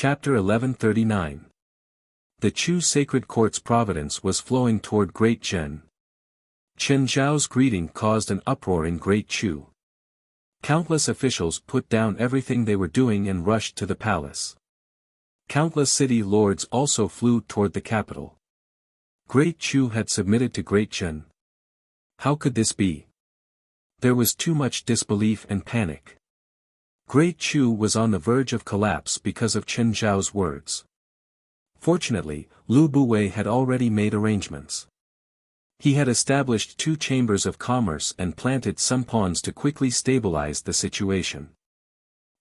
Chapter 1139. The Chu Sacred Court's providence was flowing toward Great Zhen. Chen Zhao's greeting caused an uproar in Great Chu. Countless officials put down everything they were doing and rushed to the palace. Countless city lords also flew toward the capital. Great Chu had submitted to Great Zhen. How could this be? There was too much disbelief and panic. Great Chu was on the verge of collapse because of Chen Zhao's words. Fortunately, Lu Buwei had already made arrangements. He had established 2 chambers of commerce and planted some pawns to quickly stabilize the situation.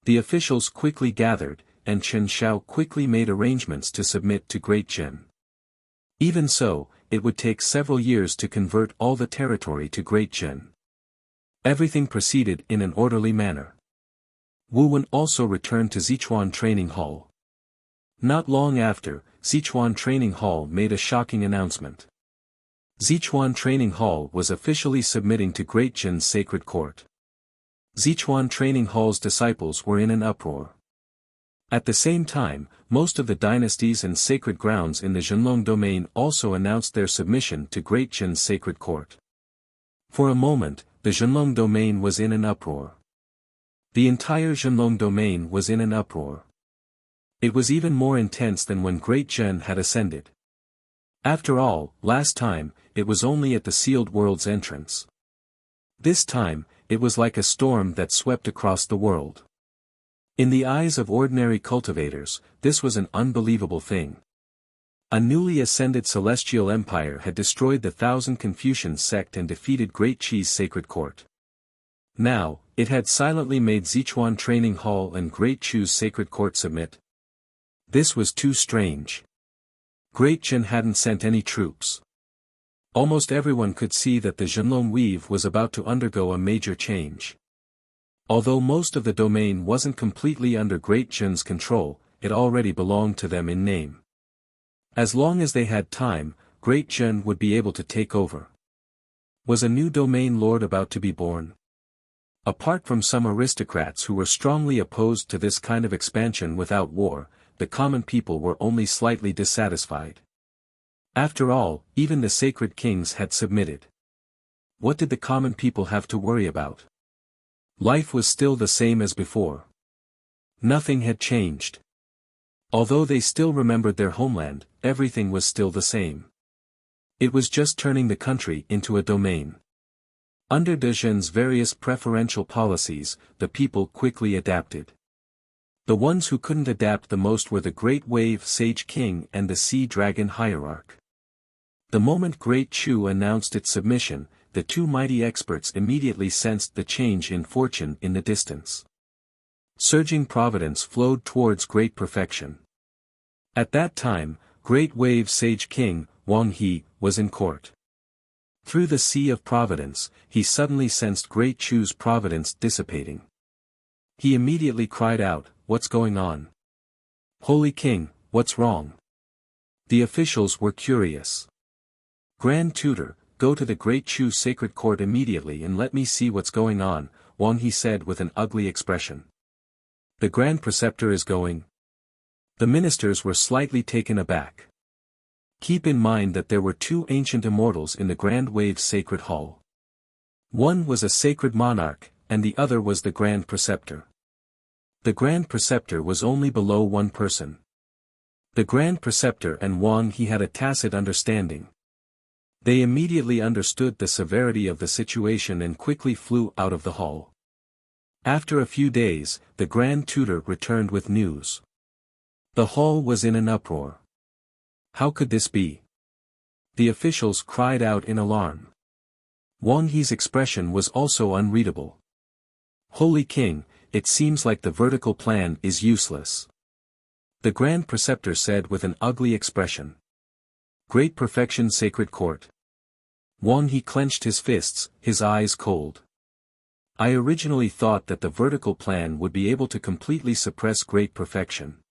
The officials quickly gathered, and Chen Zhao quickly made arrangements to submit to Great Zhen. Even so, it would take several years to convert all the territory to Great Zhen. Everything proceeded in an orderly manner. Wu Wen also returned to Sichuan Training Hall. Not long after, Sichuan Training Hall made a shocking announcement. Sichuan Training Hall was officially submitting to Great Zhen's sacred court. Sichuan Training Hall's disciples were in an uproar. At the same time, most of the dynasties and sacred grounds in the Zhenlong domain also announced their submission to Great Zhen's sacred court. For a moment, the Zhenlong domain was in an uproar. The entire Zhenlong domain was in an uproar. It was even more intense than when Great Zhen had ascended. After all, last time, it was only at the sealed world's entrance. This time, it was like a storm that swept across the world. In the eyes of ordinary cultivators, this was an unbelievable thing. A newly ascended celestial empire had destroyed the Thousand Confucian sect and defeated Great Qi's sacred court. Now, it had silently made Sichuan Training Hall and Great Chu's sacred court submit. This was too strange. Great Zhen hadn't sent any troops. Almost everyone could see that the Zhenlong weave was about to undergo a major change. Although most of the domain wasn't completely under Great Zhen's control, it already belonged to them in name. As long as they had time, Great Zhen would be able to take over. Was a new domain lord about to be born? Apart from some aristocrats who were strongly opposed to this kind of expansion without war, the common people were only slightly dissatisfied. After all, even the sacred kings had submitted. What did the common people have to worry about? Life was still the same as before. Nothing had changed. Although they still remembered their homeland, everything was still the same. It was just turning the country into a domain. Under De Zhen's various preferential policies, the people quickly adapted. The ones who couldn't adapt the most were the Great Wave Sage King and the Sea Dragon Hierarch. The moment Great Chu announced its submission, the 2 mighty experts immediately sensed the change in fortune in the distance. Surging providence flowed towards great perfection. At that time, Great Wave Sage King, Wang He, was in court. Through the sea of providence, he suddenly sensed Great Chu's providence dissipating. He immediately cried out, "What's going on? Holy King, what's wrong?" The officials were curious. "Grand Tutor, go to the Great Chu sacred court immediately and let me see what's going on," Wang He said with an ugly expression. "The Grand Preceptor is going?" The ministers were slightly taken aback. Keep in mind that there were 2 ancient immortals in the Grand Wave's sacred hall. One was a sacred monarch, and the other was the Grand Preceptor. The Grand Preceptor was only below 1 person. The Grand Preceptor and Wang He had a tacit understanding. They immediately understood the severity of the situation and quickly flew out of the hall. After a few days, the Grand Tutor returned with news. The hall was in an uproar. How could this be? The officials cried out in alarm. Wang He's expression was also unreadable. "Holy King, it seems like the vertical plan is useless," the Grand Preceptor said with an ugly expression. "Great perfection sacred court." Wang He clenched his fists, his eyes cold. "I originally thought that the vertical plan would be able to completely suppress great perfection.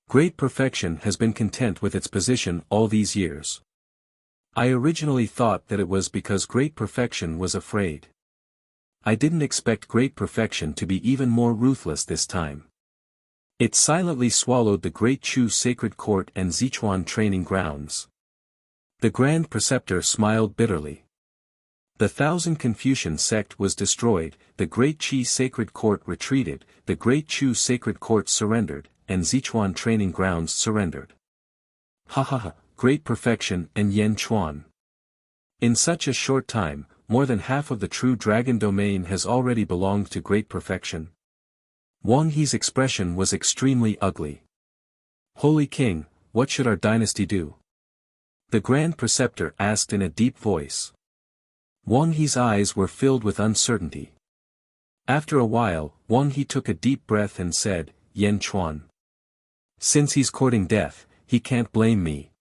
Great perfection has been content with its position all these years. I originally thought that it was because great perfection was afraid. I didn't expect great perfection to be even more ruthless this time. It silently swallowed the Great Chu Sacred Court and Sichuan training grounds. The Grand Preceptor smiled bitterly. The Thousand Confucian sect was destroyed, the Great Qi Sacred Court retreated, the Great Chu Sacred Court surrendered, and Sichuan training grounds surrendered. Ha ha ha, great perfection and Yen Chuan. In such a short time, more than half of the true dragon domain has already belonged to great perfection. Wang He's expression was extremely ugly. Holy King, what should our dynasty do? The Grand Preceptor asked in a deep voice. Wang He's eyes were filled with uncertainty. After a while, Wang He took a deep breath and said, Yen Chuan. Since he's courting death, he can't blame me.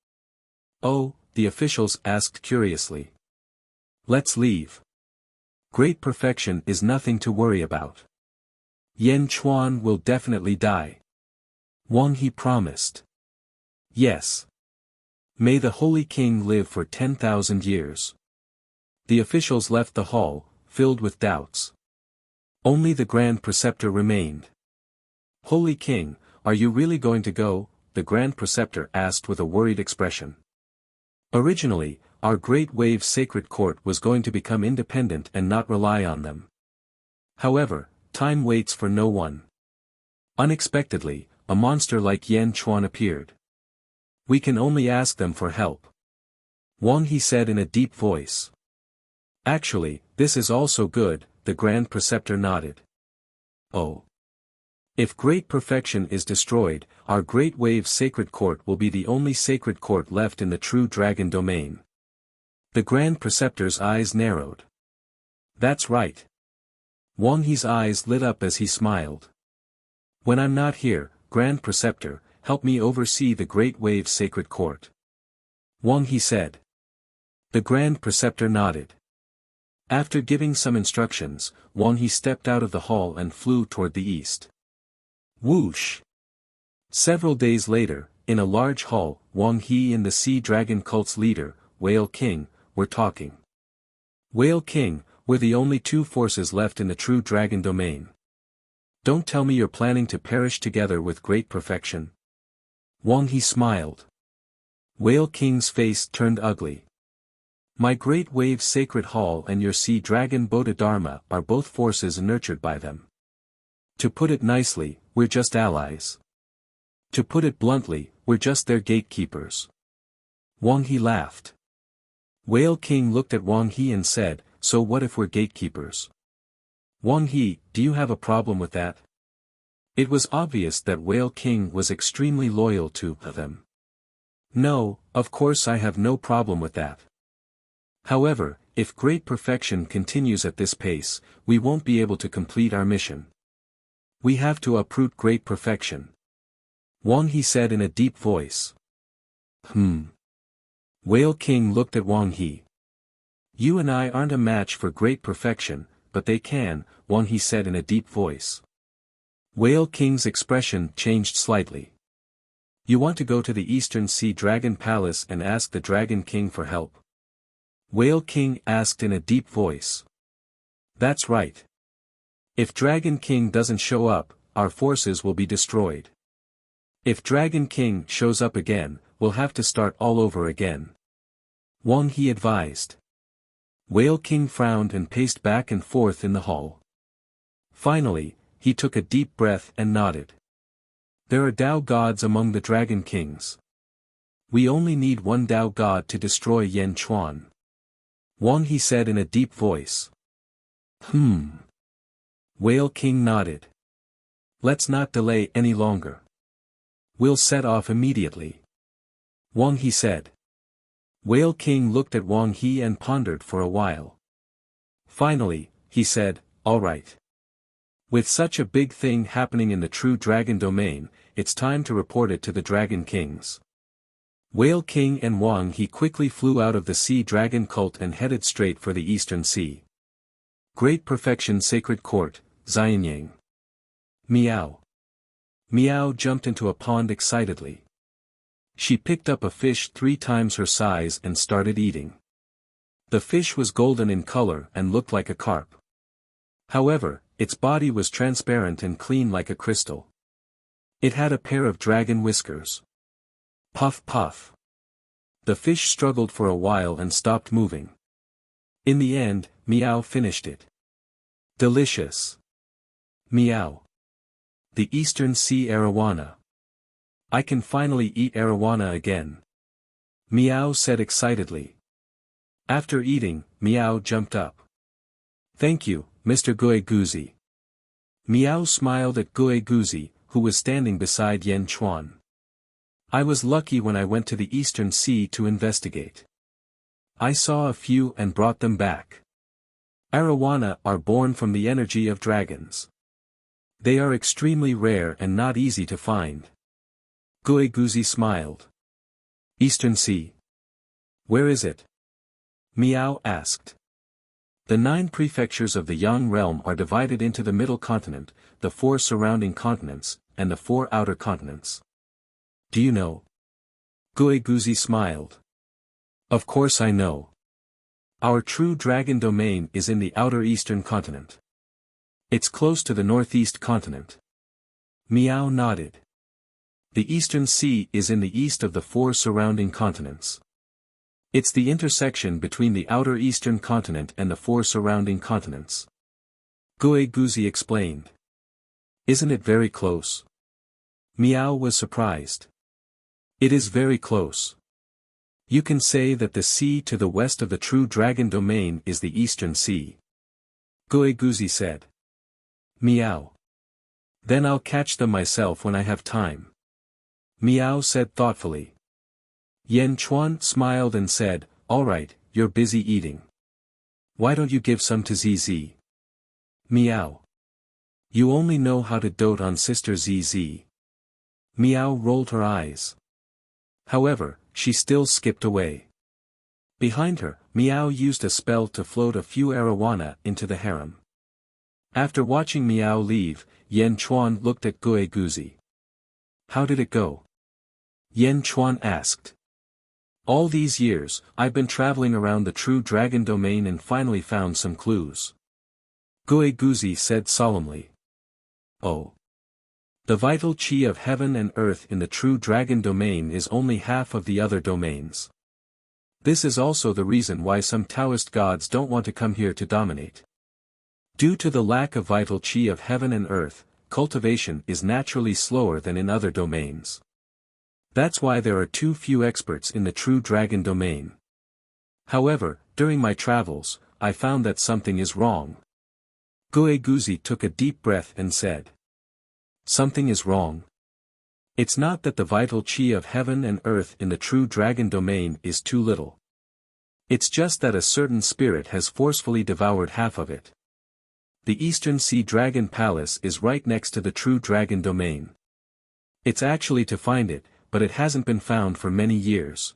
Oh, the officials asked curiously. Let's leave. Great perfection is nothing to worry about. Yen Chuan will definitely die. Wang He promised. Yes. May the Holy King live for 10,000 years. The officials left the hall, filled with doubts. Only the Grand Preceptor remained. Holy King, are you really going to go? The Grand Preceptor asked with a worried expression. Originally, our Great Wave Sacred Court was going to become independent and not rely on them. However, time waits for no one. Unexpectedly, a monster like Yen Chuan appeared. We can only ask them for help. Wang He said in a deep voice. Actually, this is also good, the Grand Preceptor nodded. Oh. If great perfection is destroyed, our Great Wave Sacred Court will be the only sacred court left in the true dragon domain. The Grand Preceptor's eyes narrowed. That's right. Wang He's eyes lit up as he smiled. When I'm not here, Grand Preceptor, help me oversee the Great Wave Sacred Court. Wang He said. The Grand Preceptor nodded. After giving some instructions, Wang He stepped out of the hall and flew toward the east. Whoosh! Several days later, in a large hall, Wang He and the Sea Dragon cult's leader, Whale King, were talking. Whale King, we're the only two forces left in the true dragon domain. Don't tell me you're planning to perish together with great perfection. Wang He smiled. Whale King's face turned ugly. My Great Wave Sacred Hall and your Sea Dragon Bodhidharma are both forces nurtured by them. To put it nicely, we're just allies. To put it bluntly, we're just their gatekeepers. Wang He laughed. Whale King looked at Wang He and said, so what if we're gatekeepers? Wang He, do you have a problem with that? It was obvious that Whale King was extremely loyal to them. No, of course I have no problem with that. However, if great perfection continues at this pace, we won't be able to complete our mission. We have to uproot great perfection. Wang He said in a deep voice. Whale King looked at Wang He. You and I aren't a match for great perfection, but they can, Wang He said in a deep voice. Whale King's expression changed slightly. You want to go to the Eastern Sea Dragon Palace and ask the Dragon King for help? Whale King asked in a deep voice. That's right. If Dragon King doesn't show up, our forces will be destroyed. If Dragon King shows up again, we'll have to start all over again. Wang He advised. Whale King frowned and paced back and forth in the hall. Finally, he took a deep breath and nodded. There are Tao gods among the Dragon Kings. We only need one Tao god to destroy Yen Chuan. Wang He said in a deep voice. Whale King nodded. Let's not delay any longer. We'll set off immediately. Wang He said. Whale King looked at Wang He and pondered for a while. Finally, he said, all right. With such a big thing happening in the true dragon domain, it's time to report it to the Dragon Kings. Whale King and Wang He quickly flew out of the Sea Dragon cult and headed straight for the Eastern Sea. Great Perfection Sacred Court, Xianyang. Meow. Meow jumped into a pond excitedly. She picked up a fish 3 times her size and started eating. The fish was golden in color and looked like a carp. However, its body was transparent and clean like a crystal. It had a pair of dragon whiskers. Puff puff. The fish struggled for a while and stopped moving. In the end, Meow finished it. Delicious. Meow. The Eastern Sea arowana. I can finally eat arowana again. Meow said excitedly. After eating, Meow jumped up. Thank you, Mr. Guiguzi. Meow smiled at Guiguzi, who was standing beside Yen Chuan. I was lucky when I went to the Eastern Sea to investigate. I saw a few and brought them back. Arowana are born from the energy of dragons. They are extremely rare and not easy to find. Guiguzi smiled. Eastern Sea. Where is it? Meow asked. The 9 prefectures of the Yang realm are divided into the middle continent, the 4 surrounding continents, and the 4 outer continents. Do you know? Guiguzi smiled. Of course I know. Our true dragon domain is in the outer eastern continent. It's close to the northeast continent. Meow nodded. The Eastern Sea is in the east of the 4 surrounding continents. It's the intersection between the outer eastern continent and the 4 surrounding continents. Guiguzi explained. Isn't it very close? Meow was surprised. It is very close. You can say that the sea to the west of the true dragon domain is the Eastern Sea. Guiguzi said. Meow. Then I'll catch them myself when I have time. Meow said thoughtfully. Yen Chuan smiled and said, all right, you're busy eating. Why don't you give some to ZZ? Meow. You only know how to dote on Sister ZZ. Meow rolled her eyes. However, she still skipped away. Behind her, Meow used a spell to float a few arowana into the harem. After watching Meow leave, Yen Chuan looked at Guiguzi. How did it go? Yen Chuan asked. All these years, I've been traveling around the true dragon domain and finally found some clues. Guiguzi said solemnly. Oh. The vital chi of heaven and earth in the true dragon domain is only half of the other domains. This is also the reason why some Taoist gods don't want to come here to dominate. Due to the lack of vital chi of heaven and earth, cultivation is naturally slower than in other domains. That's why there are too few experts in the true dragon domain. However, during my travels, I found that something is wrong. Guiguzi took a deep breath and said. Something is wrong. It's not that the vital chi of heaven and earth in the true dragon domain is too little. It's just that a certain spirit has forcefully devoured half of it. The Eastern Sea Dragon Palace is right next to the true dragon domain. It's actually to find it, but it hasn't been found for many years.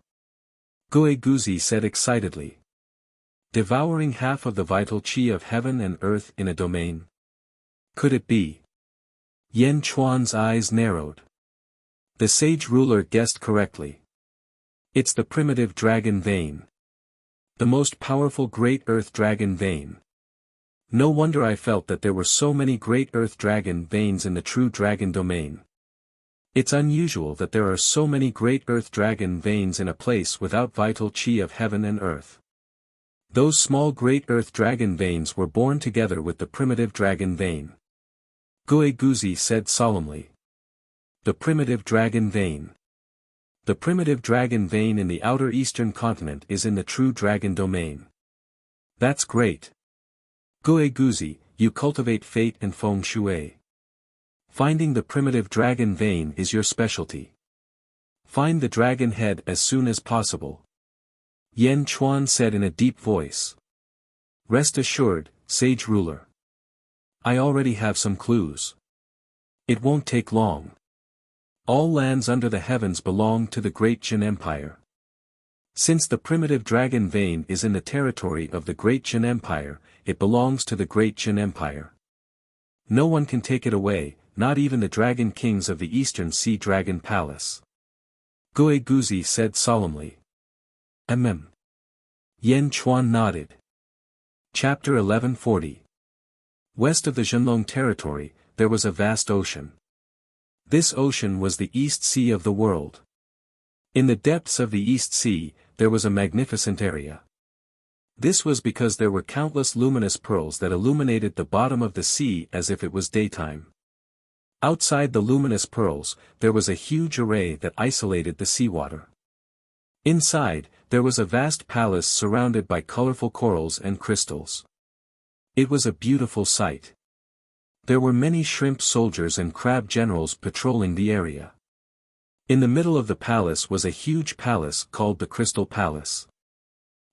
Guiguzi said excitedly. Devouring half of the vital chi of heaven and earth in a domain? Could it be? Yen Chuan's eyes narrowed. The sage ruler guessed correctly. It's the primitive dragon vein. The most powerful great earth dragon vein. No wonder I felt that there were so many great earth dragon veins in the true dragon domain. It's unusual that there are so many great earth dragon veins in a place without vital chi of heaven and earth. Those small great earth dragon veins were born together with the primitive dragon vein. Guiguzi said solemnly. The primitive dragon vein. The primitive dragon vein in the outer eastern continent is in the true dragon domain. That's great. Guiguzi, you cultivate fate and feng shui. Finding the primitive dragon vein is your specialty. Find the dragon head as soon as possible. Yen Chuan said in a deep voice. Rest assured, sage ruler. I already have some clues. It won't take long. All lands under the heavens belong to the Great Jin Empire. Since the primitive dragon vein is in the territory of the Great Jin Empire, it belongs to the Great Jin Empire. No one can take it away, not even the dragon kings of the Eastern Sea Dragon Palace. Guiguzi said solemnly. Yen Chuan nodded. Chapter 1140. West of the Zhenlong territory, there was a vast ocean. This ocean was the East Sea of the world. In the depths of the East Sea, there was a magnificent area. This was because there were countless luminous pearls that illuminated the bottom of the sea as if it was daytime. Outside the luminous pearls, there was a huge array that isolated the seawater. Inside, there was a vast palace surrounded by colorful corals and crystals. It was a beautiful sight. There were many shrimp soldiers and crab generals patrolling the area. In the middle of the palace was a huge palace called the Crystal Palace.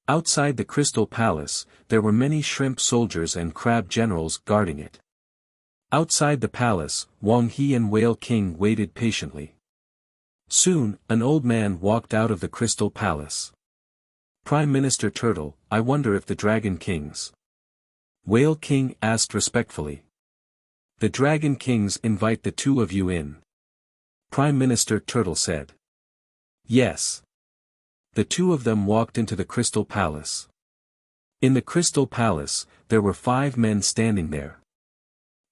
Outside the Crystal Palace, there were many shrimp soldiers and crab generals guarding it. Outside the palace, Wang He and Whale King waited patiently. Soon, an old man walked out of the Crystal Palace. "Prime Minister Turtle, I wonder if the Dragon Kings." Whale King asked respectfully. "The Dragon Kings invite the two of you in." Prime Minister Turtle said. "Yes." The two of them walked into the Crystal Palace. In the Crystal Palace, there were 5 men standing there.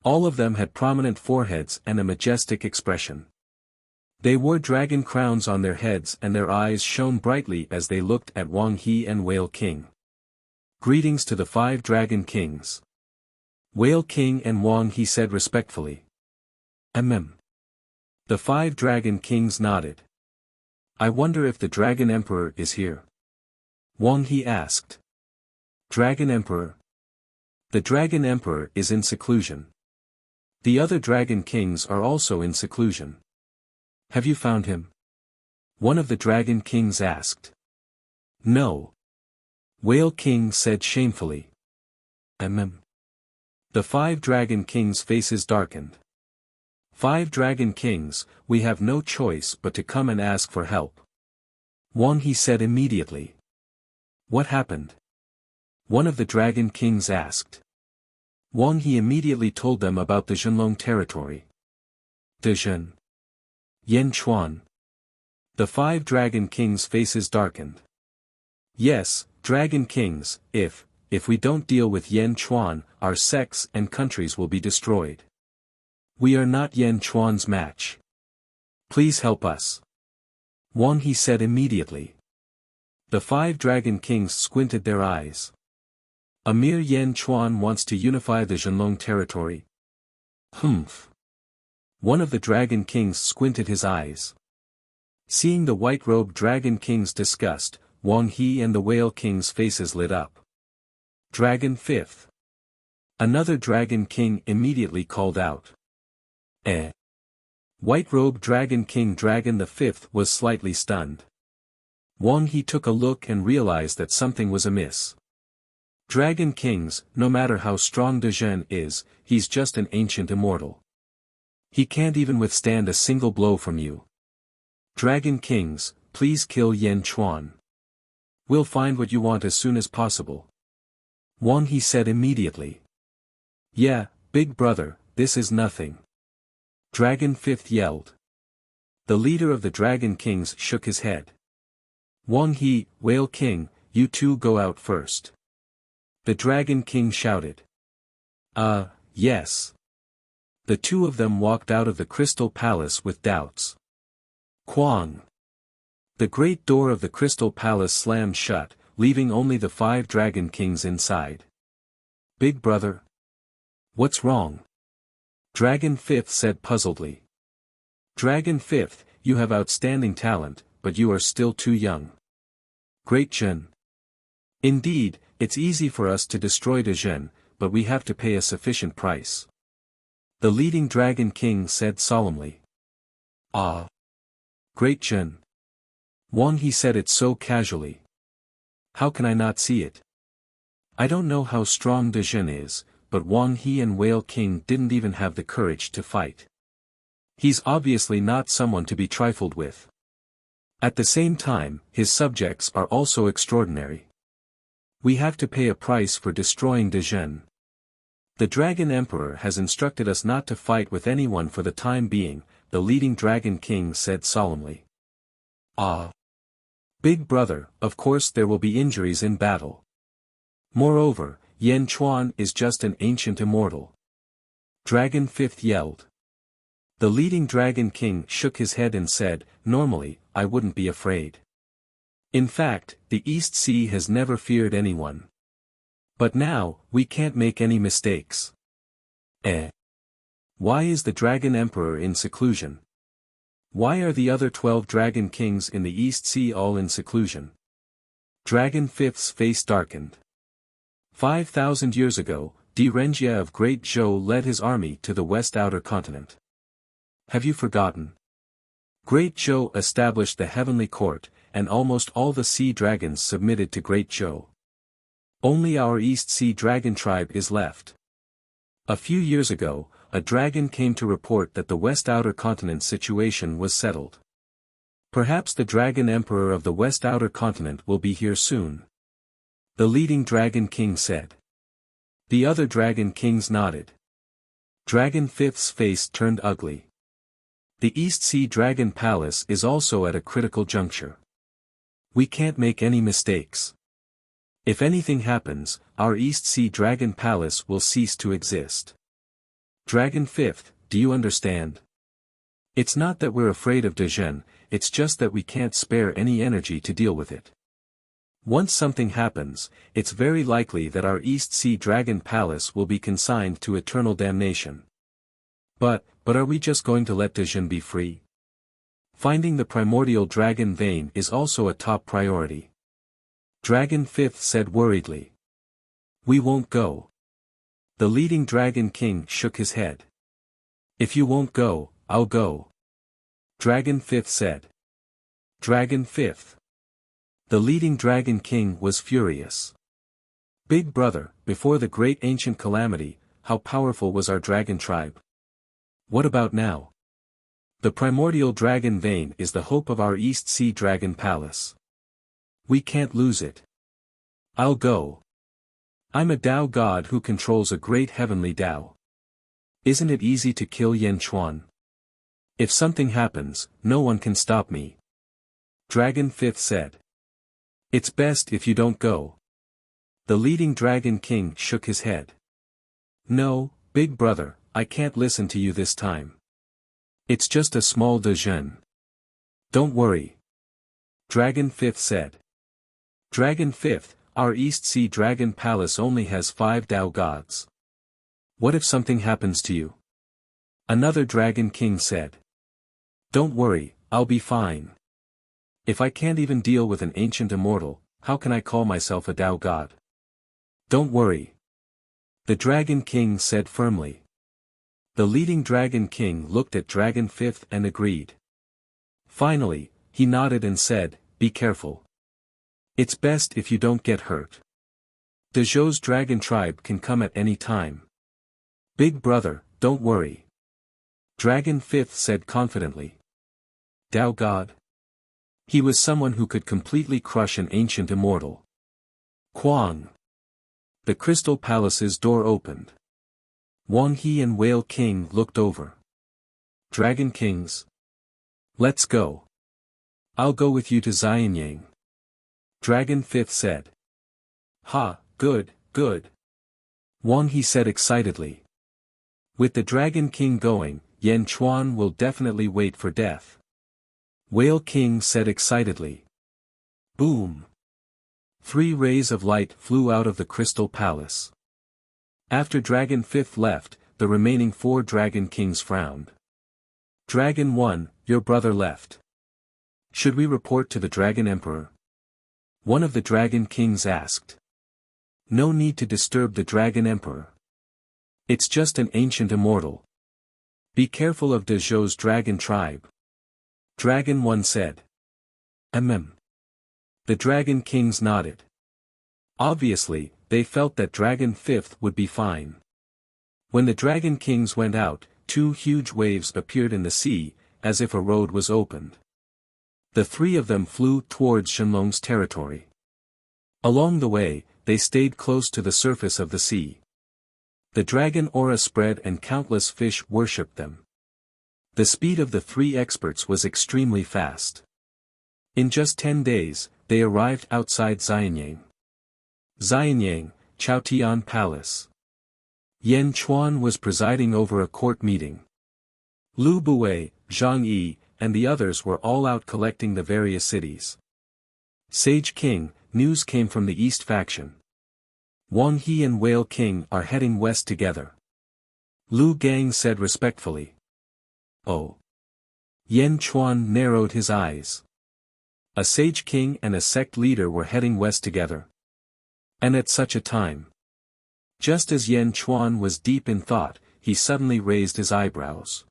All of them had prominent foreheads and a majestic expression. They wore dragon crowns on their heads and their eyes shone brightly as they looked at Wang He and Whale King. "Greetings to the 5 Dragon Kings." Whale King and Wang He said respectfully. "Ahem." The 5 Dragon Kings nodded. "I wonder if the Dragon Emperor is here?" Wang He asked. "Dragon Emperor?" "The Dragon Emperor is in seclusion. The other Dragon Kings are also in seclusion." "Have you found him?" one of the Dragon Kings asked. "No." Whale King said shamefully. "Ahem." The 5 Dragon Kings' faces darkened. "5 Dragon Kings, we have no choice but to come and ask for help." Wang He said immediately. "What happened?" one of the Dragon Kings asked. Wang He immediately told them about the Zhenlong territory. "The Zhen. Yan Chuan." The 5 Dragon Kings' faces darkened. "Yes, Dragon Kings, if we don't deal with Yan Chuan, our sects and countries will be destroyed. We are not Yan Chuan's match. Please help us." Wang He said immediately. The 5 Dragon Kings squinted their eyes. "Emir Yan Chuan wants to unify the Zhenlong territory?" "Humph." One of the Dragon Kings squinted his eyes. Seeing the white-robed Dragon King's disgust, Wang He and the Whale King's faces lit up. "Dragon 5th." Another Dragon King immediately called out. White-robed Dragon King Dragon the 5th was slightly stunned. Wang He took a look and realized that something was amiss. "Dragon Kings, no matter how strong De Zhen is, he's just an ancient immortal. He can't even withstand a single blow from you. Dragon Kings, please kill Yan Chuan. We'll find what you want as soon as possible." Wang He said immediately. "Yeah, big brother, this is nothing." Dragon 5th yelled. The leader of the Dragon Kings shook his head. "Wang He, Whale King, you two go out first." The Dragon King shouted. Yes." The two of them walked out of the Crystal Palace with doubts. Quang. The great door of the Crystal Palace slammed shut, leaving only the 5 Dragon Kings inside. "Big brother? What's wrong?" Dragon 5th said puzzledly. "Dragon 5th, you have outstanding talent, but you are still too young. Great Zhen. Indeed, it's easy for us to destroy De Zhen, but we have to pay a sufficient price." The leading Dragon King said solemnly. Great Zhen. Wang He said it so casually. "How can I not see it? I don't know how strong De Zhen is, but Wang He and Whale King didn't even have the courage to fight. He's obviously not someone to be trifled with. At the same time, his subjects are also extraordinary. We have to pay a price for destroying De Zhen. The Dragon Emperor has instructed us not to fight with anyone for the time being," the leading Dragon King said solemnly. Big brother, of course there will be injuries in battle. Moreover, Yan Chuan is just an ancient immortal." Dragon 5th yelled. The leading Dragon King shook his head and said, "Normally, I wouldn't be afraid. In fact, the East Sea has never feared anyone. But now, we can't make any mistakes." Why is the Dragon Emperor in seclusion? Why are the other 12 Dragon Kings in the East Sea all in seclusion? Dragon Fifth's face darkened. 5,000 years ago, Renjia of Great Zhou led his army to the West Outer Continent. Have you forgotten? Great Zhou established the Heavenly Court, and almost all the sea dragons submitted to Great Zhou. Only our East Sea Dragon tribe is left. A few years ago, a dragon came to report that the West Outer Continent situation was settled. Perhaps the Dragon Emperor of the West Outer Continent will be here soon. The leading Dragon King said. The other Dragon Kings nodded. Dragon Fifth's face turned ugly. The East Sea Dragon Palace is also at a critical juncture. We can't make any mistakes. If anything happens, our East Sea Dragon Palace will cease to exist. Dragon Fifth, do you understand? It's not that we're afraid of Dezhen, it's just that we can't spare any energy to deal with it. Once something happens, it's very likely that our East Sea Dragon Palace will be consigned to eternal damnation. But are we just going to let Dezhen be free? Finding the primordial dragon vein is also a top priority. Dragon Fifth said worriedly. We won't go. The leading Dragon King shook his head. If you won't go, I'll go. Dragon Fifth said. Dragon Fifth. The leading Dragon King was furious. Big brother, before the great ancient calamity, how powerful was our dragon tribe? What about now? The primordial dragon vein is the hope of our East Sea Dragon Palace. We can't lose it. I'll go. I'm a Tao god who controls a great heavenly Tao. Isn't it easy to kill Yan Chuan? If something happens, no one can stop me. Dragon Fifth said. It's best if you don't go. The leading Dragon King shook his head. No, big brother, I can't listen to you this time. It's just a small Dezhen. Don't worry. Dragon Fifth said. Dragon Fifth, our East Sea Dragon Palace only has 5 Tao gods. What if something happens to you? Another Dragon King said. Don't worry, I'll be fine. If I can't even deal with an ancient immortal, how can I call myself a Tao god? Don't worry. The Dragon King said firmly. The leading Dragon King looked at Dragon Fifth and agreed. Finally, he nodded and said, be careful. It's best if you don't get hurt. Dezhou's dragon tribe can come at any time. Big brother, don't worry. Dragon Fifth said confidently. Tao God? He was someone who could completely crush an ancient immortal. Quang. The Crystal Palace's door opened. Wang He and Whale King looked over. Dragon Kings. Let's go. I'll go with you to Xianyang. Dragon Fifth said. Ha, good, good. Wang He said excitedly. With the Dragon King going, Yan Chuan will definitely wait for death. Whale King said excitedly. Boom. 3 rays of light flew out of the Crystal Palace. After Dragon Fifth left, the remaining 4 Dragon Kings frowned. Dragon 1, your brother left. Should we report to the Dragon Emperor? One of the Dragon Kings asked. No need to disturb the Dragon Emperor. It's just an ancient immortal. Be careful of Dezhou's dragon tribe. Dragon 1 said. The Dragon Kings nodded. Obviously, they felt that Dragon Fifth would be fine. When the Dragon Kings went out, 2 huge waves appeared in the sea, as if a road was opened. The 3 of them flew towards Shenlong's territory. Along the way, they stayed close to the surface of the sea. The dragon aura spread and countless fish worshipped them. The speed of the 3 experts was extremely fast. In just 10 days, they arrived outside Xianyang. Xianyang, Chaotian Palace. Yan Chuan was presiding over a court meeting. Lu Buwei, Zhang Yi, and the others were all out collecting the various cities. Sage King, news came from the East faction. Wang He and Whale King are heading west together. Lu Gang said respectfully. Oh. Yan Chuan narrowed his eyes. A Sage King and a sect leader were heading west together. And at such a time. Just as Yan Chuan was deep in thought, he suddenly raised his eyebrows.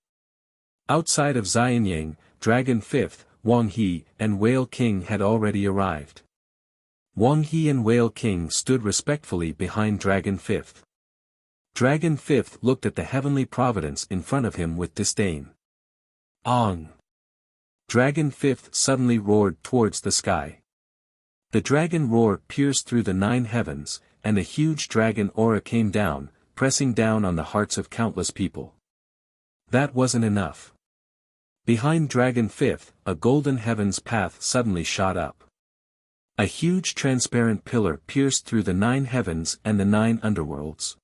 Outside of Xianyang, Dragon 5th, Wang He, and Whale King had already arrived. Wang He and Whale King stood respectfully behind Dragon 5th. Dragon 5th looked at the heavenly providence in front of him with disdain. Ong! Dragon 5th suddenly roared towards the sky. The dragon roar pierced through the 9 heavens, and a huge dragon aura came down, pressing down on the hearts of countless people. That wasn't enough. Behind Dragon 5th, a golden heavens path suddenly shot up. A huge transparent pillar pierced through the 9 heavens and the 9 underworlds.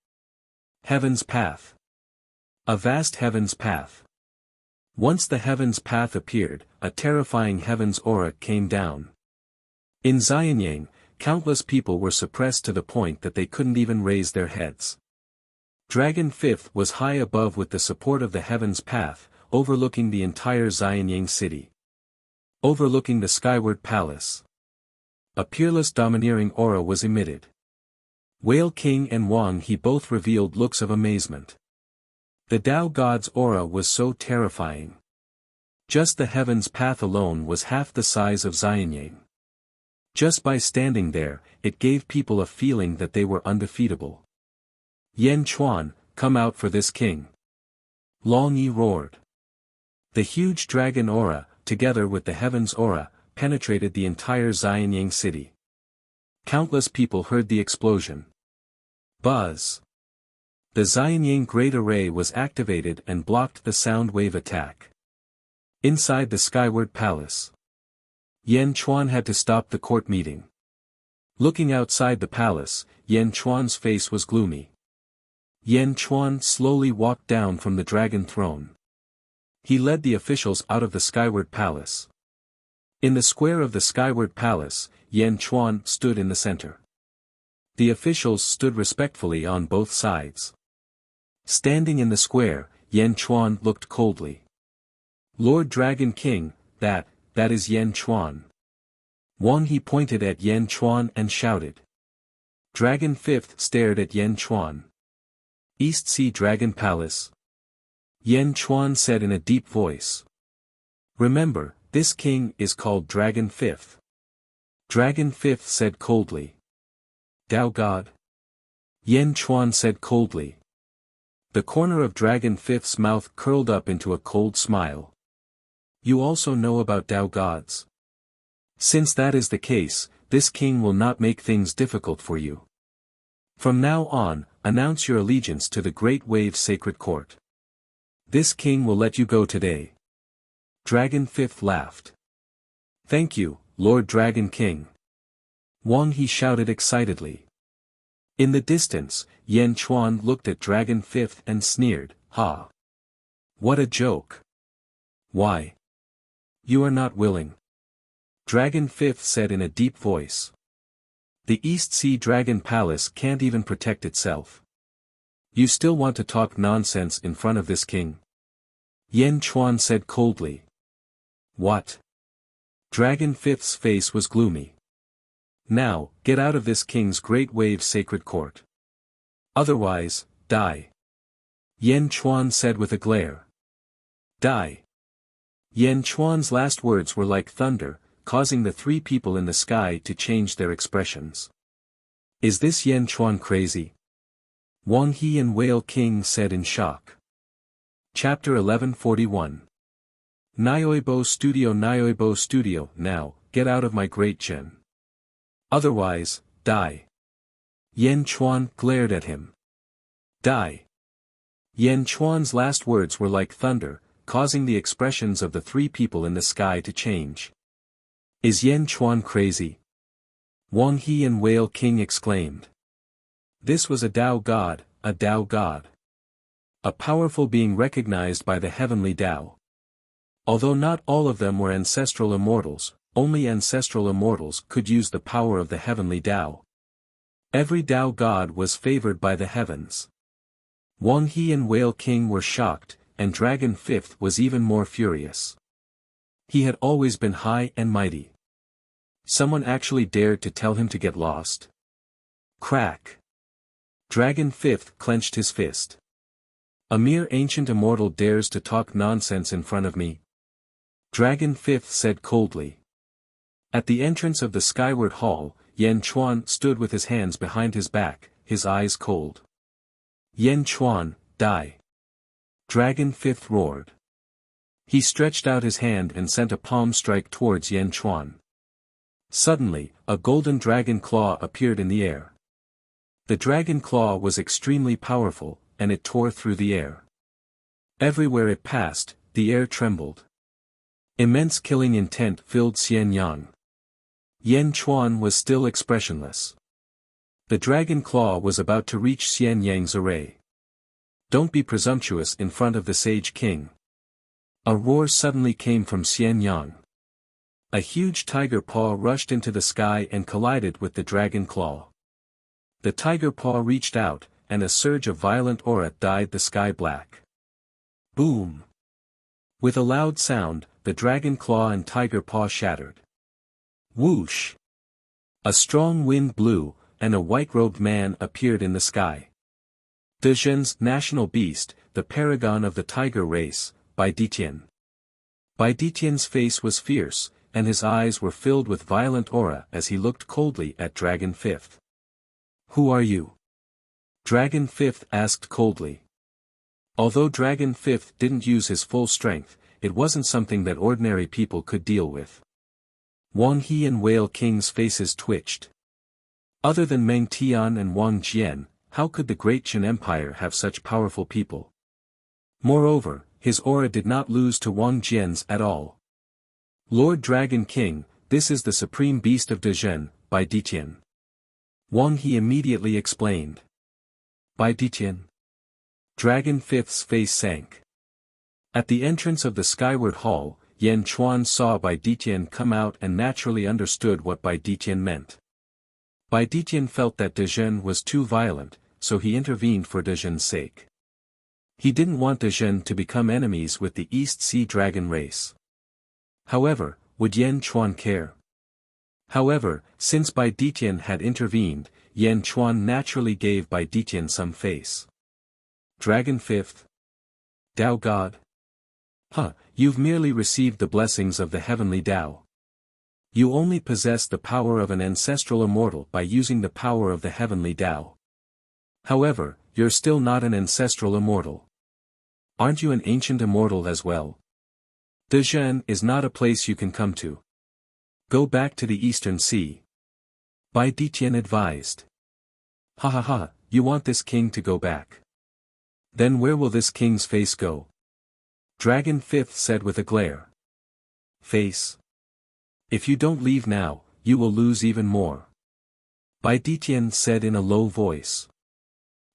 Heaven's path. A vast heaven's path. Once the heaven's path appeared, a terrifying heaven's aura came down. In Xianyang, countless people were suppressed to the point that they couldn't even raise their heads. Dragon 5th was high above with the support of the heaven's path, overlooking the entire Xianyang city. Overlooking the skyward palace. A peerless domineering aura was emitted. Whale King and Wang He both revealed looks of amazement. The Tao God's aura was so terrifying. Just the heaven's path alone was half the size of Xianyang. Just by standing there, it gave people a feeling that they were undefeatable. Yan Chuan, come out for this king. Long Yi roared. The huge dragon aura, together with the heaven's aura, penetrated the entire Xianyang city. Countless people heard the explosion. Buzz. The Xianyang Great Array was activated and blocked the sound wave attack. Inside the skyward palace. Yan Chuan had to stop the court meeting. Looking outside the palace, Yan Chuan's face was gloomy. Yan Chuan slowly walked down from the dragon throne. He led the officials out of the skyward palace. In the square of the skyward palace, Yan Chuan stood in the center. The officials stood respectfully on both sides. Standing in the square, Yan Chuan looked coldly. Lord Dragon King, that is Yan Chuan. Wang He pointed at Yan Chuan and shouted. Dragon 5th stared at Yan Chuan. East Sea Dragon Palace. Yan Chuan said in a deep voice. Remember, this king is called Dragon 5th. Dragon 5th said coldly. Tao God? Yan Chuan said coldly. The corner of Dragon 5th's mouth curled up into a cold smile. You also know about Tao gods. Since that is the case, this king will not make things difficult for you. From now on, announce your allegiance to the Great Wave Sacred Court. This king will let you go today. Dragon 5th laughed. Thank you, Lord Dragon King. Wang He shouted excitedly. In the distance, Yan Chuan looked at Dragon 5th and sneered, Ha! What a joke! Why? You are not willing. Dragon 5th said in a deep voice. The East Sea Dragon Palace can't even protect itself. You still want to talk nonsense in front of this king? Yan Chuan said coldly. What? Dragon 5th's face was gloomy. Now, get out of this king's Great Wave Sacred Court. Otherwise, die. Yan Chuan said with a glare. Die. Yan Chuan's last words were like thunder, causing the 3 people in the sky to change their expressions. Is this Yan Chuan crazy? Wang He and Whale King said in shock. Chapter 1141. Nyoibo Studio, now, get out of my great Jin. Otherwise, die. Yan Chuan glared at him. Die. Yan Chuan's last words were like thunder, causing the expressions of the 3 people in the sky to change. Is Yan Chuan crazy? Wang He and Whale King exclaimed. This was a Tao God, a Tao God. A powerful being recognized by the heavenly Tao. Although not all of them were ancestral immortals, only ancestral immortals could use the power of the heavenly Tao. Every Tao god was favored by the heavens. Wang He and Whale King were shocked, and Dragon Fifth was even more furious. He had always been high and mighty. Someone actually dared to tell him to get lost. Crack. Dragon Fifth clenched his fist. A mere ancient immortal dares to talk nonsense in front of me? Dragon Fifth said coldly. At the entrance of the skyward hall, Yan Chuan stood with his hands behind his back, his eyes cold. Yan Chuan, die. Dragon Fifth roared. He stretched out his hand and sent a palm strike towards Yan Chuan. Suddenly, a golden dragon claw appeared in the air. The dragon claw was extremely powerful, and it tore through the air. Everywhere it passed, the air trembled. Immense killing intent filled Xianyang. Yan Chuan was still expressionless. The dragon claw was about to reach Xianyang's array. Don't be presumptuous in front of the sage king. A roar suddenly came from Xianyang. A huge tiger paw rushed into the sky and collided with the dragon claw. The tiger paw reached out, and a surge of violent aura dyed the sky black. Boom! With a loud sound, the dragon claw and tiger paw shattered. Whoosh! A strong wind blew, and a white-robed man appeared in the sky. De Zhen's national beast, the paragon of the tiger race, Bai Ditian. Bai Ditian's face was fierce, and his eyes were filled with violent aura as he looked coldly at Dragon Fifth. Who are you? Dragon Fifth asked coldly. Although Dragon Fifth didn't use his full strength, it wasn't something that ordinary people could deal with. Wang He and Whale King's faces twitched. Other than Meng Tian and Wang Jian, how could the Great Qin Empire have such powerful people? Moreover, his aura did not lose to Wang Jian's at all. Lord Dragon King, this is the supreme beast of De Zhen, Bai Ditian. Wang He immediately explained. Bai Ditian? Dragon Fifth's face sank. At the entrance of the skyward hall, Yan Chuan saw Bai Ditian come out and naturally understood what Bai Ditian meant. Bai Ditian felt that De Zhen was too violent, so he intervened for De Zhen's sake. He didn't want De Zhen to become enemies with the East Sea Dragon race. However, would Yan Chuan care? However, since Bai Ditian had intervened, Yan Chuan naturally gave Bai Ditian some face. Dragon Fifth? Tao God? Huh, you've merely received the blessings of the heavenly Tao. You only possess the power of an ancestral immortal by using the power of the heavenly Tao. However, you're still not an ancestral immortal. Aren't you an ancient immortal as well? De Zhen is not a place you can come to. Go back to the Eastern Sea. Bai Ditian advised. Ha ha ha, you want this king to go back. Then where will this king's face go? Dragon Fifth said with a glare. Face? If you don't leave now, you will lose even more. Bai Ditian said in a low voice.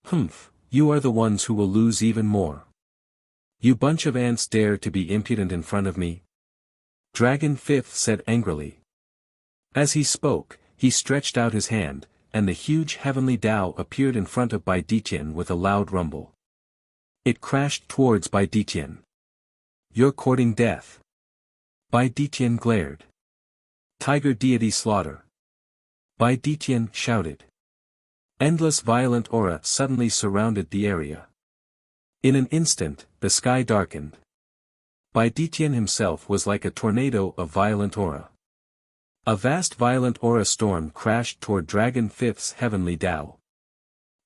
Humph, you are the ones who will lose even more. You bunch of ants dare to be impudent in front of me? Dragon Fifth said angrily. As he spoke, he stretched out his hand, and the huge heavenly Tao appeared in front of Bai Ditian with a loud rumble. It crashed towards Bai Ditian. You're courting death. Bai Ditian glared. Tiger deity slaughter. Bai Ditian shouted. Endless violent aura suddenly surrounded the area. In an instant, the sky darkened. Bai Ditian himself was like a tornado of violent aura. A vast violent aura storm crashed toward Dragon Fifth's heavenly Tao.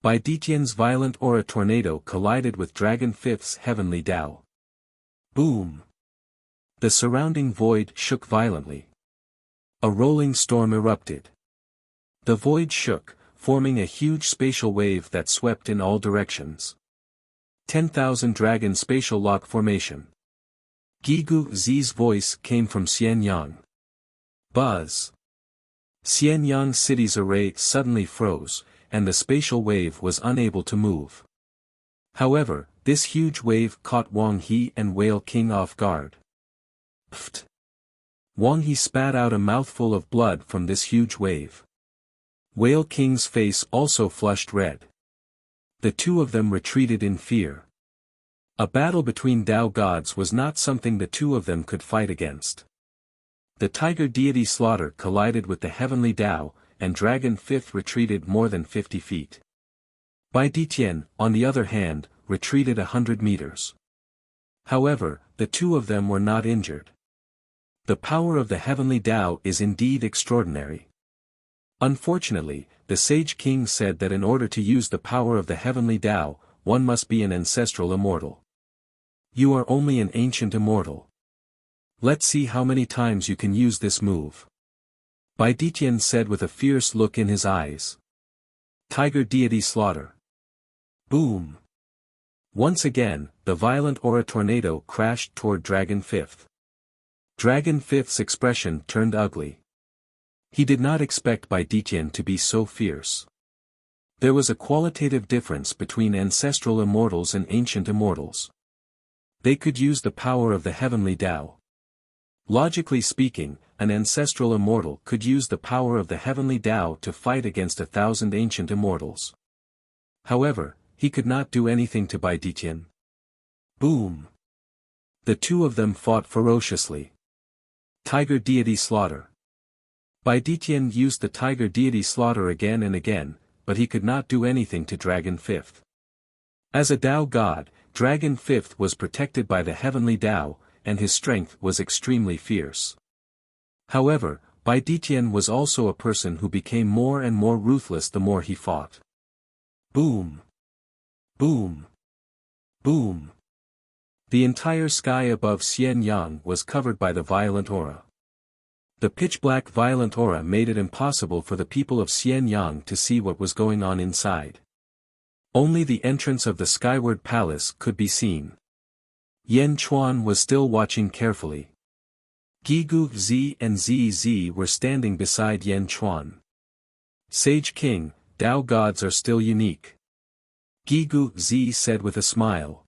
Bai Ditian's violent aura tornado collided with Dragon Fifth's heavenly Tao. Boom! The surrounding void shook violently. A rolling storm erupted. The void shook, forming a huge spatial wave that swept in all directions. 10,000 Dragon Spatial Lock Formation. Gigu Zi's voice came from Xianyang. Buzz! Xianyang City's array suddenly froze, and the spatial wave was unable to move. However, This huge wave caught Wang He and Whale King off guard. Pfft! Wang He spat out a mouthful of blood from this huge wave. Whale King's face also flushed red. The two of them retreated in fear. A battle between Tao gods was not something the two of them could fight against. The tiger deity Slaughter collided with the heavenly Tao, and Dragon Fifth retreated more than 50 feet. Bai Ditian, on the other hand, retreated 100 meters. However, the two of them were not injured. The power of the heavenly Tao is indeed extraordinary. Unfortunately, the Sage King said that in order to use the power of the heavenly Tao, one must be an ancestral immortal. You are only an ancient immortal. Let's see how many times you can use this move. Bai Ditian said with a fierce look in his eyes. Tiger deity Slaughter. Boom! Once again, the violent aura tornado crashed toward Dragon Fifth. Dragon Fifth's expression turned ugly. He did not expect Bai Ditian to be so fierce. There was a qualitative difference between ancestral immortals and ancient immortals. They could use the power of the heavenly Tao. Logically speaking, an ancestral immortal could use the power of the heavenly Tao to fight against 1,000 ancient immortals. However, he could not do anything to Bai Ditian. Boom! The two of them fought ferociously. Tiger deity Slaughter. Bai Ditian used the tiger deity Slaughter again and again, but he could not do anything to Dragon Fifth. As a Tao god, Dragon Fifth was protected by the heavenly Tao, and his strength was extremely fierce. However, Bai Ditian was also a person who became more and more ruthless the more he fought. Boom! Boom! Boom! The entire sky above Xianyang was covered by the violent aura. The pitch-black violent aura made it impossible for the people of Xianyang to see what was going on inside. Only the entrance of the skyward palace could be seen. Yan Chuan was still watching carefully. Gigu Zi and Zi were standing beside Yan Chuan. Sage King, Tao gods are still unique. Gigu Zi said with a smile.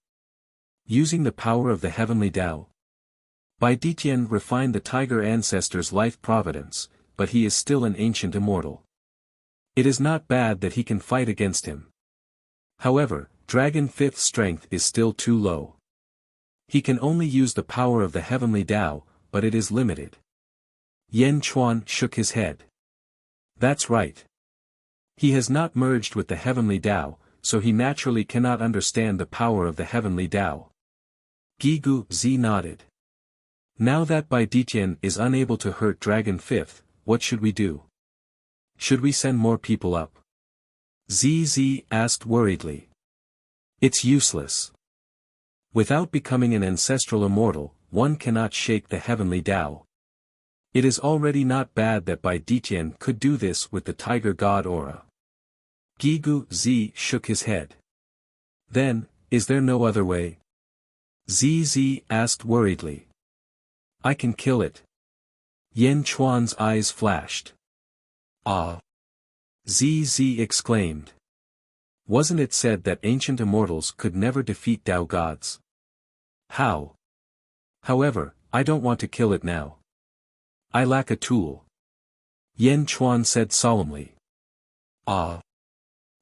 Using the power of the heavenly Tao. Bai Ditian refined the tiger ancestor's life providence, but he is still an ancient immortal. It is not bad that he can fight against him. However, Dragon Fifth's strength is still too low. He can only use the power of the heavenly Tao, but it is limited. Yan Chuan shook his head. That's right. He has not merged with the heavenly Tao, so he naturally cannot understand the power of the heavenly Tao. Gigu Zi nodded. Now that Bai Ditian is unable to hurt Dragon Fifth, what should we do? Should we send more people up? Zi asked worriedly. It's useless. Without becoming an ancestral immortal, one cannot shake the heavenly Tao. It is already not bad that Bai Ditian could do this with the tiger god aura. Gigu Zi shook his head. Then, is there no other way? Zi asked worriedly. I can kill it. Yan Chuan's eyes flashed. Ah! Zi exclaimed. Wasn't it said that ancient immortals could never defeat Tao gods? How? However, I don't want to kill it now. I lack a tool. Yan Chuan said solemnly. Ah!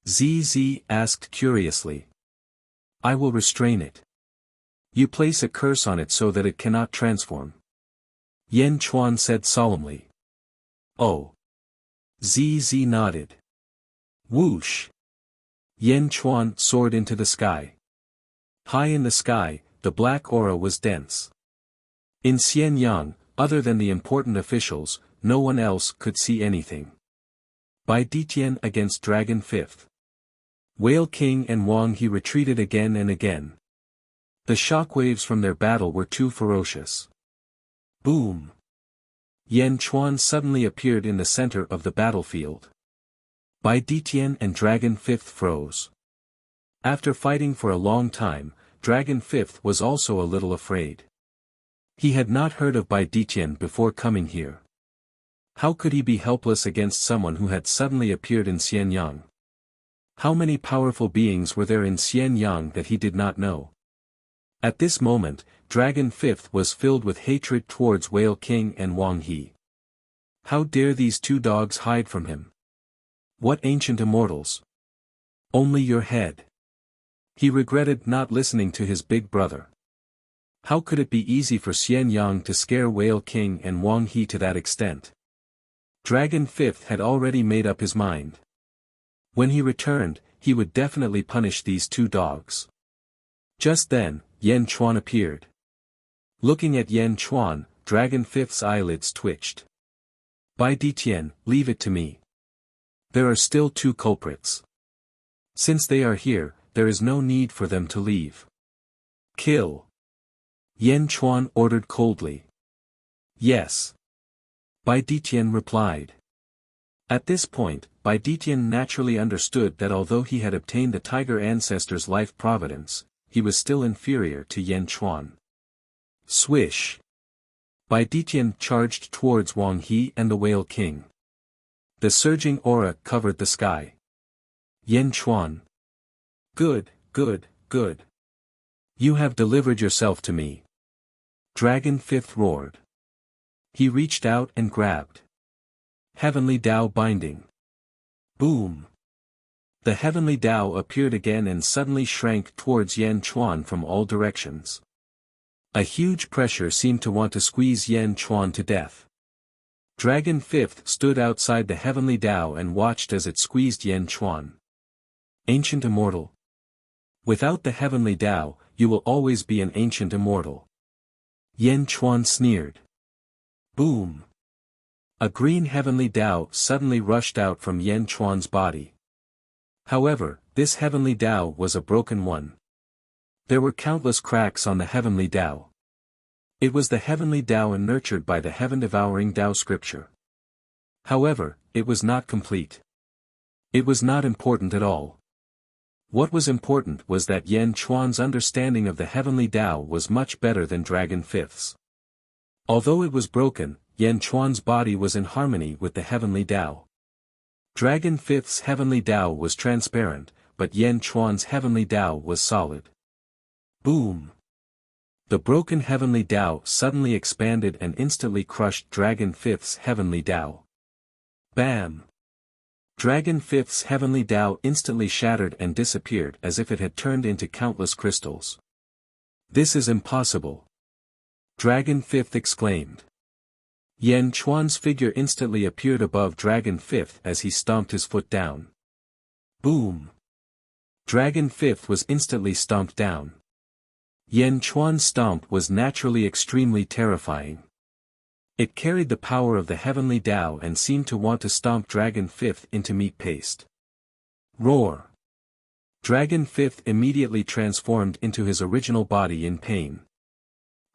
Zi asked curiously. I will restrain it. You place a curse on it so that it cannot transform. Yan Chuan said solemnly. Oh. Zi nodded. Whoosh! Yan Chuan soared into the sky. High in the sky, the black aura was dense. In Xianyang, other than the important officials, no one else could see anything. Bai Ditian against Dragon Fifth. Whale King and Wang He retreated again and again. The shockwaves from their battle were too ferocious. Boom! Yan Chuan suddenly appeared in the center of the battlefield. Bai Ditian and Dragon Fifth froze. After fighting for a long time, Dragon Fifth was also a little afraid. He had not heard of Bai Ditian before coming here. How could he be helpless against someone who had suddenly appeared in Xianyang? How many powerful beings were there in Xianyang that he did not know? At this moment, Dragon Fifth was filled with hatred towards Whale King and Wang He. How dare these two dogs hide from him? What ancient immortals! Only your head. He regretted not listening to his big brother. How could it be easy for Xianyang to scare Whale King and Wang He to that extent? Dragon Fifth had already made up his mind. When he returned, he would definitely punish these two dogs. Just then, Yan Chuan appeared. Looking at Yan Chuan, Dragon Fifth's eyelids twitched. Bai Ditian, leave it to me. There are still two culprits. Since they are here, there is no need for them to leave. Kill. Yan Chuan ordered coldly. Yes. Bai Ditian replied. At this point, Bai Ditian naturally understood that although he had obtained the tiger ancestor's life providence, he was still inferior to Yan Chuan. Swish. Bai Ditian charged towards Wang He and the Whale King. The surging aura covered the sky. Yan Chuan. Good, good, good. You have delivered yourself to me. Dragon Fifth roared. He reached out and grabbed. Heavenly Tao binding. Boom. The heavenly Tao appeared again and suddenly shrank towards Yan Chuan from all directions. A huge pressure seemed to want to squeeze Yan Chuan to death. Dragon Fifth stood outside the heavenly Tao and watched as it squeezed Yan Chuan. Ancient Immortal. Without the heavenly Tao, you will always be an ancient immortal. Yan Chuan sneered. Boom. A green heavenly Tao suddenly rushed out from Yan Chuan's body. However, this heavenly Tao was a broken one. There were countless cracks on the heavenly Tao. It was the heavenly Tao nurtured by the heaven-devouring Tao scripture. However, it was not complete. It was not important at all. What was important was that Yan Chuan's understanding of the heavenly Tao was much better than Dragon Fifth's. Although it was broken, Yan Chuan's body was in harmony with the heavenly Tao. Dragon Fifth's heavenly Tao was transparent, but Yan Chuan's heavenly Tao was solid. Boom! The broken heavenly Tao suddenly expanded and instantly crushed Dragon Fifth's heavenly Tao. Bam! Dragon Fifth's heavenly Tao instantly shattered and disappeared as if it had turned into countless crystals. This is impossible! Dragon Fifth exclaimed. Yan Chuan's figure instantly appeared above Dragon Fifth as he stomped his foot down. Boom! Dragon Fifth was instantly stomped down. Yan Chuan's stomp was naturally extremely terrifying. It carried the power of the heavenly Tao and seemed to want to stomp Dragon Fifth into meat paste. Roar! Dragon Fifth immediately transformed into his original body in pain.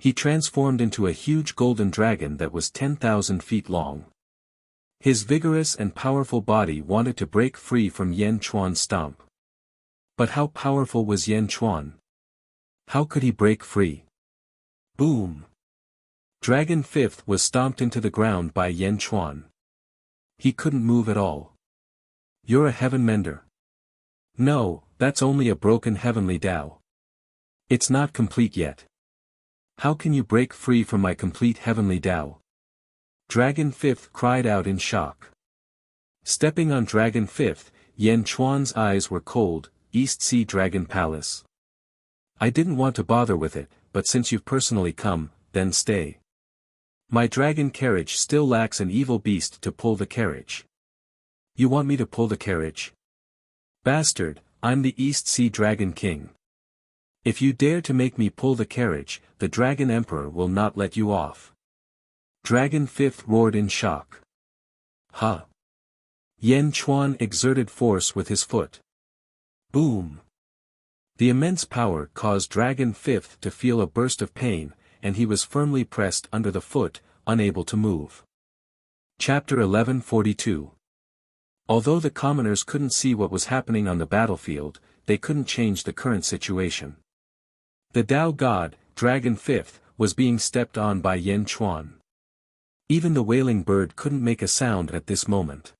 He transformed into a huge golden dragon that was 10,000 feet long. His vigorous and powerful body wanted to break free from Yan Chuan's stomp. But how powerful was Yan Chuan? How could he break free? Boom! Dragon Fifth was stomped into the ground by Yan Chuan. He couldn't move at all. You're a heaven mender. No, that's only a broken heavenly Tao. It's not complete yet. How can you break free from my complete heavenly Tao? Dragon Fifth cried out in shock. Stepping on Dragon Fifth, Yan Chuan's eyes were cold. East Sea Dragon Palace. I didn't want to bother with it, but since you've personally come, then stay. My dragon carriage still lacks an evil beast to pull the carriage. You want me to pull the carriage? Bastard, I'm the East Sea Dragon King. If you dare to make me pull the carriage, the Dragon Emperor will not let you off. Dragon Fifth roared in shock. Ha! Yan Chuan exerted force with his foot. Boom! The immense power caused Dragon Fifth to feel a burst of pain, and he was firmly pressed under the foot, unable to move. Chapter 1142. Although the commoners couldn't see what was happening on the battlefield, they couldn't change the current situation. The Tao God, Dragon Fifth, was being stepped on by Yan Chuan. Even the wailing bird couldn't make a sound at this moment.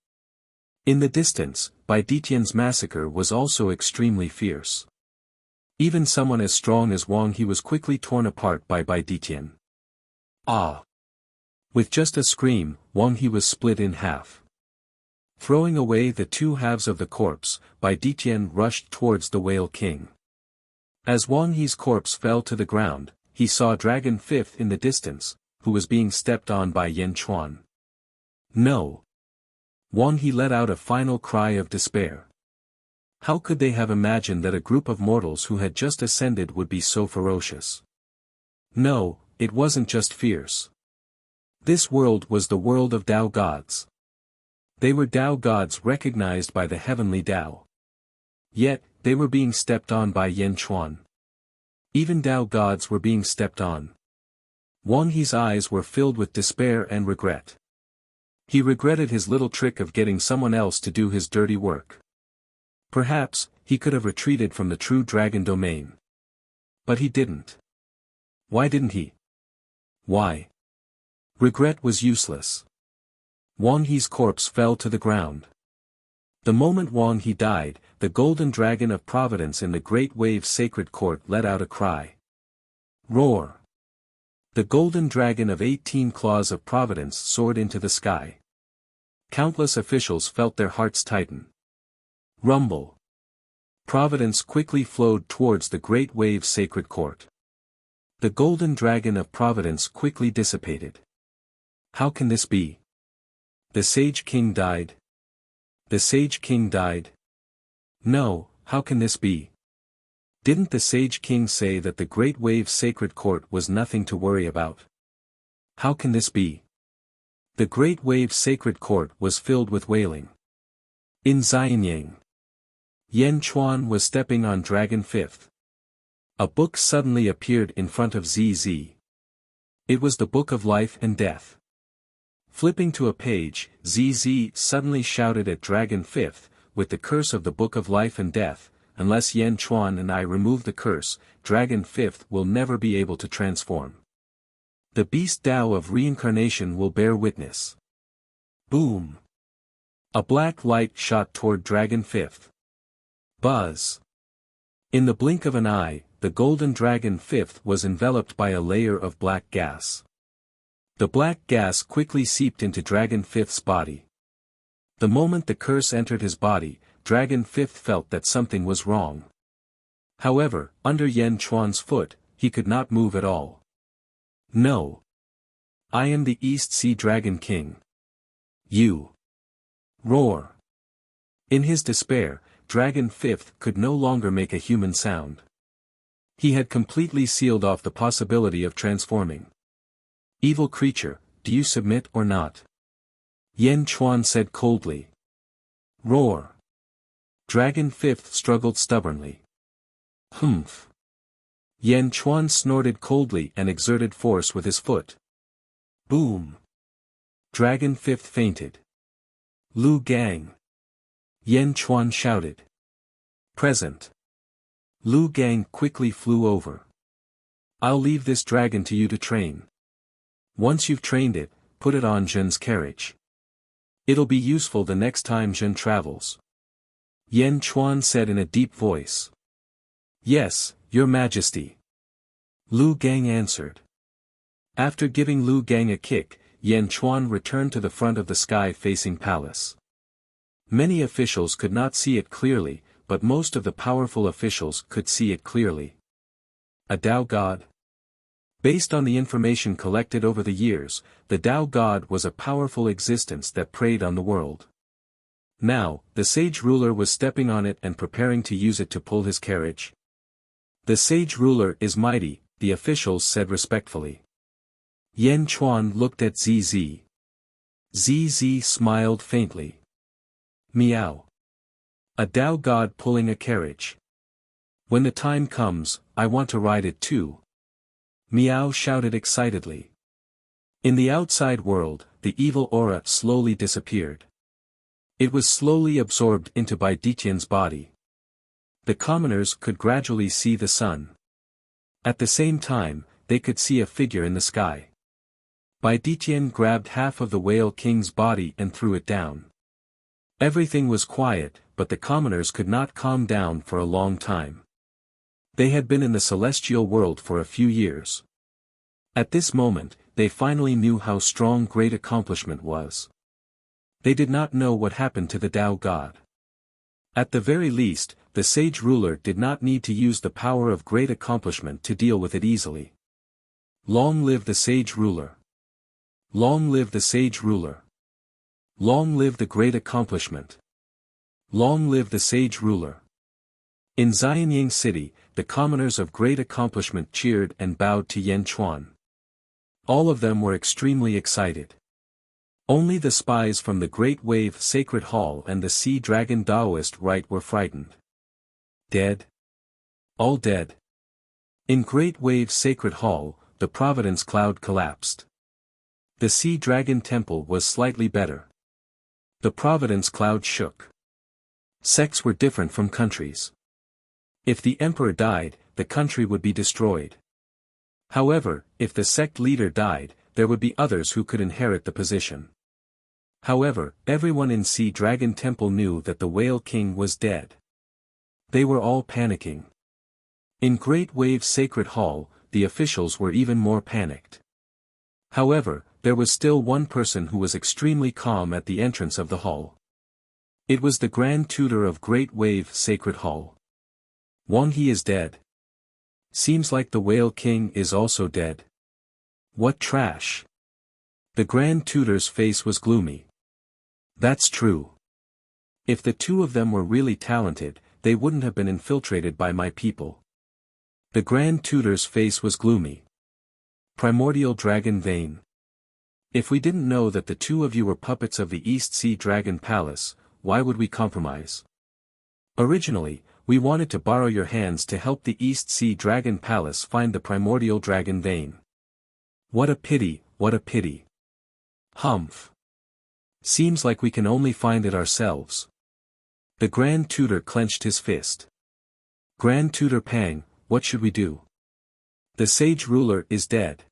In the distance, Bai Ditian's massacre was also extremely fierce. Even someone as strong as Wang He was quickly torn apart by Bai Ditian. Ah! With just a scream, Wang He was split in half. Throwing away the two halves of the corpse, Bai Ditian rushed towards the Whale King. As Wang He's corpse fell to the ground, he saw Dragon Fifth in the distance, who was being stepped on by Yan Chuan. No! Wang He let out a final cry of despair. How could they have imagined that a group of mortals who had just ascended would be so ferocious? No, it wasn't just fierce. This world was the world of Tao gods. They were Tao gods recognized by the heavenly Tao. Yet, they were being stepped on by Yan Chuan. Even Tao gods were being stepped on. Wang He's eyes were filled with despair and regret. He regretted his little trick of getting someone else to do his dirty work. Perhaps, he could have retreated from the true dragon domain. But he didn't. Why didn't he? Why? Regret was useless. Wang He's corpse fell to the ground. The moment Wang He died, the golden dragon of providence in the great wave's sacred court let out a cry. Roar! The golden dragon of 18 claws of providence soared into the sky. Countless officials felt their hearts tighten. Rumble! Providence quickly flowed towards the great wave's sacred court. The golden dragon of providence quickly dissipated. How can this be? The sage king died? The sage king died? No, how can this be? Didn't the sage king say that the great wave's sacred court was nothing to worry about? How can this be? The great wave's sacred court was filled with wailing. In Xianyang, Yan Chuan was stepping on Dragon Fifth. A book suddenly appeared in front of ZZ. It was the Book of Life and Death. Flipping to a page, ZZ suddenly shouted at Dragon Fifth, with the curse of the Book of Life and Death, unless Yan Chuan and I remove the curse, Dragon Fifth will never be able to transform. The beast Tao of reincarnation will bear witness. Boom! A black light shot toward Dragon Fifth. Buzz! In the blink of an eye, the golden Dragon Fifth was enveloped by a layer of black gas. The black gas quickly seeped into Dragon Fifth's body. The moment the curse entered his body, Dragon Fifth felt that something was wrong. However, under Yan Chuan's foot, he could not move at all. No. I am the East Sea Dragon King. You. Roar. In his despair, Dragon Fifth could no longer make a human sound. He had completely sealed off the possibility of transforming. Evil creature, do you submit or not? Yan Chuan said coldly. Roar. Dragon Fifth struggled stubbornly. Humph. Yan Chuan snorted coldly and exerted force with his foot. Boom. Dragon Fifth fainted. Lu Gang. Yan Chuan shouted. Present. Lu Gang quickly flew over. I'll leave this dragon to you to train. Once you've trained it, put it on Zhen's carriage. It'll be useful the next time Zhen travels. Yan Chuan said in a deep voice. Yes, Your Majesty. Lu Gang answered. After giving Lu Gang a kick, Yan Chuan returned to the front of the sky-facing palace. Many officials could not see it clearly, but most of the powerful officials could see it clearly. A Tao God? Based on the information collected over the years, the Tao God was a powerful existence that preyed on the world. Now, the sage ruler was stepping on it and preparing to use it to pull his carriage. The sage ruler is mighty, the officials said respectfully. Yan Chuan looked at ZZ. ZZ smiled faintly. Meow. A Tao God pulling a carriage. When the time comes, I want to ride it too. Meow shouted excitedly. In the outside world, the evil aura slowly disappeared. It was slowly absorbed into Bai Ditian's body. The commoners could gradually see the sun. At the same time, they could see a figure in the sky. Bai Ditian grabbed half of the Whale King's body and threw it down. Everything was quiet, but the commoners could not calm down for a long time. They had been in the celestial world for a few years. At this moment, they finally knew how strong great accomplishment was. They did not know what happened to the Tao God. At the very least, the sage ruler did not need to use the power of great accomplishment to deal with it easily. Long live the sage ruler! Long live the sage ruler! Long live the great accomplishment! Long live the sage ruler! In Xianyang City, the commoners of great accomplishment cheered and bowed to Yan Chuan. All of them were extremely excited. Only the spies from the Great Wave Sacred Hall and the Sea Dragon Taoist Rite were frightened. Dead? All dead. In Great Wave Sacred Hall, the Providence Cloud collapsed. The Sea Dragon Temple was slightly better. The Providence Cloud shook. Sects were different from countries. If the emperor died, the country would be destroyed. However, if the sect leader died, there would be others who could inherit the position. However, everyone in Sea Dragon Temple knew that the Whale King was dead. They were all panicking. In Great Wave Sacred Hall, the officials were even more panicked. However, there was still one person who was extremely calm at the entrance of the hall. It was the Grand Tutor of Great Wave Sacred Hall. Wang He is dead. Seems like the Whale King is also dead. What trash! The Grand Tutor's face was gloomy. That's true. If the two of them were really talented, they wouldn't have been infiltrated by my people. The Grand Tutor's face was gloomy. Primordial Dragon Vein. If we didn't know that the two of you were puppets of the East Sea Dragon Palace, why would we compromise? Originally, we wanted to borrow your hands to help the East Sea Dragon Palace find the Primordial Dragon Vein. What a pity, what a pity. Humph. Seems like we can only find it ourselves. The Grand Tutor clenched his fist. Grand Tutor Pang, what should we do? The sage ruler is dead.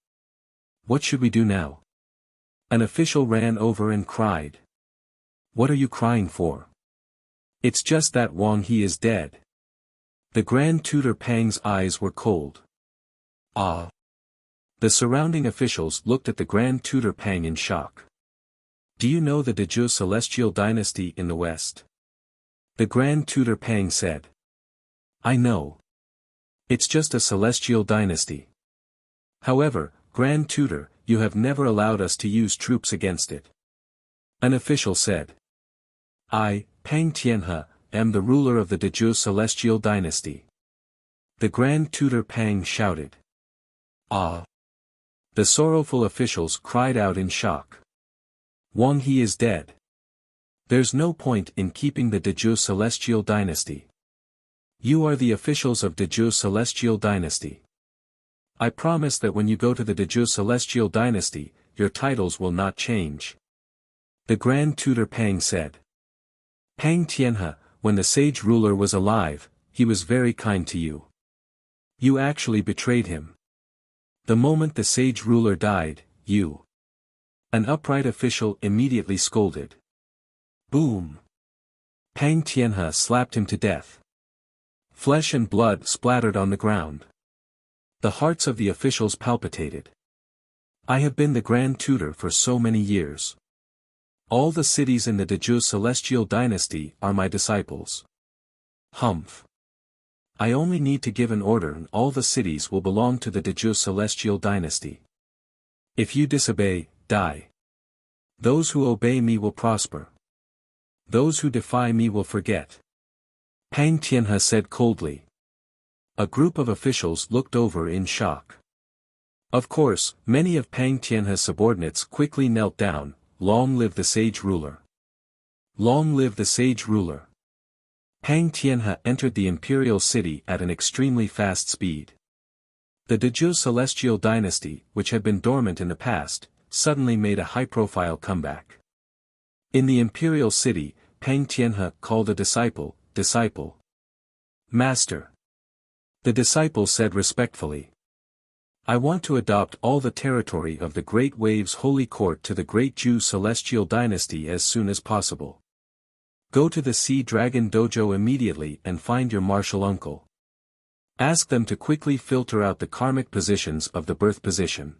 What should we do now? An official ran over and cried. What are you crying for? It's just that Wang He is dead. The Grand Tutor Pang's eyes were cold. Ah. The surrounding officials looked at the Grand Tutor Pang in shock. Do you know the Dezhou Celestial Dynasty in the West? The Grand Tutor Pang said. I know. It's just a celestial dynasty. However, Grand Tutor, you have never allowed us to use troops against it. An official said. I, Pang Tianhe, am the ruler of the Dezhou Celestial Dynasty. The Grand Tutor Pang shouted. Ah. The sorrowful officials cried out in shock. Wang He is dead. There's no point in keeping the Dezhou Celestial Dynasty. You are the officials of Dezhou Celestial Dynasty. I promise that when you go to the Dezhou Celestial Dynasty, your titles will not change. The Grand Tutor Pang said. Pang Tianhe, when the sage ruler was alive, he was very kind to you. You actually betrayed him. The moment the sage ruler died, you. An upright official immediately scolded. Boom! Pang Tianhe slapped him to death. Flesh and blood splattered on the ground. The hearts of the officials palpitated. I have been the Grand Tutor for so many years. All the cities in the Dezhou Celestial Dynasty are my disciples. Humph. I only need to give an order and all the cities will belong to the Dezhou Celestial Dynasty. If you disobey, die. Those who obey me will prosper. Those who defy me will forget. Pang Tianhe said coldly. A group of officials looked over in shock. Of course, many of Pang Tianhe's subordinates quickly knelt down. Long live the sage ruler. Long live the sage ruler. Pang Tianhe entered the imperial city at an extremely fast speed. The Dezhou Celestial Dynasty, which had been dormant in the past, suddenly made a high-profile comeback. In the imperial city, Pang Tianhe called a disciple, Disciple. Master. The disciple said respectfully. I want to adopt all the territory of the Great Wave's Holy Court to the Great Zhou Celestial Dynasty as soon as possible. Go to the Sea Dragon Dojo immediately and find your martial uncle. Ask them to quickly filter out the karmic positions of the birth position.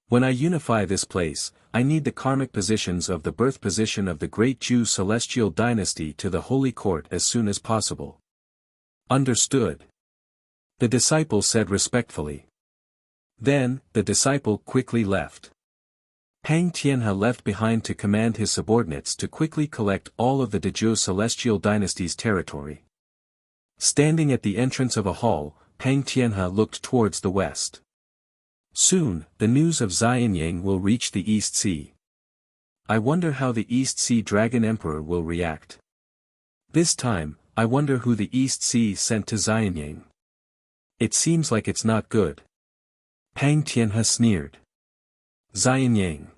When I unify this place, I need the karmic positions of the birth position of the great Jew celestial dynasty to the holy court as soon as possible. Understood. The disciple said respectfully. Then, the disciple quickly left. Pang Tianhe left behind to command his subordinates to quickly collect all of the Dezhou celestial dynasty's territory. Standing at the entrance of a hall, Pang Tianhe looked towards the west. Soon, the news of Xianyang will reach the East Sea. I wonder how the East Sea Dragon Emperor will react. This time, I wonder who the East Sea sent to Xianyang. It seems like it's not good. Pang Tianhe sneered. Xianyang.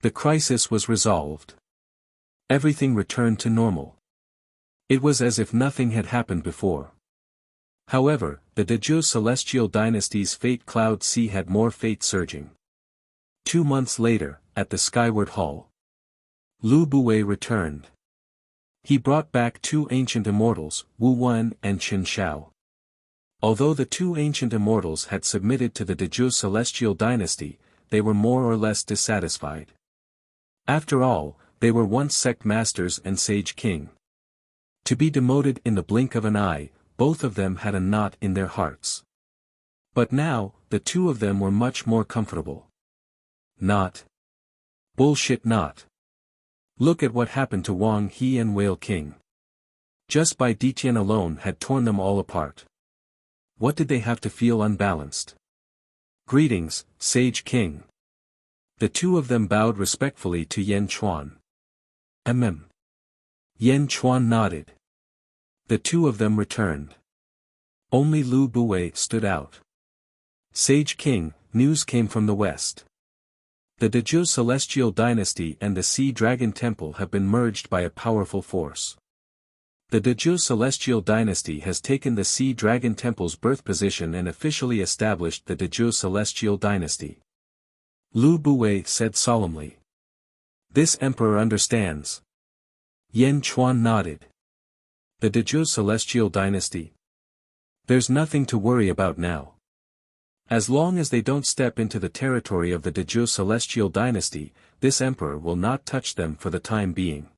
The crisis was resolved. Everything returned to normal. It was as if nothing had happened before. However, the Dezhou celestial dynasty's fate cloud sea had more fate surging. 2 months later, at the Skyward Hall, Lu Buwei returned. He brought back 2 ancient immortals, Wu Wen and Qin Shao. Although the 2 ancient immortals had submitted to the Dezhou celestial dynasty, they were more or less dissatisfied. After all, they were once sect masters and sage king. To be demoted in the blink of an eye, both of them had a knot in their hearts. But now, the 2 of them were much more comfortable. Not. Bullshit not. Look at what happened to Wang He and Whale King. Just by Detian alone had torn them all apart. What did they have to feel unbalanced? Greetings, Sage King. The 2 of them bowed respectfully to Yan Chuan. Yan Chuan nodded. The 2 of them returned. Only Lu Buwei stood out. Sage King, news came from the west. The Dezhou celestial dynasty and the Sea Dragon Temple have been merged by a powerful force. The Dezhou celestial dynasty has taken the Sea Dragon Temple's birth position and officially established the Dezhou celestial dynasty. Lu Buwei said solemnly. This emperor understands. Yan Chuan nodded. The Dezhou celestial dynasty? There's nothing to worry about now. As long as they don't step into the territory of the Dezhou celestial dynasty, this emperor will not touch them for the time being.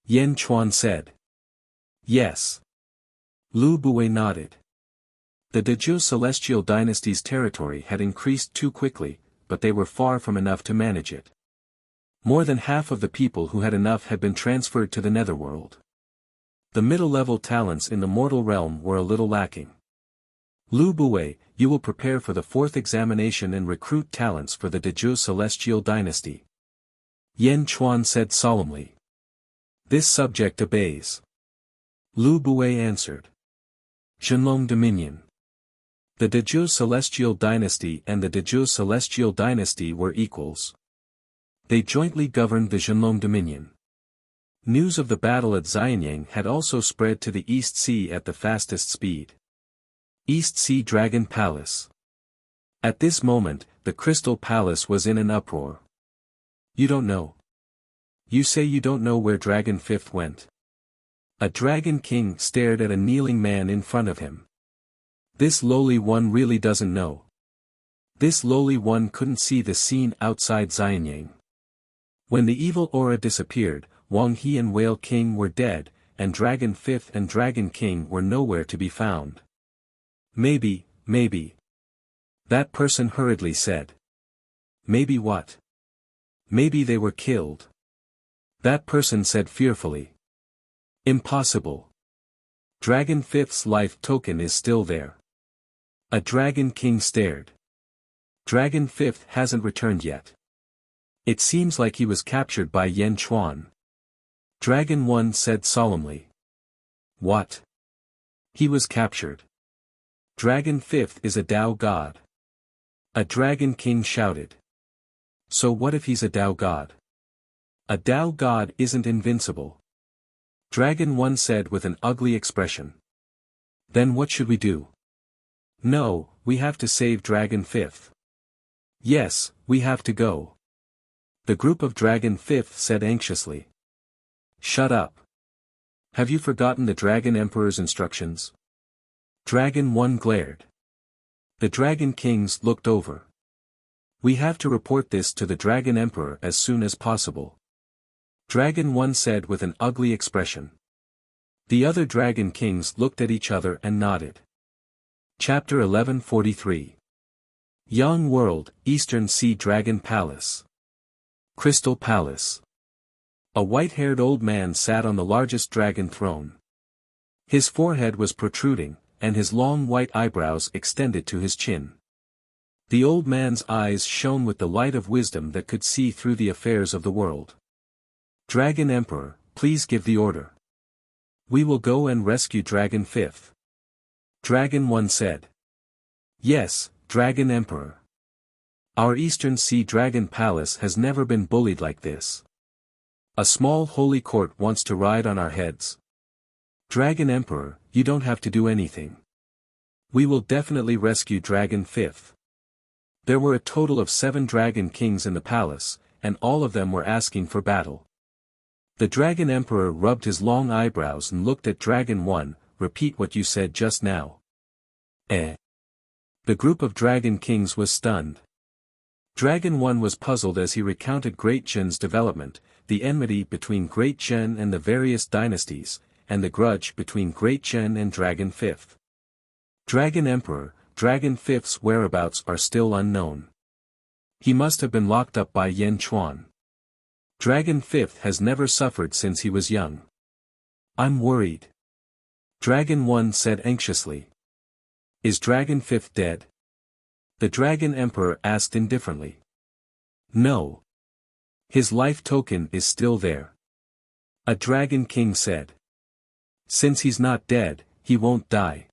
Yan Chuan said. Yes. Lu Buwei nodded. The Dezhou celestial dynasty's territory had increased too quickly, but they were far from enough to manage it. More than half of the people who had enough had been transferred to the netherworld. The middle-level talents in the mortal realm were a little lacking. Lu Buwei, you will prepare for the 4th examination and recruit talents for the Dezhou celestial dynasty. Yan Chuan said solemnly. This subject obeys. Lu Buwei answered. Zhenlong Dominion. The Dezhou celestial dynasty and the Dezhou celestial dynasty were equals. They jointly governed the Zhenlong Dominion. News of the battle at Xianyang had also spread to the East Sea at the fastest speed. East Sea Dragon Palace. At this moment, the Crystal Palace was in an uproar. You don't know. You say you don't know where Dragon Fifth went. A Dragon King stared at a kneeling man in front of him. This lowly one really doesn't know. This lowly one couldn't see the scene outside Xianyang. When the evil aura disappeared, Wang He and Whale King were dead, and Dragon Fifth and Dragon King were nowhere to be found. Maybe. That person hurriedly said. Maybe what? Maybe they were killed. That person said fearfully. Impossible. Dragon Fifth's life token is still there. A Dragon King stared. Dragon Fifth hasn't returned yet. It seems like he was captured by Yan Chuan. Dragon One said solemnly. What? He was captured. Dragon Fifth is a Dao god. A Dragon King shouted. So what if he's a Dao god? A Dao god isn't invincible. Dragon One said with an ugly expression. Then what should we do? No, we have to save Dragon Fifth. Yes, we have to go. The group of Dragon Fifth said anxiously. Shut up. Have you forgotten the Dragon Emperor's instructions? Dragon 1 glared. The Dragon Kings looked over. We have to report this to the Dragon Emperor as soon as possible. Dragon 1 said with an ugly expression. The other Dragon Kings looked at each other and nodded. Chapter 1143. Young World, Eastern Sea Dragon Palace. Crystal Palace. A white-haired old man sat on the largest dragon throne. His forehead was protruding, and his long white eyebrows extended to his chin. The old man's eyes shone with the light of wisdom that could see through the affairs of the world. Dragon Emperor, please give the order. We will go and rescue Dragon 5th. Dragon 1 said. Yes, Dragon Emperor. Our Eastern Sea Dragon Palace has never been bullied like this. A small holy court wants to ride on our heads. Dragon Emperor, you don't have to do anything. We will definitely rescue Dragon 5th. There were a total of 7 Dragon Kings in the palace, and all of them were asking for battle. The Dragon Emperor rubbed his long eyebrows and looked at Dragon 1, repeat what you said just now. The group of Dragon Kings was stunned. Dragon 1 was puzzled as he recounted Great Zhen's development, the enmity between Great Zhen and the various dynasties, and the grudge between Great Zhen and Dragon 5th. Dragon Emperor, Dragon 5th's whereabouts are still unknown. He must have been locked up by Yan Chuan. Dragon 5th has never suffered since he was young. I'm worried. Dragon 1 said anxiously. Is Dragon 5th dead? The Dragon Emperor asked indifferently. No. His life token is still there. A Dragon King said. Since he's not dead, he won't die.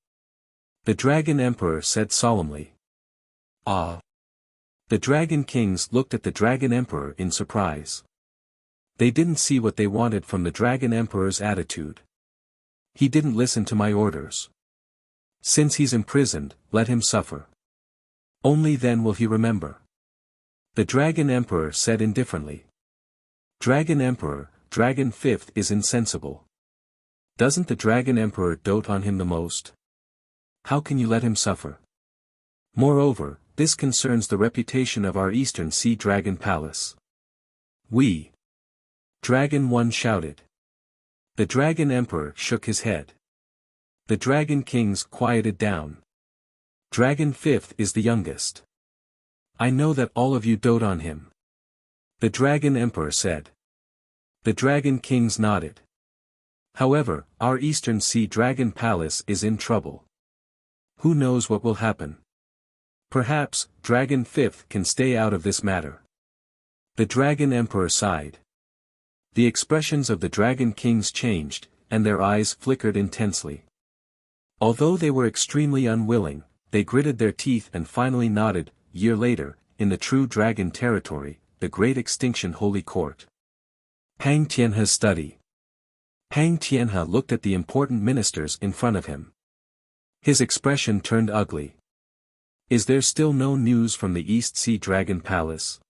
The Dragon Emperor said solemnly. Ah. The Dragon Kings looked at the Dragon Emperor in surprise. They didn't see what they wanted from the Dragon Emperor's attitude. He didn't listen to my orders. Since he's imprisoned, let him suffer. Only then will he remember. The Dragon Emperor said indifferently. Dragon Emperor, Dragon 5th is insensible. Doesn't the Dragon Emperor dote on him the most? How can you let him suffer? Moreover, this concerns the reputation of our Eastern Sea Dragon Palace. Dragon 1 shouted. The Dragon Emperor shook his head. The Dragon Kings quieted down. Dragon 5th is the youngest. I know that all of you dote on him. The Dragon Emperor said. The Dragon Kings nodded. However, our Eastern Sea Dragon Palace is in trouble. Who knows what will happen? Perhaps, Dragon 5th can stay out of this matter. The Dragon Emperor sighed. The expressions of the Dragon Kings changed, and their eyes flickered intensely. Although they were extremely unwilling, they gritted their teeth and finally nodded. Year later, in the true dragon territory, the Great Extinction Holy Court. Pang Tianhe's study. Pang Tianhe looked at the important ministers in front of him. His expression turned ugly. Is there still no news from the East Sea Dragon Palace?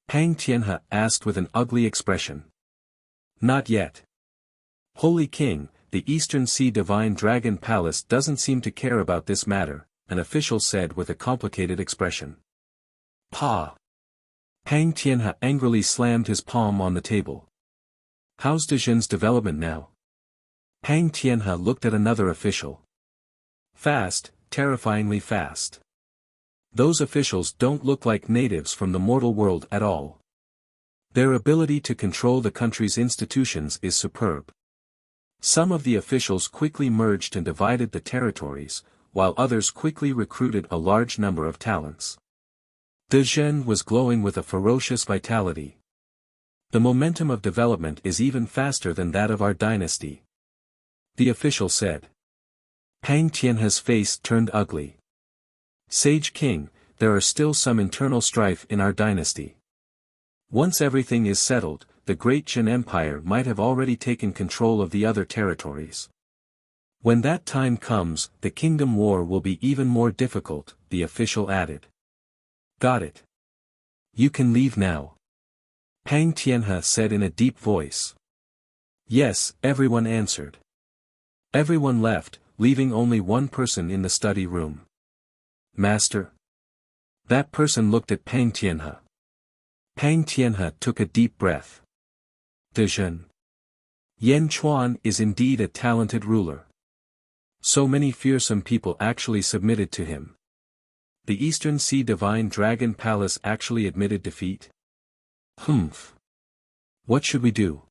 Pang Tianhe asked with an ugly expression. Not yet. Holy King, the Eastern Sea Divine Dragon Palace doesn't seem to care about this matter, an official said with a complicated expression. Pa! Pang Tianhe angrily slammed his palm on the table. How's Dezhen's development now? Pang Tianhe looked at another official. Fast, terrifyingly fast. Those officials don't look like natives from the mortal world at all. Their ability to control the country's institutions is superb. Some of the officials quickly merged and divided the territories, while others quickly recruited a large number of talents. Dezhen was glowing with a ferocious vitality. The momentum of development is even faster than that of our dynasty. The official said. Pang Tianhe's face turned ugly. Sage King, there are still some internal strife in our dynasty. Once everything is settled, the Great Zhen Empire might have already taken control of the other territories. When that time comes, the kingdom war will be even more difficult, the official added. Got it. You can leave now. Pang Tianhe said in a deep voice. Yes, everyone answered. Everyone left, leaving only one person in the study room. Master? That person looked at Pang Tianhe. Pang Tianhe took a deep breath. Dezhen. Yan Chuan is indeed a talented ruler. So many fearsome people actually submitted to him. The Eastern Sea Divine Dragon Palace actually admitted defeat? Humph. What should we do?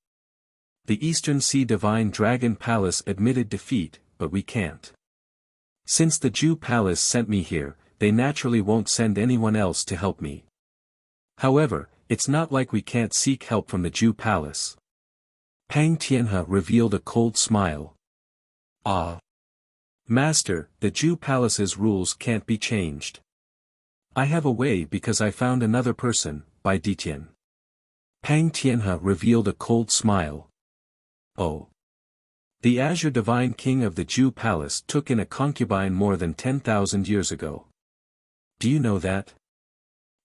The Eastern Sea Divine Dragon Palace admitted defeat, but we can't. Since the Jew Palace sent me here, they naturally won't send anyone else to help me. However, it's not like we can't seek help from the Jew Palace. Pang Tianhe revealed a cold smile. Ah. Master, the Jew Palace's rules can't be changed. I have a way because I found another person, Bai Ditian. Pang Tianhe revealed a cold smile. Oh. The Azure Divine King of the Jew Palace took in a concubine more than 10,000 years ago. Do you know that?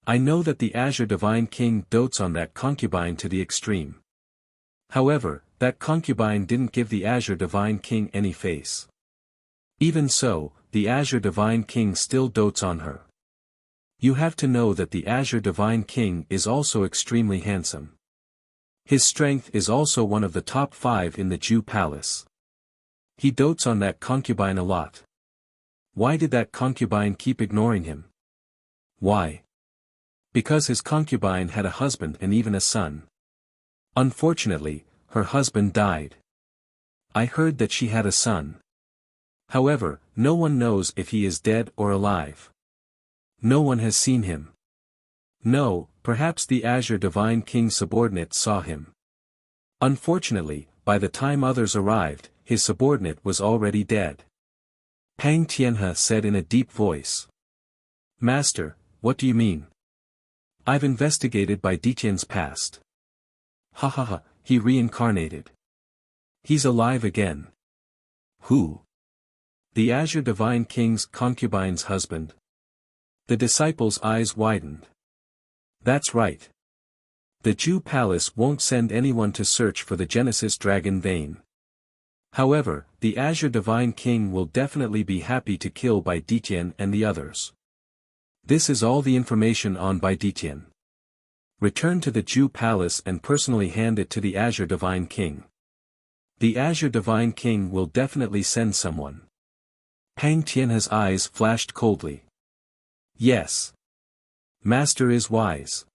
I know that the Azure Divine King dotes on that concubine to the extreme. However, that concubine didn't give the Azure Divine King any face. Even so, the Azure Divine King still dotes on her. You have to know that the Azure Divine King is also extremely handsome. His strength is also one of the top 5 in the Jew Palace. He dotes on that concubine a lot. Why did that concubine keep ignoring him? Why? Because his concubine had a husband and even a son. Unfortunately, her husband died. I heard that she had a son. However, no one knows if he is dead or alive. No one has seen him. No, perhaps the Azure Divine King's subordinate saw him. Unfortunately, by the time others arrived, his subordinate was already dead. Pang Tianhe said in a deep voice. Master, what do you mean? I've investigated Bai Ditian's past. Ha ha ha, he reincarnated. He's alive again. Who? The Azure Divine King's concubine's husband. The disciples' eyes widened. That's right. The Jew Palace won't send anyone to search for the Genesis dragon vein. However, the Azure Divine King will definitely be happy to kill Bai Ditian and the others. This is all the information on Bai Ditian. Return to the Jew Palace and personally hand it to the Azure Divine King. The Azure Divine King will definitely send someone. Pang Tianhe's eyes flashed coldly. Yes. Master is wise.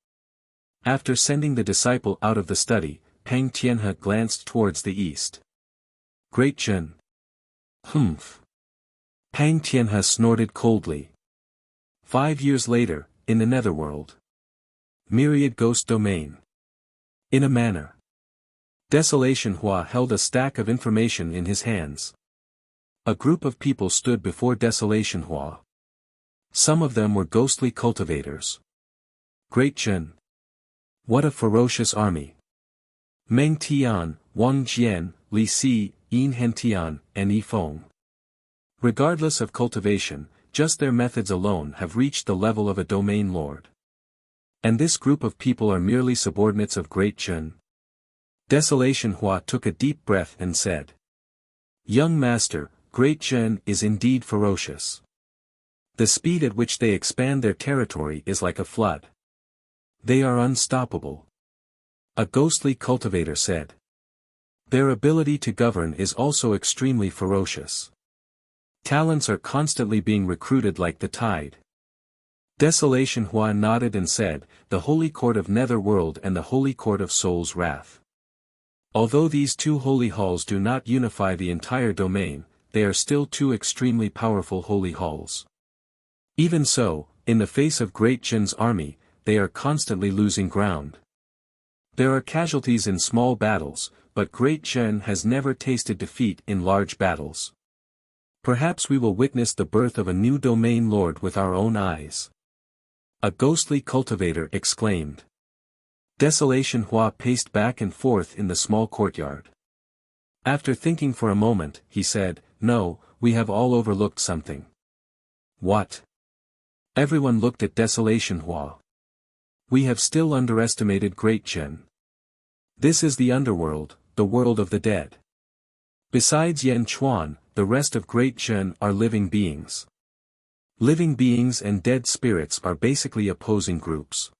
After sending the disciple out of the study, Pang Tianhe glanced towards the east. Great Jin. Humph. Pang Tianhe snorted coldly. 5 years later, in the Netherworld. Myriad Ghost Domain. In a manner. Desolation Hua held a stack of information in his hands. A group of people stood before Desolation Hua. Some of them were ghostly cultivators. Great Jin. What a ferocious army. Meng Tian, Wang Jian, Li Si, Yin Hentian, and Yi Feng. Regardless of cultivation, just their methods alone have reached the level of a domain lord. And this group of people are merely subordinates of Great Jin. Desolation Hua took a deep breath and said. Young master, Great Jin is indeed ferocious. The speed at which they expand their territory is like a flood. They are unstoppable. A ghostly cultivator said. Their ability to govern is also extremely ferocious. Talents are constantly being recruited like the tide. Desolation Hua nodded and said, the Holy Court of Netherworld and the Holy Court of Soul's Wrath. Although these two holy halls do not unify the entire domain, they are still two extremely powerful holy halls. Even so, in the face of Great Jin's army, they are constantly losing ground. There are casualties in small battles, but Great Jin has never tasted defeat in large battles. Perhaps we will witness the birth of a new domain lord with our own eyes. A ghostly cultivator exclaimed. Desolation Hua paced back and forth in the small courtyard. After thinking for a moment, he said, no, we have all overlooked something. What? Everyone looked at Desolation Hua. We have still underestimated Great Jin. This is the underworld, the world of the dead. Besides Yan Chuan, the rest of Great Zhen are living beings. Living beings and dead spirits are basically opposing groups.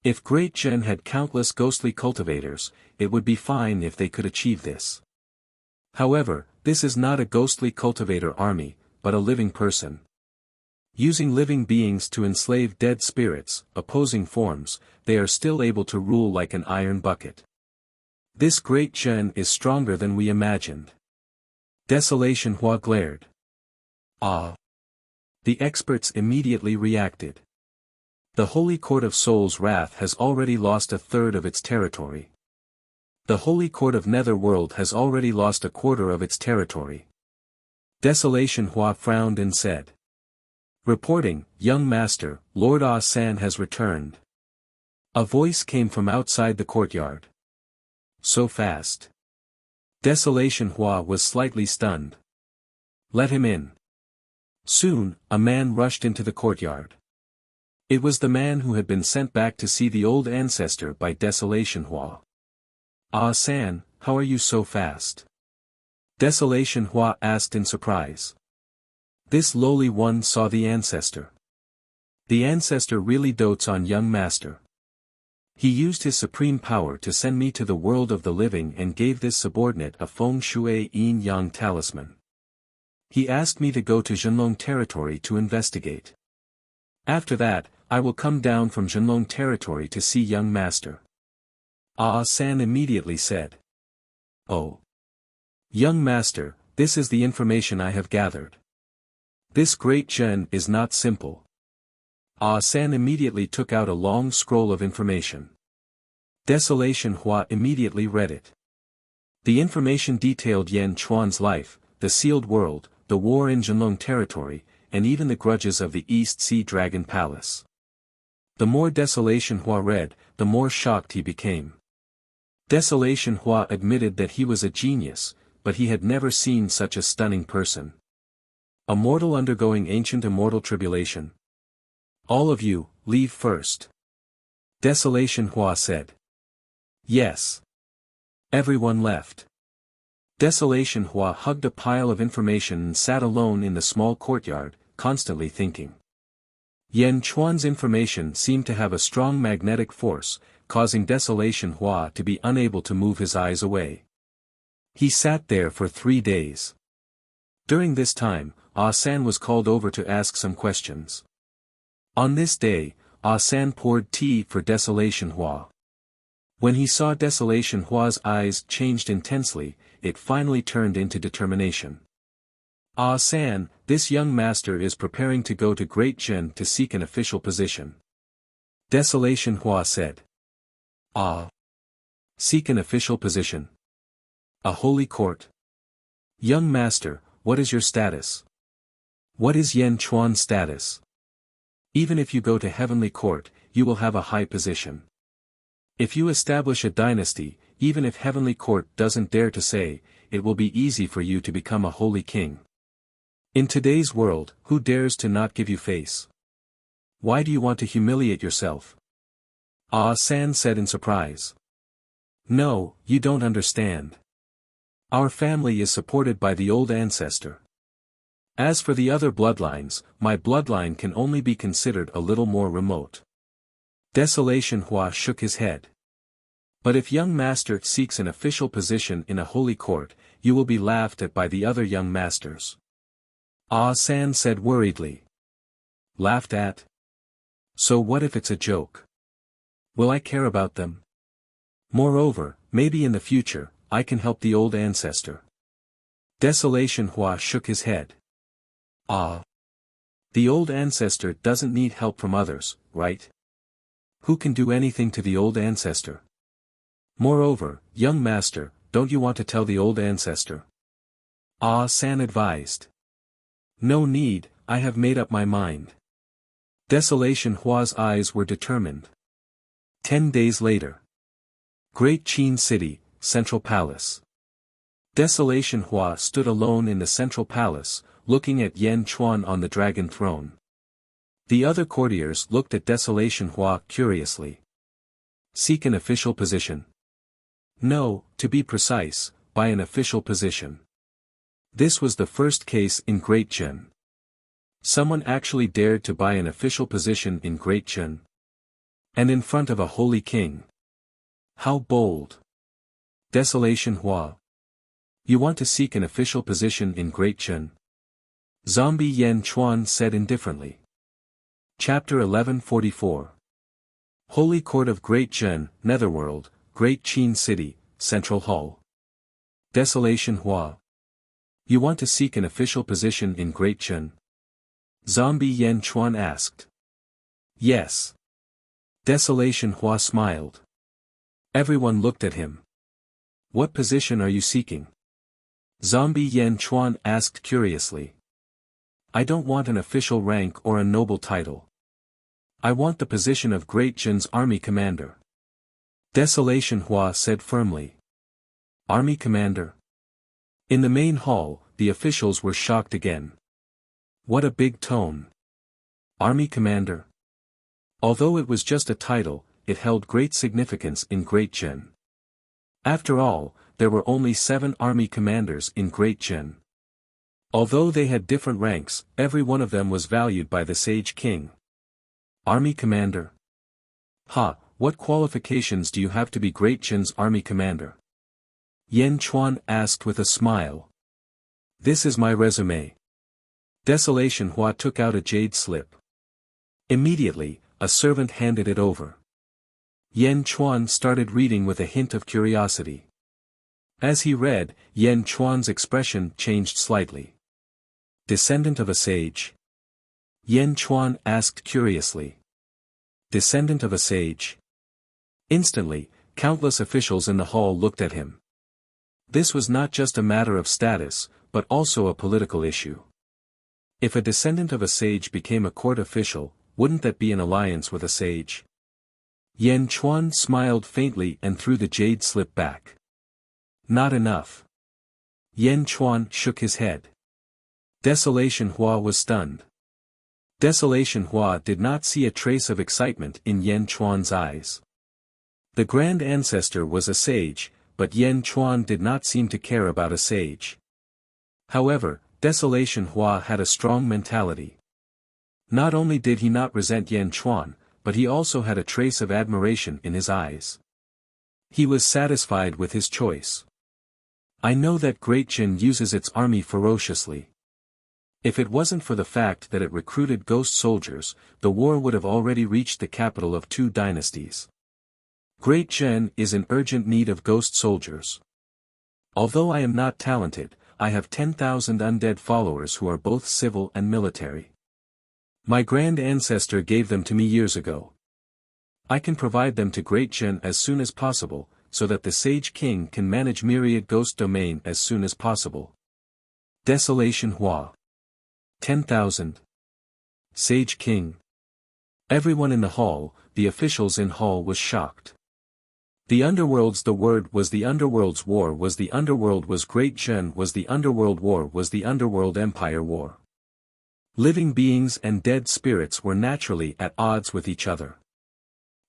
If Great Zhen had countless ghostly cultivators, it would be fine if they could achieve this. However, this is not a ghostly cultivator army, but a living person. Using living beings to enslave dead spirits, opposing forms, they are still able to rule like an iron bucket. This Great Zhen is stronger than we imagined. Desolation Hua glared. Ah! The experts immediately reacted. The Holy Court of Soul's wrath has already lost a third of its territory. The Holy Court of Netherworld has already lost a quarter of its territory. Desolation Hua frowned and said. Reporting, young master, Lord Ah San has returned. A voice came from outside the courtyard. So fast. Desolation Hua was slightly stunned. Let him in. Soon, a man rushed into the courtyard. It was the man who had been sent back to see the old ancestor by Desolation Hua. Ah San, how are you so fast? Desolation Hua asked in surprise. This lowly one saw the ancestor. The ancestor really dotes on young master. He used his supreme power to send me to the world of the living and gave this subordinate a feng shui yin-yang talisman. He asked me to go to Zhenlong territory to investigate. After that, I will come down from Zhenlong territory to see young master. Ah San immediately said. Oh. Young master, this is the information I have gathered. This Great Zhen is not simple. Ah San immediately took out a long scroll of information. Desolation Hua immediately read it. The information detailed Yan Chuan's life, the sealed world, the war in Zhenlong territory, and even the grudges of the East Sea Dragon Palace. The more Desolation Hua read, the more shocked he became. Desolation Hua admitted that he was a genius, but he had never seen such a stunning person. A mortal undergoing ancient immortal tribulation. All of you, leave first. Desolation Hua said. Yes. Everyone left. Desolation Hua hugged a pile of information and sat alone in the small courtyard, constantly thinking. Yan Chuan's information seemed to have a strong magnetic force, causing Desolation Hua to be unable to move his eyes away. He sat there for 3 days. During this time, Ah San was called over to ask some questions. On this day, Ah San poured tea for Desolation Hua. When he saw Desolation Hua's eyes changed intensely, it finally turned into determination. Ah San, this young master is preparing to go to Great Zhen to seek an official position. Desolation Hua said. Ah. Seek an official position. A holy court. Young master, what is your status? What is Yan Chuan's status? Even if you go to heavenly court, you will have a high position. If you establish a dynasty, even if heavenly court doesn't dare to say, it will be easy for you to become a holy king. In today's world, who dares to not give you face? Why do you want to humiliate yourself? Ah San said in surprise. No, you don't understand. Our family is supported by the old ancestor. As for the other bloodlines, my bloodline can only be considered a little more remote. Desolation Hua shook his head. But if young master seeks an official position in a holy court, you will be laughed at by the other young masters. Ah San said worriedly. Laughed at? So what if it's a joke? Will I care about them? Moreover, maybe in the future, I can help the old ancestor. Desolation Hua shook his head. Ah. The old ancestor doesn't need help from others, right? Who can do anything to the old ancestor? Moreover, young master, don't you want to tell the old ancestor? Ah San advised. No need, I have made up my mind. Desolation Hua's eyes were determined. 10 days later. Great Qin City, Central Palace. Desolation Hua stood alone in the Central Palace, looking at Yan Chuan on the dragon throne. The other courtiers looked at Desolation Hua curiously. Seek an official position. No, to be precise, by an official position. This was the first case in Great Jin. Someone actually dared to buy an official position in Great Jin. And in front of a holy king. How bold. Desolation Hua. You want to seek an official position in Great Jin? Zombie Yen Chuan said indifferently. Chapter 1144. Holy Court of Great Jin, Netherworld, Great Qin City, Central Hall. Desolation Hua. You want to seek an official position in Great Jin? Zombie Yen Chuan asked. Yes. Desolation Hua smiled. Everyone looked at him. What position are you seeking? Zombie Yen Chuan asked curiously. I don't want an official rank or a noble title. I want the position of Great Jin's army commander. Desolation Hua said firmly. Army commander? In the main hall, the officials were shocked again. What a big tone. Army commander. Although it was just a title, it held great significance in Great Jin. After all, there were only 7 army commanders in Great Jin. Although they had different ranks, every one of them was valued by the Sage King. Army commander? Ha, what qualifications do you have to be Great Jin's army commander? Yen Chuan asked with a smile. This is my resume. Desolation Hua took out a jade slip. Immediately, a servant handed it over. Yen Chuan started reading with a hint of curiosity. As he read, Yen Chuan's expression changed slightly. Descendant of a sage? Yen Chuan asked curiously. Descendant of a sage? Instantly, countless officials in the hall looked at him. This was not just a matter of status, but also a political issue. If a descendant of a sage became a court official, wouldn't that be an alliance with a sage? Yen Chuan smiled faintly and threw the jade slip back. Not enough. Yen Chuan shook his head. Desolation Hua was stunned. Desolation Hua did not see a trace of excitement in Yen Chuan's eyes. The Grand Ancestor was a sage, but Yen Chuan did not seem to care about a sage. However, Desolation Hua had a strong mentality. Not only did he not resent Yen Chuan, but he also had a trace of admiration in his eyes. He was satisfied with his choice. I know that Great Jin uses its army ferociously. If it wasn't for the fact that it recruited ghost soldiers, the war would have already reached the capital of 2 dynasties. Great Jin is in urgent need of ghost soldiers. Although I am not talented, I have 10,000 undead followers who are both civil and military. My Grand Ancestor gave them to me years ago. I can provide them to Great Jin as soon as possible, so that the Sage King can manage Myriad Ghost Domain as soon as possible. Desolation Hua. 10,000. Sage King. Everyone in the hall, the officials in hall was shocked. The underworld's the word was the underworld's war was the underworld was Great Jin was the underworld war was the underworld empire war. Living beings and dead spirits were naturally at odds with each other.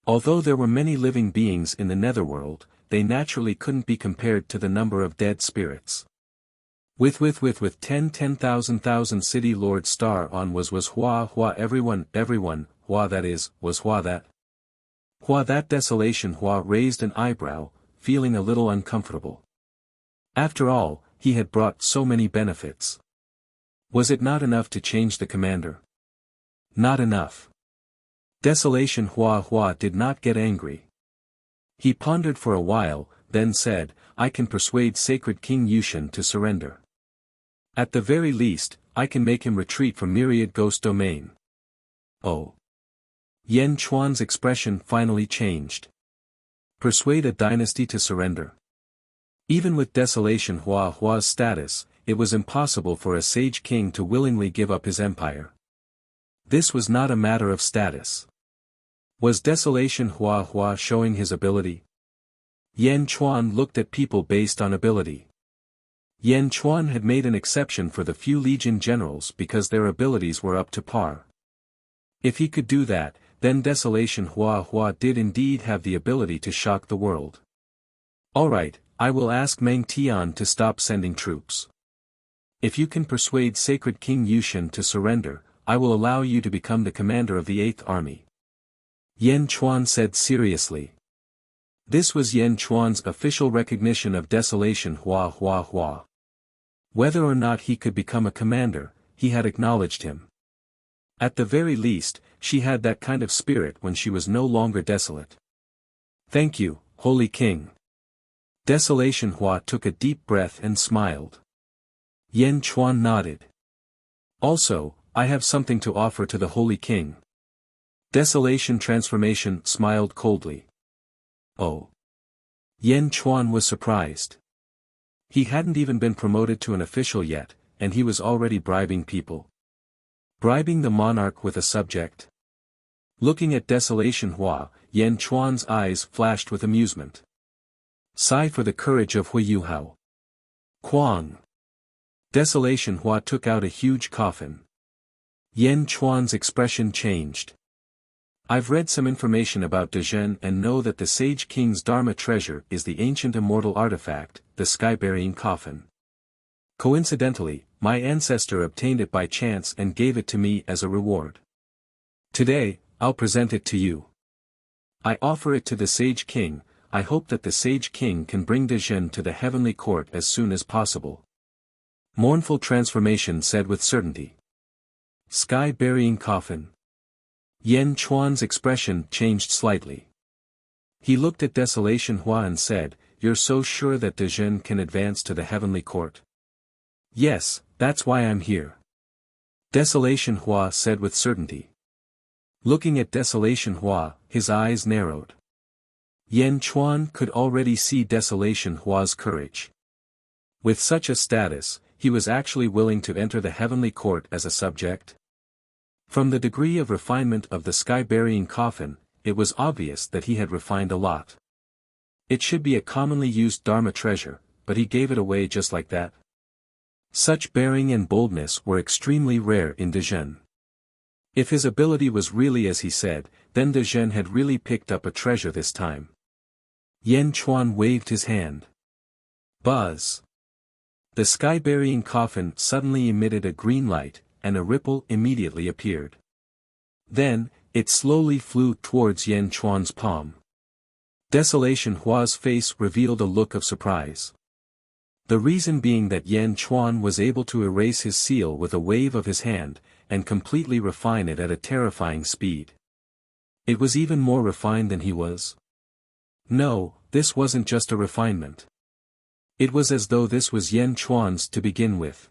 Although there were many living beings in the netherworld, they naturally couldn't be compared to the number of dead spirits. With 10,000 city lord star on was Hua everyone, Hua that is, was Hua that. Hua that Desolation Hua raised an eyebrow, feeling a little uncomfortable. After all, he had brought so many benefits. Was it not enough to change the commander? Not enough. Desolation Hua did not get angry. He pondered for a while, then said, I can persuade Sacred King Yushin to surrender. At the very least, I can make him retreat from Myriad Ghost Domain. Oh. Yen Chuan's expression finally changed. Persuade a dynasty to surrender. Even with Desolation Hua's status, it was impossible for a Sage King to willingly give up his empire. This was not a matter of status. Was Desolation Hua showing his ability? Yen Chuan looked at people based on ability. Yen Chuan had made an exception for the few legion generals because their abilities were up to par. If he could do that, then Desolation Hua did indeed have the ability to shock the world. Alright, I will ask Meng Tian to stop sending troops. If you can persuade Sacred King Yushin to surrender, I will allow you to become the commander of the 8th Army. Yan Chuan said seriously. This was Yan Chuan's official recognition of Desolation Hua Hua Hua. Whether or not he could become a commander, he had acknowledged him. At the very least, she had that kind of spirit when she was no longer desolate. Thank you, Holy King. Desolation Hua took a deep breath and smiled. Yan Chuan nodded. Also, I have something to offer to the Holy King. Desolation Transformation smiled coldly. Oh. Yan Chuan was surprised. He hadn't even been promoted to an official yet, and he was already bribing people. Bribing the monarch with a subject. Looking at Desolation Hua, Yan Chuan's eyes flashed with amusement. Sigh for the courage of Hui Yuhao. Quang. Desolation Hua took out a huge coffin. Yan Chuan's expression changed. I've read some information about Dezhen and know that the Sage King's Dharma treasure is the ancient immortal artifact, the sky-burying coffin. Coincidentally, my ancestor obtained it by chance and gave it to me as a reward. Today, I'll present it to you. I offer it to the Sage King. I hope that the Sage King can bring Dezhen to the heavenly court as soon as possible. Mournful Transformation said with certainty. Sky-burying coffin. Yan Chuan's expression changed slightly. He looked at Desolation Hua and said, You're so sure that Dezhen can advance to the heavenly court? Yes, that's why I'm here. Desolation Hua said with certainty. Looking at Desolation Hua, his eyes narrowed. Yan Chuan could already see Desolation Hua's courage. With such a status, he was actually willing to enter the heavenly court as a subject. From the degree of refinement of the sky-burying coffin, it was obvious that he had refined a lot. It should be a commonly used Dharma treasure, but he gave it away just like that. Such bearing and boldness were extremely rare in Dezhen. If his ability was really as he said, then Dezhen had really picked up a treasure this time. Yan Chuan waved his hand. Buzz. The sky-burying coffin suddenly emitted a green light, and a ripple immediately appeared. Then, it slowly flew towards Yan Chuan's palm. Desolation Hua's face revealed a look of surprise. The reason being that Yan Chuan was able to erase his seal with a wave of his hand, and completely refine it at a terrifying speed. It was even more refined than he was. No, this wasn't just a refinement. It was as though this was Yan Chuan's to begin with.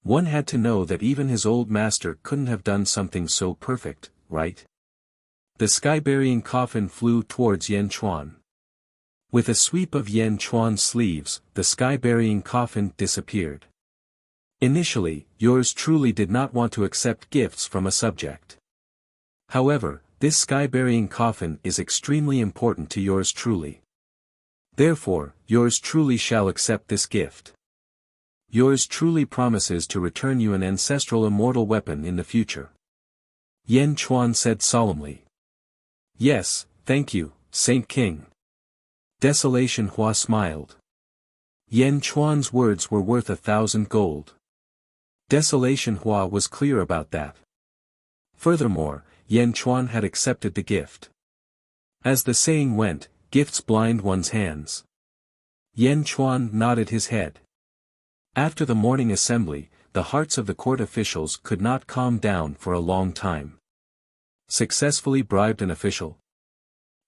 One had to know that even his old master couldn't have done something so perfect, right? The sky-burying coffin flew towards Yan Chuan. With a sweep of Yan Chuan's sleeves, the sky-burying coffin disappeared. Initially, yours truly did not want to accept gifts from a subject. However, this sky-burying coffin is extremely important to yours truly. Therefore, yours truly shall accept this gift. Yours truly promises to return you an ancestral immortal weapon in the future. Yan Chuan said solemnly. Yes, thank you, Saint King. Desolation Hua smiled. Yan Chuan's words were worth 1,000 gold. Desolation Hua was clear about that. Furthermore, Yan Chuan had accepted the gift. As the saying went, gifts blind one's hands. Yan Chuan nodded his head. After the morning assembly, the hearts of the court officials could not calm down for a long time. Successfully bribed an official?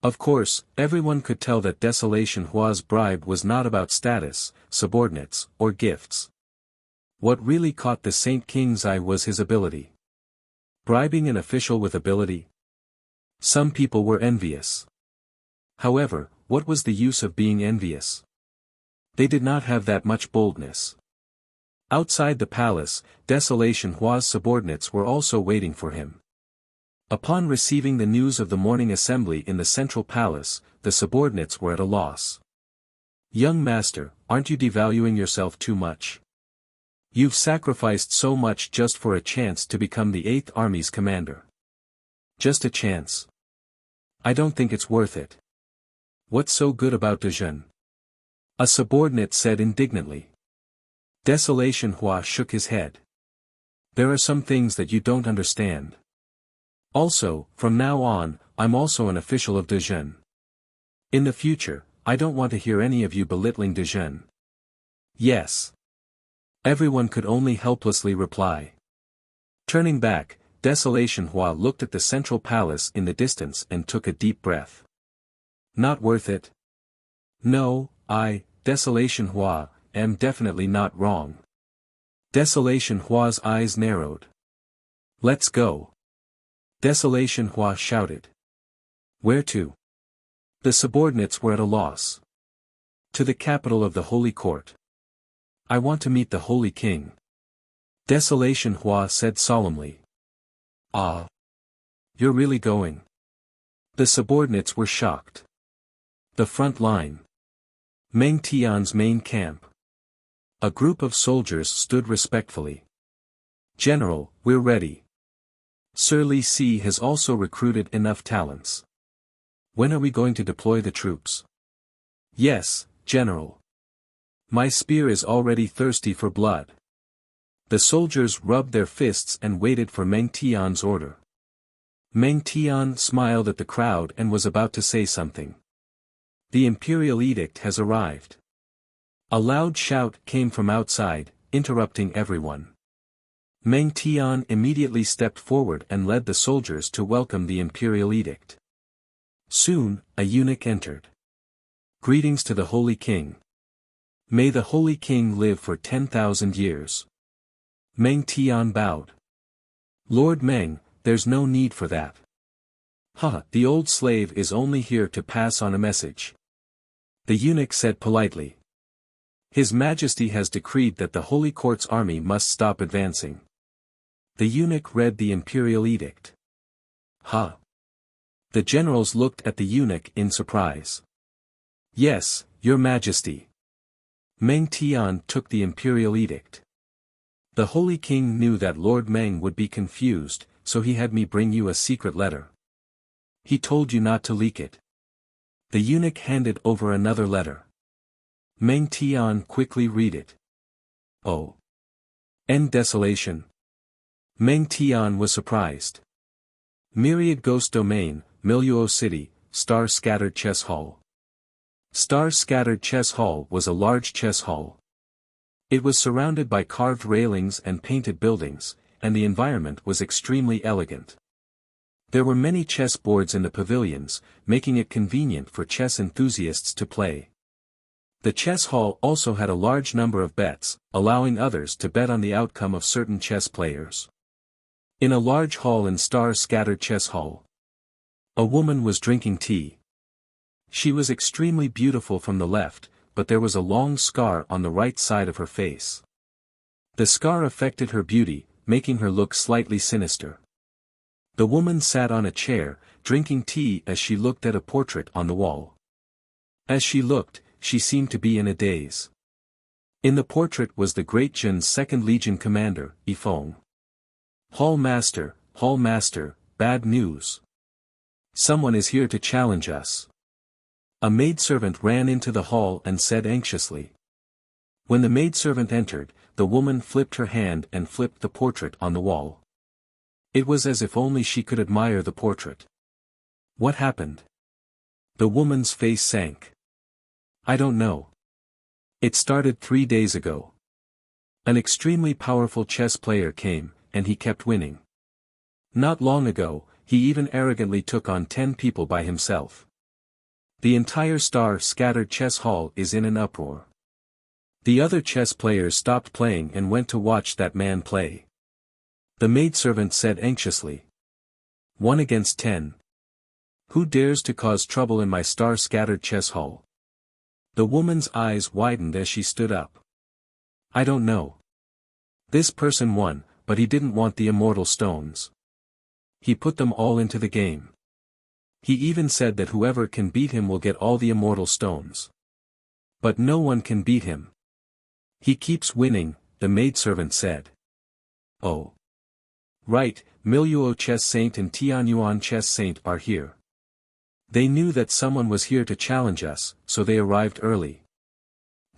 Of course, everyone could tell that Desolation Hua's bribe was not about status, subordinates, or gifts. What really caught the Saint King's eye was his ability. Bribing an official with ability? Some people were envious. However, what was the use of being envious? They did not have that much boldness. Outside the palace, Desolation Hua's subordinates were also waiting for him. Upon receiving the news of the morning assembly in the central palace, the subordinates were at a loss. Young master, aren't you devaluing yourself too much? You've sacrificed so much just for a chance to become the 8th Army's commander. Just a chance. I don't think it's worth it. What's so good about Dezhen? A subordinate said indignantly. Desolation Hua shook his head. There are some things that you don't understand. Also, from now on, I'm also an official of Dezhen. In the future, I don't want to hear any of you belittling Dezhen. Yes. Everyone could only helplessly reply. Turning back, Desolation Hua looked at the central palace in the distance and took a deep breath. Not worth it? No, Desolation Hua, am definitely not wrong. Desolation Hua's eyes narrowed. Let's go. Desolation Hua shouted. Where to? The subordinates were at a loss. To the capital of the Holy Court. I want to meet the Holy King. Desolation Hua said solemnly. Ah. You're really going? The subordinates were shocked. The front line. Meng Tian's main camp. A group of soldiers stood respectfully. General, we're ready. Sir Li Si has also recruited enough talents. When are we going to deploy the troops? Yes, General. My spear is already thirsty for blood. The soldiers rubbed their fists and waited for Meng Tian's order. Meng Tian smiled at the crowd and was about to say something. The imperial edict has arrived. A loud shout came from outside, interrupting everyone. Meng Tian immediately stepped forward and led the soldiers to welcome the imperial edict. Soon, a eunuch entered. Greetings to the Holy King. May the Holy King live for 10,000 years. Meng Tian bowed. Lord Meng, there's no need for that. The old slave is only here to pass on a message. The eunuch said politely. His Majesty has decreed that the Holy Court's army must stop advancing. The eunuch read the imperial edict. The generals looked at the eunuch in surprise. Yes, Your Majesty. Meng Tian took the imperial edict. The Holy King knew that Lord Meng would be confused, so he had me bring you a secret letter. He told you not to leak it. The eunuch handed over another letter. Meng Tian quickly read it. Oh. End desolation. Meng Tian was surprised. Myriad Ghost Domain, Miluo City, Star-Scattered Chess Hall. Star-Scattered Chess Hall was a large chess hall. It was surrounded by carved railings and painted buildings, and the environment was extremely elegant. There were many chess boards in the pavilions, making it convenient for chess enthusiasts to play. The chess hall also had a large number of bets, allowing others to bet on the outcome of certain chess players. In a large hall in Star-Scattered Chess Hall, a woman was drinking tea. She was extremely beautiful from the left, but there was a long scar on the right side of her face. The scar affected her beauty, making her look slightly sinister. The woman sat on a chair, drinking tea as she looked at a portrait on the wall. As she looked, she seemed to be in a daze. In the portrait was the Great Jin's 2nd Legion commander, Yifeng. Hall Master, bad news. Someone is here to challenge us. A maidservant ran into the hall and said anxiously. When the maidservant entered, the woman flipped her hand and flipped the portrait on the wall. It was as if only she could admire the portrait. What happened? The woman's face sank. I don't know. It started 3 days ago. An extremely powerful chess player came, and he kept winning. Not long ago, he even arrogantly took on 10 people by himself. The entire Star-Scattered Chess Hall is in an uproar. The other chess players stopped playing and went to watch that man play. The maidservant said anxiously. 1 against 10. Who dares to cause trouble in my Star-Scattered Chess Hall? The woman's eyes widened as she stood up. I don't know. This person won, but he didn't want the immortal stones. He put them all into the game. He even said that whoever can beat him will get all the immortal stones. But no one can beat him. He keeps winning, the maidservant said. Oh. Right, Miluo Chess Saint and Tianyuan Chess Saint are here. They knew that someone was here to challenge us, so they arrived early.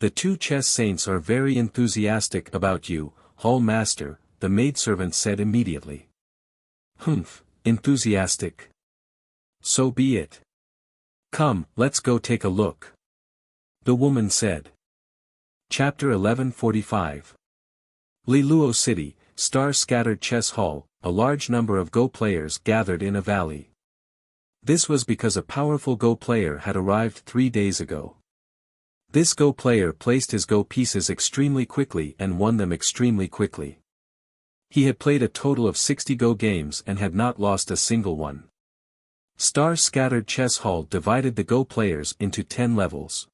The two chess saints are very enthusiastic about you, Hall Master, the maidservant said immediately. Humph, enthusiastic. So be it. Come, let's go take a look. The woman said. Chapter 1145. Liluo City, star-scattered chess hall, a large number of Go players gathered in a valley. This was because a powerful Go player had arrived 3 days ago. This Go player placed his Go pieces extremely quickly and won them extremely quickly. He had played a total of 60 Go games and had not lost a single one. Star-scattered chess hall divided the Go players into 10 levels.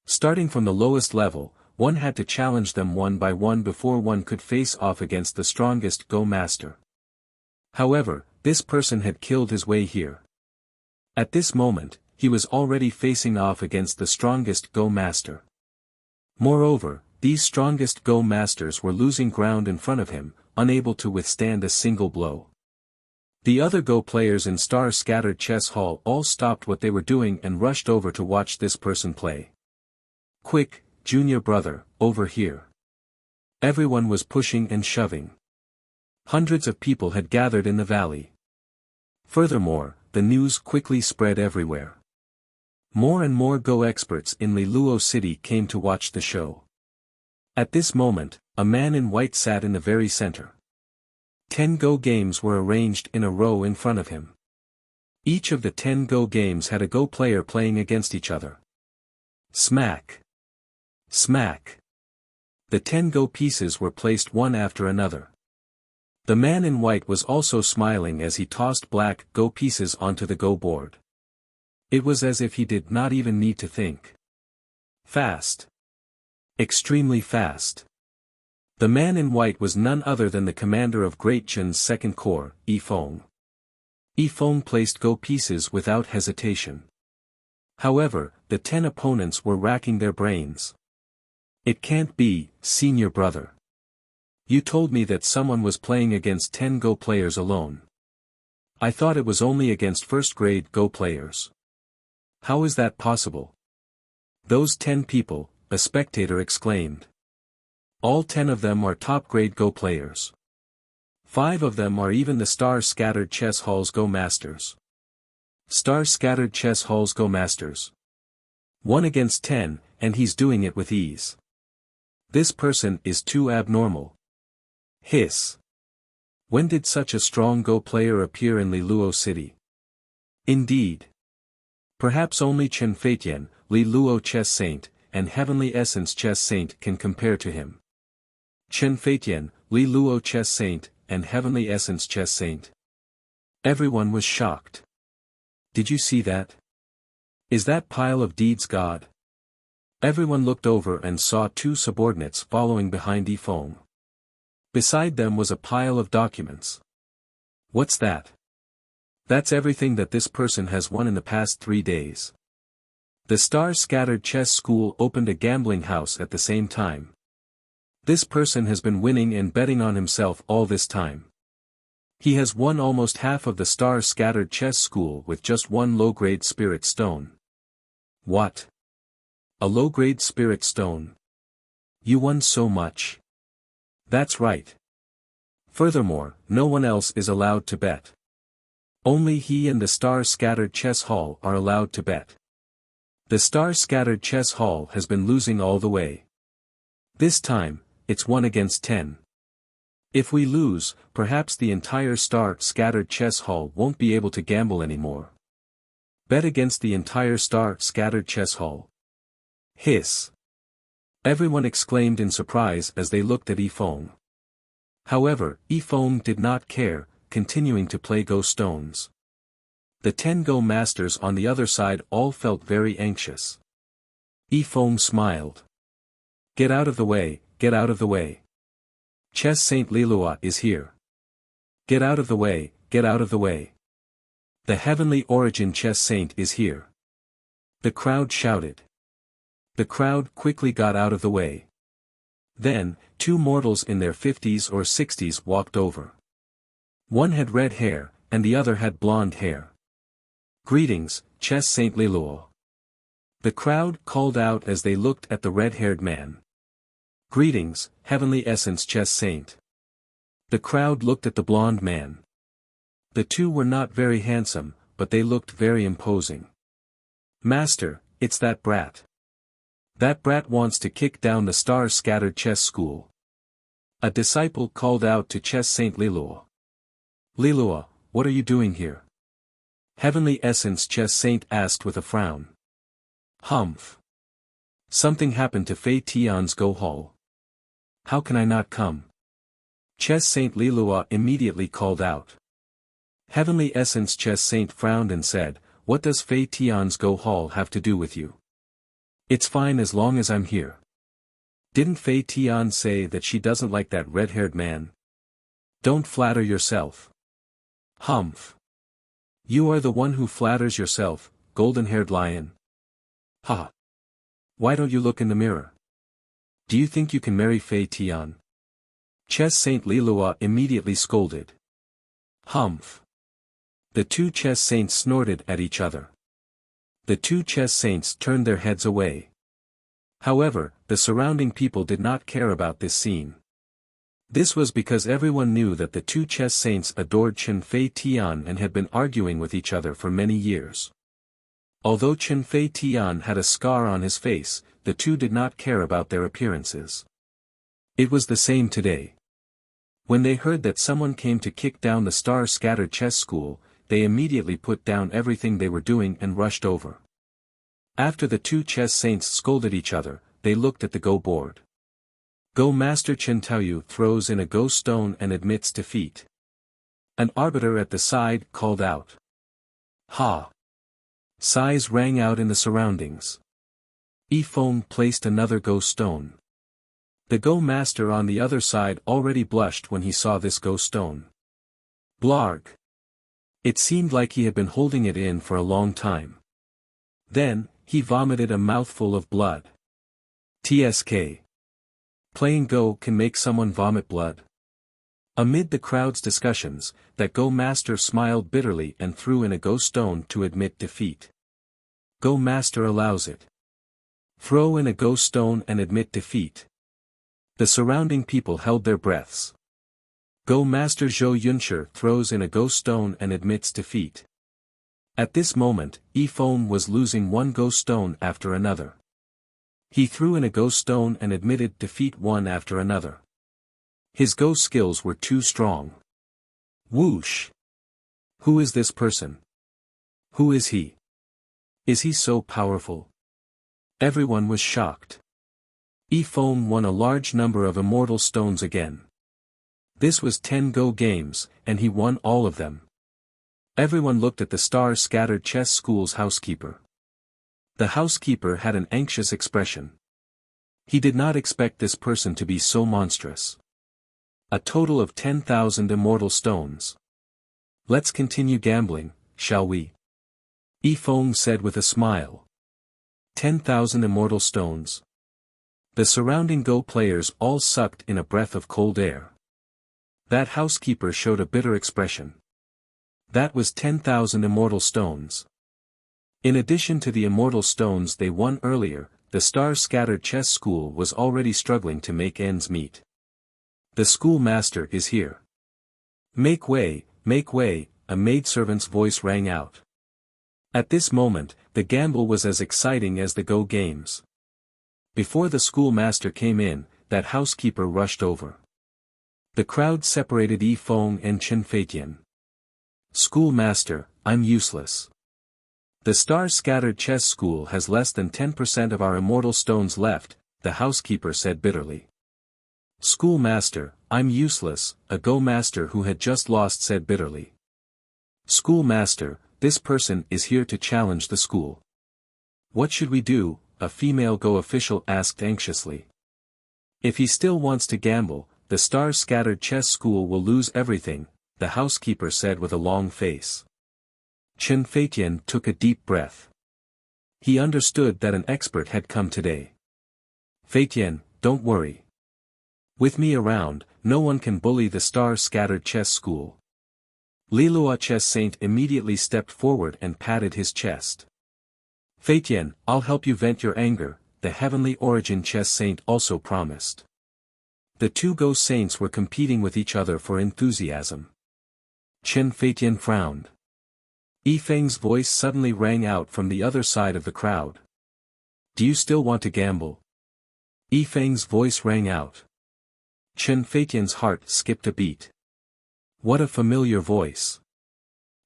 Starting from the lowest level, one had to challenge them one by one before one could face off against the strongest Go master. However, this person had killed his way here. At this moment, he was already facing off against the strongest Go master. Moreover, these strongest Go masters were losing ground in front of him, unable to withstand a single blow. The other Go players in star-scattered chess hall all stopped what they were doing and rushed over to watch this person play. Quick, junior brother, over here. Everyone was pushing and shoving. Hundreds of people had gathered in the valley. Furthermore, the news quickly spread everywhere. More and more Go experts in Liluo City came to watch the show. At this moment, a man in white sat in the very center. 10 Go games were arranged in a row in front of him. Each of the 10 Go games had a Go player playing against each other. Smack. Smack. The 10 Go pieces were placed one after another. The man in white was also smiling as he tossed black Go pieces onto the Go board. It was as if he did not even need to think. Fast. Extremely fast. The man in white was none other than the commander of Great Chen's second corps, Yifeng. Yifeng placed Go pieces without hesitation. However, the 10 opponents were racking their brains. It can't be, senior brother. You told me that someone was playing against 10 Go players alone. I thought it was only against first-grade Go players. How is that possible? Those 10 people, a spectator exclaimed. All 10 of them are top-grade Go players. 5 of them are even the star-scattered chess hall's Go masters. Star-scattered chess hall's Go masters. 1 against 10, and he's doing it with ease. This person is too abnormal. Hiss. When did such a strong Go player appear in Liluo City? Indeed. Perhaps only Chen Feitian, Liluo Chess Saint, and Heavenly Essence Chess Saint can compare to him. Chen Feitian, Liluo Chess Saint, and Heavenly Essence Chess Saint. Everyone was shocked. Did you see that? Is that pile of deeds God? Everyone looked over and saw 2 subordinates following behind Yifeng. Beside them was a pile of documents. What's that? That's everything that this person has won in the past 3 days. The star-scattered chess school opened a gambling house at the same time. This person has been winning and betting on himself all this time. He has won almost half of the star-scattered chess school with just 1 low-grade spirit stone. What? A low-grade spirit stone? You won so much. That's right. Furthermore, no one else is allowed to bet. Only he and the star-scattered chess hall are allowed to bet. The star-scattered chess hall has been losing all the way. This time, it's 1 against 10. If we lose, perhaps the entire star-scattered chess hall won't be able to gamble anymore. Bet against the entire star-scattered chess hall. Hiss. Everyone exclaimed in surprise as they looked at Yifeng. However, Yifeng did not care, continuing to play Go stones. The 10 Go masters on the other side all felt very anxious. Yifeng smiled. Get out of the way, get out of the way. Chess Saint Liluo is here. Get out of the way, get out of the way. The Heavenly Origin Chess Saint is here. The crowd shouted. The crowd quickly got out of the way. Then, 2 mortals in their 50s or 60s walked over. One had red hair, and the other had blonde hair. Greetings, Chess Saint Liluo. The crowd called out as they looked at the red-haired man. "Greetings, Heavenly Essence Chess Saint." The crowd looked at the blonde man. The two were not very handsome, but they looked very imposing. "Master, it's that brat. That brat wants to kick down the star-scattered chess school." A disciple called out to Chess Saint Lilua. "Lilua, what are you doing here?" Heavenly Essence Chess Saint asked with a frown. "Humph. Something happened to Fei Tian's Go Hall. How can I not come?" Chess Saint Lilua immediately called out. Heavenly Essence Chess Saint frowned and said, "What does Fei Tian's Go Hall have to do with you? It's fine as long as I'm here. Didn't Fei Tian say that she doesn't like that red-haired man? Don't flatter yourself." "Humph. You are the one who flatters yourself, golden-haired lion. Ha! Why don't you look in the mirror? Do you think you can marry Fei Tian?" Chess Saint Lilua immediately scolded. "Humph." The two chess saints snorted at each other. The two chess saints turned their heads away. However, the surrounding people did not care about this scene. This was because everyone knew that the two chess saints adored Chen Fei Tian and had been arguing with each other for many years. Although Chen Fei Tian had a scar on his face, the two did not care about their appearances. It was the same today. When they heard that someone came to kick down the star-scattered chess school, they immediately put down everything they were doing and rushed over. After the two chess saints scolded each other, they looked at the Go board. Go Master Chen Taoyu throws in a Go stone and admits defeat. An arbiter at the side called out. "Ha!" Sighs rang out in the surroundings. Yifeng placed another Go stone. The Go master on the other side already blushed when he saw this Go stone. Blarg! It seemed like he had been holding it in for a long time. Then, he vomited a mouthful of blood. TSK. Playing Go can make someone vomit blood. Amid the crowd's discussions, that Go master smiled bitterly and threw in a Go stone to admit defeat. Go master allows it. Throw in a Go stone and admit defeat. The surrounding people held their breaths. Go master Zhou Yunshi throws in a Go stone and admits defeat. At this moment, Yifeng was losing one Go stone after another. He threw in a Go stone and admitted defeat one after another. His Go skills were too strong. Whoosh! Who is this person? Who is he? Is he so powerful? Everyone was shocked. Yifeng won a large number of immortal stones again. This was 10 Go games, and he won all of them. Everyone looked at the star-scattered chess school's housekeeper. The housekeeper had an anxious expression. He did not expect this person to be so monstrous. A total of 10,000 immortal stones. Let's continue gambling, shall we? Yifeng said with a smile. 10,000 immortal stones. The surrounding Go players all sucked in a breath of cold air. That housekeeper showed a bitter expression. That was 10,000 immortal stones. In addition to the immortal stones they won earlier, the star-scattered chess school was already struggling to make ends meet. The schoolmaster is here. Make way, a maidservant's voice rang out. At this moment, the gamble was as exciting as the Go games. Before the schoolmaster came in, that housekeeper rushed over. The crowd separated Yifeng and Chen Feitian. Schoolmaster, I'm useless. The star-scattered chess school has less than 10% of our immortal stones left, the housekeeper said bitterly. Schoolmaster, I'm useless, a Go master who had just lost said bitterly. Schoolmaster, this person is here to challenge the school. What should we do? A female Go official asked anxiously. If he still wants to gamble, the star-scattered chess school will lose everything, the housekeeper said with a long face. Chen Feitian took a deep breath. He understood that an expert had come today. Feitian, don't worry. With me around, no one can bully the star-scattered chess school. Lilua Chess Saint immediately stepped forward and patted his chest. Feitian, I'll help you vent your anger, the heavenly origin chess saint also promised. The two ghost saints were competing with each other for enthusiasm. Chen Feitian frowned. Yifeng's voice suddenly rang out from the other side of the crowd. Do you still want to gamble? Yifeng's voice rang out. Chen Feitian's heart skipped a beat. What a familiar voice.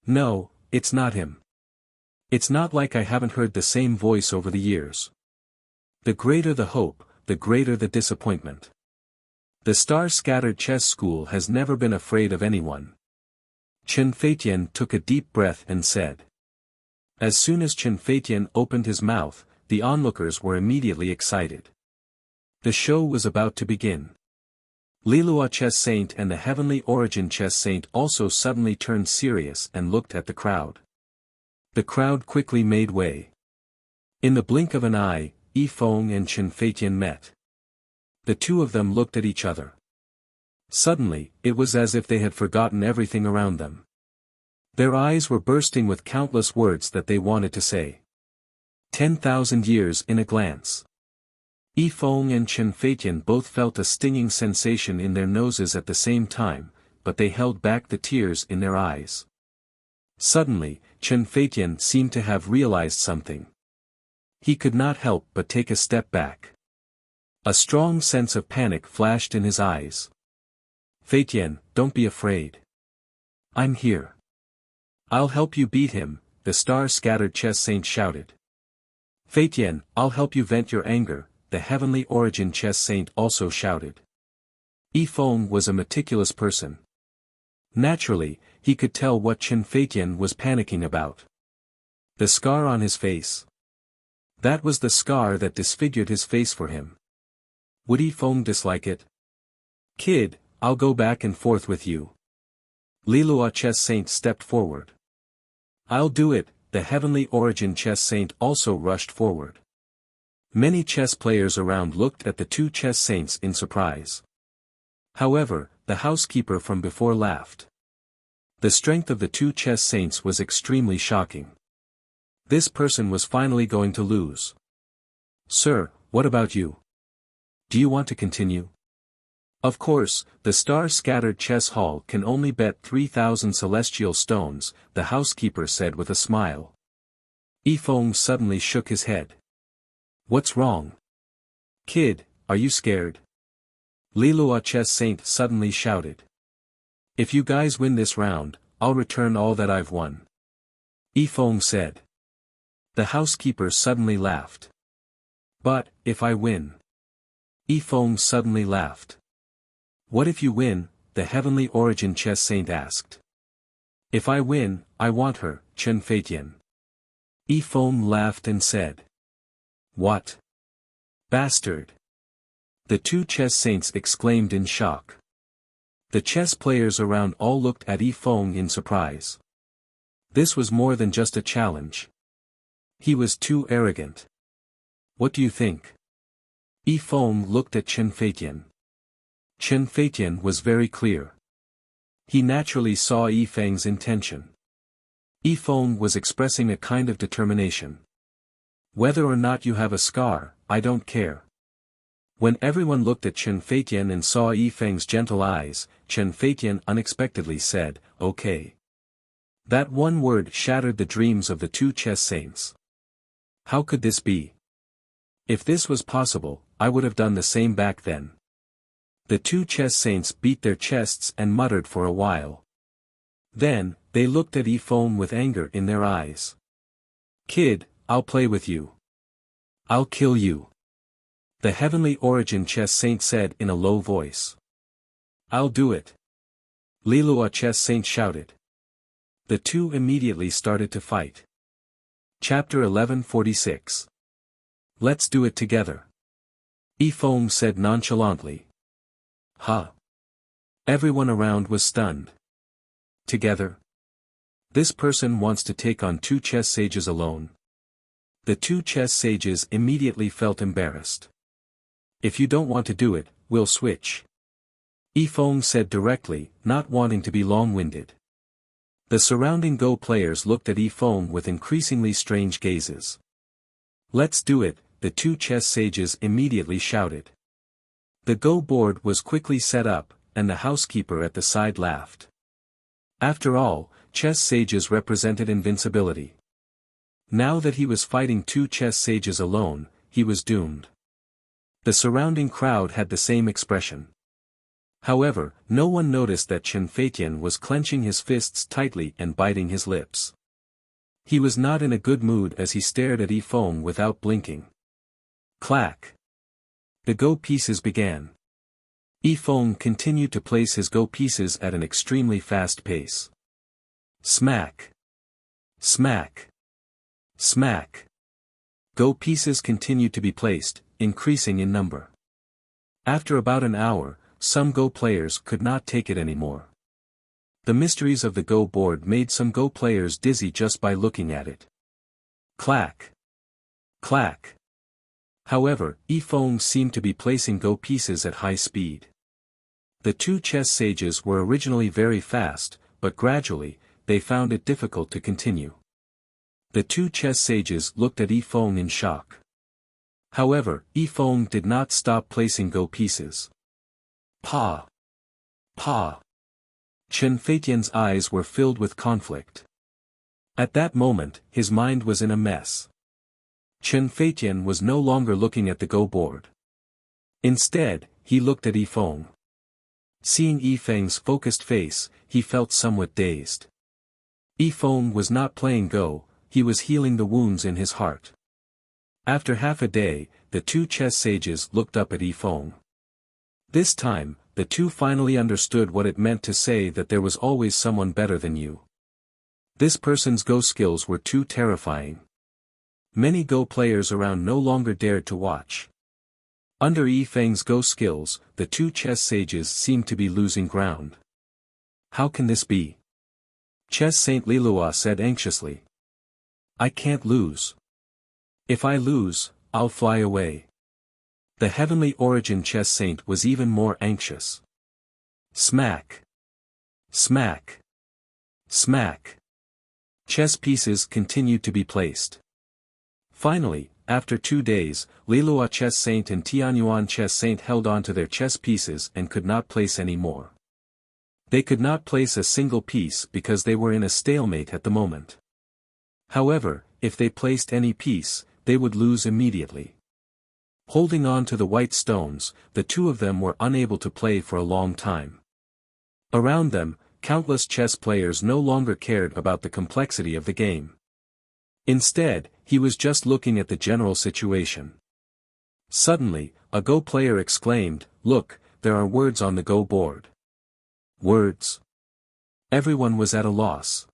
No, it's not him. It's not like I haven't heard the same voice over the years. The greater the hope, the greater the disappointment. The star-scattered chess school has never been afraid of anyone. Chen Feitian took a deep breath and said. As soon as Chen Feitian opened his mouth, the onlookers were immediately excited. The show was about to begin. Lilua Chess Saint and the Heavenly Origin Chess Saint also suddenly turned serious and looked at the crowd. The crowd quickly made way. In the blink of an eye, Yifeng and Chen Feitian met. The two of them looked at each other. Suddenly, it was as if they had forgotten everything around them. Their eyes were bursting with countless words that they wanted to say. 10,000 years in a glance. Yifeng and Chen Feitian both felt a stinging sensation in their noses at the same time, but they held back the tears in their eyes. Suddenly, Chen Feitian seemed to have realized something. He could not help but take a step back. A strong sense of panic flashed in his eyes. Feitian, don't be afraid. I'm here. I'll help you beat him, the star-scattered chess saint shouted. Feitian, I'll help you vent your anger, the heavenly origin chess saint also shouted. Yifeng was a meticulous person. Naturally, he could tell what Chen Feitian was panicking about. The scar on his face. That was the scar that disfigured his face for him. Would Yifeng dislike it? Kid, I'll go back and forth with you. Lilua Chess Saint stepped forward. I'll do it, the Heavenly Origin Chess Saint also rushed forward. Many chess players around looked at the two chess saints in surprise. However, the housekeeper from before laughed. The strength of the two chess saints was extremely shocking. This person was finally going to lose. Sir, what about you? Do you want to continue? Of course, the star-scattered chess hall can only bet 3,000 celestial stones, the housekeeper said with a smile. Yifeng suddenly shook his head. What's wrong? Kid, are you scared? Lilua Chess Saint suddenly shouted. If you guys win this round, I'll return all that I've won. Yifeng said. The housekeeper suddenly laughed. But, if I win? Yifeng suddenly laughed. What if you win? The Heavenly Origin Chess Saint asked. If I win, I want her, Chen Feitian. Yifeng laughed and said. What? Bastard! The two chess saints exclaimed in shock. The chess players around all looked at Yifeng in surprise. This was more than just a challenge. He was too arrogant. What do you think? Yifeng looked at Chen Feitian. Chen Feitian was very clear. He naturally saw Yifeng's intention. Yifeng was expressing a kind of determination. Whether or not you have a scar, I don't care. When everyone looked at Chen Feitian and saw Yifeng's gentle eyes, Chen Feitian unexpectedly said, okay. That one word shattered the dreams of the two chess saints. How could this be? If this was possible, I would have done the same back then. The two chess saints beat their chests and muttered for a while. Then, they looked at Yifeng with anger in their eyes. Kid, I'll play with you. I'll kill you. The Heavenly Origin Chess Saint said in a low voice. I'll do it. Lilua Chess Saint shouted. The two immediately started to fight. Chapter 1146. Let's do it together. Yifeng said nonchalantly. Huh. Everyone around was stunned. Together? This person wants to take on two chess sages alone. The two chess sages immediately felt embarrassed. If you don't want to do it, we'll switch. Yifeng said directly, not wanting to be long-winded. The surrounding Go players looked at Yifeng with increasingly strange gazes. Let's do it, the two chess sages immediately shouted. The Go board was quickly set up, and the housekeeper at the side laughed. After all, chess sages represented invincibility. Now that he was fighting two chess sages alone, he was doomed. The surrounding crowd had the same expression. However, no one noticed that Chen Feitian was clenching his fists tightly and biting his lips. He was not in a good mood as he stared at Yifeng without blinking. Clack! The Go pieces began. Yifeng continued to place his Go pieces at an extremely fast pace. Smack! Smack! Smack! Go pieces continued to be placed, increasing in number. After about an hour, some Go players could not take it anymore. The mysteries of the Go board made some Go players dizzy just by looking at it. Clack! Clack! However, Yifeng seemed to be placing Go pieces at high speed. The two chess sages were originally very fast, but gradually, they found it difficult to continue. The two chess sages looked at Yifeng in shock. However, Yifeng did not stop placing Go pieces. Pa! Pa! Chen Feitian's eyes were filled with conflict. At that moment, his mind was in a mess. Chen Feitian was no longer looking at the Go board. Instead, he looked at Yifeng. Seeing Yifeng's focused face, he felt somewhat dazed. Yifeng was not playing Go, he was healing the wounds in his heart. After half a day, the two chess sages looked up at Yifeng. This time, the two finally understood what it meant to say that there was always someone better than you. This person's Go skills were too terrifying. Many Go players around no longer dared to watch. Under Yifeng's Go skills, the two chess sages seemed to be losing ground. How can this be? Chess Saint Lilua said anxiously. I can't lose. If I lose, I'll fly away. The Heavenly Origin Chess Saint was even more anxious. Smack! Smack! Smack! Chess pieces continued to be placed. Finally, after 2 days, Lilua Chess Saint and Tianyuan Chess Saint held on to their chess pieces and could not place any more. They could not place a single piece because they were in a stalemate at the moment. However, if they placed any piece, they would lose immediately. Holding on to the white stones, the two of them were unable to play for a long time. Around them, countless chess players no longer cared about the complexity of the game. Instead, he was just looking at the general situation. Suddenly, a Go player exclaimed, "Look, there are words on the Go board." Words? Everyone was at a loss.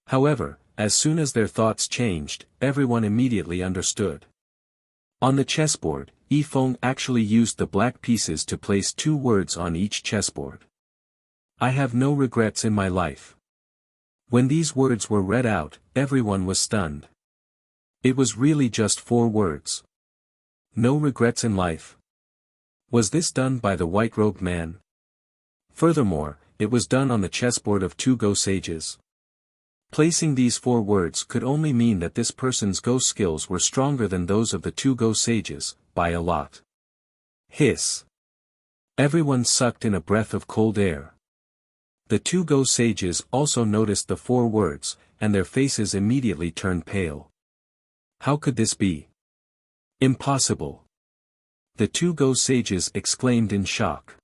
However, as soon as their thoughts changed, everyone immediately understood. On the chessboard, Yifeng actually used the black pieces to place 2 words on each chessboard. I have no regrets in my life. When these words were read out, everyone was stunned. It was really just 4 words. No regrets in life. Was this done by the white-robed man? Furthermore, it was done on the chessboard of 2 Go sages. Placing these 4 words could only mean that this person's Go skills were stronger than those of the 2 Go sages, by a lot. Hiss. Everyone sucked in a breath of cold air. The 2 Go sages also noticed the 4 words, and their faces immediately turned pale. How could this be? Impossible. The 2 Go sages exclaimed in shock.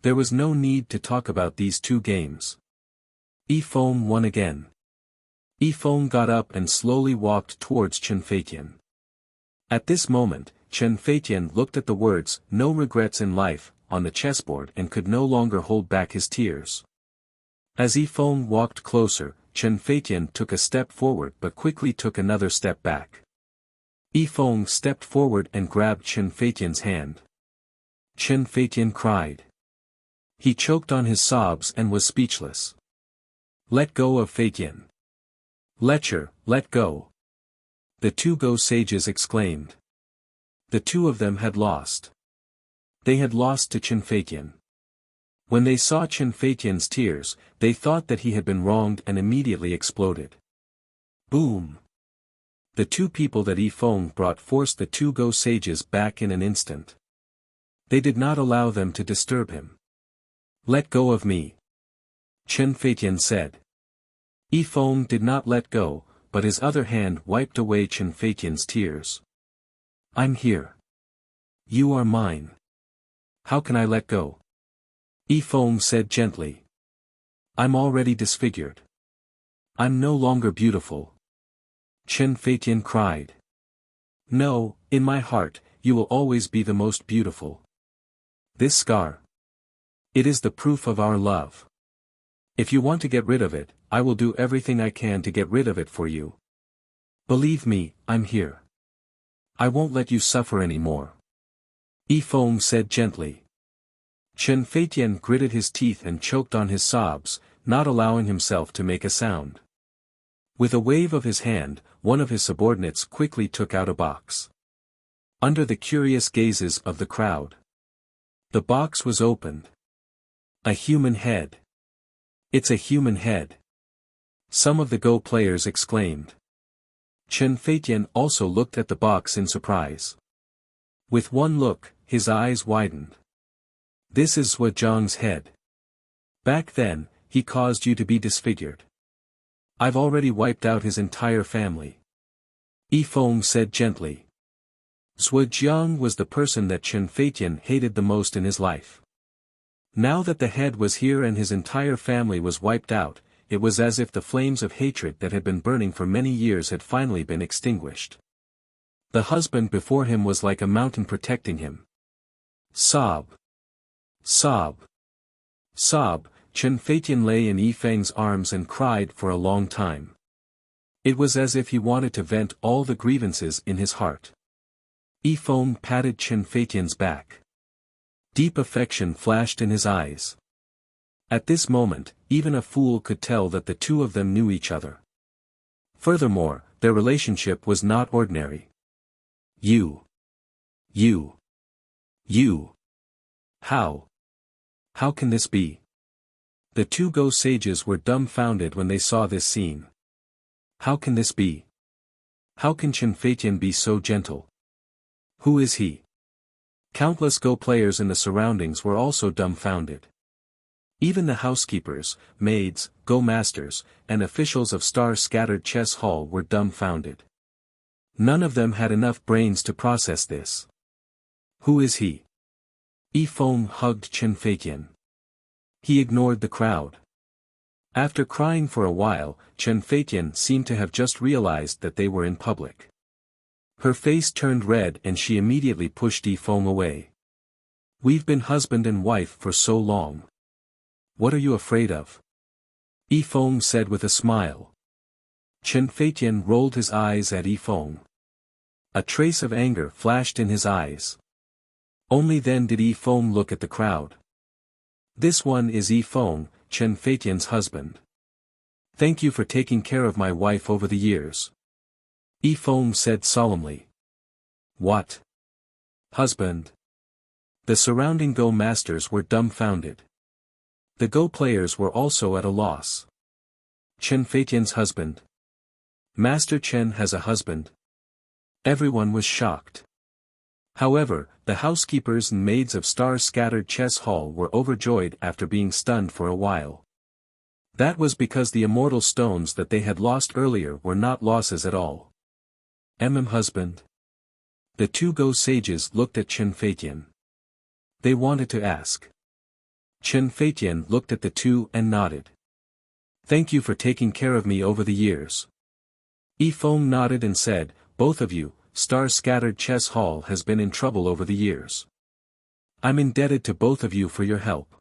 There was no need to talk about these 2 games. Yifeng won again. Yifeng got up and slowly walked towards Chen Feitian. At this moment, Chen Feitian looked at the words, "No regrets in life," on the chessboard and could no longer hold back his tears. As Yifeng walked closer, Chen Feitian took a step forward but quickly took another step back. Yifeng stepped forward and grabbed Chen Feitian's hand. Chen Feitian cried. He choked on his sobs and was speechless. Let go of Feitian. Lecher, let go. The 2 Go sages exclaimed. The 2 of them had lost. They had lost to Chen Feitian. When they saw Chen Feitian's tears, they thought that he had been wronged and immediately exploded. Boom! The two people that Yifeng brought forced the two Go sages back in an instant. They did not allow them to disturb him. "Let go of me," Chen Feitian said. Yifeng did not let go, but his other hand wiped away Chen Feitian's tears. "I'm here. You are mine. How can I let go?" Yifeng said gently. "I'm already disfigured. I'm no longer beautiful." Chen Feitian cried. "No, in my heart, you will always be the most beautiful. This scar. It is the proof of our love. If you want to get rid of it, I will do everything I can to get rid of it for you. Believe me, I'm here. I won't let you suffer anymore." Yifeng said gently. Chen Feitian gritted his teeth and choked on his sobs, not allowing himself to make a sound. With a wave of his hand, one of his subordinates quickly took out a box. Under the curious gazes of the crowd, the box was opened. A human head. "It's a human head!" some of the Go players exclaimed. Chen Feitian also looked at the box in surprise. With one look, his eyes widened. "This is Zhuo Zhang's head. Back then, he caused you to be disfigured. I've already wiped out his entire family." Yifeng said gently. Zhuo Zhang was the person that Chen Feitian hated the most in his life. Now that the head was here and his entire family was wiped out, it was as if the flames of hatred that had been burning for many years had finally been extinguished. The husband before him was like a mountain protecting him. Sob. Sob. Sob. Chen Feitian lay in Yifeng's arms and cried for a long time. It was as if he wanted to vent all the grievances in his heart. Yifeng patted Chen Feitian's back. Deep affection flashed in his eyes. At this moment, even a fool could tell that the two of them knew each other. Furthermore, their relationship was not ordinary. You. How? How can this be? The two Go sages were dumbfounded when they saw this scene. How can this be? How can Chen Feitian be so gentle? Who is he? Countless Go players in the surroundings were also dumbfounded. Even the housekeepers, maids, Go masters, and officials of star-scattered chess hall were dumbfounded. None of them had enough brains to process this. Who is he? Yifeng hugged Chen Feitian. He ignored the crowd. After crying for a while, Chen Feitian seemed to have just realized that they were in public. Her face turned red and she immediately pushed Yifeng away. "We've been husband and wife for so long. What are you afraid of?" Yifeng said with a smile. Chen Feitian rolled his eyes at Yifeng. A trace of anger flashed in his eyes. Only then did Yifeng look at the crowd. "This one is Yifeng, Chen Feitian's husband. Thank you for taking care of my wife over the years," Yifeng said solemnly. "What? Husband?" The surrounding Go masters were dumbfounded. The Go players were also at a loss. Chen Feitian's husband? Master Chen has a husband? Everyone was shocked. However, the housekeepers and maids of star-scattered chess hall were overjoyed after being stunned for a while. That was because the immortal stones that they had lost earlier were not losses at all. Husband? The two Go sages looked at Chen Feitian. They wanted to ask. Chen Feitian looked at the two and nodded. "Thank you for taking care of me over the years." Yifeng nodded and said, "Both of you, star-scattered chess hall has been in trouble over the years. I'm indebted to both of you for your help.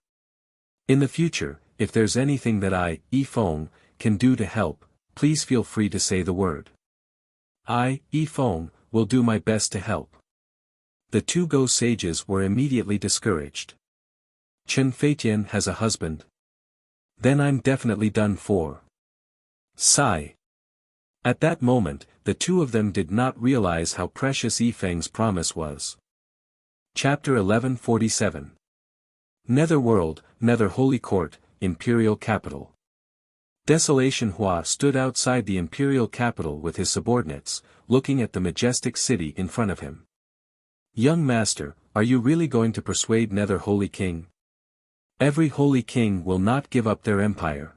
In the future, if there's anything that I, Yifeng, can do to help, please feel free to say the word. I, Yifeng, will do my best to help." The two Go sages were immediately discouraged. Chen Feitian has a husband? Then I'm definitely done for. Sigh. At that moment, the two of them did not realize how precious Yifeng's promise was. Chapter 1147. Netherworld, Nether Holy Court, Imperial Capital. Desolation Hua stood outside the imperial capital with his subordinates, looking at the majestic city in front of him. Young master, are you really going to persuade Nether Holy King? Every Holy King will not give up their empire.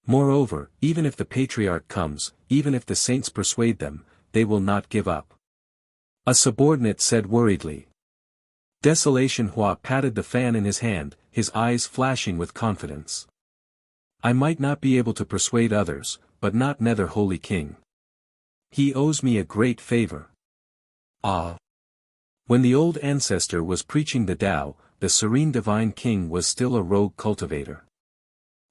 Moreover, even if the Patriarch comes, even if the saints persuade them, they will not give up. A subordinate said worriedly. Desolation Hua patted the fan in his hand, his eyes flashing with confidence. I might not be able to persuade others, but not Nether Holy King. He owes me a great favor. Ah! When the old ancestor was preaching the Tao, the serene divine king was still a rogue cultivator.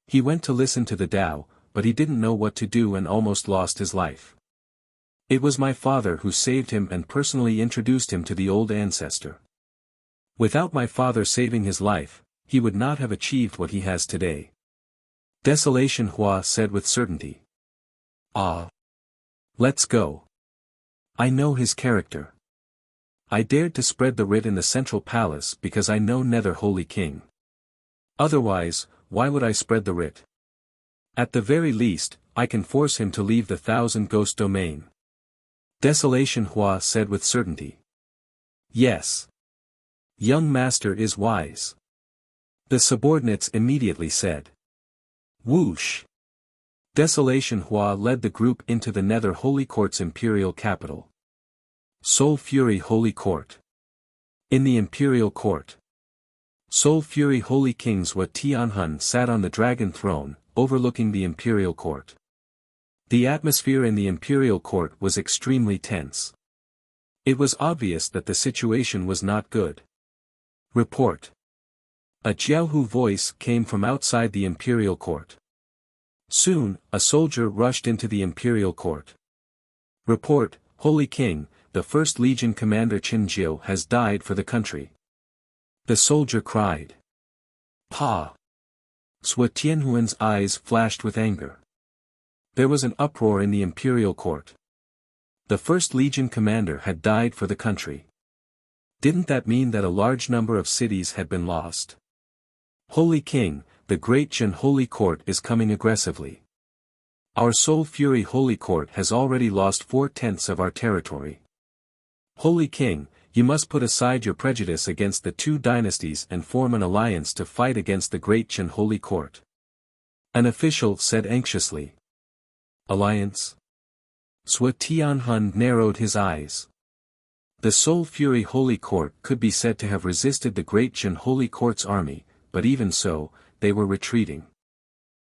He went to listen to the Tao, but he didn't know what to do and almost lost his life. It was my father who saved him and personally introduced him to the old ancestor. Without my father saving his life, he would not have achieved what he has today. Desolation Hua said with certainty. Ah! Let's go. I know his character. I dared to spread the writ in the central palace because I know Nether Holy King. Otherwise, why would I spread the writ? At the very least, I can force him to leave the Thousand Ghost domain. Desolation Hua said with certainty. Yes. Young master is wise. The subordinates immediately said. Whoosh! Desolation Hua led the group into the Nether Holy Court's imperial capital. Soul Fury Holy Court. In the imperial court. Soul Fury Holy King Zhua Tianhun sat on the dragon throne, overlooking the imperial court. The atmosphere in the imperial court was extremely tense. It was obvious that the situation was not good. Report. A Jiaohu voice came from outside the imperial court. Soon, a soldier rushed into the imperial court. Report, Holy King, the First Legion Commander Qin Jiu has died for the country. The soldier cried. Pa! Zhua Tianhuan's eyes flashed with anger. There was an uproar in the imperial court. The First Legion Commander had died for the country. Didn't that mean that a large number of cities had been lost? Holy King, the Great Jin Holy Court is coming aggressively. Our Soul Fury Holy Court has already lost 4/10 of our territory. Holy King, you must put aside your prejudice against the two dynasties and form an alliance to fight against the Great Jin Holy Court. An official said anxiously. Alliance? Zhua Tianhun narrowed his eyes. The Soul Fury Holy Court could be said to have resisted the Great Jin Holy Court's army, but even so, they were retreating.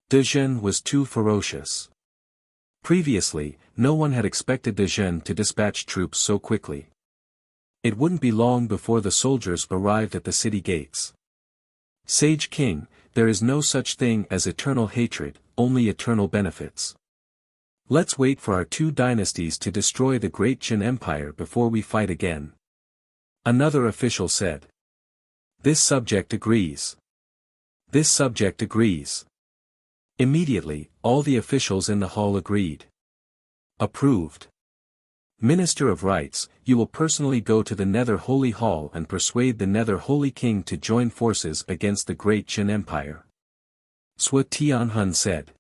De Zhen was too ferocious. Previously, no one had expected De Zhen to dispatch troops so quickly. It wouldn't be long before the soldiers arrived at the city gates. Sage King, there is no such thing as eternal hatred, only eternal benefits. Let's wait for our two dynasties to destroy the Great Jin Empire before we fight again. Another official said. This subject agrees. This subject agrees. Immediately, all the officials in the hall agreed. Approved. Minister of Rights, you will personally go to the Nether Holy Hall and persuade the Nether Holy King to join forces against the Great Jin Empire. Zhua Tianhun said.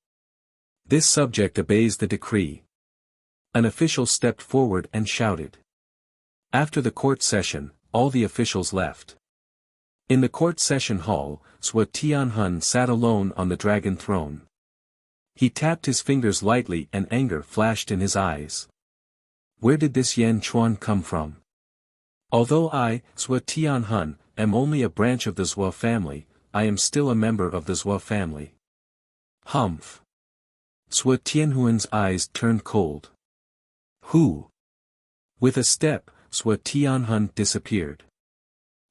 This subject obeys the decree. An official stepped forward and shouted. After the court session, all the officials left. In the court session hall, Zhua Tianhun sat alone on the dragon throne. He tapped his fingers lightly and anger flashed in his eyes. Where did this Yan Chuan come from? Although I, Zhua Tianhun, am only a branch of the Zhua family, I am still a member of the Zhua family. Humph. Zhua Tianhuan's eyes turned cold. Who? With a step, Zhua Tianhun disappeared.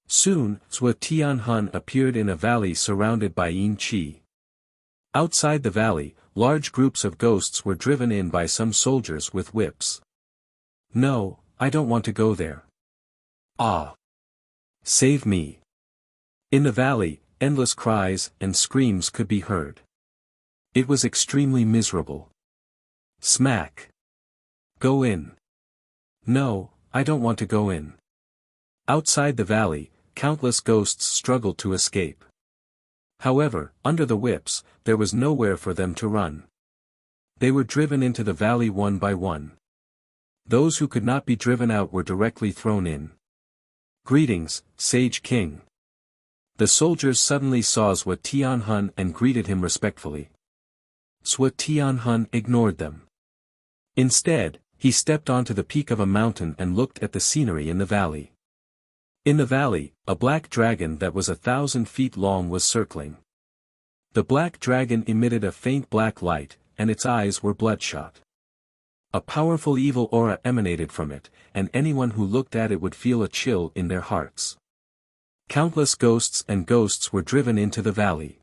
Soon, Zhua Tianhun appeared in a valley surrounded by Yin Qi. Outside the valley, large groups of ghosts were driven in by some soldiers with whips. No, I don't want to go there. Ah! Save me! In the valley, endless cries and screams could be heard. It was extremely miserable. Smack! Go in! No, I don't want to go in. Outside the valley, countless ghosts struggled to escape. However, under the whips, there was nowhere for them to run. They were driven into the valley one by one. Those who could not be driven out were directly thrown in. Greetings, Sage King. The soldiers suddenly saw Zhuo Tianhun and greeted him respectfully. Zhuo Tianhun ignored them. Instead, he stepped onto the peak of a mountain and looked at the scenery in the valley. In the valley, a black dragon that was 1,000 feet long was circling. The black dragon emitted a faint black light, and its eyes were bloodshot. A powerful evil aura emanated from it, and anyone who looked at it would feel a chill in their hearts. Countless ghosts and ghosts were driven into the valley.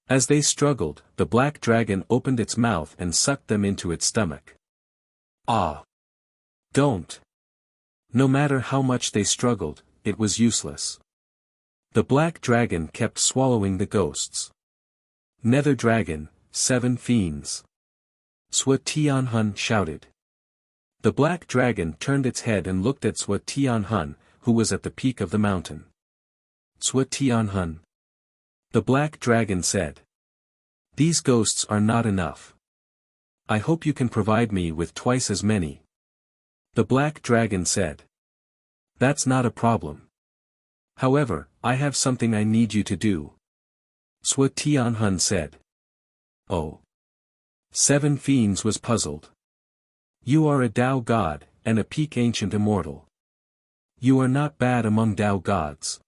As they struggled, the black dragon opened its mouth and sucked them into its stomach. Ah! Don't! No matter how much they struggled, it was useless. The black dragon kept swallowing the ghosts. Nether Dragon, 7 Fiends. Zhuo Tianhun shouted. The black dragon turned its head and looked at Zhuo Tianhun, who was at the peak of the mountain. Zhuo Tianhun. The black dragon said. These ghosts are not enough. I hope you can provide me with twice as many. The black dragon said. That's not a problem. However, I have something I need you to do. Zhuo Tianhun said. Oh. 7 Fiends was puzzled. You are a Tao god, and a peak ancient immortal. You are not bad among Tao gods.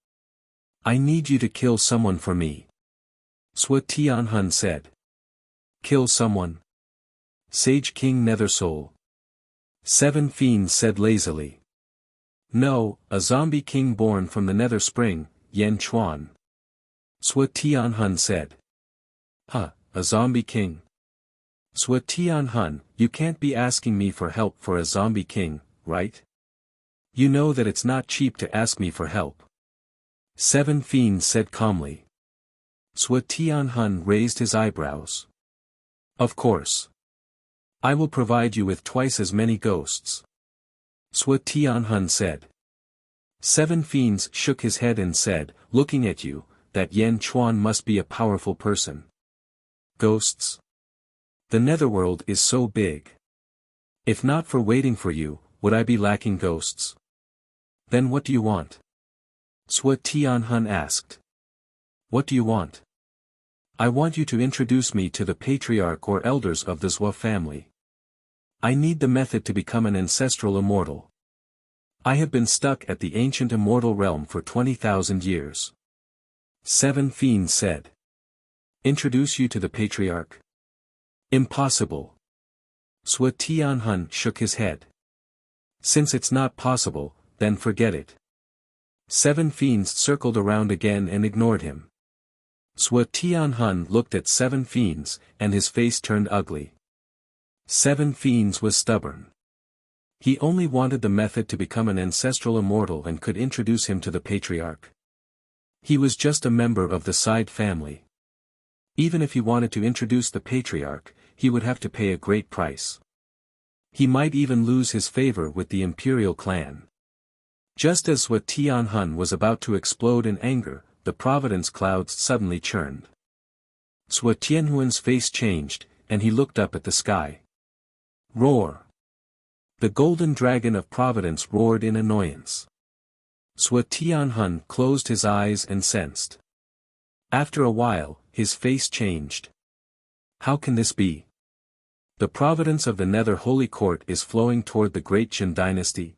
I need you to kill someone for me. Zhuo Tianhun said. Kill someone? Sage King Nethersoul. 7 Fiends said lazily. No, a zombie king born from the Nether Spring, Yan Chuan. Zhuo Tianhun said. Huh, a zombie king? Zhuo Tianhun, you can't be asking me for help for a zombie king, right? You know that it's not cheap to ask me for help. 7 Fiends said calmly. Zhuo Tianhun raised his eyebrows. Of course. I will provide you with twice as many ghosts. Zhuo Tianhun said. 7 Fiends shook his head and said, looking at you, that Yan Chuan must be a powerful person. Ghosts? The netherworld is so big. If not for waiting for you, would I be lacking ghosts? Then what do you want? Zhuo Tianhun asked. What do you want? I want you to introduce me to the patriarch or elders of the Zhuo family. I need the method to become an ancestral immortal. I have been stuck at the ancient immortal realm for 20,000 years. 7 Fiends said. Introduce you to the patriarch? Impossible. Zhuo Tianhun shook his head. Since it's not possible, then forget it. 7 Fiends circled around again and ignored him. Zhuo Tianhun looked at 7 Fiends, and his face turned ugly. 7 Fiends was stubborn. He only wanted the method to become an ancestral immortal and could introduce him to the patriarch. He was just a member of the side family. Even if he wanted to introduce the patriarch, he would have to pay a great price. He might even lose his favor with the imperial clan. Just as Zhuo Tianhun was about to explode in anger, the providence clouds suddenly churned. Zhuo Tianhun's face changed, and he looked up at the sky. Roar! The golden dragon of providence roared in annoyance. Zhuo Tianhun closed his eyes and sensed. After a while, his face changed. How can this be? The providence of the Nether Holy Court is flowing toward the Great Qin dynasty.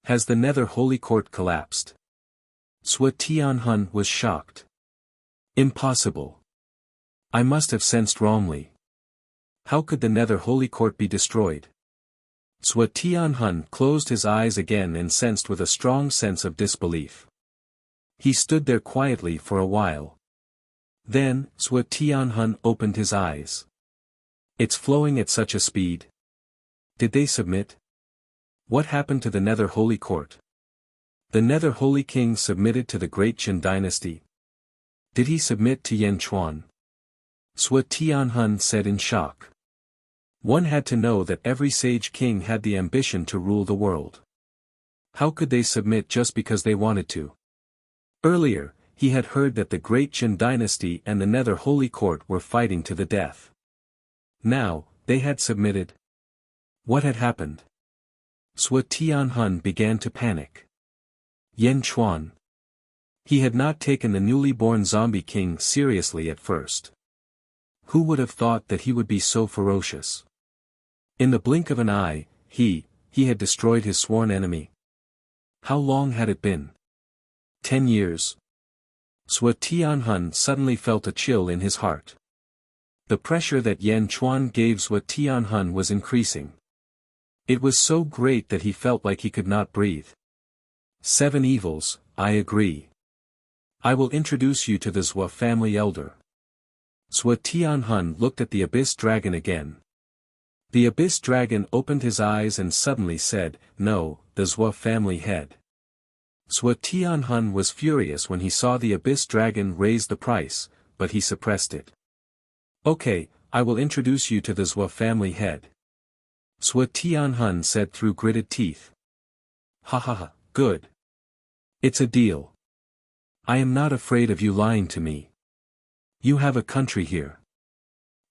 Has the Nether Holy Court collapsed? Zhuo Tianhun was shocked. Impossible. I must have sensed wrongly. How could the Nether Holy Court be destroyed? Zhuo Tianhun closed his eyes again and sensed with a strong sense of disbelief. He stood there quietly for a while. Then, Zhuo Tianhun opened his eyes. It's flowing at such a speed. Did they submit? What happened to the Nether Holy Court? The Nether Holy King submitted to the Great Qin dynasty. Did he submit to Yan Chuan? Zhuo Tianhun said in shock. One had to know that every sage king had the ambition to rule the world. How could they submit just because they wanted to? Earlier, he had heard that the Great Qin dynasty and the Nether Holy Court were fighting to the death. Now, they had submitted. What had happened? Sui Tianhun began to panic. Yan Chuan. He had not taken the newly born zombie king seriously at first. Who would have thought that he would be so ferocious? In the blink of an eye, he had destroyed his sworn enemy. How long had it been? 10 years. Sui Tianhun suddenly felt a chill in his heart. The pressure that Yan Chuan gave Sui Tianhun was increasing. It was so great that he felt like he could not breathe. 7 evils, I agree. I will introduce you to the Zhou family elder. Sui Tianhun looked at the Abyss Dragon again. The Abyss Dragon opened his eyes and suddenly said, "No, the Zhou family head." Sui Tianhun was furious when he saw the Abyss Dragon raise the price, but he suppressed it. "Okay, I will introduce you to the Zhou family head." Sui Tianhun said through gritted teeth. "Ha ha ha, good. It's a deal. I am not afraid of you lying to me. You have a country here."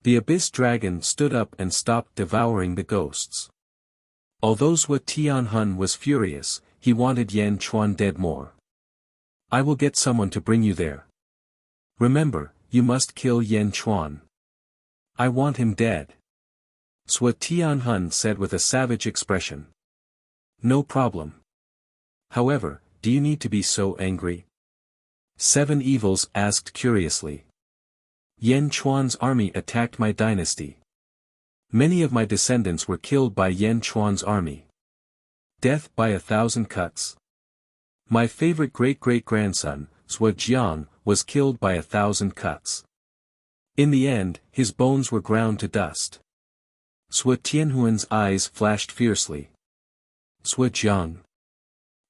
The Abyss Dragon stood up and stopped devouring the ghosts. Although Sui Tianhun was furious, he wanted Yan Chuan dead more. "I will get someone to bring you there. Remember, you must kill Yan Chuan. I want him dead." Sui Tianhun said with a savage expression. "No problem. However, do you need to be so angry?" 7 evils asked curiously. "Yan Chuan's army attacked my dynasty. Many of my descendants were killed by Yan Chuan's army. Death by 1,000 cuts. My favorite great-great-grandson, Zhuo Jiang, was killed by 1,000 cuts. In the end, his bones were ground to dust." Sui Tianhuan's eyes flashed fiercely. "Zhuo Jiang.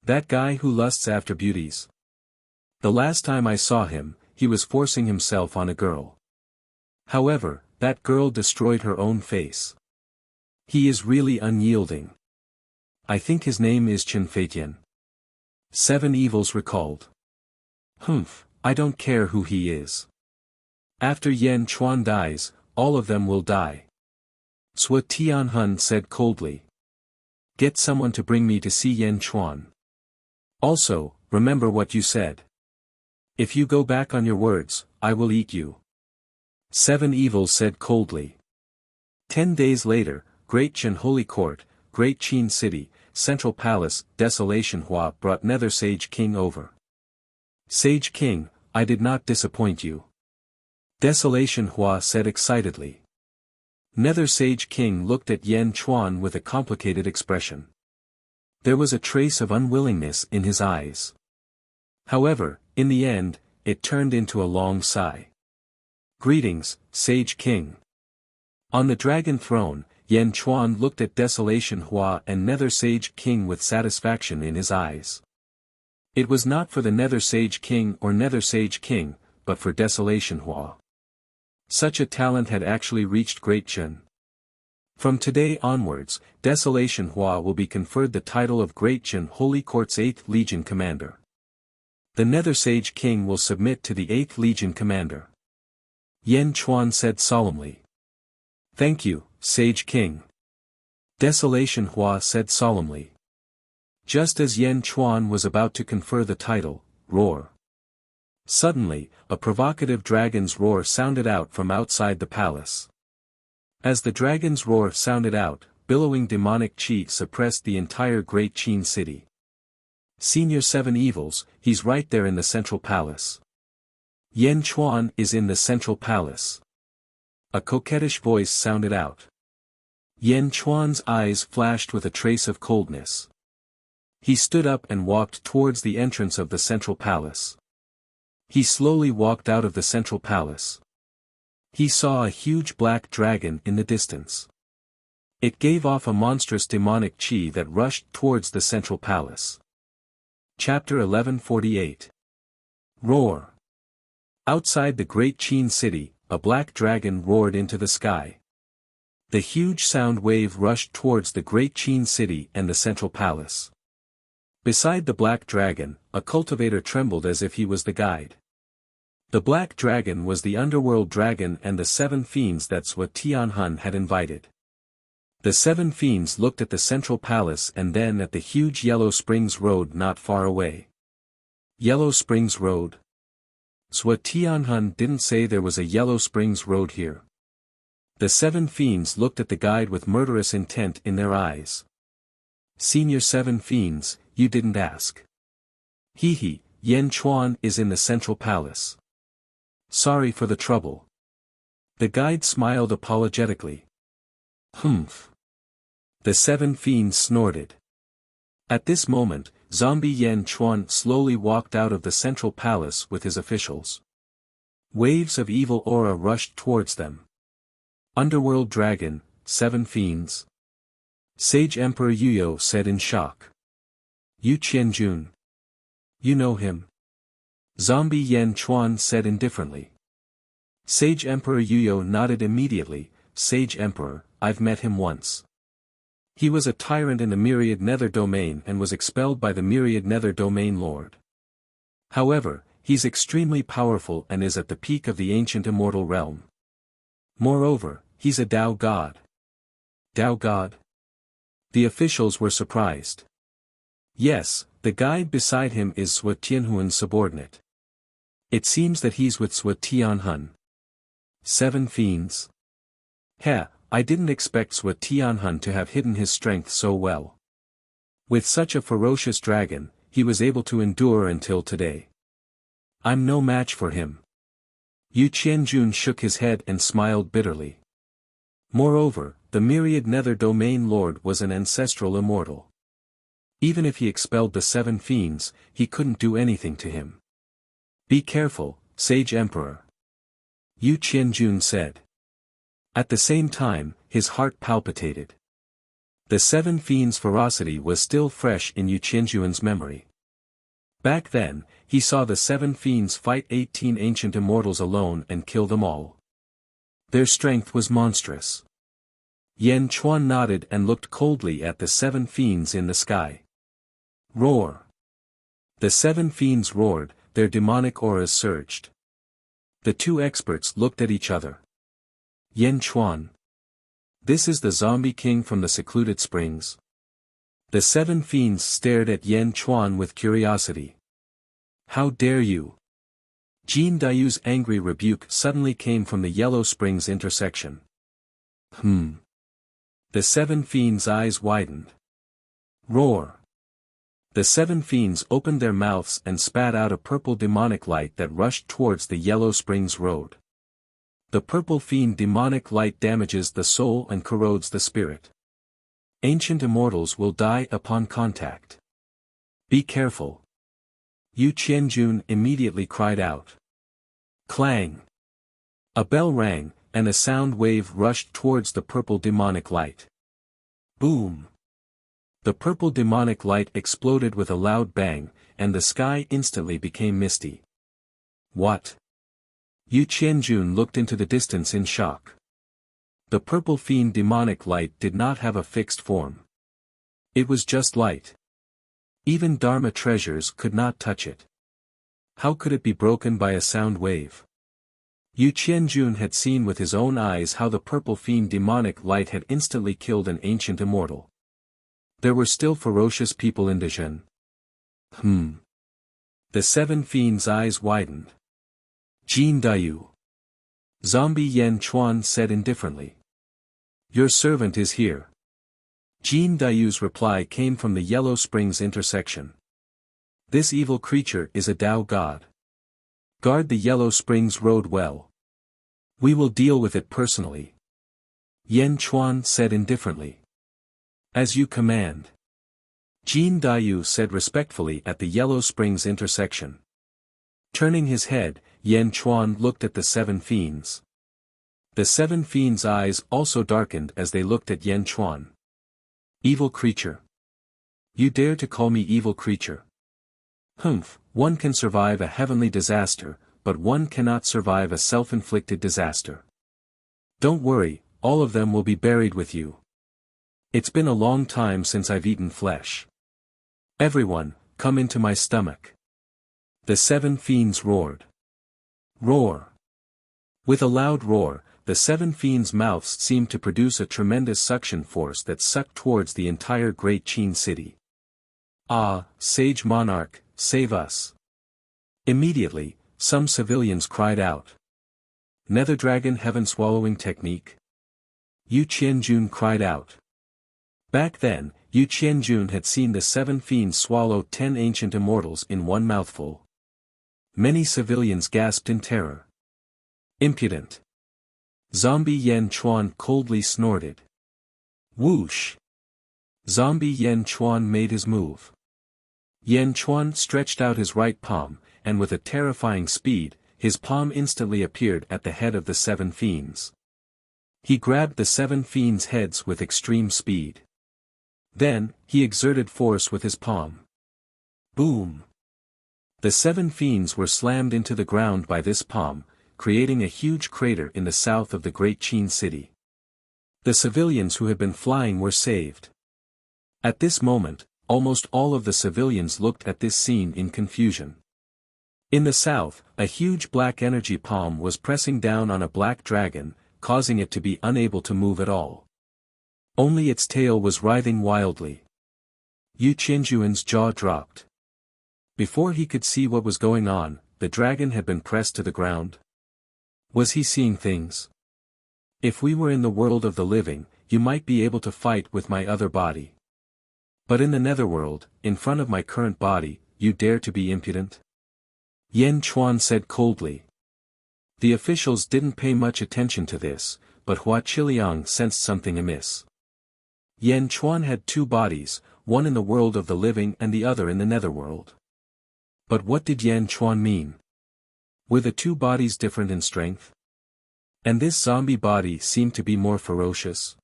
That guy who lusts after beauties. The last time I saw him, he was forcing himself on a girl. However, that girl destroyed her own face. He is really unyielding. I think his name is Chen Feitian." 7 evils recalled. "Humph, I don't care who he is. After Yan Chuan dies, all of them will die." Sui Tianhun said coldly. "Get someone to bring me to see Yan Chuan. Also, remember what you said. If you go back on your words, I will eat you." 7 evils said coldly. 10 days later, Great Qin Holy Court, Great Qin City, Central Palace, Desolation Hua brought Nether Sage King over. "Sage King, I did not disappoint you," Desolation Hua said excitedly. Nether Sage King looked at Yan Chuan with a complicated expression. There was a trace of unwillingness in his eyes. However, in the end, it turned into a long sigh. "Greetings, Sage King." On the dragon throne, Yan Chuan looked at Desolation Hua and Nether Sage King with satisfaction in his eyes. It was not for the Nether Sage King or Nether Sage King, but for Desolation Hua. Such a talent had actually reached Great Qin. From today onwards, Desolation Hua will be conferred the title of Great Qin Holy Court's 8th Legion Commander. The Nether Sage King will submit to the 8th Legion Commander. Yan Chuan said solemnly. "Thank you, Sage King." Desolation Hua said solemnly. Just as Yan Chuan was about to confer the title, roar. Suddenly, a provocative dragon's roar sounded out from outside the palace. As the dragon's roar sounded out, billowing demonic chi suppressed the entire Great Qin city. "Senior 7 evils, he's right there in the central palace. Yan Chuan is in the central palace." A coquettish voice sounded out. Yan Chuan's eyes flashed with a trace of coldness. He stood up and walked towards the entrance of the central palace. He slowly walked out of the central palace. He saw a huge black dragon in the distance. It gave off a monstrous demonic chi that rushed towards the central palace. Chapter 1148. Roar. Outside the Great Qin city, a black dragon roared into the sky. The huge sound wave rushed towards the Great Qin city and the central palace. Beside the black dragon, a cultivator trembled as if he was the guide. The Black Dragon was the underworld dragon and the 7 fiends that Sua Tianhun had invited. The 7 fiends looked at the central palace and then at the huge Yellow Springs Road not far away. Yellow Springs Road? Sua Tianhun didn't say there was a Yellow Springs Road here. The 7 fiends looked at the guide with murderous intent in their eyes. Senior 7 fiends, you didn't ask. Hee, Yen Chuan is in the central palace. Sorry for the trouble. The guide smiled apologetically. Humph. The 7 fiends snorted. At this moment, Zombie Yen Chuan slowly walked out of the central palace with his officials. Waves of evil aura rushed towards them. Underworld Dragon, 7 fiends. Sage Emperor Yuyo said in shock. Yu Qianjun. You know him? Zombie Yen Chuan said indifferently. Sage Emperor Yuyo nodded immediately. Sage Emperor, I've met him once. He was a tyrant in the Myriad Nether Domain and was expelled by the Myriad Nether Domain Lord. However, he's extremely powerful and is at the peak of the ancient immortal realm. Moreover, he's a Dao God. Dao God? The officials were surprised. Yes, the guide beside him is Sua Tianhun's subordinate. It seems that he's with Sua Tianhun. 7 fiends. Heh, I didn't expect Sua Tianhun to have hidden his strength so well. With such a ferocious dragon, he was able to endure until today. I'm no match for him. Yu Qianjun shook his head and smiled bitterly. Moreover, the Myriad Nether Domain Lord was an ancestral immortal. Even if he expelled the 7 fiends, he couldn't do anything to him. Be careful, Sage Emperor. Yu Qianjun said. At the same time, his heart palpitated. The 7 fiends' ferocity was still fresh in Yu Qianjun's memory. Back then, he saw the 7 fiends fight 18 ancient immortals alone and kill them all. Their strength was monstrous. Yen Chuan nodded and looked coldly at the 7 fiends in the sky. Roar! The 7 fiends roared, their demonic auras surged. The 2 experts looked at each other. Yen Chuan. This is the zombie king from the secluded springs. The 7 fiends stared at Yen Chuan with curiosity. How dare you? Jin Dayu's angry rebuke suddenly came from the Yellow Springs intersection. The 7 fiends' eyes widened. Roar! The 7 fiends opened their mouths and spat out a purple demonic light that rushed towards the Yellow Springs Road. The purple fiend demonic light damages the soul and corrodes the spirit. Ancient immortals will die upon contact. Be careful. Yu Qianjun immediately cried out. Clang! A bell rang, and a sound wave rushed towards the purple demonic light. Boom! The purple demonic light exploded with a loud bang, and the sky instantly became misty. What? Yu Qianjun looked into the distance in shock. The purple fiend demonic light did not have a fixed form. It was just light. Even Dharma treasures could not touch it. How could it be broken by a sound wave? Yu Qianjun had seen with his own eyes how the purple fiend demonic light had instantly killed an ancient immortal. There were still ferocious people in Dezhen. The 7 fiends' eyes widened. Jin Dayu. Zombie Yen Chuan said indifferently. Your servant is here. Jin Dayu's reply came from the Yellow Springs intersection. This evil creature is a Dao God. Guard the Yellow Springs Road well. We will deal with it personally. Yen Chuan said indifferently. As you command. Jin Dayu said respectfully at the Yellow Springs intersection. Turning his head, Yen Chuan looked at the 7 fiends. The 7 fiends' eyes also darkened as they looked at Yen Chuan. Evil creature. You dare to call me evil creature? One can survive a heavenly disaster, but one cannot survive a self-inflicted disaster. Don't worry, all of them will be buried with you. It's been a long time since I've eaten flesh. Everyone, come into my stomach. The 7 fiends roared. Roar. With a loud roar, the seven fiends' mouths seemed to produce a tremendous suction force that sucked towards the entire great Qin city. Ah, sage monarch, save us. Immediately, some civilians cried out. Nether dragon heaven swallowing technique? Yu Qianjun cried out. Back then, Yu Qianjun had seen the seven fiends swallow 10 ancient immortals in one mouthful. Many civilians gasped in terror. Impudent. Zombie Yan Chuan coldly snorted. Whoosh! Zombie Yan Chuan made his move. Yan Chuan stretched out his right palm, and with a terrifying speed, his palm instantly appeared at the head of the seven fiends. He grabbed the seven fiends' heads with extreme speed. Then, he exerted force with his palm. Boom! The seven fiends were slammed into the ground by this palm, creating a huge crater in the south of the great Qin city. The civilians who had been flying were saved. At this moment, almost all of the civilians looked at this scene in confusion. In the south, a huge black energy palm was pressing down on a black dragon, causing it to be unable to move at all. Only its tail was writhing wildly. Yu Qianjuan's jaw dropped. Before he could see what was going on, the dragon had been pressed to the ground. Was he seeing things? If we were in the world of the living, you might be able to fight with my other body. But in the netherworld, in front of my current body, you dare to be impudent? Yan Chuan said coldly. The officials didn't pay much attention to this, but Hua Qiliang sensed something amiss. Yan Chuan had two bodies, one in the world of the living and the other in the netherworld. But what did Yan Chuan mean? Were the two bodies different in strength? And this zombie body seemed to be more ferocious.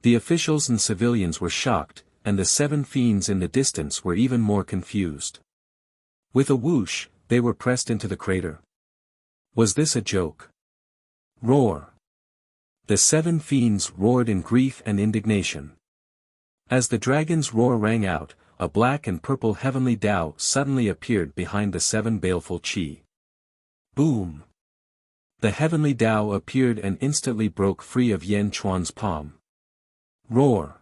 The officials and civilians were shocked, and the seven fiends in the distance were even more confused. With a whoosh, they were pressed into the crater. Was this a joke? Roar! The seven fiends roared in grief and indignation. As the dragon's roar rang out, a black and purple heavenly Tao suddenly appeared behind the seven baleful qi. Boom! The heavenly Tao appeared and instantly broke free of Yan Chuan's palm. Roar!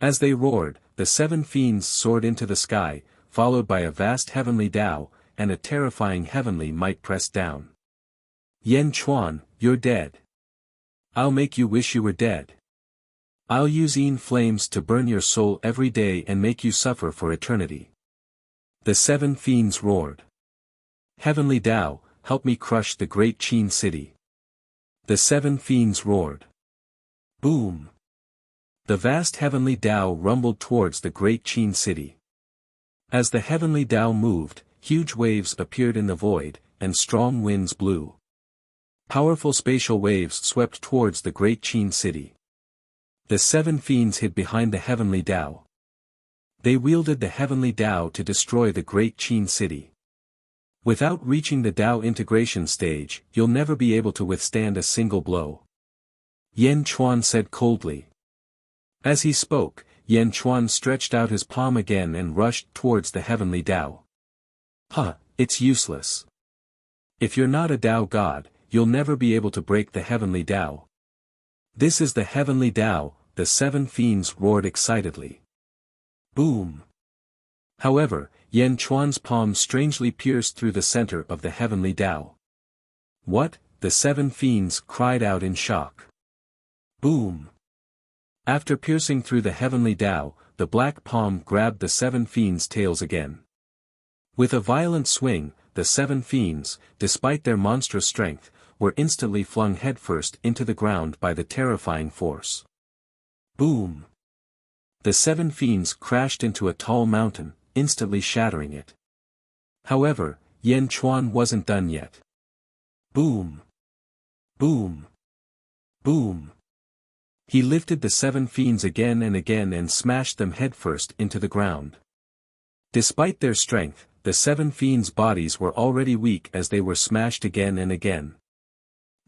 As they roared, the seven fiends soared into the sky, followed by a vast heavenly Tao, and a terrifying heavenly might pressed down. Yan Chuan, you're dead. I'll make you wish you were dead. I'll use Yin flames to burn your soul every day and make you suffer for eternity. The seven fiends roared. Heavenly Tao, help me crush the great Qin city. The seven fiends roared. Boom! The vast heavenly Tao rumbled towards the great Qin city. As the heavenly Tao moved, huge waves appeared in the void, and strong winds blew. Powerful spatial waves swept towards the great Qin city. The seven fiends hid behind the heavenly Tao. They wielded the heavenly Tao to destroy the great Qin city. Without reaching the Tao integration stage, you'll never be able to withstand a single blow. Yan Chuan said coldly. As he spoke, Yan Chuan stretched out his palm again and rushed towards the heavenly Tao. It's useless. If you're not a Tao god, you'll never be able to break the heavenly Tao. This is the heavenly Tao, the seven fiends roared excitedly. Boom! However, Yan Chuan's palm strangely pierced through the center of the heavenly Tao. What? The seven fiends cried out in shock. Boom! After piercing through the heavenly Tao, the black palm grabbed the seven fiends' tails again. With a violent swing, the seven fiends, despite their monstrous strength, were instantly flung headfirst into the ground by the terrifying force. Boom! The seven fiends crashed into a tall mountain, instantly shattering it. However, Yan Chuan wasn't done yet. Boom! Boom! Boom! He lifted the seven fiends again and smashed them headfirst into the ground. Despite their strength, the seven fiends' bodies were already weak as they were smashed again and again.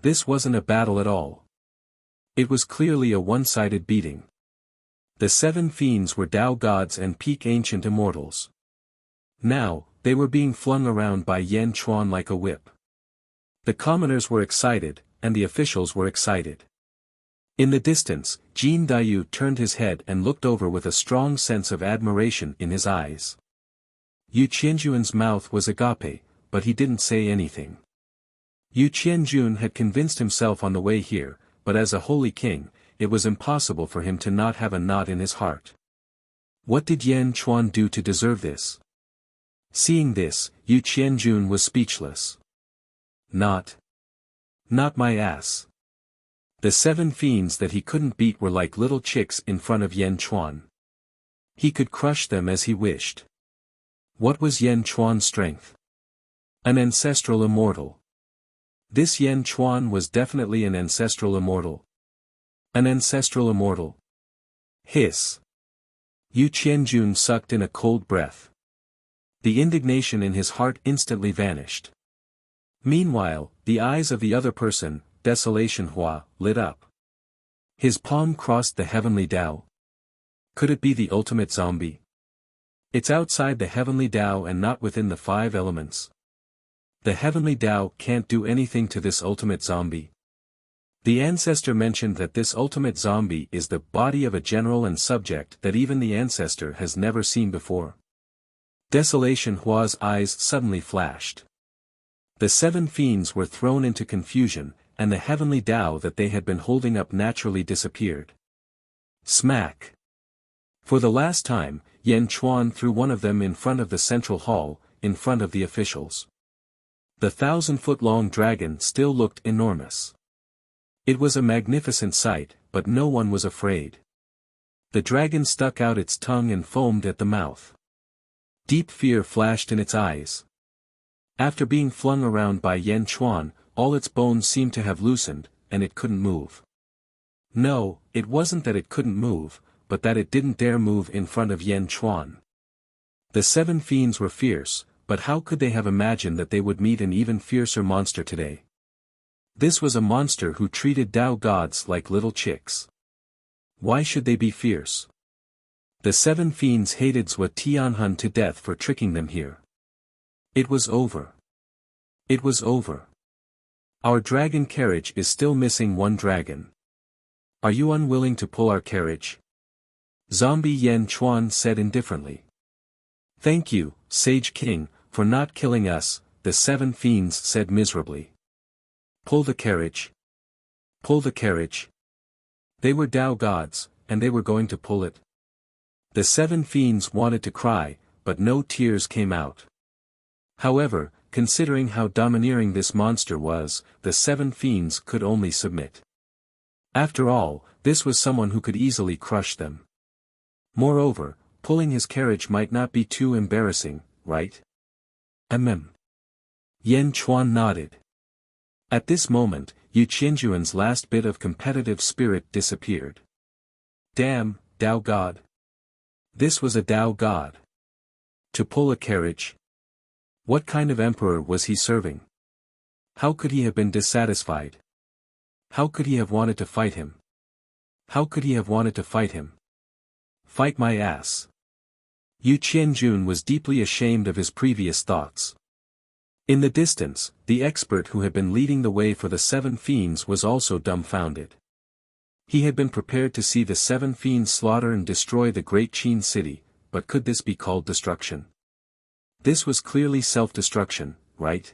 This wasn't a battle at all. It was clearly a one-sided beating. The seven fiends were Tao gods and peak ancient immortals. Now, they were being flung around by Yan Chuan like a whip. The commoners were excited, and the officials were excited. In the distance, Jin Dayu turned his head and looked over with a strong sense of admiration in his eyes. Yu Qianjuan's mouth was agape, but he didn't say anything. Yu Qianjun had convinced himself on the way here, but as a holy king, it was impossible for him to not have a knot in his heart. What did Yan Chuan do to deserve this? Seeing this, Yu Qianjun was speechless. Not my ass. The 7 fiends that he couldn't beat were like little chicks in front of Yan Chuan. He could crush them as he wished. What was Yan Chuan's strength? An ancestral immortal. This Yan Chuan was definitely an ancestral immortal. An ancestral immortal. Hiss. Yu Qianjun sucked in a cold breath. The indignation in his heart instantly vanished. Meanwhile, the eyes of the other person, Desolation Hua, lit up. His palm crossed the heavenly Tao. Could it be the ultimate zombie? It's outside the heavenly Tao and not within the 5 elements. The heavenly Tao can't do anything to this ultimate zombie. The ancestor mentioned that this ultimate zombie is the body of a general and subject that even the ancestor has never seen before. Desolation Hua's eyes suddenly flashed. The 7 fiends were thrown into confusion, and the heavenly Tao that they had been holding up naturally disappeared. Smack! For the last time, Yan Chuan threw one of them in front of the central hall, in front of the officials. The 1,000-foot-long dragon still looked enormous. It was a magnificent sight, but no one was afraid. The dragon stuck out its tongue and foamed at the mouth. Deep fear flashed in its eyes. After being flung around by Yan Chuan, all its bones seemed to have loosened, and it couldn't move. No, it wasn't that it couldn't move, but that it didn't dare move in front of Yan Chuan. The 7 fiends were fierce, but how could they have imagined that they would meet an even fiercer monster today? This was a monster who treated Tao gods like little chicks. Why should they be fierce? The 7 fiends hated Zhua Tianhun to death for tricking them here. It was over. It was over. Our dragon carriage is still missing 1 dragon. Are you unwilling to pull our carriage? Zombie Yan Chuan said indifferently. Thank you, Sage King, for not killing us, the 7 fiends said miserably. Pull the carriage. Pull the carriage. They were Tao gods, and they were going to pull it. The 7 fiends wanted to cry, but no tears came out. However, considering how domineering this monster was, the 7 fiends could only submit. After all, this was someone who could easily crush them. Moreover, pulling his carriage might not be too embarrassing, right? Yan Chuan nodded. At this moment, Yu Qianjuan's last bit of competitive spirit disappeared. Damn, Tao God. This was a Tao God. To pull a carriage? What kind of emperor was he serving? How could he have been dissatisfied? How could he have wanted to fight him? How could he have wanted to fight him? Fight my ass. Yu Qianjun was deeply ashamed of his previous thoughts. In the distance, the expert who had been leading the way for the 7 fiends was also dumbfounded. He had been prepared to see the 7 fiends slaughter and destroy the great Qin city, but could this be called destruction? This was clearly self-destruction, right?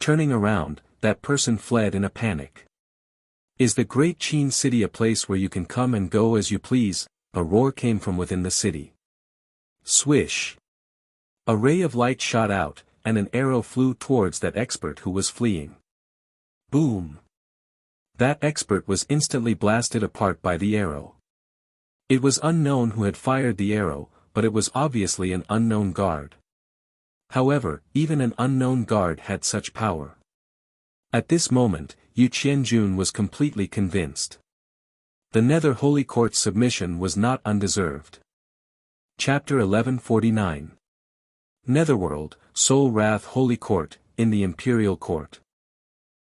Turning around, that person fled in a panic. Is the great Qin city a place where you can come and go as you please? A roar came from within the city. Swish! A ray of light shot out, and an arrow flew towards that expert who was fleeing. Boom! That expert was instantly blasted apart by the arrow. It was unknown who had fired the arrow, but it was obviously an unknown guard. However, even an unknown guard had such power. At this moment, Yu Qianjun was completely convinced. The Nether Holy Court's submission was not undeserved. Chapter 1149. Netherworld, Soul Wrath Holy Court, in the Imperial Court.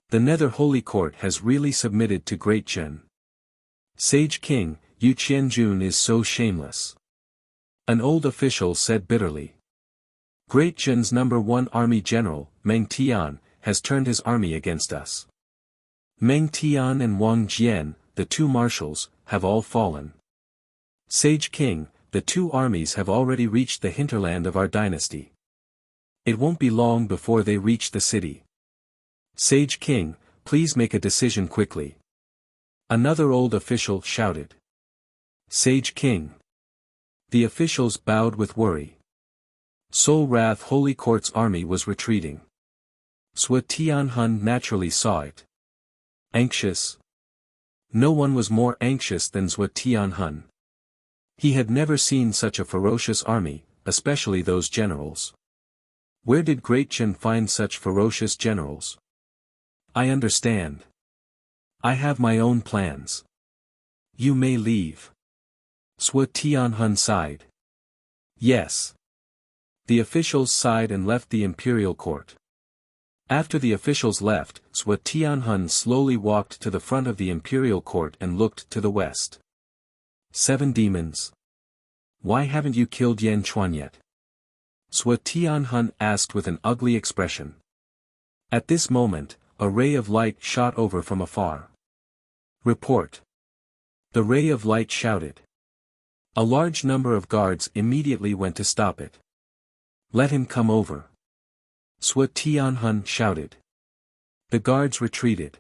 The Nether Holy Court has really submitted to Great Jin. Sage King, Yu Qianjun is so shameless. An old official said bitterly. Great Jin's #1 army general, Meng Tian, has turned his army against us. Meng Tian and Wang Jian, the two marshals, have all fallen. Sage King, the two armies have already reached the hinterland of our dynasty. It won't be long before they reach the city. Sage King, please make a decision quickly. Another old official shouted. Sage King. The officials bowed with worry. Soul Wrath Holy Court's army was retreating. Sui Tianhun naturally saw it. Anxious? No one was more anxious than Sui Tianhun. He had never seen such a ferocious army, especially those generals. Where did Great Chen find such ferocious generals? I understand. I have my own plans. You may leave. Sui Tianhun sighed. Yes. The officials sighed and left the imperial court. After the officials left, Sui Tianhun slowly walked to the front of the imperial court and looked to the west. 7 demons. Why haven't you killed Yan Chuan yet? Sui Tianhun asked with an ugly expression. At this moment, a ray of light shot over from afar. Report. The ray of light shouted. A large number of guards immediately went to stop it. Let him come over. Sui Tianhun shouted. The guards retreated.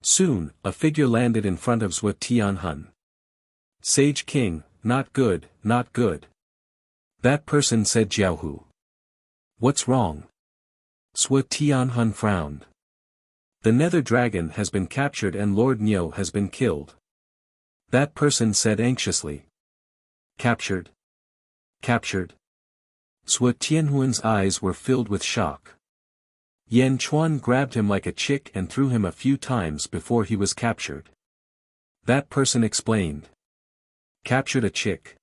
Soon, a figure landed in front of Sui Tianhun. Sage King, not good, not good. That person said Jiaohu. What's wrong? Sui Tianhun frowned. The Nether Dragon has been captured and Lord Niu has been killed. That person said anxiously. Captured? Captured? Sui Tianhuan's eyes were filled with shock. Yan Chuan grabbed him like a chick and threw him a few times before he was captured. That person explained. Captured a chick.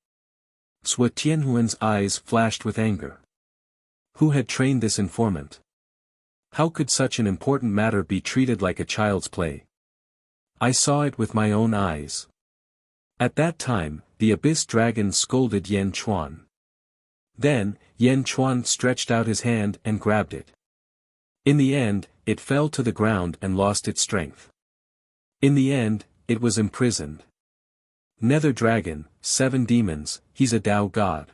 Sui Tianhuan's eyes flashed with anger. Who had trained this informant? How could such an important matter be treated like a child's play? I saw it with my own eyes. At that time, the Abyss Dragon scolded Yan Chuan. Then, Yan Chuan stretched out his hand and grabbed it. In the end, it fell to the ground and lost its strength. In the end, it was imprisoned. Nether Dragon, 7 demons, he's a Tao god.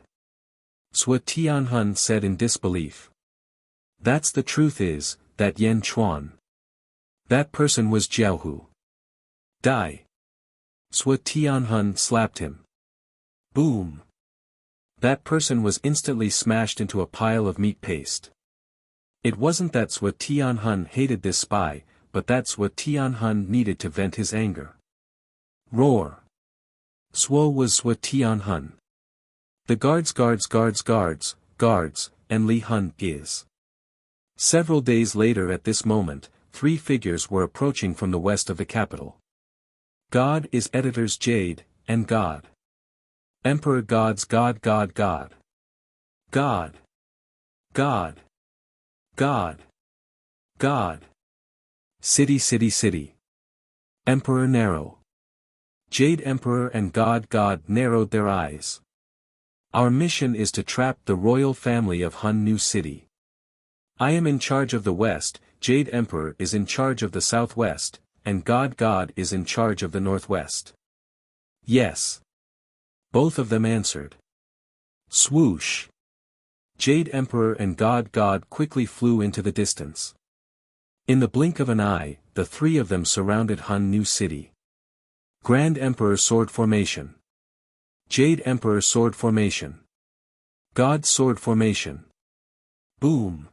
Sui Tianhun said in disbelief. That's the truth is, that Yan Chuan. That person was Jiaohu. Die. Sui Tianhun slapped him. Boom. That person was instantly smashed into a pile of meat paste. It wasn't that Sui Tianhun hated this spy, but that Sui Tianhun needed to vent his anger. Roar. Suo was Sui Tianhun. The guards, and Li Hun is. Several days later at this moment, 3 figures were approaching from the west of the capital. God is editors Jade, and God. Emperor God's God. God. City. Emperor Narrow. Jade Emperor and God narrowed their eyes. Our mission is to trap the royal family of Hun New City. I am in charge of the west, Jade Emperor is in charge of the southwest, and God is in charge of the northwest. Yes. Both of them answered. Swoosh. Jade Emperor and God quickly flew into the distance. In the blink of an eye, the 3 of them surrounded Han New City. Grand Emperor Sword Formation. Jade Emperor Sword Formation. God Sword Formation. Boom.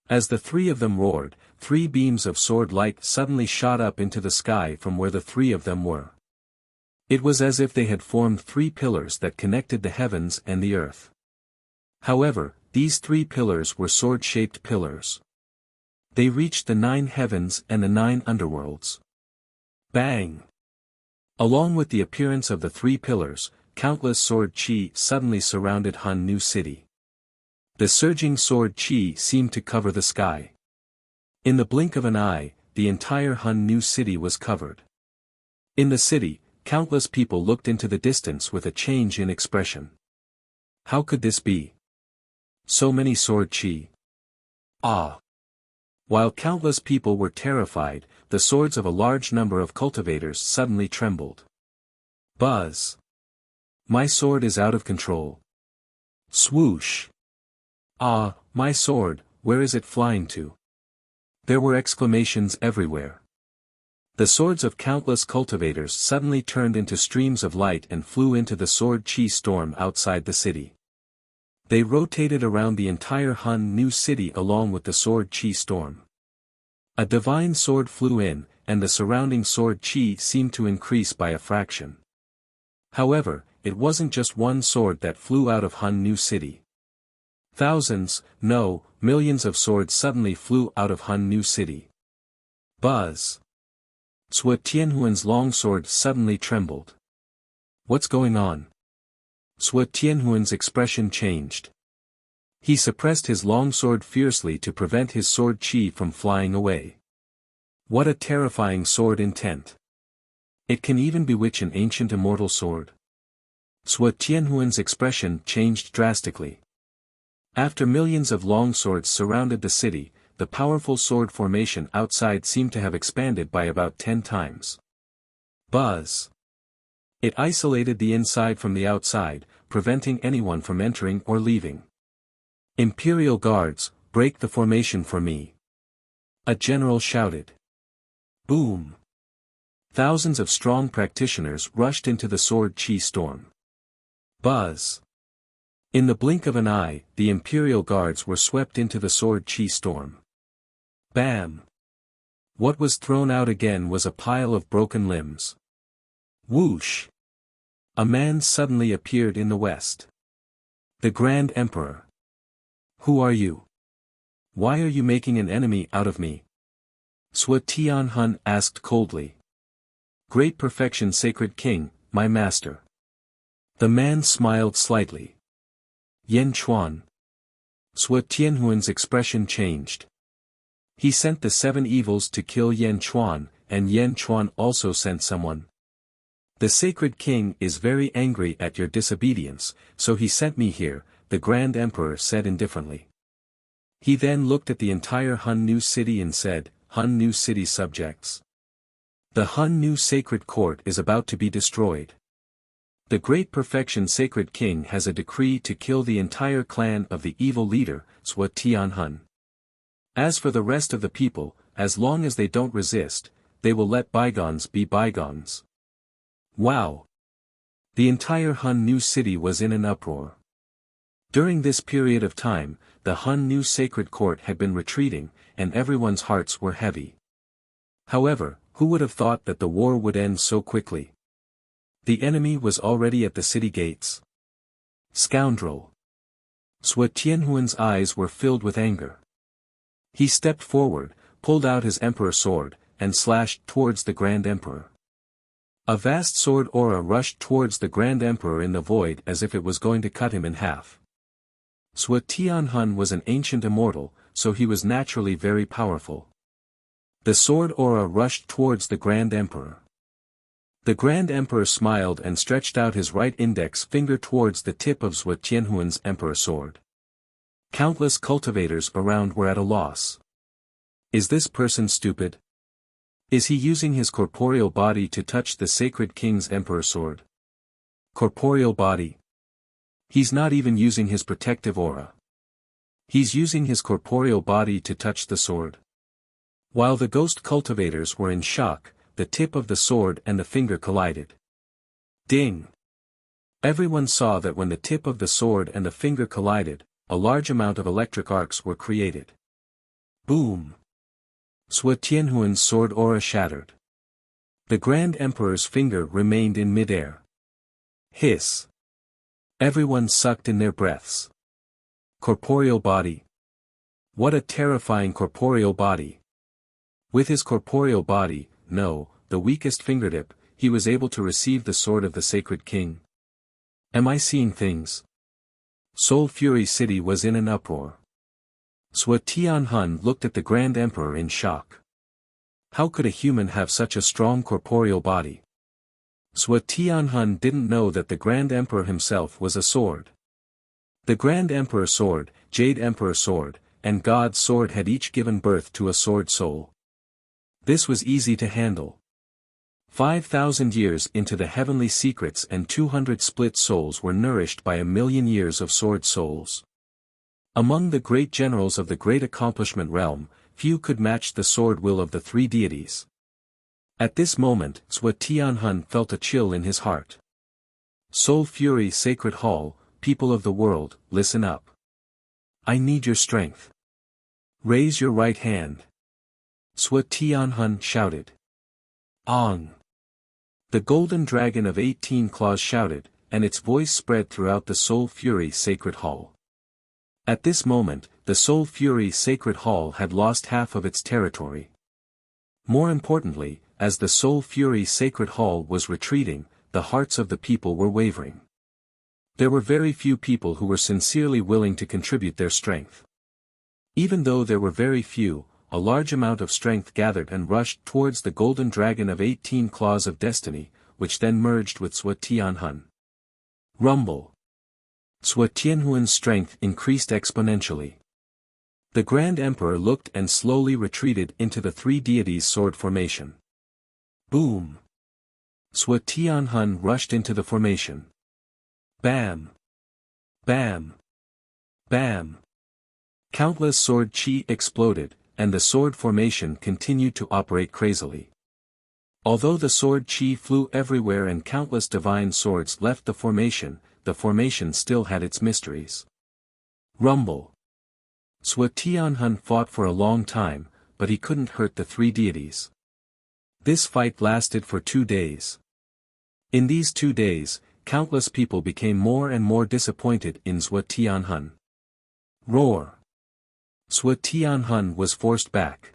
As the 3 of them roared, 3 beams of sword light suddenly shot up into the sky from where the 3 of them were. It was as if they had formed 3 pillars that connected the heavens and the earth. However, these 3 pillars were sword-shaped pillars. They reached the 9 heavens and the 9 underworlds. Bang! Along with the appearance of the 3 pillars, countless sword chi suddenly surrounded Han New City. The surging sword chi seemed to cover the sky. In the blink of an eye, the entire Hun New City was covered. In the city, countless people looked into the distance with a change in expression. How could this be? So many sword chi. Ah! While countless people were terrified, the swords of a large number of cultivators suddenly trembled. Buzz! My sword is out of control. Swoosh! Ah, my sword, where is it flying to? There were exclamations everywhere. The swords of countless cultivators suddenly turned into streams of light and flew into the sword chi storm outside the city. They rotated around the entire Han New city along with the sword chi storm. A divine sword flew in, and the surrounding sword chi seemed to increase by a fraction. However, it wasn't just one sword that flew out of Han New city. Thousands, no, millions of swords suddenly flew out of Han New city. Buzz! Sui Tianhuan's longsword suddenly trembled. What's going on? Sui Tianhuan's expression changed. He suppressed his longsword fiercely to prevent his sword chi from flying away. What a terrifying sword intent! It can even bewitch an ancient immortal sword. Sui Tianhuan's expression changed drastically. After millions of longswords surrounded the city, the powerful sword formation outside seemed to have expanded by about 10 times. Buzz! It isolated the inside from the outside, preventing anyone from entering or leaving. Imperial guards, break the formation for me. A general shouted. Boom! Thousands of strong practitioners rushed into the sword chi storm. Buzz! In the blink of an eye, the Imperial guards were swept into the sword chi storm. Bam! What was thrown out again was a pile of broken limbs. Whoosh! A man suddenly appeared in the west. The Grand Emperor. Who are you? Why are you making an enemy out of me? Sui Tianhun asked coldly. Great perfection, sacred king, my master. The man smiled slightly. Yan Chuan. Sui Tianhuan's expression changed. He sent the 7 evils to kill Yan Chuan, and Yan Chuan also sent someone. The sacred king is very angry at your disobedience, so he sent me here, the Grand Emperor said indifferently. He then looked at the entire Han New city and said, Han New city subjects. The Han New sacred court is about to be destroyed. The great perfection sacred king has a decree to kill the entire clan of the evil leader, Sui Tianhun. As for the rest of the people, as long as they don't resist, they will let bygones be bygones. Wow! The entire Han New city was in an uproar. During this period of time, the Han New sacred court had been retreating, and everyone's hearts were heavy. However, who would have thought that the war would end so quickly? The enemy was already at the city gates. Scoundrel! Sui Tianhuan's eyes were filled with anger. He stepped forward, pulled out his emperor sword, and slashed towards the Grand Emperor. A vast sword aura rushed towards the Grand Emperor in the void as if it was going to cut him in half. Sui Tianhun was an ancient immortal, so he was naturally very powerful. The sword aura rushed towards the Grand Emperor. The Grand Emperor smiled and stretched out his right index finger towards the tip of Sui Tianhuan's emperor sword. Countless cultivators around were at a loss. Is this person stupid? Is he using his corporeal body to touch the sacred king's emperor sword? Corporeal body? He's not even using his protective aura. He's using his corporeal body to touch the sword. While the ghost cultivators were in shock, the tip of the sword and the finger collided. Ding! Everyone saw that when the tip of the sword and the finger collided, a large amount of electric arcs were created. Boom! Sui Tianhuan's sword aura shattered. The Grand Emperor's finger remained in midair. Hiss! Everyone sucked in their breaths. Corporeal body. What a terrifying corporeal body. With his corporeal body, no, the weakest fingertip, he was able to receive the sword of the sacred king. Am I seeing things? Soul Fury City was in an uproar. Sui Tianhun looked at the Grand Emperor in shock. How could a human have such a strong corporeal body? Sui Tianhun didn't know that the Grand Emperor himself was a sword. The Grand Emperor sword, Jade Emperor sword, and God's sword had each given birth to a sword soul. This was easy to handle. 5,000 years into the heavenly secrets and 200 split souls were nourished by 1,000,000 years of sword souls. Among the great generals of the great accomplishment realm, few could match the sword will of the three deities. At this moment, Zhuo Tianhun felt a chill in his heart. Soul Fury Sacred Hall, people of the world, listen up. I need your strength. Raise your right hand. Zhuo Tianhun shouted. Ong! The golden dragon of 18 claws shouted, and its voice spread throughout the Soul Fury Sacred Hall. At this moment, the Soul Fury Sacred Hall had lost half of its territory. More importantly, as the Soul Fury Sacred Hall was retreating, the hearts of the people were wavering. There were very few people who were sincerely willing to contribute their strength. Even though there were very few, a large amount of strength gathered and rushed towards the golden dragon of 18 claws of destiny, which then merged with Zhuo Tianhun. Rumble. Zhuo Tianhun's strength increased exponentially. The Grand Emperor looked and slowly retreated into the three deities' sword formation. Boom! Zhuo Tianhun rushed into the formation. Bam! Bam! Bam! Countless sword chi exploded, and the sword formation continued to operate crazily. Although the sword chi flew everywhere and countless divine swords left the formation still had its mysteries. Rumble. Zhuo Tianhun fought for a long time, but he couldn't hurt the three deities. This fight lasted for 2 days. In these 2 days, countless people became more and more disappointed in Zhuo Tianhun. Roar. Zhuo Tianhun was forced back.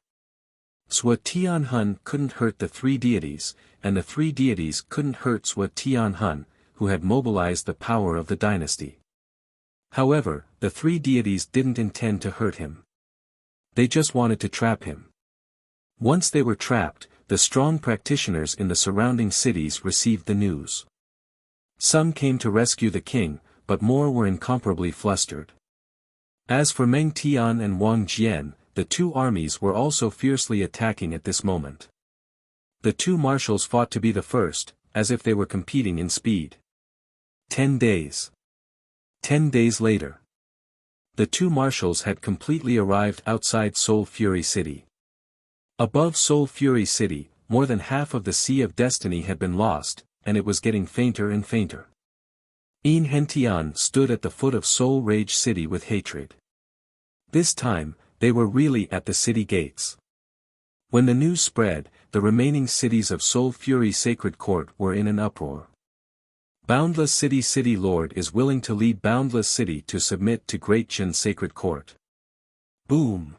Zhuo Tianhun couldn't hurt the three deities, and the three deities couldn't hurt Zhuo Tianhun, who had mobilized the power of the dynasty. However, the three deities didn't intend to hurt him. They just wanted to trap him. Once they were trapped, the strong practitioners in the surrounding cities received the news. Some came to rescue the king, but more were incomparably flustered. As for Meng Tian and Wang Jian, the two armies were also fiercely attacking at this moment. The two marshals fought to be the first, as if they were competing in speed. 10 days. 10 days later. The two marshals had completely arrived outside Soul Fury City. Above Soul Fury City, more than half of the Sea of Destiny had been lost, and it was getting fainter and fainter. Yin Hentian stood at the foot of Soul Rage City with hatred. This time, they were really at the city gates. When the news spread, the remaining cities of Soul Fury Sacred Court were in an uproar. Boundless City Lord is willing to lead Boundless City to submit to Great Jin Sacred Court. Boom!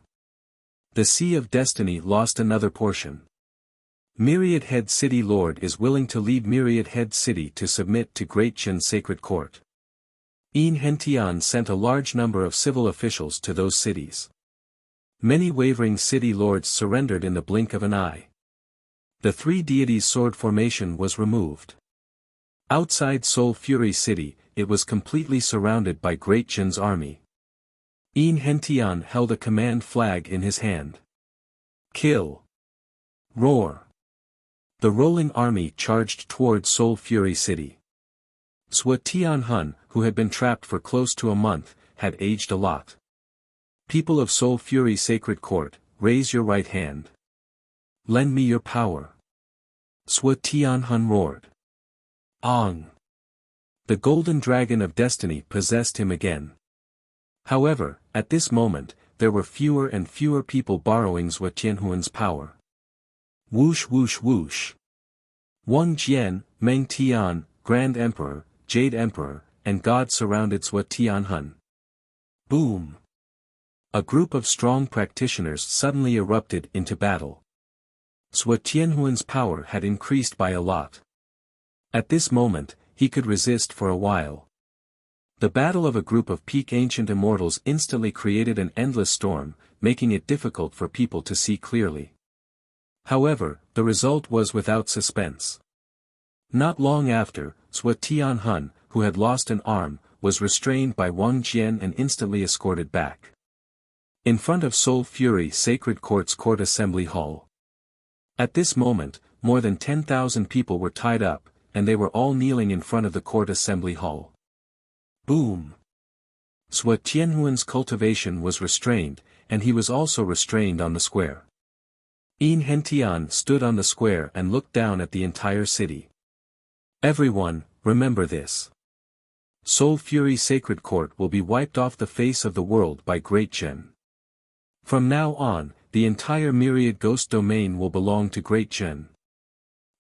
The Sea of Destiny lost another portion. Myriad Head City Lord is willing to lead Myriad Head City to submit to Great Jin Sacred Court. Yin Hentian sent a large number of civil officials to those cities. Many wavering city lords surrendered in the blink of an eye. The three deities' sword formation was removed. Outside Soul Fury City, it was completely surrounded by Great Jin's army. Yin Hentian held a command flag in his hand. Kill! Roar! The rolling army charged toward Soul Fury City. Zhuo Tianhun, who had been trapped for close to a month, had aged a lot. People of Soul Fury Sacred Court, raise your right hand. Lend me your power. Zhuo Tianhun roared. Ong! The golden dragon of destiny possessed him again. However, at this moment, there were fewer and fewer people borrowing Zhuo Tianhun's power. Whoosh whoosh whoosh. Wang Jian, Meng Tian, Grand Emperor, Jade Emperor, and God surrounded Zhuo Tianhun. Boom! A group of strong practitioners suddenly erupted into battle. Zhuo Tianhun's power had increased by a lot. At this moment, he could resist for a while. The battle of a group of peak ancient immortals instantly created an endless storm, making it difficult for people to see clearly. However, the result was without suspense. Not long after, Zhuo Tianhun, who had lost an arm, was restrained by Wang Jian and instantly escorted back. In front of Soul Fury Sacred Court's Court Assembly Hall. At this moment, more than 10,000 people were tied up, and they were all kneeling in front of the Court Assembly Hall. Boom! Sua Tianhuan's cultivation was restrained, and he was also restrained on the square. Yin Hentian stood on the square and looked down at the entire city. Everyone, remember this. Soul Fury Sacred Court will be wiped off the face of the world by Great Jin. From now on, the entire myriad ghost domain will belong to Great Jin.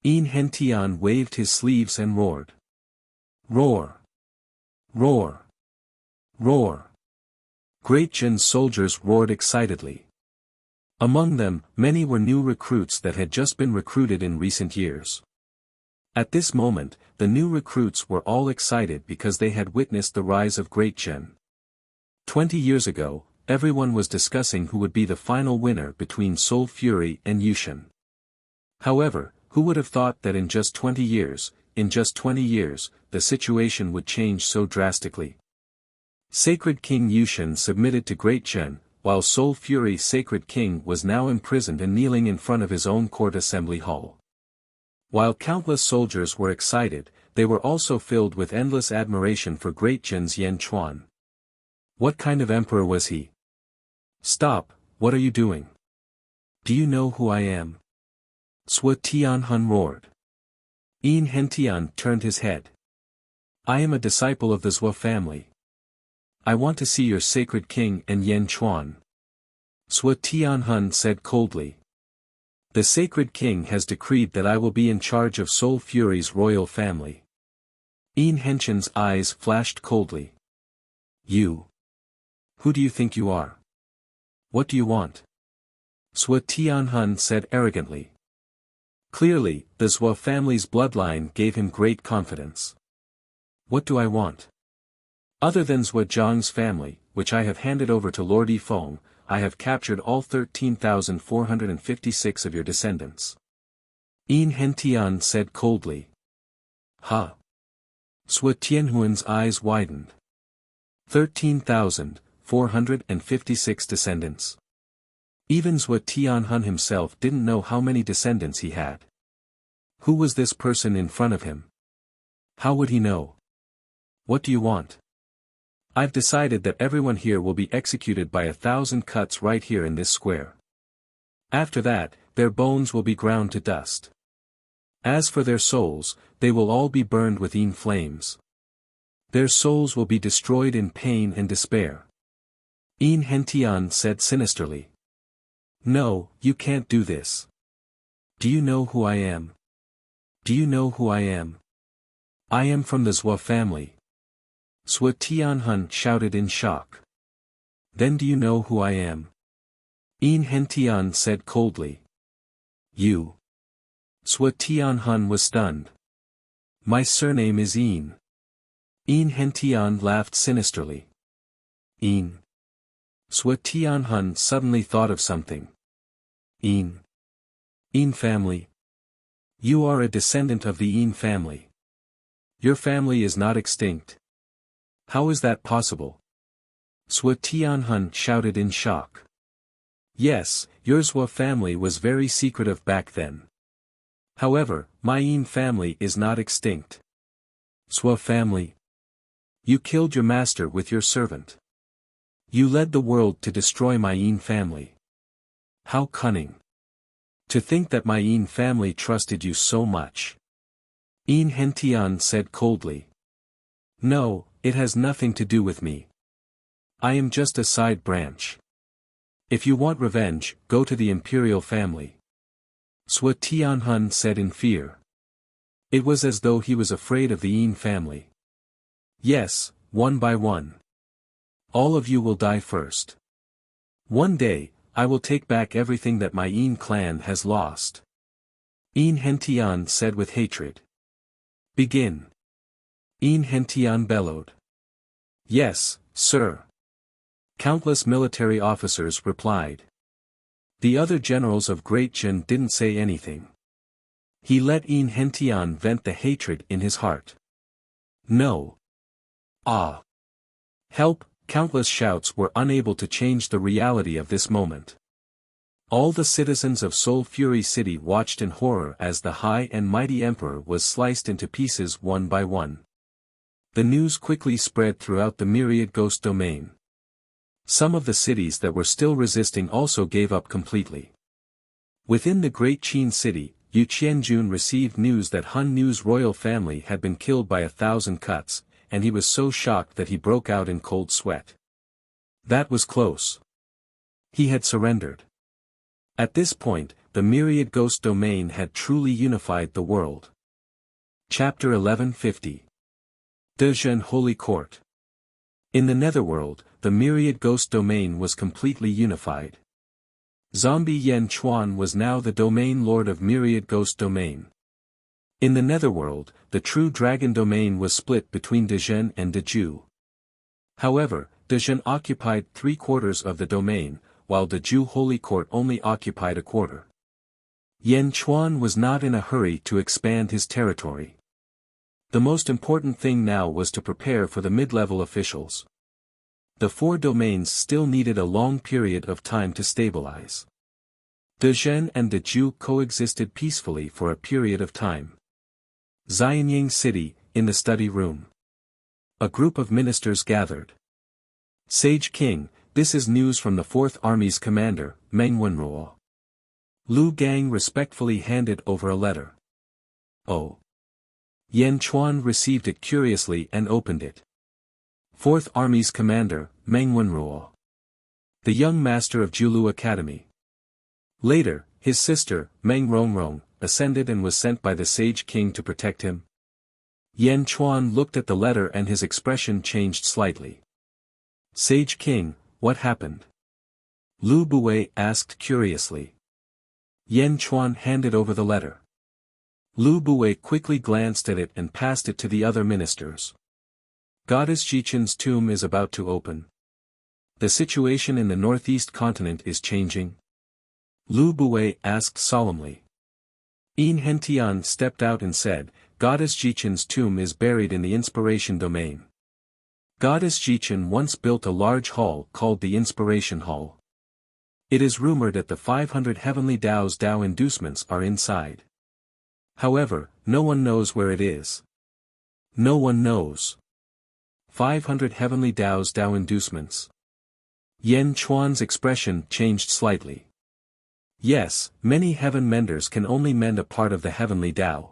Yin Hentian waved his sleeves and roared. Roar! Roar! Roar! Great Jin's soldiers roared excitedly. Among them, many were new recruits that had just been recruited in recent years. At this moment, the new recruits were all excited because they had witnessed the rise of Great Jin. 20 years ago, everyone was discussing who would be the final winner between Soul Fury and Yushin. However, who would have thought that in just 20 years, the situation would change so drastically? Sacred King Yushin submitted to Great Jin, while Soul Fury Sacred King was now imprisoned and kneeling in front of his own court assembly hall. While countless soldiers were excited, they were also filled with endless admiration for Great Jin's Yan Chuan. What kind of emperor was he? Stop, what are you doing? Do you know who I am? Sua Tianhun roared. Yin Hentian turned his head. I am a disciple of the Zhou family. I want to see your sacred king and Yan Chuan. Sua Tianhun said coldly. The sacred king has decreed that I will be in charge of Soul Fury's royal family. Yin Hentian's eyes flashed coldly. You? Who do you think you are? What do you want? Sua Tianhun said arrogantly. Clearly, the Zhou family's bloodline gave him great confidence. What do I want? Other than Zhou Zhang's family, which I have handed over to Lord Yifeng, I have captured all 13,456 of your descendants. Yin Hentian said coldly. Ha! Sua Tianhuan's eyes widened. 13,456 descendants. Even Zhou Tianhun himself didn't know how many descendants he had. Who was this person in front of him? How would he know? What do you want? I've decided that everyone here will be executed by 1,000 cuts right here in this square. After that, their bones will be ground to dust. As for their souls, they will all be burned within flames. Their souls will be destroyed in pain and despair. Yin Hentian said sinisterly. No, you can't do this. Do you know who I am? Do you know who I am? I am from the Zhou family. Sua Tianhun shouted in shock. Then do you know who I am? Yin Hentian said coldly. You. Sua Tianhun was stunned. My surname is Yin. Yin Hentian laughed sinisterly. Yin. Sua Tianhun suddenly thought of something. Yin. Yin family. You are a descendant of the Yin family. Your family is not extinct. How is that possible? Sua Tianhun shouted in shock. Yes, your Zhou family was very secretive back then. However, my Yin family is not extinct. Zhou family. You killed your master with your servant. You led the world to destroy my Yin family. How cunning. To think that my Yin family trusted you so much. Yin Hentian said coldly. No, it has nothing to do with me. I am just a side branch. If you want revenge, go to the imperial family. Sua Tianhun said in fear. It was as though he was afraid of the Yin family. Yes, one by one. All of you will die first. One day, I will take back everything that my Yin clan has lost. Yin Hentian said with hatred. Begin. Yin Hentian bellowed. Yes, sir. Countless military officers replied. The other generals of Great Jin didn't say anything. He let Yin Hentian vent the hatred in his heart. No. Ah. Help, Countless shouts were unable to change the reality of this moment. All the citizens of Soul Fury City watched in horror as the high and mighty emperor was sliced into pieces one by one. The news quickly spread throughout the myriad ghost domain. Some of the cities that were still resisting also gave up completely. Within the great Qin city, Yu Qianjun received news that Han Nu's royal family had been killed by 1,000 cuts, and he was so shocked that he broke out in cold sweat. That was close. He had surrendered. At this point, the myriad ghost domain had truly unified the world. Chapter 1150. Dezhen Holy Court. In the Netherworld, the myriad ghost domain was completely unified. Zombie Yen Chuan was now the domain lord of myriad ghost domain. In the Netherworld, the true dragon domain was split between Dezhen and Deju. However, Dezhen occupied 3/4 of the domain, while Deju Holy Court only occupied 1/4. Yen Chuan was not in a hurry to expand his territory. The most important thing now was to prepare for the mid-level officials. The 4 domains still needed a long period of time to stabilize. Dezhen and Deju coexisted peacefully for a period of time. Xianying City, in the study room. A group of ministers gathered. Sage King, this is news from the 4th Army's commander, Meng Wenruo. Lu Gang respectfully handed over a letter. Oh. Yen Chuan received it curiously and opened it. 4th Army's commander, Meng Wenruo. The young master of Julu Academy. Later, his sister, Meng Rongrong, ascended and was sent by the Sage King to protect him. Yen Chuan looked at the letter and his expression changed slightly. Sage King, what happened? Lu Buwei asked curiously. Yen Chuan handed over the letter. Lu Buwei quickly glanced at it and passed it to the other ministers. Goddess Jichen's tomb is about to open. The situation in the northeast continent is changing. Lu Buwei asked solemnly. Yin Hentian stepped out and said, Goddess Jichen's tomb is buried in the inspiration domain. Goddess Jichen once built a large hall called the Inspiration Hall. It is rumored that the 500 heavenly Dao's Dao inducements are inside. However, no one knows where it is. No one knows. 500 heavenly Dao's Dao inducements. Yen Chuan's expression changed slightly. Yes, many heaven menders can only mend a part of the heavenly Dao.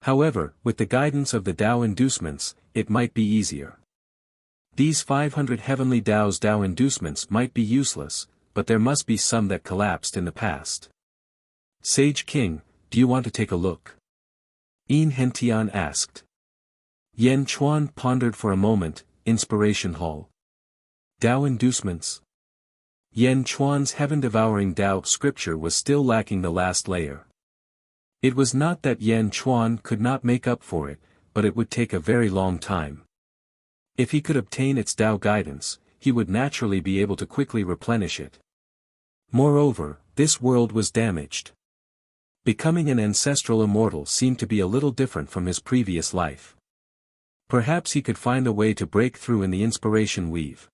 However, with the guidance of the Dao inducements, it might be easier. These 500 heavenly Dao's Dao inducements might be useless, but there must be some that collapsed in the past. Sage King, do you want to take a look? Yin Hentian asked. Yen Chuan pondered for a moment. Inspiration Hall. Dao inducements. Yen Chuan's heaven-devouring Dao scripture was still lacking the last layer. It was not that Yen Chuan could not make up for it, but it would take a very long time. If he could obtain its Dao guidance, he would naturally be able to quickly replenish it. Moreover, this world was damaged. Becoming an ancestral immortal seemed to be a little different from his previous life. Perhaps he could find a way to break through in the inspiration weave.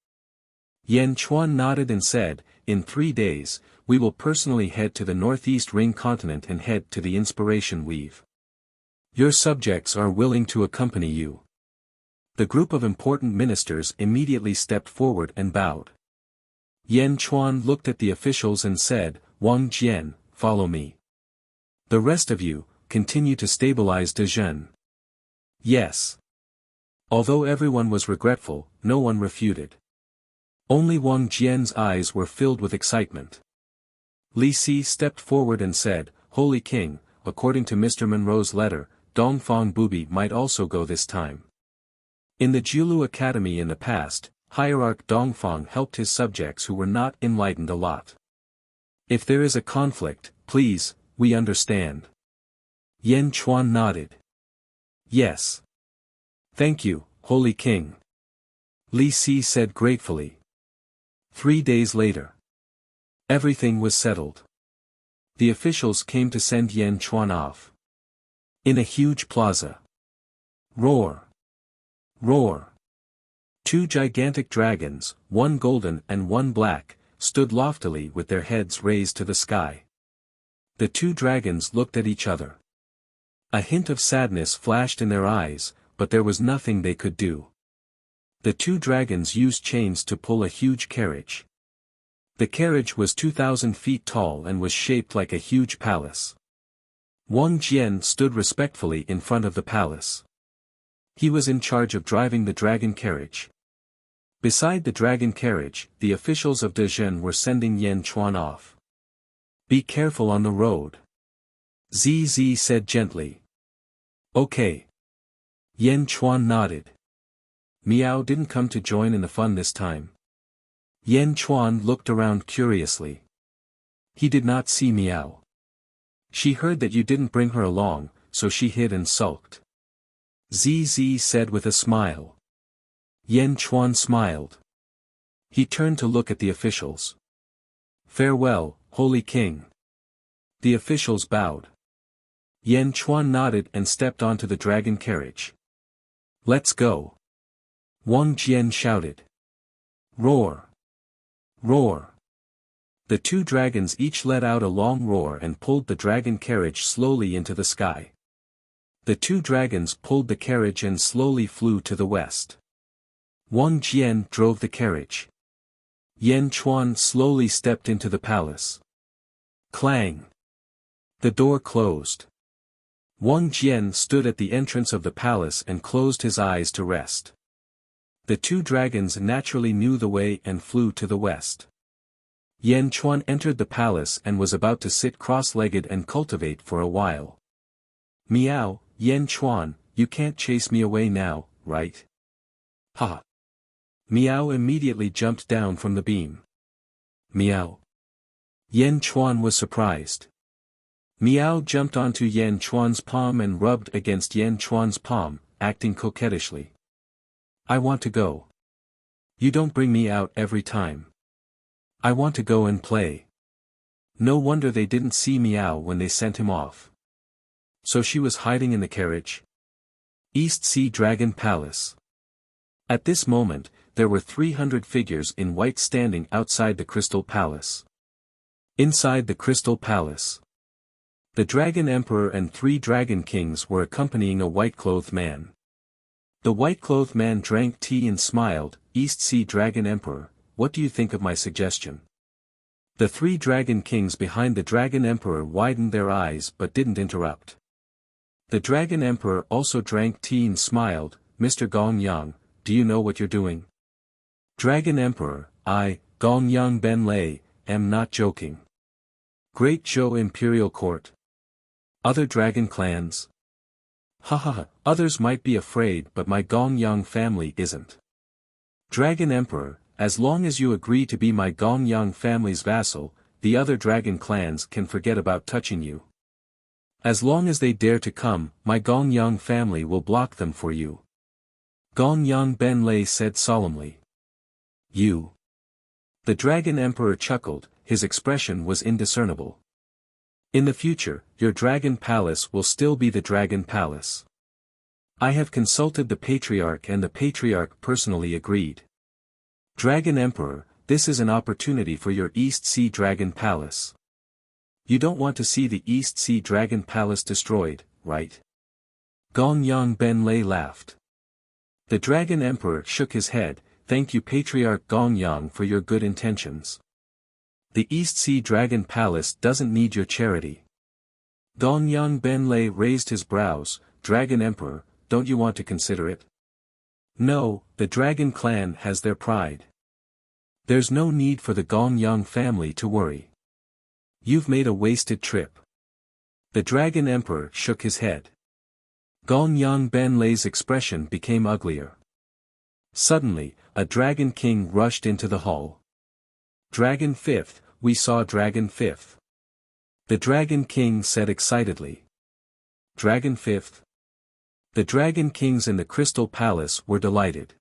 Yen Chuan nodded and said, in 3 days, we will personally head to the northeast ring continent and head to the inspiration weave. Your subjects are willing to accompany you. The group of important ministers immediately stepped forward and bowed. Yen Chuan looked at the officials and said, Wang Jian, follow me. The rest of you, continue to stabilize Dezhen. Yes. Although everyone was regretful, no one refuted. Only Wang Jian's eyes were filled with excitement. Li Si stepped forward and said, Holy King, according to Mr. Monroe's letter, Dongfang Bubi might also go this time. In the Julu Academy in the past, Hierarch Dongfang helped his subjects who were not enlightened a lot. If there is a conflict, please, we understand. Yen Chuan nodded. Yes. Thank you, Holy King. Li Si said gratefully. 3 days later. Everything was settled. The officials came to send Yen Chuan off. In a huge plaza. Roar. Roar. Two gigantic dragons, one golden and one black, stood loftily with their heads raised to the sky. The two dragons looked at each other. A hint of sadness flashed in their eyes, but there was nothing they could do. The two dragons used chains to pull a huge carriage. The carriage was 2,000 feet tall and was shaped like a huge palace. Wang Jian stood respectfully in front of the palace. He was in charge of driving the dragon carriage. Beside the dragon carriage, the officials of Dezhen were sending Yan Chuan off. "Be careful on the road," ZZ said gently. "Okay." Yan Chuan nodded. Miao didn't come to join in the fun this time. Yan Chuan looked around curiously. He did not see Miao. "She heard that you didn't bring her along, so she hid and sulked," ZZ said with a smile. Yan Chuan smiled. He turned to look at the officials. "Farewell, Holy King." The officials bowed. Yan Chuan nodded and stepped onto the dragon carriage. "Let's go," Wang Jian shouted. "Roar! Roar!" The two dragons each let out a long roar and pulled the dragon carriage slowly into the sky. The two dragons pulled the carriage and slowly flew to the west. Wang Jian drove the carriage. Yan Chuan slowly stepped into the palace. Clang! The door closed. Wang Jian stood at the entrance of the palace and closed his eyes to rest. The two dragons naturally knew the way and flew to the west. Yan Chuan entered the palace and was about to sit cross-legged and cultivate for a while. "Meow, Yan Chuan, you can't chase me away now, right?" "Ha!" Miao immediately jumped down from the beam. "Miao." Yan Chuan was surprised. Miao jumped onto Yan Chuan's palm and rubbed against Yan Chuan's palm, acting coquettishly. "I want to go. You don't bring me out every time. I want to go and play." No wonder they didn't see Miao when they sent him off. So she was hiding in the carriage? East Sea Dragon Palace. At this moment, there were 300 figures in white standing outside the Crystal Palace. Inside the Crystal Palace, the Dragon Emperor and 3 Dragon Kings were accompanying a white-clothed man. The white-clothed man drank tea and smiled. "East Sea Dragon Emperor, what do you think of my suggestion?" The 3 Dragon Kings behind the Dragon Emperor widened their eyes but didn't interrupt. The Dragon Emperor also drank tea and smiled. "Mr. Gong Yang, do you know what you're doing?" Dragon Emperor, "I, Gong Yang Ben Lei, am not joking." Great Zhou Imperial Court. Other dragon clans? Haha, others might be afraid but my Gong Yang family isn't. Dragon Emperor, as long as you agree to be my Gong Yang family's vassal, the other dragon clans can forget about touching you. As long as they dare to come, my Gong Yang family will block them for you. Gong Yang Ben Lei said solemnly. "You." The Dragon Emperor chuckled, his expression was indiscernible. "In the future, your Dragon Palace will still be the Dragon Palace. I have consulted the Patriarch and the Patriarch personally agreed. Dragon Emperor, this is an opportunity for your East Sea Dragon Palace. You don't want to see the East Sea Dragon Palace destroyed, right?" Gong Yang Ben Lei laughed. The Dragon Emperor shook his head. "Thank you Patriarch Gong Yang for your good intentions. The East Sea Dragon Palace doesn't need your charity." Gong Yang Ben Lei raised his brows. "Dragon Emperor, don't you want to consider it?" "No, the Dragon Clan has their pride. There's no need for the Gong Yang family to worry. You've made a wasted trip." The Dragon Emperor shook his head. Gong Yang Ben Lei's expression became uglier. Suddenly, a Dragon King rushed into the hall. "Dragon 5th, we saw Dragon 5th. The Dragon King said excitedly. "Dragon 5th? The Dragon Kings in the Crystal Palace were delighted.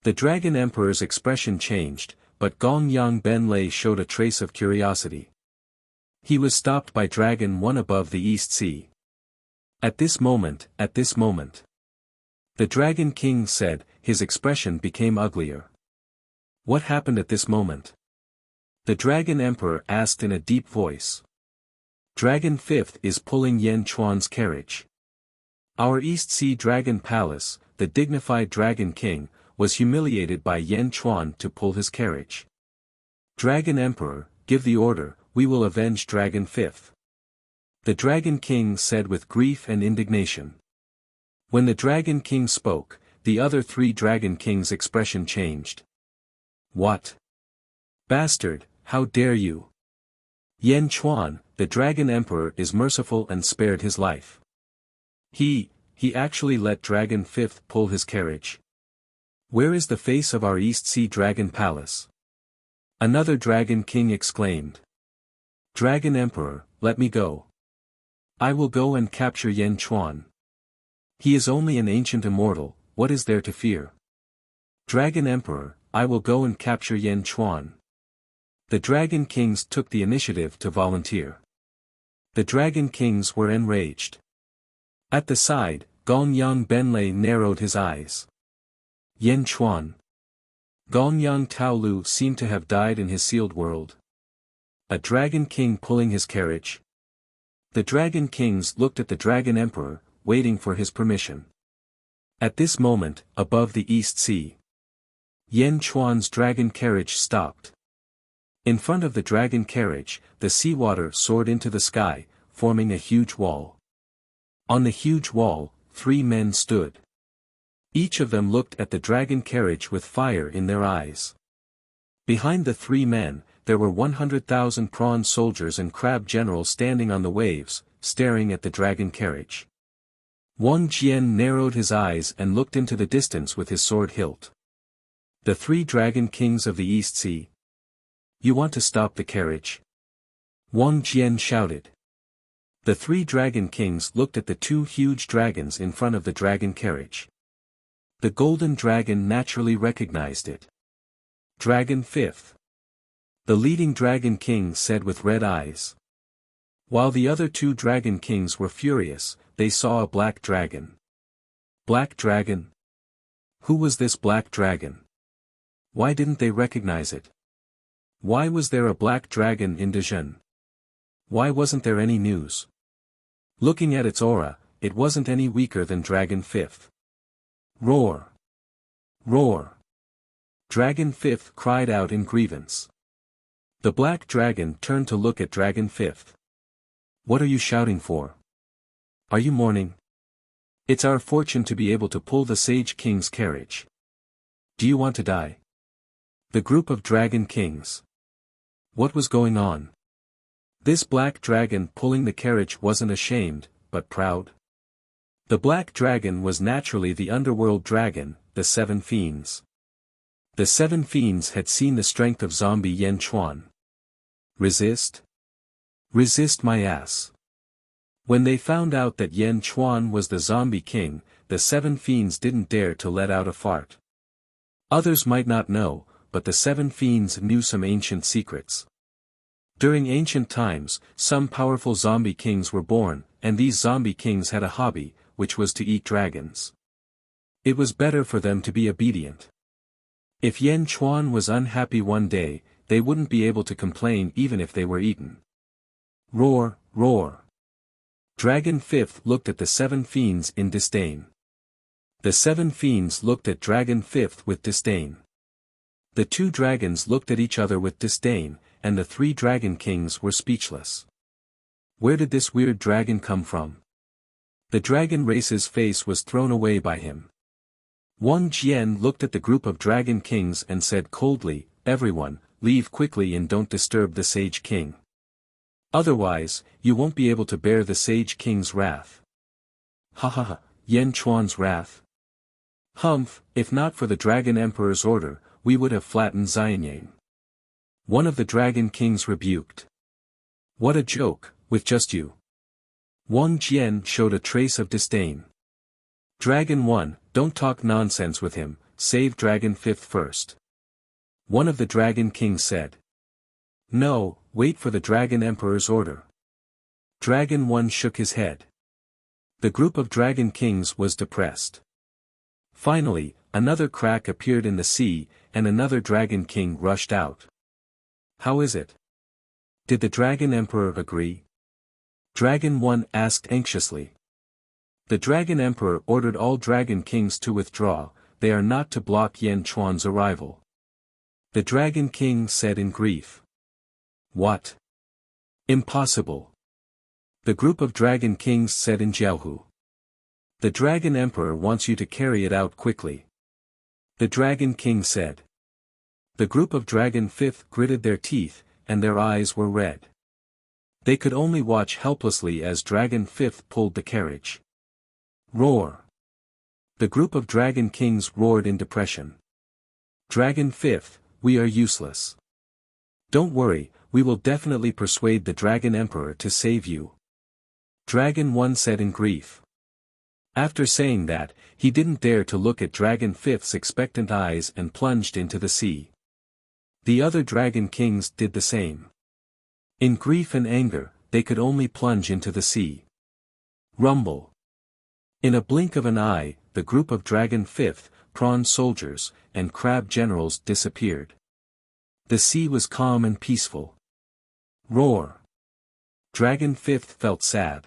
The Dragon Emperor's expression changed, but Gong Yang Ben Lei showed a trace of curiosity. He was stopped by Dragon 1 above the East Sea. At this moment, the Dragon King said, his expression became uglier. What happened at this moment? The Dragon Emperor asked in a deep voice. Dragon Fifth is pulling Yan Chuan's carriage. Our East Sea Dragon Palace, the dignified Dragon King, was humiliated by Yan Chuan to pull his carriage. Dragon Emperor, give the order, we will avenge Dragon Fifth. The Dragon King said with grief and indignation. When the Dragon King spoke, the other three Dragon Kings' expression changed. What? Bastard, how dare you? Yan Chuan, the Dragon Emperor, is merciful and spared his life. He actually let Dragon Fifth pull his carriage. Where is the face of our East Sea Dragon Palace? Another Dragon King exclaimed. Dragon Emperor, let me go. I will go and capture Yan Chuan. He is only an ancient immortal, what is there to fear? Dragon Emperor, I will go and capture Yan Chuan. The Dragon Kings took the initiative to volunteer. The Dragon Kings were enraged. At the side, Gongyang Benlei narrowed his eyes. Yan Chuan. Gongyang Taolu seemed to have died in his sealed world. A Dragon King pulling his carriage. The Dragon Kings looked at the Dragon Emperor, waiting for his permission. At this moment, above the East Sea, Yan Chuan's dragon carriage stopped. In front of the dragon carriage, the seawater soared into the sky, forming a huge wall. On the huge wall, three men stood. Each of them looked at the dragon carriage with fire in their eyes. Behind the three men, there were 100,000 prawn soldiers and crab generals standing on the waves, staring at the dragon carriage. Wang Jian narrowed his eyes and looked into the distance with his sword hilt. The three Dragon Kings of the East Sea. You want to stop the carriage? Wang Jian shouted. The three Dragon Kings looked at the two huge dragons in front of the dragon carriage. The golden dragon naturally recognized it. Dragon Fifth. The leading Dragon King said with red eyes. While the other two Dragon Kings were furious, they saw a black dragon. Black dragon? Who was this black dragon? Why didn't they recognize it? Why was there a black dragon in Dezhen? Why wasn't there any news? Looking at its aura, it wasn't any weaker than Dragon Fifth. Roar! Roar! Dragon Fifth cried out in grievance. The black dragon turned to look at Dragon Fifth. What are you shouting for? Are you mourning? It's our fortune to be able to pull the Sage King's carriage. Do you want to die? The group of Dragon Kings. What was going on? This black dragon pulling the carriage wasn't ashamed, but proud. The black dragon was naturally the underworld dragon, the Seven Fiends. The Seven Fiends had seen the strength of zombie Yan Chuan. Resist? Resist my ass. When they found out that Yan Chuan was the zombie king, the Seven Fiends didn't dare to let out a fart. Others might not know, but the Seven Fiends knew some ancient secrets. During ancient times, some powerful zombie kings were born, and these zombie kings had a hobby, which was to eat dragons. It was better for them to be obedient. If Yan Chuan was unhappy one day, they wouldn't be able to complain even if they were eaten. Roar, roar. Dragon Fifth looked at the Seven Fiends in disdain. The Seven Fiends looked at Dragon Fifth with disdain. The two dragons looked at each other with disdain, and the three Dragon Kings were speechless. Where did this weird dragon come from? The dragon race's face was thrown away by him. Wang Jian looked at the group of Dragon Kings and said coldly, "Everyone, leave quickly and don't disturb the Sage King. Otherwise, you won't be able to bear the Sage King's wrath." Ha ha ha, Yan Chuan's wrath? Humph, if not for the Dragon Emperor's order, we would have flattened Xianyang. One of the Dragon Kings rebuked. What a joke, with just you. Wang Jian showed a trace of disdain. Dragon 1, don't talk nonsense with him, save Dragon Fifth first. One of the Dragon Kings said. No, wait for the Dragon Emperor's order. Dragon 1 shook his head. The group of Dragon Kings was depressed. Finally, another crack appeared in the sea, and another Dragon King rushed out. How is it? Did the Dragon Emperor agree? Dragon 1 asked anxiously. The Dragon Emperor ordered all Dragon Kings to withdraw, they are not to block Yan Chuan's arrival. The Dragon King said in grief. What? Impossible. The group of Dragon Kings said in Jiaohu. The Dragon Emperor wants you to carry it out quickly. The Dragon King said. The group of Dragon Fifth gritted their teeth, and their eyes were red. They could only watch helplessly as Dragon Fifth pulled the carriage. Roar. The group of Dragon Kings roared in depression. Dragon Fifth, we are useless. Don't worry, we will definitely persuade the Dragon Emperor to save you. Dragon 1 said in grief. After saying that, he didn't dare to look at Dragon Fifth's expectant eyes and plunged into the sea. The other Dragon Kings did the same. In grief and anger, they could only plunge into the sea. Rumble. In a blink of an eye, the group of Dragon Fifth, prawn soldiers, and crab generals disappeared. The sea was calm and peaceful. Roar. Dragon Fifth felt sad.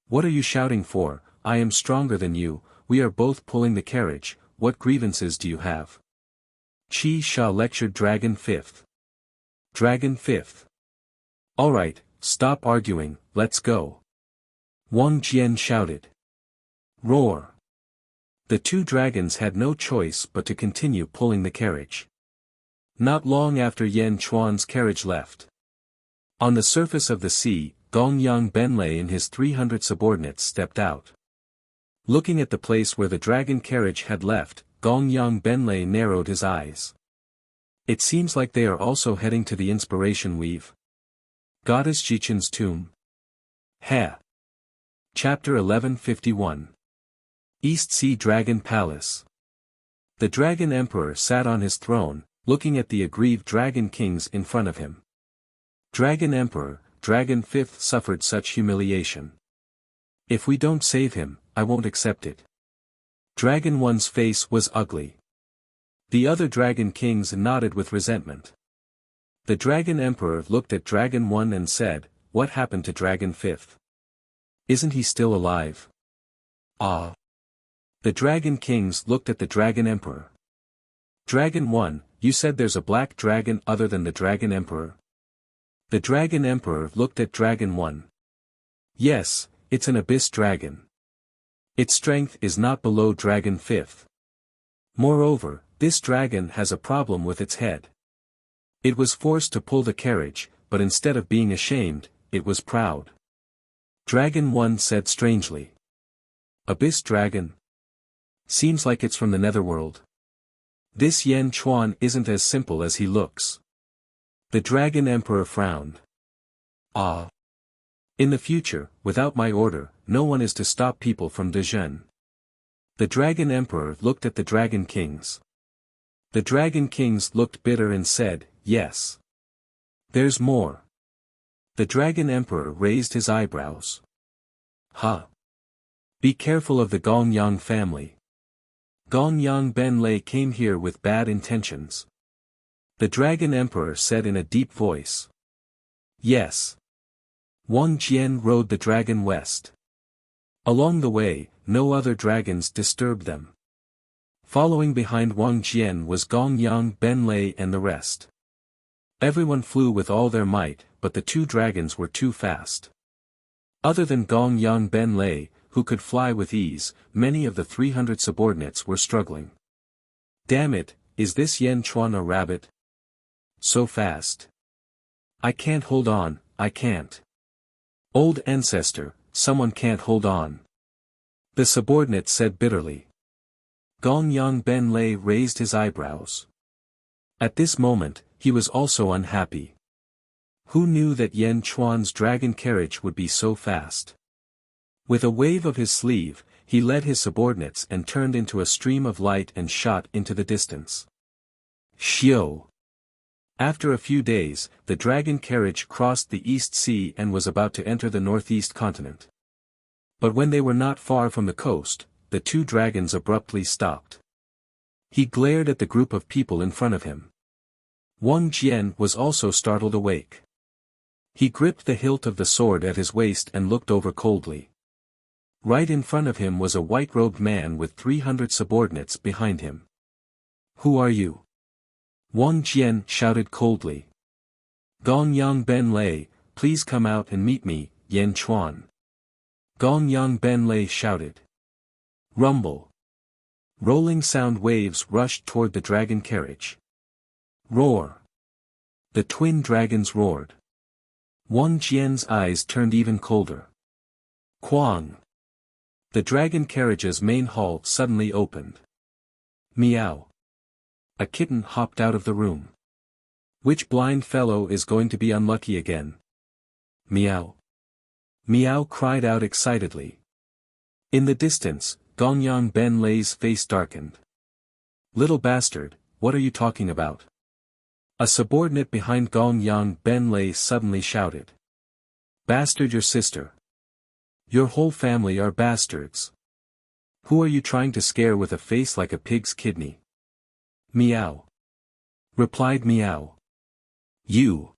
What are you shouting for? I am stronger than you, we are both pulling the carriage, what grievances do you have? Qi Sha lectured Dragon Fifth. Dragon Fifth. Alright, stop arguing, let's go. Wang Jian shouted. Roar. The two dragons had no choice but to continue pulling the carriage. Not long after Yan Chuan's carriage left. On the surface of the sea, Gongyang Benlei and his 300 subordinates stepped out. Looking at the place where the dragon carriage had left, Gongyang Benlei narrowed his eyes. It seems like they are also heading to the Inspiration Weave. Goddess Jichen's tomb. He. Chapter 1151. East Sea Dragon Palace. The Dragon Emperor sat on his throne, looking at the aggrieved Dragon Kings in front of him. Dragon Emperor, Dragon Fifth suffered such humiliation. If we don't save him, I won't accept it. Dragon 1's face was ugly. The other Dragon Kings nodded with resentment. The Dragon Emperor looked at Dragon 1 and said, what happened to Dragon Fifth? Isn't he still alive? Ah. The Dragon Kings looked at the Dragon Emperor. Dragon 1, you said there's a black dragon other than the Dragon Emperor? The Dragon Emperor looked at Dragon 1. Yes, it's an abyss dragon. Its strength is not below Dragon Fifth. Moreover, this dragon has a problem with its head. It was forced to pull the carriage, but instead of being ashamed, it was proud. Dragon 1 said strangely. Abyss dragon? Seems like it's from the netherworld. This Yan Chuan isn't as simple as he looks. The Dragon Emperor frowned. Ah. In the future, without my order, no one is to stop people from Dezhen. The Dragon Emperor looked at the Dragon Kings. The Dragon Kings looked bitter and said, yes. There's more. The Dragon Emperor raised his eyebrows. Ha. Be careful of the Gongyang family. Gongyang Benlei came here with bad intentions. The Dragon Emperor said in a deep voice. Yes. Wang Jian rode the dragon west. Along the way, no other dragons disturbed them. Following behind Wang Jian was Gongyang Benlei and the rest. Everyone flew with all their might, but the two dragons were too fast. Other than Gongyang Benlei, who could fly with ease, many of the 300 subordinates were struggling. Damn it, is this Yan Chuan a rabbit? So fast. I can't hold on, I can't. Old ancestor, someone can't hold on. The subordinate said bitterly. Gongyang Benlei raised his eyebrows. At this moment, he was also unhappy. Who knew that Yan Chuan's dragon carriage would be so fast? With a wave of his sleeve, he led his subordinates and turned into a stream of light and shot into the distance. Xiao. After a few days, the dragon carriage crossed the East Sea and was about to enter the northeast continent. But when they were not far from the coast, the two dragons abruptly stopped. He glared at the group of people in front of him. Wang Jian was also startled awake. He gripped the hilt of the sword at his waist and looked over coldly. Right in front of him was a white-robed man with 300 subordinates behind him. "Who are you?" Wang Jian shouted coldly. "Gongyang Ben Lei, please come out and meet me, Yan Chuan." Gongyang Ben Lei shouted. Rumble. Rolling sound waves rushed toward the dragon carriage. Roar. The twin dragons roared. Wang Jian's eyes turned even colder. Quang. The dragon carriage's main hall suddenly opened. Meow. A kitten hopped out of the room. Which blind fellow is going to be unlucky again? Meow. Meow cried out excitedly. In the distance, Gongyang Ben Lei's face darkened. "Little bastard, what are you talking about?" A subordinate behind Gongyang Ben Lei suddenly shouted. "Bastard your sister. Your whole family are bastards. Who are you trying to scare with a face like a pig's kidney?" "Meow," replied Meow. "You.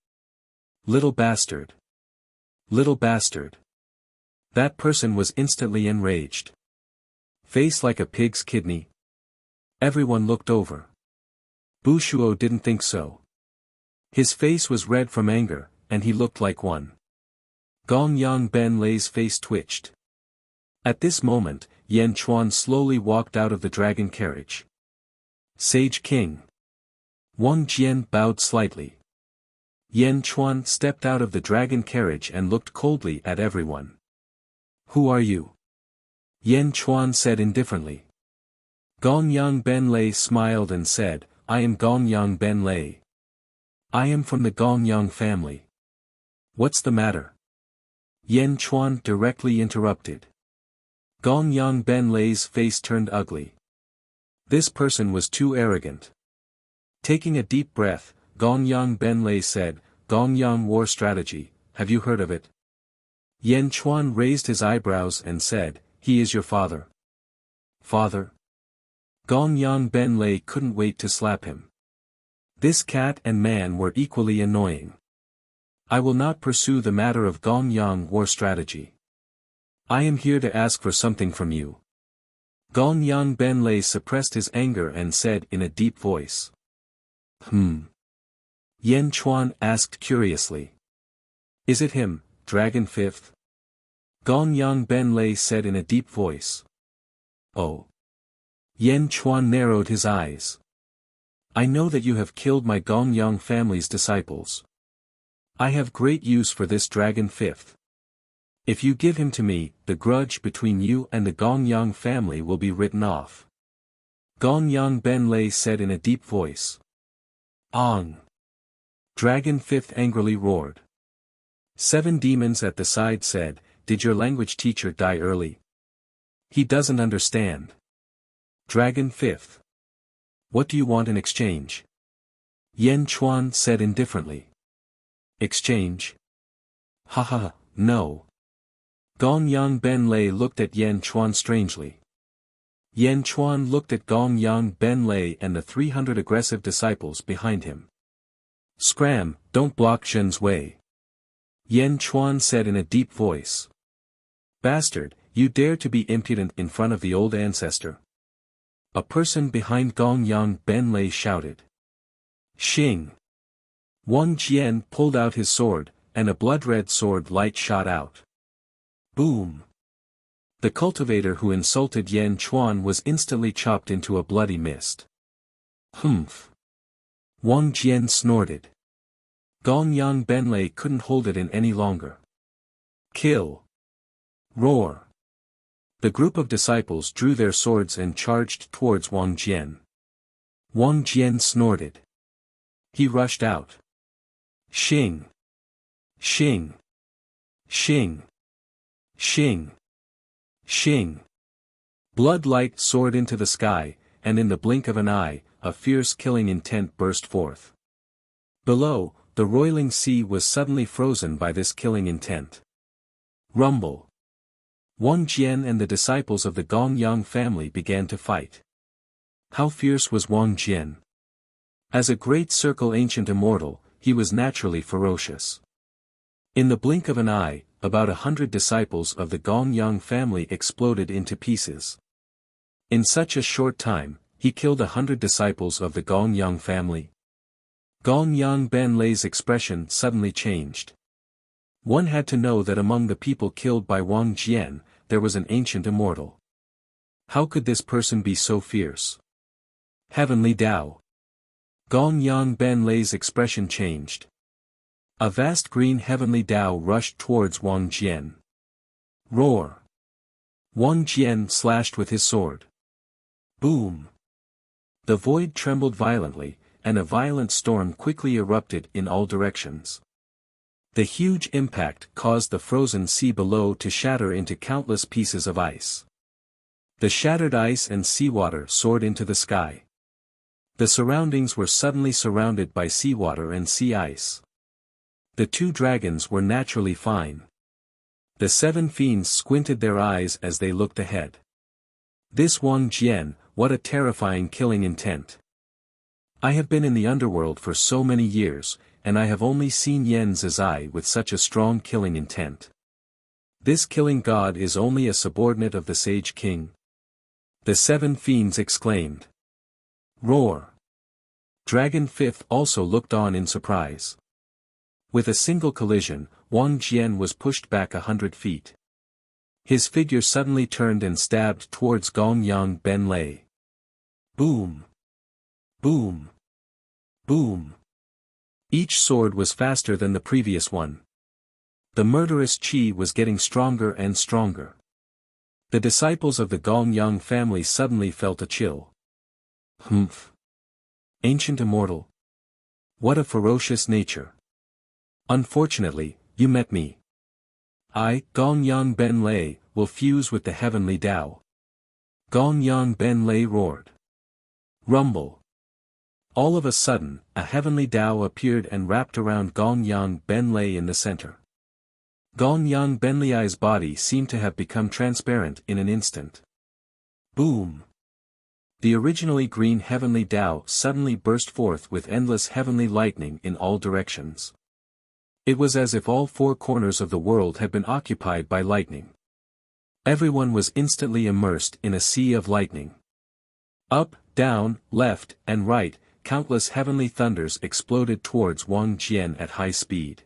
Little bastard. Little bastard." That person was instantly enraged. Face like a pig's kidney. Everyone looked over. Bushuo didn't think so. His face was red from anger, and he looked like one. Gongyang Ben Lei's face twitched. At this moment, Yan Chuan slowly walked out of the dragon carriage. "Sage King." Wang Jian bowed slightly. Yan Chuan stepped out of the dragon carriage and looked coldly at everyone. "Who are you?" Yan Chuan said indifferently. Gongyang Ben Lei smiled and said, "I am Gongyang Ben Lei. I am from the Gongyang family." "What's the matter?" Yan Chuan directly interrupted. Gongyang Ben Lei's face turned ugly. This person was too arrogant. Taking a deep breath, Gongyang Ben Lei said, "Gongyang war strategy, have you heard of it?" Yan Chuan raised his eyebrows and said, "He is your father." "Father?" Gongyang Ben Lei couldn't wait to slap him. This cat and man were equally annoying. "I will not pursue the matter of Gongyang war strategy. I am here to ask for something from you." Gongyang Ben Lei suppressed his anger and said in a deep voice. Yan Chuan asked curiously. "Is it him, Dragon Fifth?" Gongyang Ben Lei said in a deep voice. "Oh." Yan Chuan narrowed his eyes. "I know that you have killed my Gongyang family's disciples. I have great use for this Dragon Fifth. If you give him to me, the grudge between you and the Gongyang family will be written off." Gongyang Ben Lei said in a deep voice. "Ong." Dragon Fifth angrily roared. 7 demons at the side said, "Did your language teacher die early? He doesn't understand." Dragon Fifth. "What do you want in exchange?" Yan Chuan said indifferently. "Exchange? Ha, no." Gongyang Ben Lei looked at Yan Chuan strangely. Yan Chuan looked at Gongyang Ben Lei and the 300 aggressive disciples behind him. "Scram, don't block Shen's way." Yan Chuan said in a deep voice. "Bastard, you dare to be impudent in front of the old ancestor." A person behind Gongyang Ben Lei shouted. "Xing." Wang Jian pulled out his sword, and a blood-red sword light shot out. Boom! The cultivator who insulted Yan Chuan was instantly chopped into a bloody mist. "Humph!" Wang Jian snorted. Gongyang Ben Lei couldn't hold it in any longer. "Kill!" Roar! The group of disciples drew their swords and charged towards Wang Jian. Wang Jian snorted. He rushed out. Xing! Xing! Xing! Xing! Xing! Blood light soared into the sky, and in the blink of an eye, a fierce killing intent burst forth. Below, the roiling sea was suddenly frozen by this killing intent. Rumble! Wang Jian and the disciples of the Gongyang family began to fight. How fierce was Wang Jian? As a great circle ancient immortal, he was naturally ferocious. In the blink of an eye, about 100 disciples of the Gongyang family exploded into pieces. In such a short time, he killed 100 disciples of the Gongyang family. Gongyang Ben Lei's expression suddenly changed. One had to know that among the people killed by Wang Jian, there was an ancient immortal. How could this person be so fierce? Heavenly Tao. Gongyang Ben Lei's expression changed. A vast green heavenly Tao rushed towards Wang Jian. Roar! Wang Jian slashed with his sword. Boom! The void trembled violently, and a violent storm quickly erupted in all directions. The huge impact caused the frozen sea below to shatter into countless pieces of ice. The shattered ice and seawater soared into the sky. The surroundings were suddenly surrounded by seawater and sea ice. The two dragons were naturally fine. The 7 fiends squinted their eyes as they looked ahead. This Wang Jian, what a terrifying killing intent. I have been in the underworld for so many years, and I have only seen Yan Zizai with such a strong killing intent. This killing god is only a subordinate of the Sage King. The 7 fiends exclaimed. Roar! Dragon Fifth also looked on in surprise. With a single collision, Wang Jian was pushed back 100 feet. His figure suddenly turned and stabbed towards Gongyang Ben Lei. Boom! Boom! Boom! Each sword was faster than the previous one. The murderous qi was getting stronger and stronger. The disciples of the Gongyang family suddenly felt a chill. Humph! Ancient immortal. What a ferocious nature. Unfortunately, you met me. I, Gongyang Ben Lei, will fuse with the heavenly Tao. Gongyang Ben Lei roared. Rumble. All of a sudden, a heavenly Tao appeared and wrapped around Gongyang Ben Lei in the center. Gongyang Ben Lei's body seemed to have become transparent in an instant. Boom! The originally green heavenly Tao suddenly burst forth with endless heavenly lightning in all directions. It was as if all 4 corners of the world had been occupied by lightning. Everyone was instantly immersed in a sea of lightning. Up, down, left, and right, countless heavenly thunders exploded towards Wang Jian at high speed.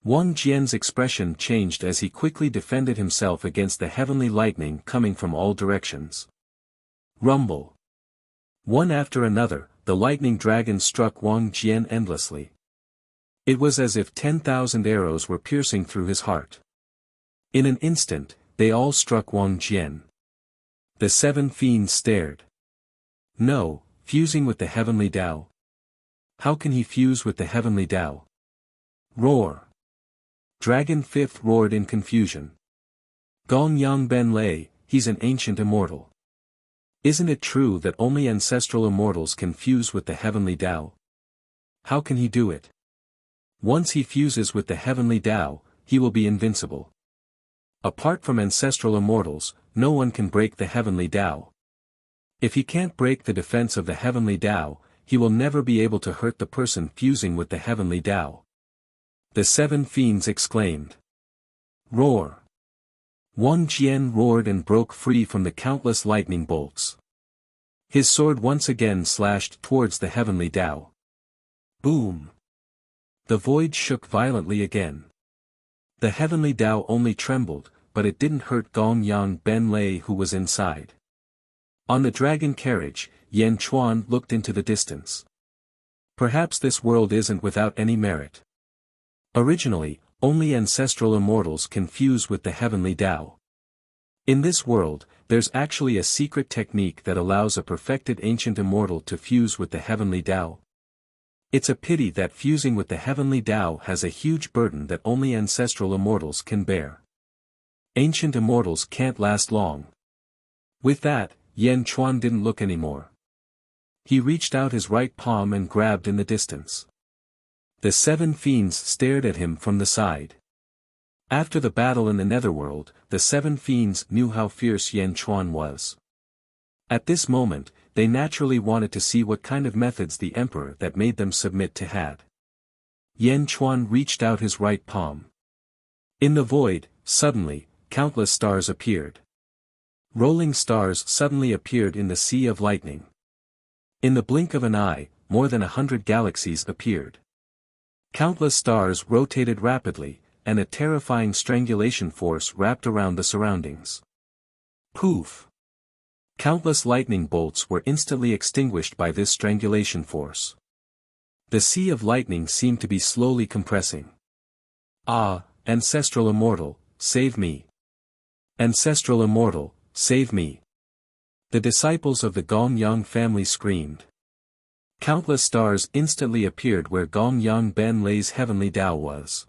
Wang Jian's expression changed as he quickly defended himself against the heavenly lightning coming from all directions. Rumble. One after another, the lightning dragon struck Wang Jian endlessly. It was as if 10,000 arrows were piercing through his heart. In an instant, they all struck Wang Jian. The 7 fiends stared. No, fusing with the heavenly Tao. How can he fuse with the heavenly Tao? Roar! Dragon Fifth roared in confusion. Gongyang Ben Lei, he's an ancient immortal. Isn't it true that only ancestral immortals can fuse with the heavenly Tao? How can he do it? Once he fuses with the heavenly Tao, he will be invincible. Apart from ancestral immortals, no one can break the heavenly Tao. If he can't break the defense of the heavenly Tao, he will never be able to hurt the person fusing with the heavenly Tao. The 7 fiends exclaimed. Roar! Wang Jian roared and broke free from the countless lightning bolts. His sword once again slashed towards the heavenly Tao. Boom! The void shook violently again. The heavenly Tao only trembled, but it didn't hurt Gongyang Ben Lei who was inside. On the dragon carriage, Yan Chuan looked into the distance. Perhaps this world isn't without any merit. Originally, only ancestral immortals can fuse with the heavenly Tao. In this world, there's actually a secret technique that allows a perfected ancient immortal to fuse with the heavenly Tao. It's a pity that fusing with the heavenly Tao has a huge burden that only ancestral immortals can bear. Ancient immortals can't last long. With that, Yan Chuan didn't look anymore. He reached out his right palm and grabbed in the distance. The 7 fiends stared at him from the side. After the battle in the netherworld, the 7 fiends knew how fierce Yan Chuan was. At this moment, they naturally wanted to see what kind of methods the emperor that made them submit to had. Yan Chuan reached out his right palm. In the void, suddenly, countless stars appeared. Rolling stars suddenly appeared in the sea of lightning. In the blink of an eye, more than 100 galaxies appeared. Countless stars rotated rapidly, and a terrifying strangulation force wrapped around the surroundings. Poof! Countless lightning bolts were instantly extinguished by this strangulation force. The sea of lightning seemed to be slowly compressing. Ah, ancestral immortal, save me! Ancestral immortal, save me! The disciples of the Gong-yang family screamed. Countless stars instantly appeared where Gong-yang Ben Lei's heavenly Tao was.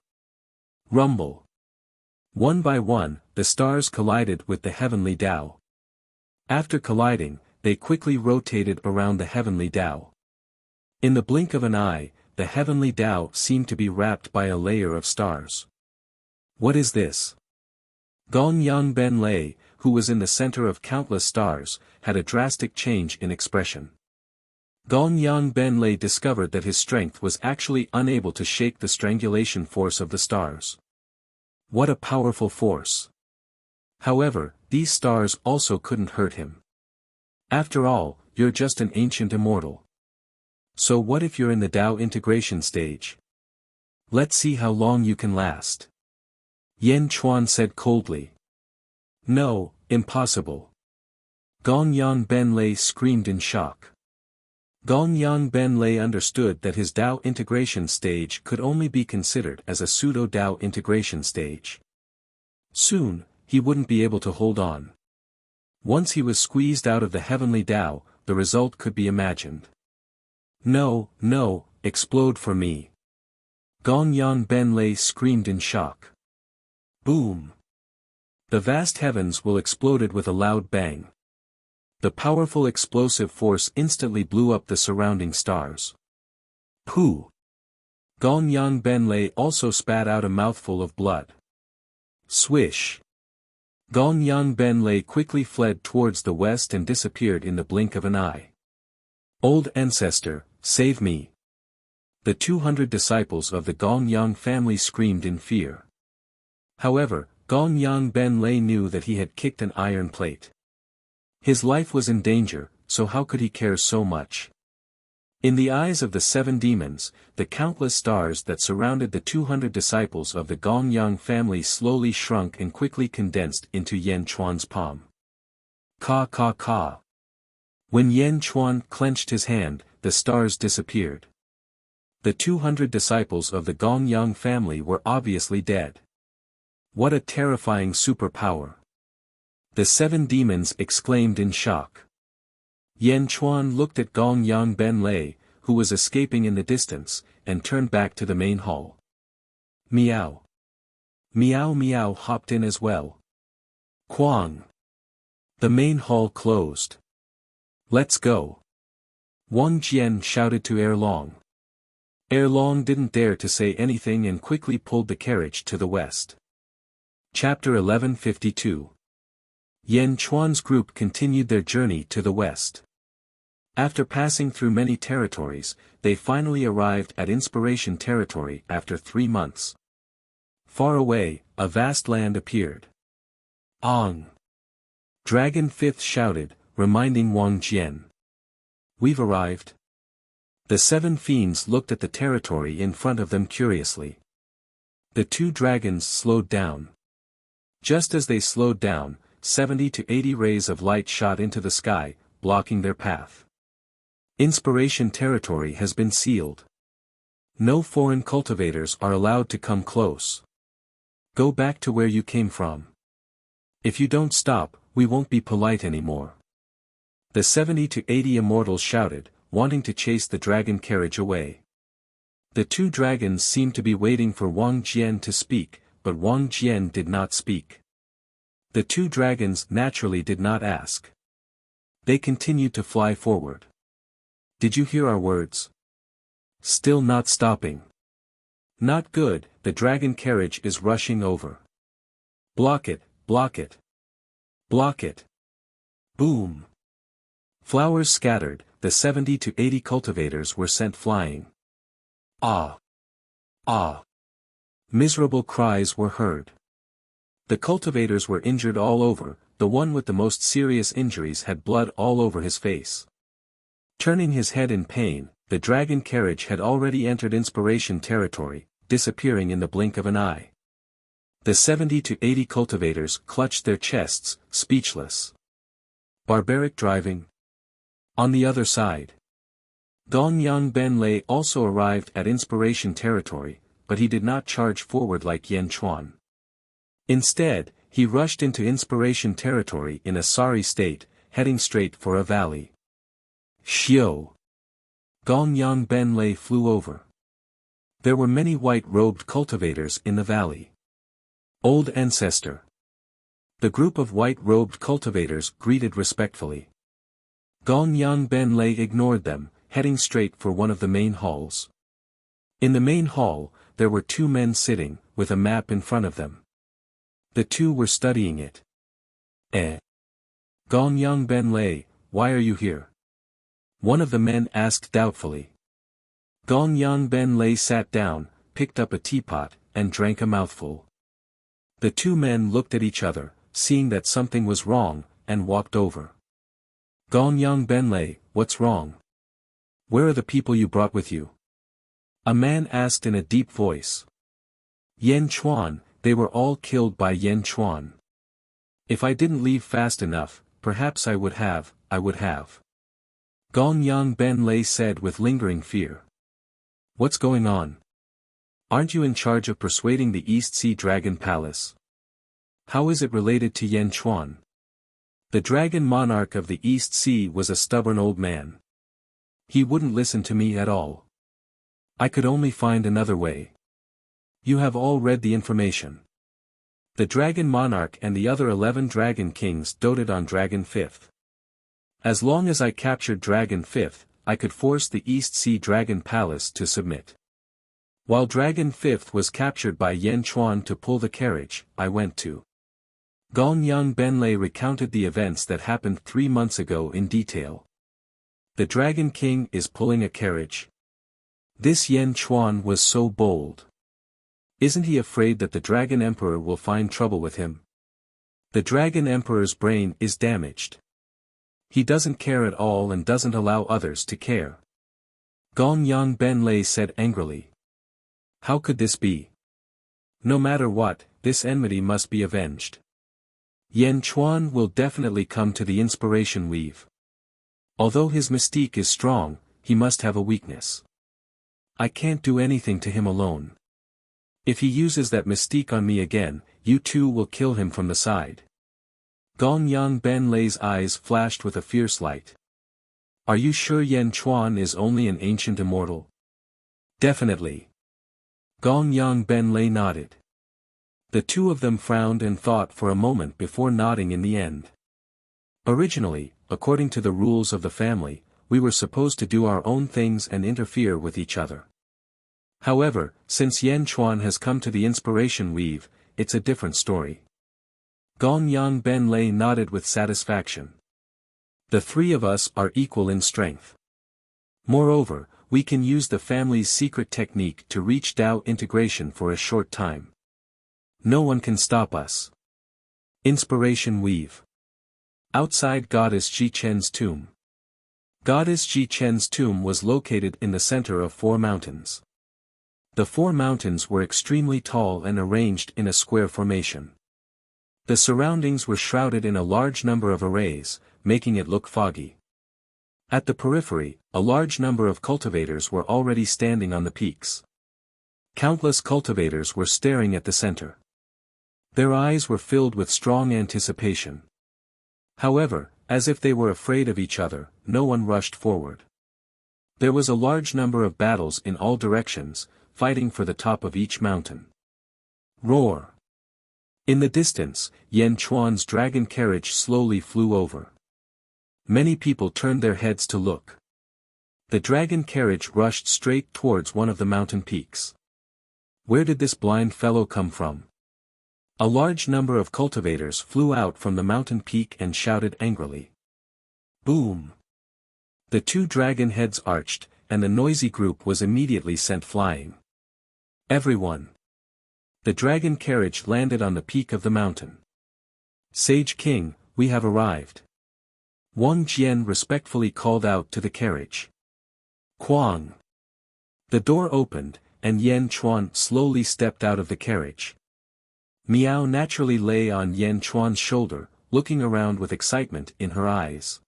Rumble. One by one, the stars collided with the heavenly Tao. After colliding, they quickly rotated around the heavenly Tao. In the blink of an eye, the heavenly Tao seemed to be wrapped by a layer of stars. What is this? Gong-yang Ben Lei, who was in the center of countless stars, had a drastic change in expression. Gong-yang Ben Lei discovered that his strength was actually unable to shake the strangulation force of the stars. What a powerful force! However, these stars also couldn't hurt him. After all, you're just an ancient immortal. So what if you're in the Tao integration stage? Let's see how long you can last. Yan Chuan said coldly. No, impossible. Gong-yang Ben Lei screamed in shock. Gong-yang Ben Lei understood that his Tao integration stage could only be considered as a pseudo-Tao integration stage. Soon, he wouldn't be able to hold on. Once he was squeezed out of the heavenly Tao, the result could be imagined. No, no, explode for me. Gong-yang Ben Lei screamed in shock. Boom! The vast heavens will exploded with a loud bang. The powerful explosive force instantly blew up the surrounding stars. Pooh! Gong-yang Ben Lei also spat out a mouthful of blood. Swish! Gong-yang Ben Lei quickly fled towards the west and disappeared in the blink of an eye. Old ancestor, save me! The 200 disciples of the Gong-yang family screamed in fear. However, Gong-yang Ben Lei knew that he had kicked an iron plate. His life was in danger, so how could he care so much? In the eyes of the 7 demons, the countless stars that surrounded the 200 disciples of the Gong-yang family slowly shrunk and quickly condensed into Yan Chuan's palm. Ka ka ka. When Yan Chuan clenched his hand, the stars disappeared. The 200 disciples of the Gong-yang family were obviously dead. What a terrifying superpower! The 7 demons exclaimed in shock. Yan Chuan looked at Gong-yang Ben Lei, who was escaping in the distance, and turned back to the main hall. Meow. Meow Meow hopped in as well. Quang. The main hall closed. Let's go. Wang Jian shouted to Erlong. Erlong didn't dare to say anything and quickly pulled the carriage to the west. Chapter 1152. Yan Chuan's group continued their journey to the west. After passing through many territories, they finally arrived at Inspiration Territory after 3 months. Far away, a vast land appeared. Ong! Dragon Fifth shouted, reminding Wang Jian. We've arrived. The 7 fiends looked at the territory in front of them curiously. The 2 dragons slowed down. Just as they slowed down, 70 to 80 rays of light shot into the sky, blocking their path. Inspiration Territory has been sealed. No foreign cultivators are allowed to come close. Go back to where you came from. If you don't stop, we won't be polite anymore. The 70 to 80 immortals shouted, wanting to chase the dragon carriage away. The 2 dragons seemed to be waiting for Wang Jian to speak, but Wang Jian did not speak. The 2 dragons naturally did not ask. They continued to fly forward. Did you hear our words? Still not stopping. Not good, the dragon carriage is rushing over. Block it, block it. Block it. Boom. Flowers scattered, the 70 to 80 cultivators were sent flying. Ah! Ah! Miserable cries were heard. The cultivators were injured all over, the one with the most serious injuries had blood all over his face. Turning his head in pain, the dragon carriage had already entered inspiration territory, disappearing in the blink of an eye. The 70 to 80 cultivators clutched their chests, speechless. Barbaric driving? On the other side. Gong Yang Ben Lei also arrived at inspiration territory, but he did not charge forward like Yan Chuan. Instead, he rushed into inspiration territory in a sorry state, heading straight for a valley. Xiao! Gong Yang Ben Lei flew over. There were many white-robed cultivators in the valley. Old ancestor. The group of white-robed cultivators greeted respectfully. Gong Yang Ben Lei ignored them, heading straight for one of the main halls. In the main hall, there were two men sitting, with a map in front of them. The two were studying it. Gong Yang Ben Lei, why are you here? One of the men asked doubtfully. Gong Yang Ben Lei sat down, picked up a teapot, and drank a mouthful. The two men looked at each other, seeing that something was wrong, and walked over. Gong Yang Ben Lei, what's wrong? Where are the people you brought with you? A man asked in a deep voice. Yan Chuan, they were all killed by Yan Chuan. If I didn't leave fast enough, perhaps I would have. Gong Yang Ben Lei said with lingering fear. What's going on? Aren't you in charge of persuading the East Sea Dragon Palace? How is it related to Yan Chuan? The dragon monarch of the East Sea was a stubborn old man. He wouldn't listen to me at all. I could only find another way. You have all read the information. The dragon monarch and the other 11 dragon kings doted on Dragon 5th. As long as I captured Dragon 5th, I could force the East Sea Dragon Palace to submit. While Dragon 5th was captured by Yan Chuan to pull the carriage, I went to. Gong Yang Ben Lei recounted the events that happened 3 months ago in detail. The Dragon King is pulling a carriage. This Yan Chuan was so bold. Isn't he afraid that the Dragon Emperor will find trouble with him? The Dragon Emperor's brain is damaged. He doesn't care at all and doesn't allow others to care. Gong Yang Ben Lei said angrily. How could this be? No matter what, this enmity must be avenged. Yan Chuan will definitely come to the inspiration weave. Although his mystique is strong, he must have a weakness. I can't do anything to him alone. If he uses that mystique on me again, you too will kill him from the side. Gong Yang Ben Lei's eyes flashed with a fierce light. Are you sure Yan Chuan is only an ancient immortal? Definitely. Gong Yang Ben Lei nodded. The two of them frowned and thought for a moment before nodding in the end. Originally, according to the rules of the family, we were supposed to do our own things and interfere with each other. However, since Yan Chuan has come to the inspiration weave, it's a different story. Gong Yang Ben Lei nodded with satisfaction. The three of us are equal in strength. Moreover, we can use the family's secret technique to reach Dao integration for a short time. No one can stop us. Inspiration weave. Outside Goddess Ji Chen's tomb. Goddess Ji Chen's tomb was located in the center of 4 mountains. The 4 mountains were extremely tall and arranged in a square formation. The surroundings were shrouded in a large number of arrays, making it look foggy. At the periphery, a large number of cultivators were already standing on the peaks. Countless cultivators were staring at the center. Their eyes were filled with strong anticipation. However, as if they were afraid of each other, no one rushed forward. There was a large number of battles in all directions, fighting for the top of each mountain. Roar! In the distance, Yan Chuan's dragon carriage slowly flew over. Many people turned their heads to look. The dragon carriage rushed straight towards one of the mountain peaks. Where did this blind fellow come from? A large number of cultivators flew out from the mountain peak and shouted angrily. Boom! The two dragon heads arched, and the noisy group was immediately sent flying. Everyone! The dragon carriage landed on the peak of the mountain. Sage King, we have arrived. Wang Jian respectfully called out to the carriage. Quang! The door opened, and Yan Chuan slowly stepped out of the carriage. Miao naturally lay on Yan Chuan's shoulder, looking around with excitement in her eyes.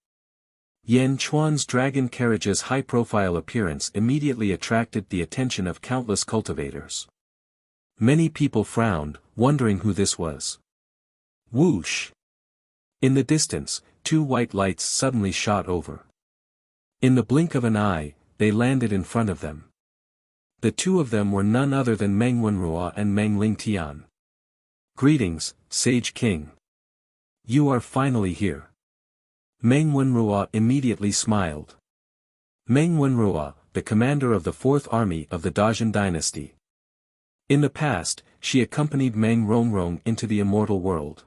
Yan Chuan's dragon carriage's high-profile appearance immediately attracted the attention of countless cultivators. Many people frowned, wondering who this was. Whoosh! In the distance, two white lights suddenly shot over. In the blink of an eye, they landed in front of them. The two of them were none other than Meng Wenrua and Meng Lingtian. Greetings, Sage King. You are finally here. Meng Wenrua immediately smiled. Meng Wenrua, the commander of the 4th Army of the Dajin dynasty. In the past, she accompanied Meng Rongrong into the immortal world.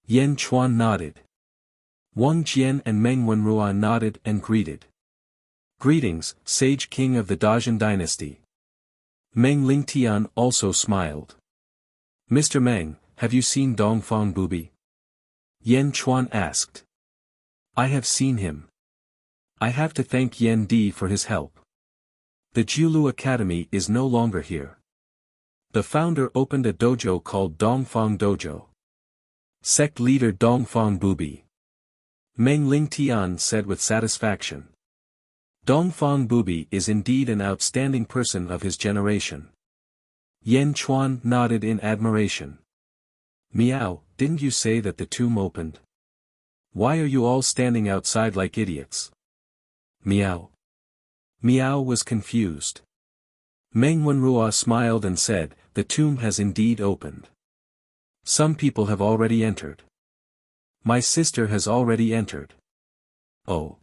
Yan Chuan nodded. Wang Jian and Meng Wenrua nodded and greeted. Greetings, Sage King of the Dajin dynasty. Meng Lingtian also smiled. Mr. Meng, have you seen Dongfang Bubi? Yan Chuan asked. I have seen him. I have to thank Yan Di for his help. The Jiulu Academy is no longer here. The founder opened a dojo called Dongfang Dojo. Sect leader Dongfang Bubi. Meng Lingtian said with satisfaction. Dongfang Bubi is indeed an outstanding person of his generation. Yan Chuan nodded in admiration. Miao, didn't you say that the tomb opened? Why are you all standing outside like idiots? Miao. Miao was confused. Meng Wenrua smiled and said, the tomb has indeed opened. Some people have already entered. My sister has already entered. Oh.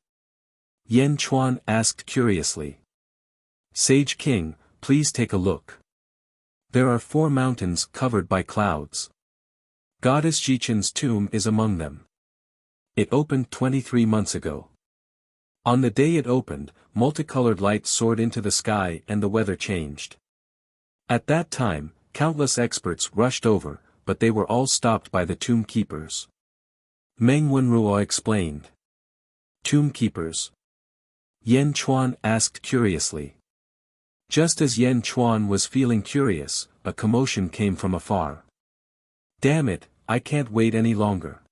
Yan Chuan asked curiously. Sage King, please take a look. There are 4 mountains covered by clouds. Goddess Jichen's tomb is among them. It opened 23 months ago. On the day it opened, multicolored light soared into the sky and the weather changed. At that time, countless experts rushed over, but they were all stopped by the tomb keepers. Meng Wenrua explained. Tomb keepers? Yan Chuan asked curiously. Just as Yan Chuan was feeling curious, a commotion came from afar. Damn it, I can't wait any longer.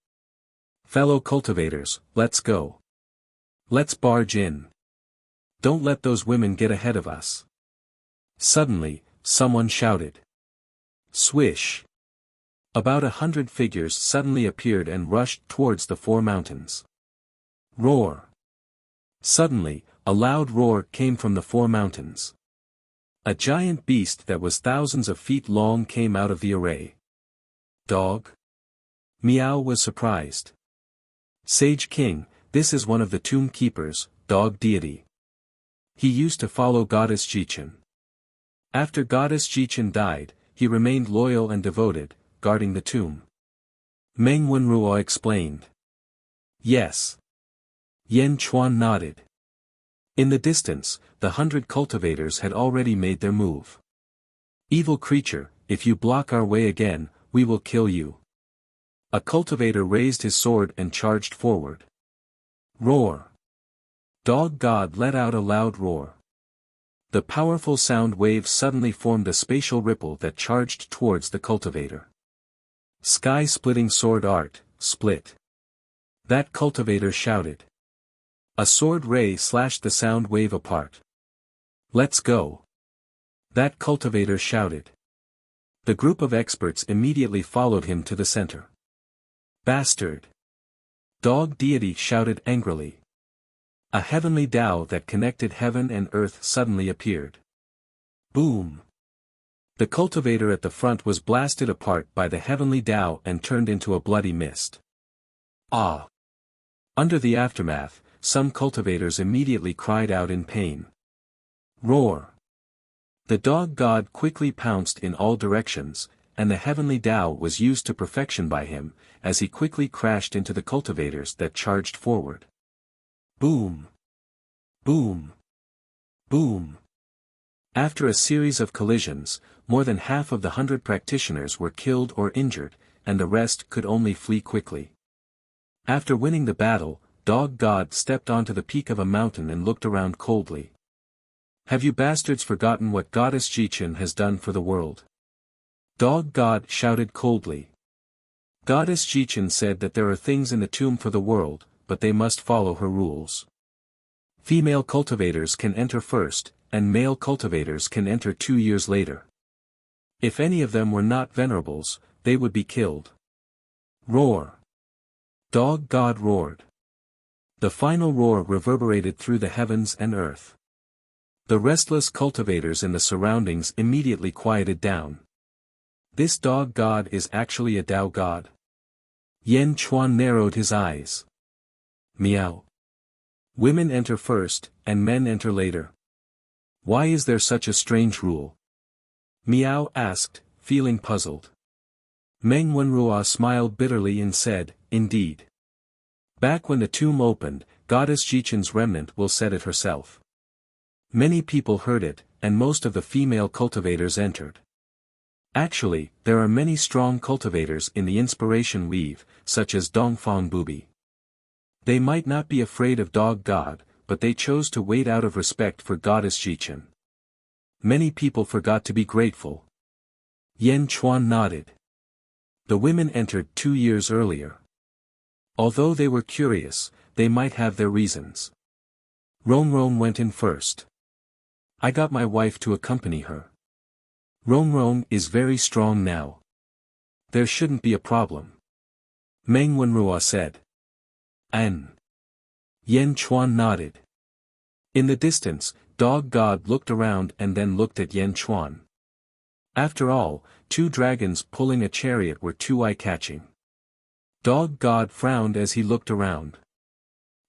Fellow cultivators, let's go. Let's barge in. Don't let those women get ahead of us. Suddenly, someone shouted. Swish. About 100 figures suddenly appeared and rushed towards the 4 mountains. Roar. Suddenly, a loud roar came from the 4 mountains. A giant beast that was thousands of feet long came out of the array. Dog? Miao was surprised. Sage King, this is one of the tomb keepers, dog deity. He used to follow Goddess Jichen. After Goddess Jichen died, he remained loyal and devoted, guarding the tomb. Meng Wenrua explained. Yes. Yan Chuan nodded. In the distance, the 100 cultivators had already made their move. Evil creature, if you block our way again, we will kill you. A cultivator raised his sword and charged forward. Roar. Dog God let out a loud roar. The powerful sound wave suddenly formed a spatial ripple that charged towards the cultivator. Sky-splitting sword art, split. That cultivator shouted. A sword ray slashed the sound wave apart. Let's go. That cultivator shouted. The group of experts immediately followed him to the center. Bastard! Dog deity shouted angrily. A heavenly Tao that connected heaven and earth suddenly appeared. Boom! The cultivator at the front was blasted apart by the heavenly Tao and turned into a bloody mist. Ah! Under the aftermath, some cultivators immediately cried out in pain. Roar! The dog god quickly pounced in all directions, and the heavenly Tao was used to perfection by him, as he quickly crashed into the cultivators that charged forward. Boom! Boom! Boom! After a series of collisions, more than half of the 100 practitioners were killed or injured, and the rest could only flee quickly. After winning the battle, Dog God stepped onto the peak of a mountain and looked around coldly. Have you bastards forgotten what Goddess Jichen has done for the world? Dog God shouted coldly. Goddess Jichen said that there are things in the tomb for the world, but they must follow her rules. Female cultivators can enter first, and male cultivators can enter 2 years later. If any of them were not venerables, they would be killed. Roar! Dog God roared. The final roar reverberated through the heavens and earth. The restless cultivators in the surroundings immediately quieted down. This Dog God is actually a Tao God. Yen Chuan narrowed his eyes. Meow. Women enter first, and men enter later. Why is there such a strange rule? Meow asked, feeling puzzled. Meng Wenrua smiled bitterly and said, indeed. Back when the tomb opened, Goddess Jichen's remnant will set it herself. Many people heard it, and most of the female cultivators entered. Actually, there are many strong cultivators in the inspiration weave, such as Dongfang Bubi. They might not be afraid of Dog God, but they chose to wait out of respect for Goddess Jichen. Many people forgot to be grateful. Yen Chuan nodded. The women entered 2 years earlier. Although they were curious, they might have their reasons. Rongrong went in first. I got my wife to accompany her. Rongrong is very strong now. There shouldn't be a problem. Meng Wenrua said. An. Yen Chuan nodded. In the distance, Dog God looked around and then looked at Yen Chuan. After all, 2 dragons pulling a chariot were too eye-catching. Dog God frowned as he looked around.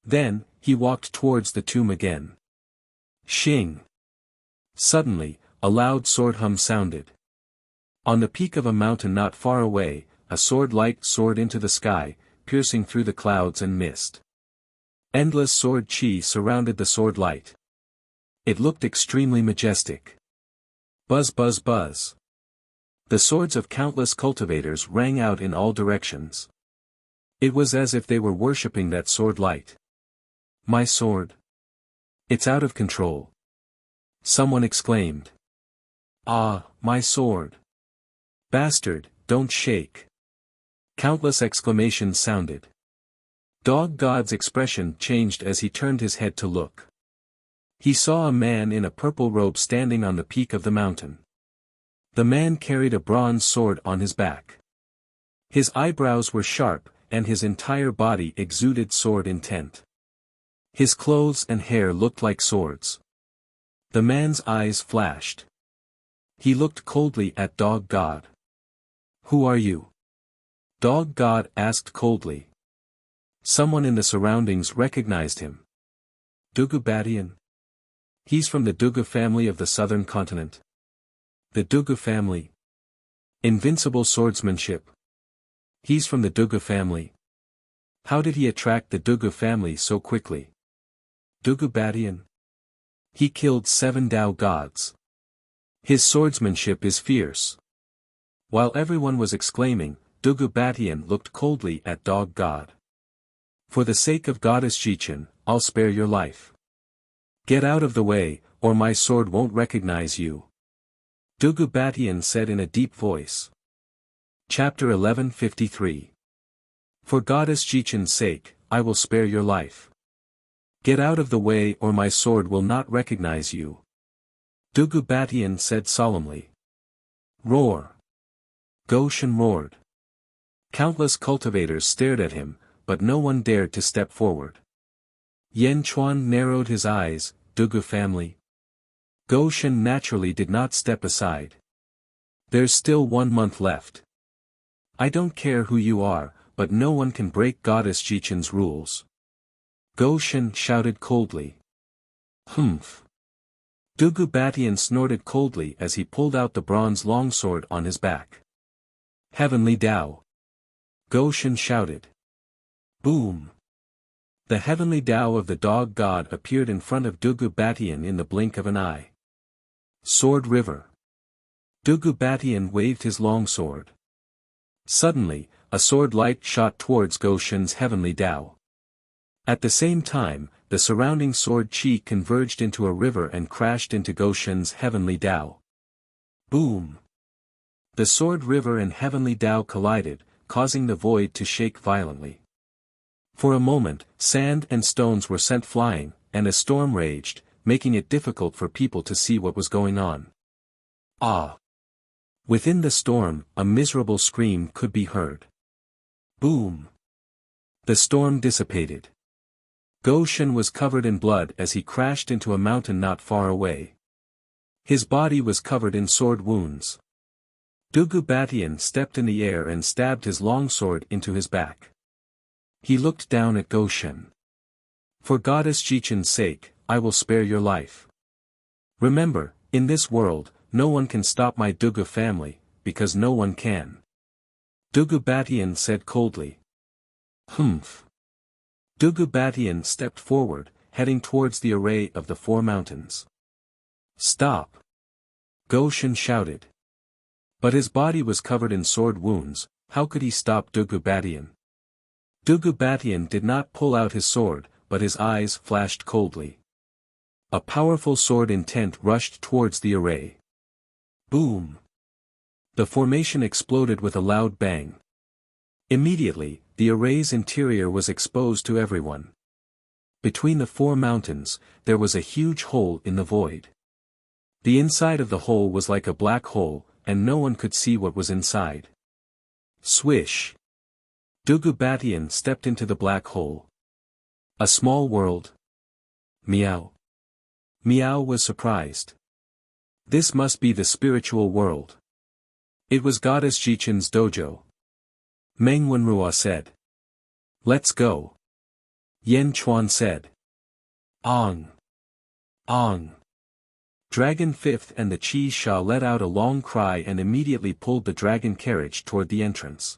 Then, he walked towards the tomb again. Shing! Suddenly, a loud sword hum sounded. On the peak of a mountain not far away, a sword light soared into the sky, piercing through the clouds and mist. Endless sword chi surrounded the sword light. It looked extremely majestic. Buzz buzz buzz. The swords of countless cultivators rang out in all directions. It was as if they were worshipping that sword light. My sword. It's out of control. Someone exclaimed. Ah, my sword. Bastard, don't shake. Countless exclamations sounded. Dog God's expression changed as he turned his head to look. He saw a man in a purple robe standing on the peak of the mountain. The man carried a bronze sword on his back. His eyebrows were sharp, and his entire body exuded sword intent. His clothes and hair looked like swords. The man's eyes flashed. He looked coldly at Dog God. Who are you? Dog God asked coldly. Someone in the surroundings recognized him. Dugu Batian. He's from the Dugu family of the southern continent. The Dugu family. Invincible swordsmanship. He's from the Dugu family. How did he attract the Dugu family so quickly? Dugu Batian. He killed 7 Tao gods. His swordsmanship is fierce. While everyone was exclaiming, Dugu Batian looked coldly at Dog God. For the sake of Goddess Jichen, I'll spare your life. Get out of the way, or my sword won't recognize you. Dugu Batian said in a deep voice. Chapter 1153. For Goddess Jichen's sake, I will spare your life. Get out of the way or my sword will not recognize you. Dugu Batian said solemnly. Roar. Goshen roared. Countless cultivators stared at him, but no one dared to step forward. Yen Chuan narrowed his eyes, Dugu family. Goshen naturally did not step aside. There's still 1 month left. I don't care who you are, but no one can break Goddess Jichen's rules. Goshen shouted coldly. Humph. Dugu Batian snorted coldly as he pulled out the bronze longsword on his back. Heavenly Tao. Goshen shouted. Boom. The heavenly Tao of the dog god appeared in front of Dugu Batian in the blink of an eye. Sword River. Dugu Batian waved his long sword. Suddenly, a sword light shot towards Goshen's heavenly Tao. At the same time, the surrounding sword chi converged into a river and crashed into Goshen's heavenly Tao. Boom! The sword river and heavenly Tao collided, causing the void to shake violently. For a moment, sand and stones were sent flying, and a storm raged, making it difficult for people to see what was going on. Ah! Within the storm, a miserable scream could be heard. Boom! The storm dissipated. Goshen was covered in blood as he crashed into a mountain not far away. His body was covered in sword wounds. Dugu Batian stepped in the air and stabbed his long sword into his back. He looked down at Goshen. For Goddess Jichen's sake, I will spare your life. Remember, in this world, no one can stop my Dugu family, because no one can. Dugu Batian said coldly. Humph. Dugu Batian stepped forward, heading towards the array of the 4 mountains. Stop! Goshen shouted. But his body was covered in sword wounds, how could he stop Dugu Batian? Dugu Batian did not pull out his sword, but his eyes flashed coldly. A powerful sword intent rushed towards the array. Boom! The formation exploded with a loud bang. Immediately, the array's interior was exposed to everyone. Between the 4 mountains, there was a huge hole in the void. The inside of the hole was like a black hole, and no one could see what was inside. Swish! Dugu Batian stepped into the black hole. A small world. Meow. Meow was surprised. This must be the spiritual world. It was Goddess Jichen's dojo. Meng Wenrua said. Let's go. Yen Chuan said. Ong. Ong. Dragon 5th and the Chi Sha let out a long cry and immediately pulled the dragon carriage toward the entrance.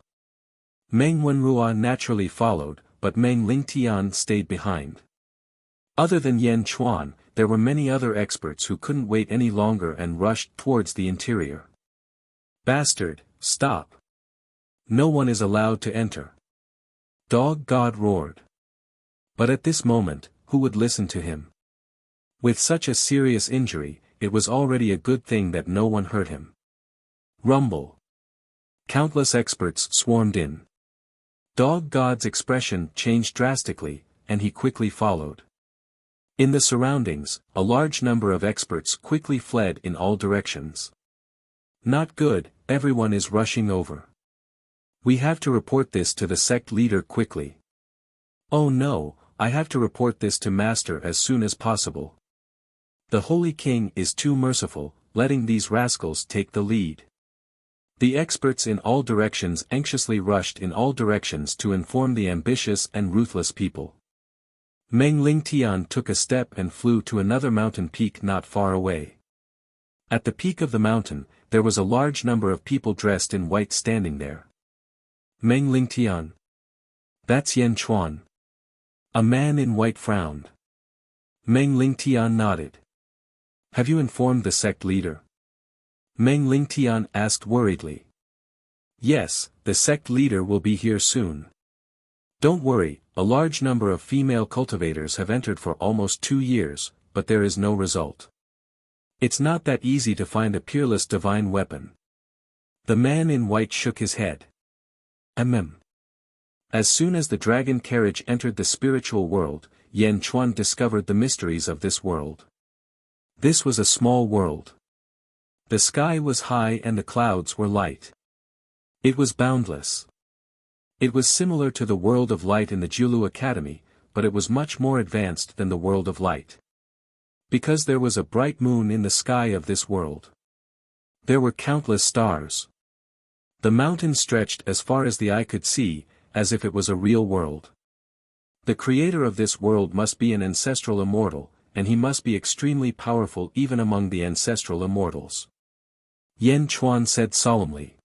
Meng Wenrua naturally followed, but Meng Lingtian stayed behind. Other than Yen Chuan, there were many other experts who couldn't wait any longer and rushed towards the interior. Bastard, stop! No one is allowed to enter. Dog God roared. But at this moment, who would listen to him? With such a serious injury, it was already a good thing that no one hurt him. Rumble. Countless experts swarmed in. Dog God's expression changed drastically, and he quickly followed. In the surroundings, a large number of experts quickly fled in all directions. Not good, everyone is rushing over. We have to report this to the sect leader quickly. Oh no, I have to report this to Master as soon as possible. The Holy King is too merciful, letting these rascals take the lead. The experts in all directions anxiously rushed in all directions to inform the ambitious and ruthless people. Meng Lingtian took a step and flew to another mountain peak not far away. At the peak of the mountain, there was a large number of people dressed in white standing there. Meng Lingtian. That's Yen Chuan. A man in white frowned. Meng Lingtian nodded. Have you informed the sect leader? Meng Lingtian asked worriedly. Yes, the sect leader will be here soon. Don't worry, a large number of female cultivators have entered for almost 2 years, but there is no result. It's not that easy to find a peerless divine weapon. The man in white shook his head. As soon as the dragon carriage entered the spiritual world, Yen Chuan discovered the mysteries of this world. This was a small world. The sky was high and the clouds were light. It was boundless. It was similar to the world of light in the Julu Academy, but it was much more advanced than the world of light. Because there was a bright moon in the sky of this world. There were countless stars. The mountain stretched as far as the eye could see, as if it was a real world. The creator of this world must be an ancestral immortal, and he must be extremely powerful even among the ancestral immortals. Yen Chuan said solemnly.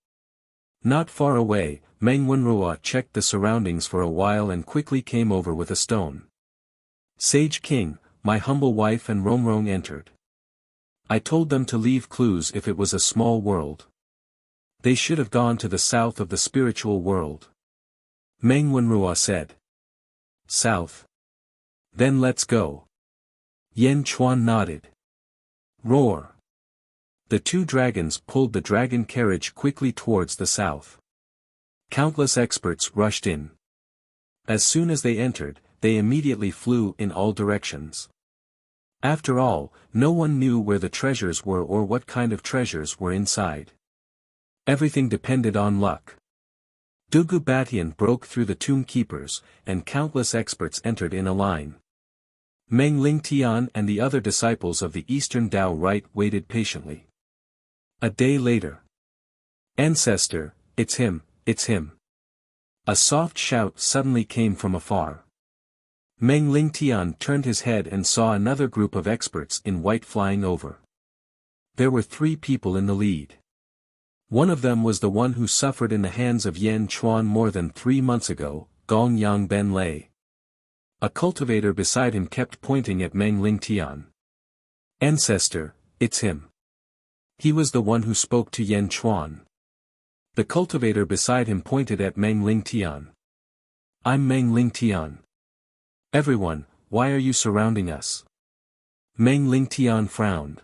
Not far away, Meng Wenrua checked the surroundings for a while and quickly came over with a stone. Sage King, my humble wife and Romrong entered. I told them to leave clues if it was a small world. They should have gone to the south of the spiritual world. Meng Wenrua said. South. Then let's go. Yen Chuan nodded. Roar. The two dragons pulled the dragon carriage quickly towards the south. Countless experts rushed in. As soon as they entered, they immediately flew in all directions. After all, no one knew where the treasures were or what kind of treasures were inside. Everything depended on luck. Dugu Batian broke through the tomb keepers, and countless experts entered in a line. Meng Lingtian and the other disciples of the Eastern Tao Rite waited patiently. A day later. Ancestor, it's him, it's him. A soft shout suddenly came from afar. Meng Lingtian turned his head and saw another group of experts in white flying over. There were 3 people in the lead. One of them was the one who suffered in the hands of Yan Chuan more than 3 months ago, Gong Yang Ben Lei. A cultivator beside him kept pointing at Meng Lingtian. Ancestor, it's him. He was the one who spoke to Yan Chuan. The cultivator beside him pointed at Meng Lingtian. I'm Meng Lingtian. Everyone, why are you surrounding us? Meng Lingtian frowned.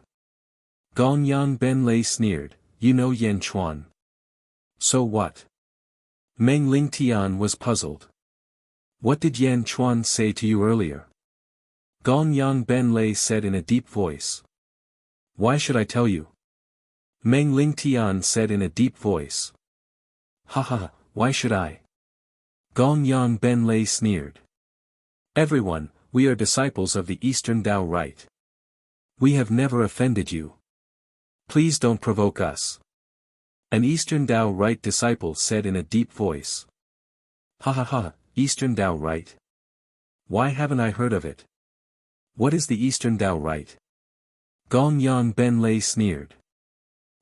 Gong Yang Ben Lei sneered, you know Yan Chuan. So what? Meng Lingtian was puzzled. What did Yan Chuan say to you earlier? Gong Yang Ben Lei said in a deep voice. Why should I tell you? Meng Lingtian said in a deep voice. Ha ha, why should I? Gong Yang Ben Lei sneered. Everyone, we are disciples of the Eastern Tao Rite. We have never offended you. Please don't provoke us. An Eastern Tao Rite disciple said in a deep voice. Ha ha ha, Eastern Tao Rite. Why haven't I heard of it? What is the Eastern Tao Rite? Gong Yang Ben Lei sneered.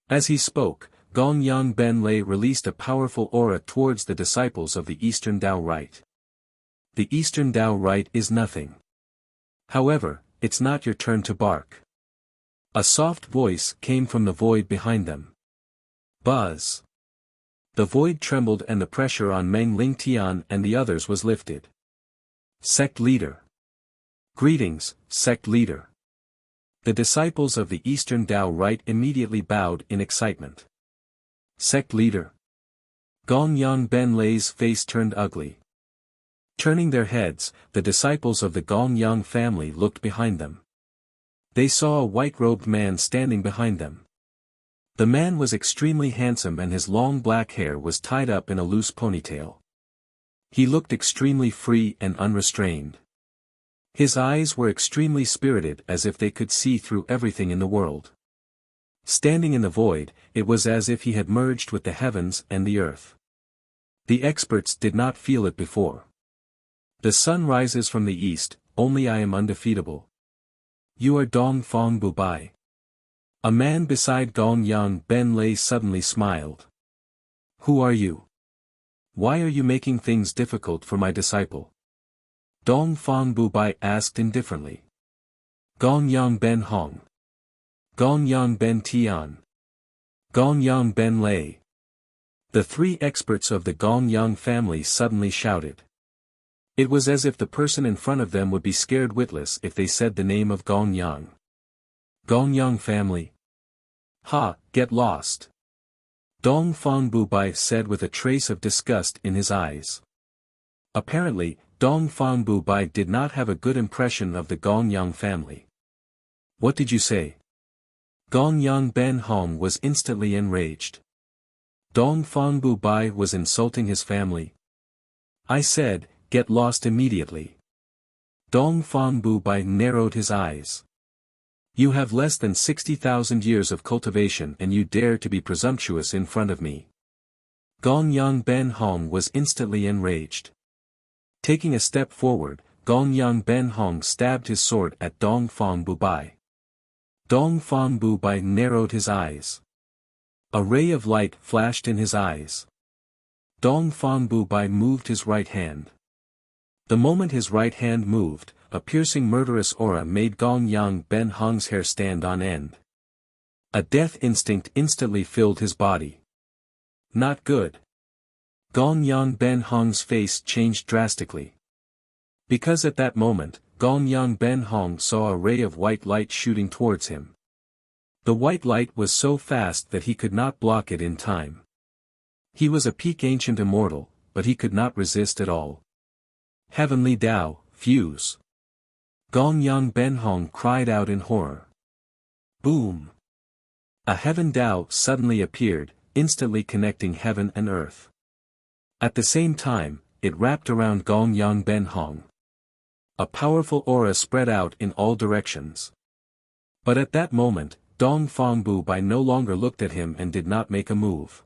As he spoke, Gong Yang Ben Lei released a powerful aura towards the disciples of the Eastern Tao Rite. The Eastern Tao Rite is nothing. However, it's not your turn to bark. A soft voice came from the void behind them. Buzz. The void trembled and the pressure on Meng Lingtian and the others was lifted. Sect Leader. Greetings, Sect Leader. The disciples of the Eastern Tao Rite immediately bowed in excitement. Sect Leader. Gong Yang Ben Lei's face turned ugly. Turning their heads, the disciples of the Gong Yang family looked behind them. They saw a white-robed man standing behind them. The man was extremely handsome and his long black hair was tied up in a loose ponytail. He looked extremely free and unrestrained. His eyes were extremely spirited as if they could see through everything in the world. Standing in the void, it was as if he had merged with the heavens and the earth. The experts did not feel it before. The sun rises from the east, only I am undefeatable. You are Dong Fong Bubai. A man beside Gong Yang Ben Lei suddenly smiled. Who are you? Why are you making things difficult for my disciple? Dong Fong Bubai asked indifferently. Gong Yang Ben Hong. Gong Yang Ben Tian. Gong Yang Ben Lei. The 3 experts of the Gong Yang family suddenly shouted. It was as if the person in front of them would be scared witless if they said the name of Gong Yang. Gong Yang family. Ha, get lost. Dong Fong Bubai said with a trace of disgust in his eyes. Apparently, Dong Fong Bubai did not have a good impression of the Gong Yang family. What did you say? Gong Yang Ben Hong was instantly enraged. Dong Fong Bubai was insulting his family. I said, get lost immediately. Dong Fong Bubai narrowed his eyes. You have less than 60,000 years of cultivation and you dare to be presumptuous in front of me. Gong Yang Ben Hong was instantly enraged. Taking a step forward, Gong Yang Ben Hong stabbed his sword at Dong Fong Bubai. Dong Fong Bubai narrowed his eyes. A ray of light flashed in his eyes. Dong Fong Bubai moved his right hand. The moment his right hand moved, a piercing murderous aura made Gong Yang Ben Hong's hair stand on end. A death instinct instantly filled his body. Not good. Gong Yang Ben Hong's face changed drastically. Because at that moment, Gong Yang Ben Hong saw a ray of white light shooting towards him. The white light was so fast that he could not block it in time. He was a peak ancient immortal, but he could not resist at all. Heavenly Tao, fuse. Gong Yang Ben Hong cried out in horror. Boom! A heaven Tao suddenly appeared, instantly connecting heaven and earth. At the same time, it wrapped around Gong Yang Ben Hong. A powerful aura spread out in all directions. But at that moment, Dong Fangbu Bai no longer looked at him and did not make a move.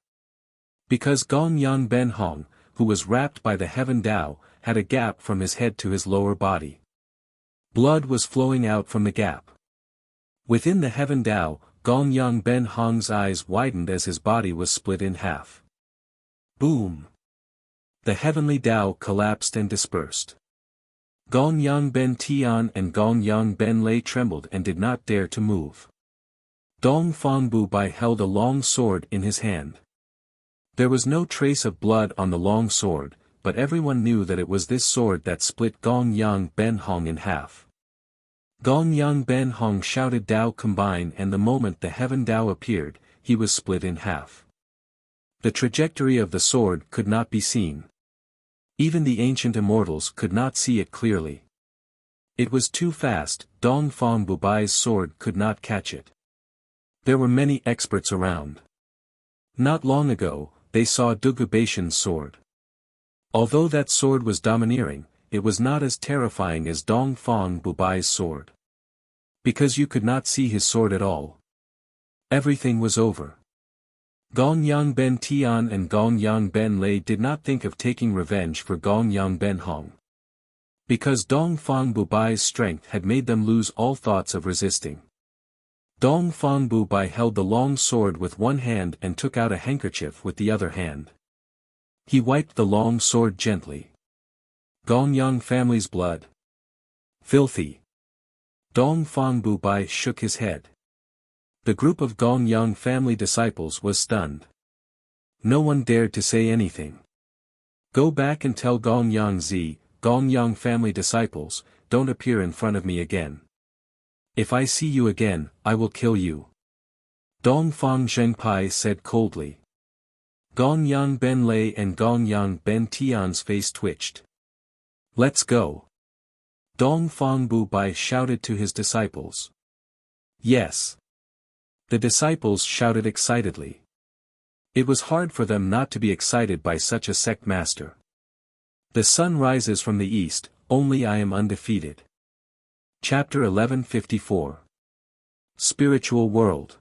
Because Gong Yang Ben Hong, who was wrapped by the heaven Tao, had a gap from his head to his lower body. Blood was flowing out from the gap. Within the heaven Tao, Gong Yang Ben Hong's eyes widened as his body was split in half. Boom! The heavenly Tao collapsed and dispersed. Gong Yang Ben Tian and Gong Yang Ben Lei trembled and did not dare to move. Dong Fangbu Bai held a long sword in his hand. There was no trace of blood on the long sword, but everyone knew that it was this sword that split Gong Yang Ben Hong in half. Gong Yang Ben Hong shouted Tao combine, and the moment the heaven Tao appeared, he was split in half. The trajectory of the sword could not be seen. Even the ancient immortals could not see it clearly. It was too fast, Dong Fangbu Bai's sword could not catch it. There were many experts around. Not long ago, they saw Dugu Baishan's sword. Although that sword was domineering, it was not as terrifying as Dong Fangbu Bai's sword. Because you could not see his sword at all. Everything was over. Gong Yang Ben Tian and Gong Yang Ben Lei did not think of taking revenge for Gong Yang Ben Hong. Because Dong Fangbu Bai's strength had made them lose all thoughts of resisting. Dong Fangbu Bai held the long sword with one hand and took out a handkerchief with the other hand. He wiped the long sword gently. Gong Yang family's blood. Filthy. Dong Fangbu Bai shook his head. The group of Gong Yang family disciples was stunned. No one dared to say anything. Go back and tell Gong Yang Z, Gong Yang family disciples, don't appear in front of me again. If I see you again, I will kill you. Dong Fang Zhengpai said coldly. Gong Yang Ben Lei and Gong Yang Ben Tian's face twitched. Let's go. Dong Fangbu Bai shouted to his disciples. Yes. The disciples shouted excitedly. It was hard for them not to be excited by such a sect master. The sun rises from the east, only I am undefeated. Chapter 1154. Spiritual World.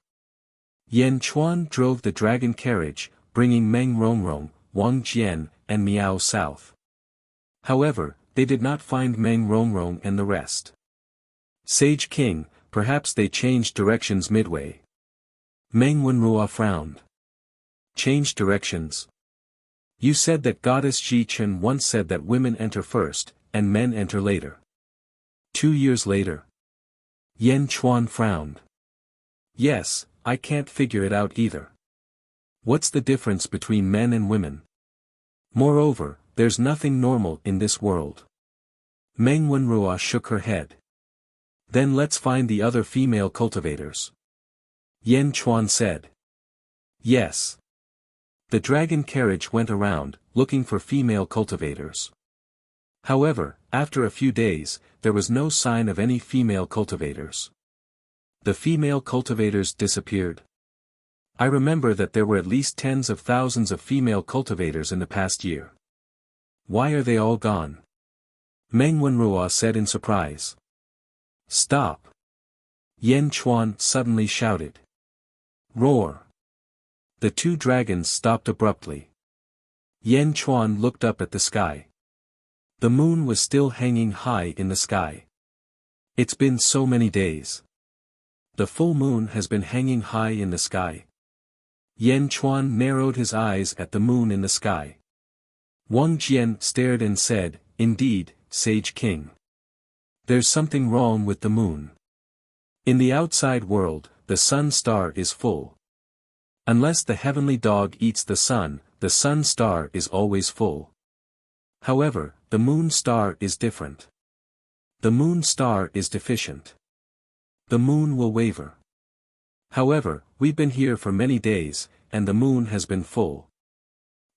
Yan Chuan drove the dragon carriage, bringing Meng Rongrong, Wang Jian, and Miao south. However, they did not find Meng Rongrong and the rest. Sage King, perhaps they changed directions midway. Meng Wenrua frowned. Change directions? You said that Goddess Ji Chen once said that women enter first, and men enter later. 2 years later. Yan Chuan frowned. Yes, I can't figure it out either. What's the difference between men and women? Moreover, there's nothing normal in this world. Meng Wenrua shook her head. Then let's find the other female cultivators. Yan Chuan said. Yes. The dragon carriage went around, looking for female cultivators. However, after a few days, there was no sign of any female cultivators. The female cultivators disappeared. I remember that there were at least tens of thousands of female cultivators in the past year. Why are they all gone? Meng Wenrua said in surprise. Stop! Yan Chuan suddenly shouted. Roar! The two dragons stopped abruptly. Yan Chuan looked up at the sky. The moon was still hanging high in the sky. It's been so many days. The full moon has been hanging high in the sky. Yan Chuan narrowed his eyes at the moon in the sky. Wang Jian stared and said, Indeed, Sage King. There's something wrong with the moon. In the outside world, the sun star is full. Unless the heavenly dog eats the sun star is always full. However, the moon star is different. The moon star is deficient. The moon will waver. However, we've been here for many days, and the moon has been full.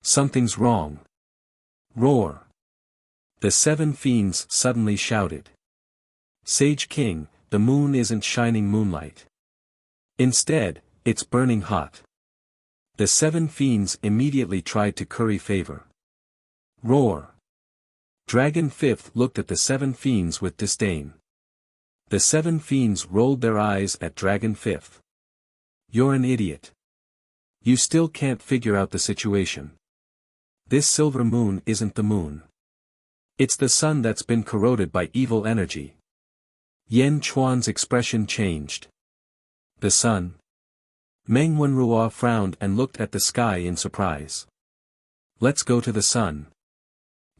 Something's wrong. Roar! The 7 fiends suddenly shouted. Sage King, the moon isn't shining moonlight. Instead, it's burning hot. The 7 fiends immediately tried to curry favor. Roar! Dragon Fifth looked at the 7 fiends with disdain. The 7 fiends rolled their eyes at Dragon Fifth. You're an idiot. You still can't figure out the situation. This silver moon isn't the moon. It's the sun that's been corroded by evil energy. Yan Chuan's expression changed. The sun? Meng Wenruo frowned and looked at the sky in surprise. Let's go to the sun.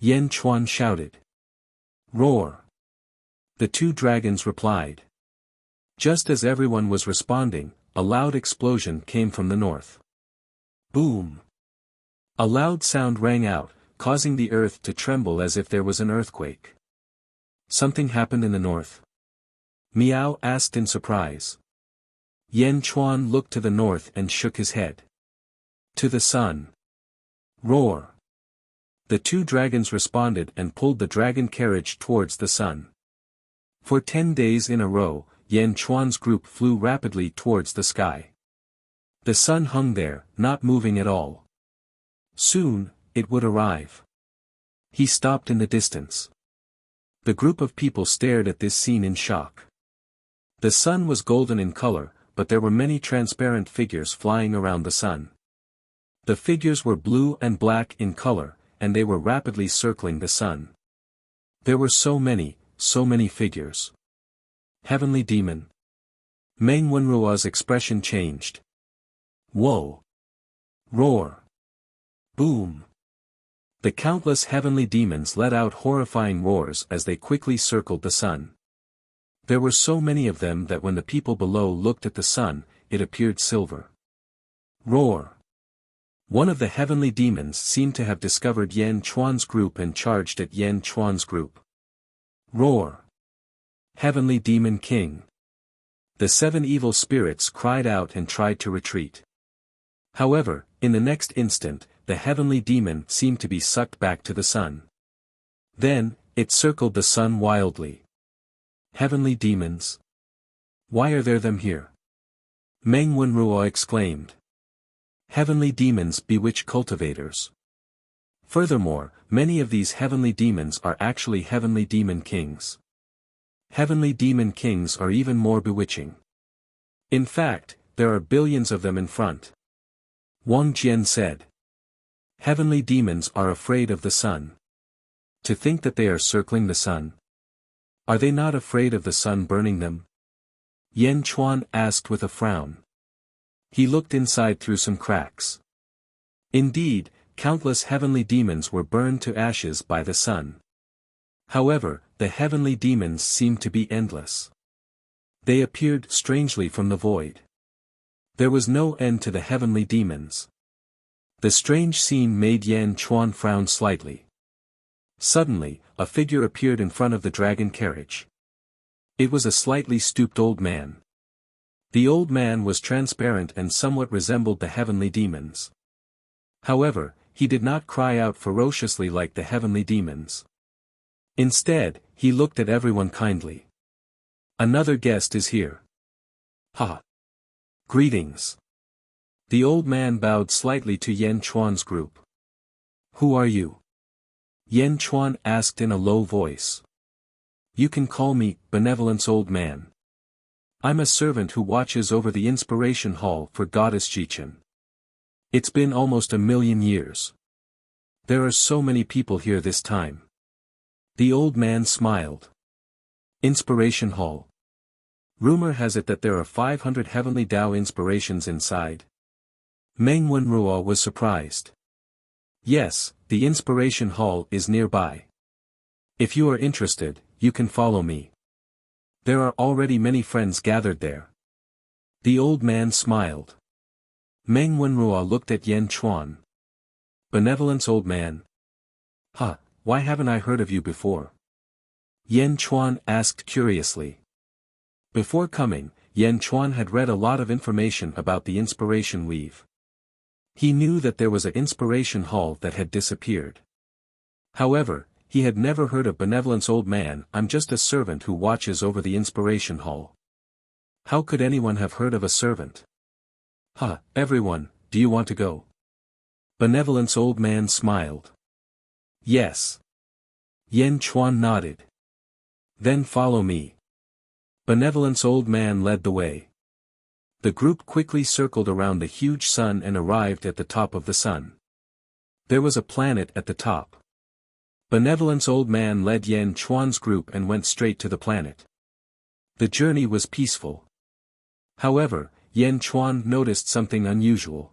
Yan Chuan shouted. Roar! The 2 dragons replied. Just as everyone was responding, a loud explosion came from the north. Boom! A loud sound rang out, causing the earth to tremble as if there was an earthquake. Something happened in the north? Miao asked in surprise. Yan Chuan looked to the north and shook his head. To the sun. Roar! The 2 dragons responded and pulled the dragon carriage towards the sun. For 10 days in a row, Yan Chuan's group flew rapidly towards the sky. The sun hung there, not moving at all. Soon, it would arrive. He stopped in the distance. The group of people stared at this scene in shock. The sun was golden in color, but there were many transparent figures flying around the sun. The figures were blue and black in color, and they were rapidly circling the sun. There were so many figures. Heavenly demon. Meng Wenruo's expression changed. Whoa! Roar! Boom! The countless heavenly demons let out horrifying roars as they quickly circled the sun. There were so many of them that when the people below looked at the sun, it appeared silver. Roar! One of the heavenly demons seemed to have discovered Yan Chuan's group and charged at Yan Chuan's group. Roar! Heavenly Demon King! The 7 evil spirits cried out and tried to retreat. However, in the next instant, the heavenly demon seemed to be sucked back to the sun. Then, it circled the sun wildly. Heavenly demons? Why are there them here? Meng Wenruo exclaimed. Heavenly demons bewitch cultivators. Furthermore, many of these heavenly demons are actually heavenly demon kings. Heavenly demon kings are even more bewitching. In fact, there are billions of them in front. Wang Jian said. Heavenly demons are afraid of the sun. To think that they are circling the sun. Are they not afraid of the sun burning them? Yan Chuan asked with a frown. He looked inside through some cracks. Indeed, countless heavenly demons were burned to ashes by the sun. However, the heavenly demons seemed to be endless. They appeared strangely from the void. There was no end to the heavenly demons. The strange scene made Yan Chuan frown slightly. Suddenly, a figure appeared in front of the dragon carriage. It was a slightly stooped old man. The old man was transparent and somewhat resembled the heavenly demons. However, he did not cry out ferociously like the heavenly demons. Instead, he looked at everyone kindly. Another guest is here. Ha! Greetings. The old man bowed slightly to Yan Chuan's group. Who are you? Yan Chuan asked in a low voice. You can call me, Benevolence Old Man. I'm a servant who watches over the Inspiration Hall for Goddess Jichen. It's been almost 1,000,000 years. There are so many people here this time. The old man smiled. Inspiration Hall. Rumor has it that there are 500 heavenly Tao inspirations inside. Meng Wenruo was surprised. Yes, the Inspiration Hall is nearby. If you are interested, you can follow me. There are already many friends gathered there. The old man smiled. Meng Wenruo looked at Yan Chuan. Benevolence, old man. Huh, why haven't I heard of you before? Yan Chuan asked curiously. Before coming, Yan Chuan had read a lot of information about the inspiration weave. He knew that there was an inspiration hall that had disappeared. However, he had never heard of Benevolence, old man. I'm just a servant who watches over the inspiration hall. How could anyone have heard of a servant? Huh, everyone, do you want to go? Benevolence, old man smiled. Yes. Yan Chuan nodded. Then follow me. Benevolence, old man led the way. The group quickly circled around the huge sun and arrived at the top of the sun. There was a planet at the top. Benevolence, old man led Yan Chuan's group and went straight to the planet. The journey was peaceful. However, Yan Chuan noticed something unusual.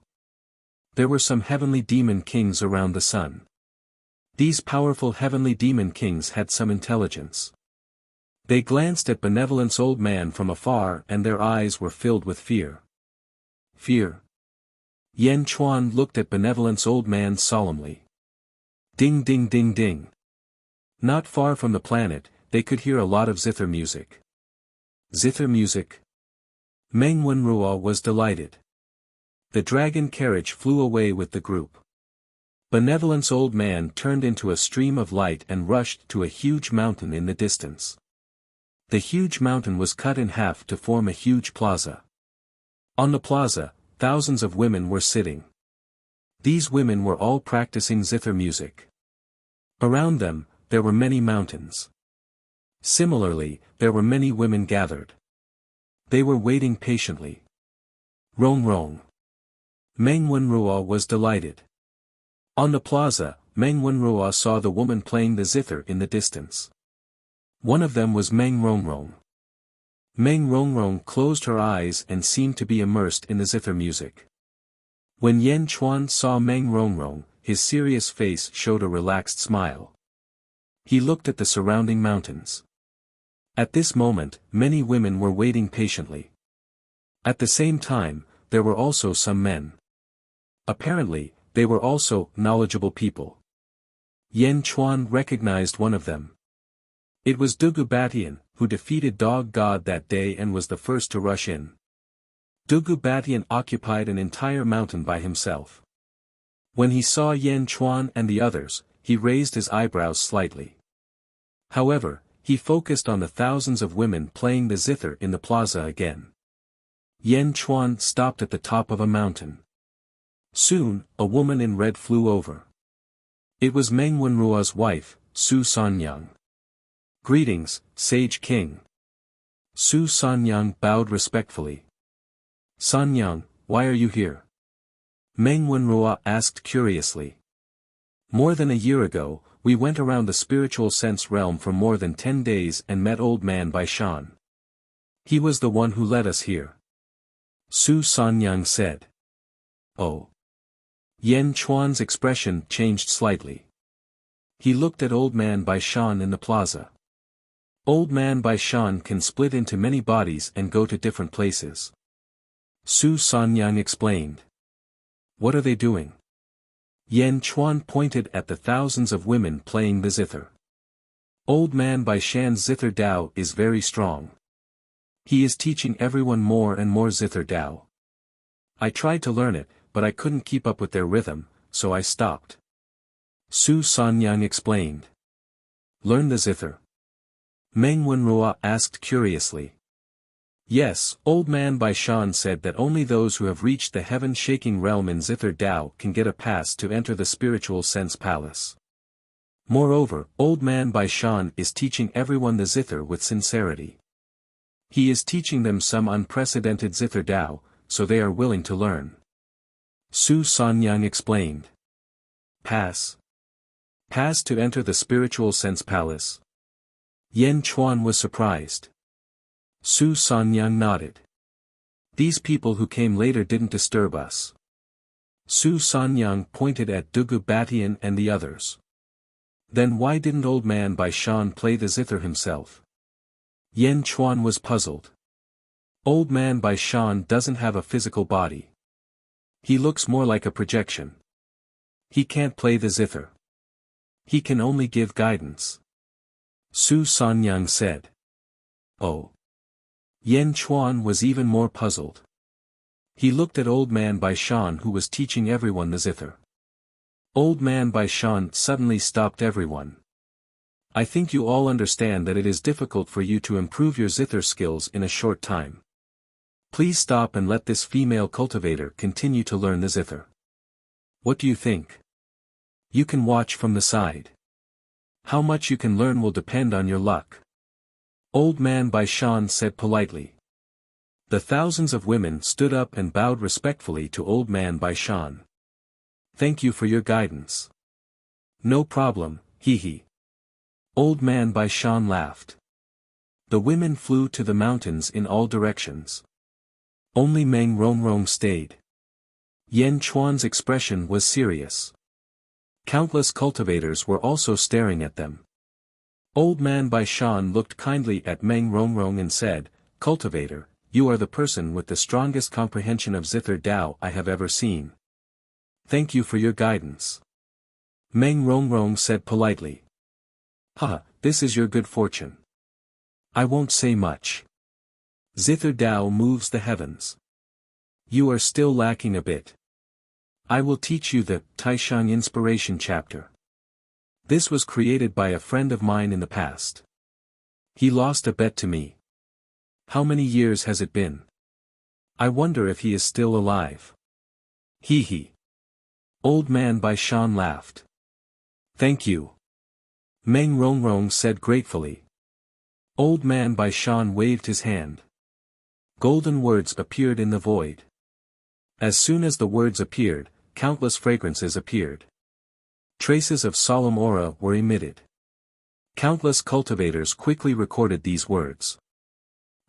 There were some heavenly demon kings around the sun. These powerful heavenly demon kings had some intelligence. They glanced at Benevolence, old man from afar, and their eyes were filled with fear. Fear. Yan Chuan looked at Benevolence, old man solemnly. Ding ding ding ding. Not far from the planet, they could hear a lot of zither music. Zither music? Meng Wenruo was delighted. The dragon carriage flew away with the group. Benevolence, old man turned into a stream of light and rushed to a huge mountain in the distance. The huge mountain was cut in half to form a huge plaza. On the plaza, thousands of women were sitting. These women were all practicing zither music. Around them, there were many mountains. Similarly, there were many women gathered. They were waiting patiently. Rong rong. Meng Wenruo was delighted. On the plaza, Meng Wenruo saw the woman playing the zither in the distance. One of them was Meng Rongrong. Meng Rongrong closed her eyes and seemed to be immersed in the zither music. When Yan Chuan saw Meng Rongrong, his serious face showed a relaxed smile. He looked at the surrounding mountains. At this moment, many women were waiting patiently. At the same time, there were also some men. Apparently, they were also knowledgeable people. Yan Chuan recognized one of them. It was Dugu Batian, who defeated Dog God that day and was the first to rush in. Dugu Batian occupied an entire mountain by himself. When he saw Yan Chuan and the others, he raised his eyebrows slightly. However, he focused on the thousands of women playing the zither in the plaza again. Yan Chuan stopped at the top of a mountain. Soon, a woman in red flew over. It was Meng Wenruo's wife, Su Sanyang. Greetings, Sage King. Su Sanyang bowed respectfully. Sanyang, why are you here? Meng Wenruo asked curiously. More than a year ago, we went around the spiritual sense realm for more than 10 days and met old man Baishan. He was the one who led us here. Su Sanyang said. Oh. Yan Chuan's expression changed slightly. He looked at old man Baishan in the plaza. Old man Baishan can split into many bodies and go to different places. Su Sanyang explained. What are they doing? Yan Chuan pointed at the thousands of women playing the zither. Old man Baishan's zither Dao is very strong. He is teaching everyone more and more zither Dao. I tried to learn it, but I couldn't keep up with their rhythm, so I stopped. Su Sanyang explained. Learn the zither? Meng Wenruo asked curiously. Yes, old man Baishan said that only those who have reached the heaven-shaking realm in zither Dao can get a pass to enter the spiritual sense palace. Moreover, old man Baishan is teaching everyone the zither with sincerity. He is teaching them some unprecedented zither Dao, so they are willing to learn. Su Sanyang explained. Pass. Pass to enter the spiritual sense palace. Yan Chuan was surprised. Su Sanyang nodded. These people who came later didn't disturb us. Su Sanyang pointed at Dugu Batian and the others. Then why didn't old man Baishan play the zither himself? Yan Chuan was puzzled. Old Man Bai Shan doesn't have a physical body. He looks more like a projection. He can't play the zither. He can only give guidance. Su Sanyang said. Oh. Yan Chuan was even more puzzled. He looked at Old Man Bai Shan, who was teaching everyone the zither. Old Man Bai Shan suddenly stopped everyone. I think you all understand that it is difficult for you to improve your zither skills in a short time. Please stop and let this female cultivator continue to learn the zither. What do you think? You can watch from the side. How much you can learn will depend on your luck. Old Man Bai Shan said politely. The thousands of women stood up and bowed respectfully to Old Man Bai Shan. Thank you for your guidance. No problem, hee hee. Old Man Bai Shan laughed. The women flew to the mountains in all directions. Only Meng Rongrong stayed. Yan Chuan's expression was serious. Countless cultivators were also staring at them. Old Man Bai Shan looked kindly at Meng Rongrong and said, Cultivator, you are the person with the strongest comprehension of Zither Dao I have ever seen. Thank you for your guidance. Meng Rongrong said politely. Ha, this is your good fortune. I won't say much. Zither Dao moves the heavens. You are still lacking a bit. I will teach you the Taishang Inspiration chapter. This was created by a friend of mine in the past. He lost a bet to me. How many years has it been? I wonder if he is still alive. Hee hee. Old Man Bai Shan laughed. Thank you. Meng Rongrong said gratefully. Old Man Bai Shan waved his hand. Golden words appeared in the void. As soon as the words appeared, countless fragrances appeared. Traces of solemn aura were emitted. Countless cultivators quickly recorded these words.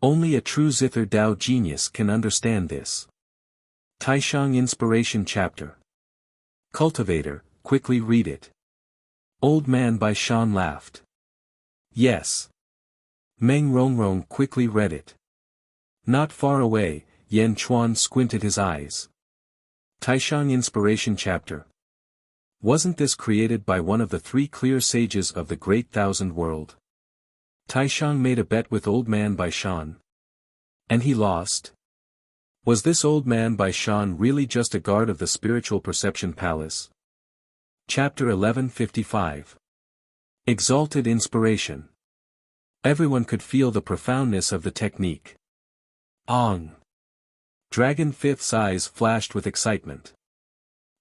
Only a true Zither Dao genius can understand this. Taishang Inspiration Chapter. Cultivator, quickly read it. Old Man Bai Shan laughed. Yes. Meng Rongrong quickly read it. Not far away, Yan Chuan squinted his eyes. Taishang Inspiration Chapter. Wasn't this created by one of the three clear sages of the Great Thousand World? Taishang made a bet with Old Man Bai Shan. And he lost? Was this Old Man Bai Shan really just a guard of the Spiritual Perception Palace? Chapter 1155. Exalted Inspiration. Everyone could feel the profoundness of the technique. Ong. Dragon Fifth's eyes flashed with excitement.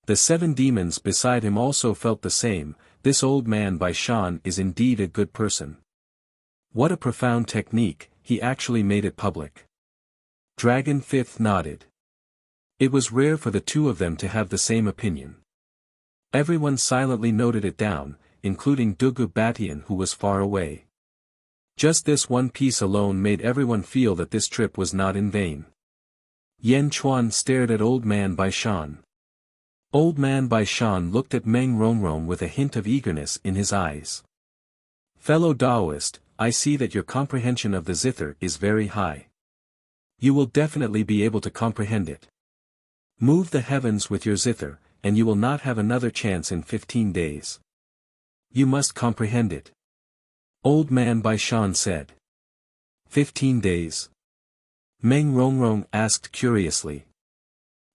The 7 demons beside him also felt the same. This Old Man Bai Shan is indeed a good person. What a profound technique, he actually made it public. Dragon Fifth nodded. It was rare for the two of them to have the same opinion. Everyone silently noted it down, including Dugu Batian, who was far away. Just this one piece alone made everyone feel that this trip was not in vain. Yan Chuan stared at Old Man Bai Shan. Old Man Bai Shan looked at Meng Rongrong with a hint of eagerness in his eyes. Fellow Taoist, I see that your comprehension of the zither is very high. You will definitely be able to comprehend it. Move the heavens with your zither, and you will not have another chance in 15 days. You must comprehend it. Old Man Bai Shan said. 15 days? Meng Rongrong asked curiously.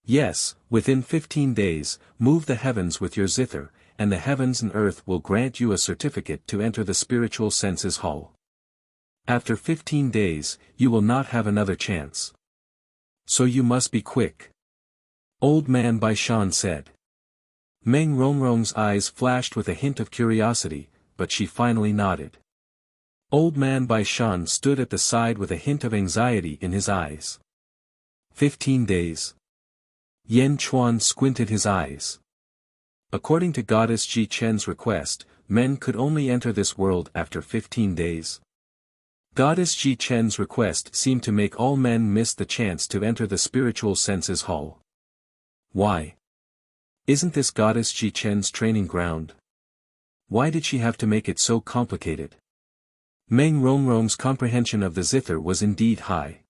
Yes, within 15 days, move the heavens with your zither, and the heavens and earth will grant you a certificate to enter the spiritual senses hall. After 15 days, you will not have another chance. So you must be quick. Old Man Bai Shan said. Meng Rongrong's eyes flashed with a hint of curiosity, but she finally nodded. Old Man Bai Shan stood at the side with a hint of anxiety in his eyes. 15 days. Yan Chuan squinted his eyes. According to Goddess Ji Chen's request, men could only enter this world after 15 days. Goddess Ji Chen's request seemed to make all men miss the chance to enter the spiritual senses hall. Why? Isn't this Goddess Ji Chen's training ground? Why did she have to make it so complicated? Meng Rongrong's comprehension of the zither was indeed high.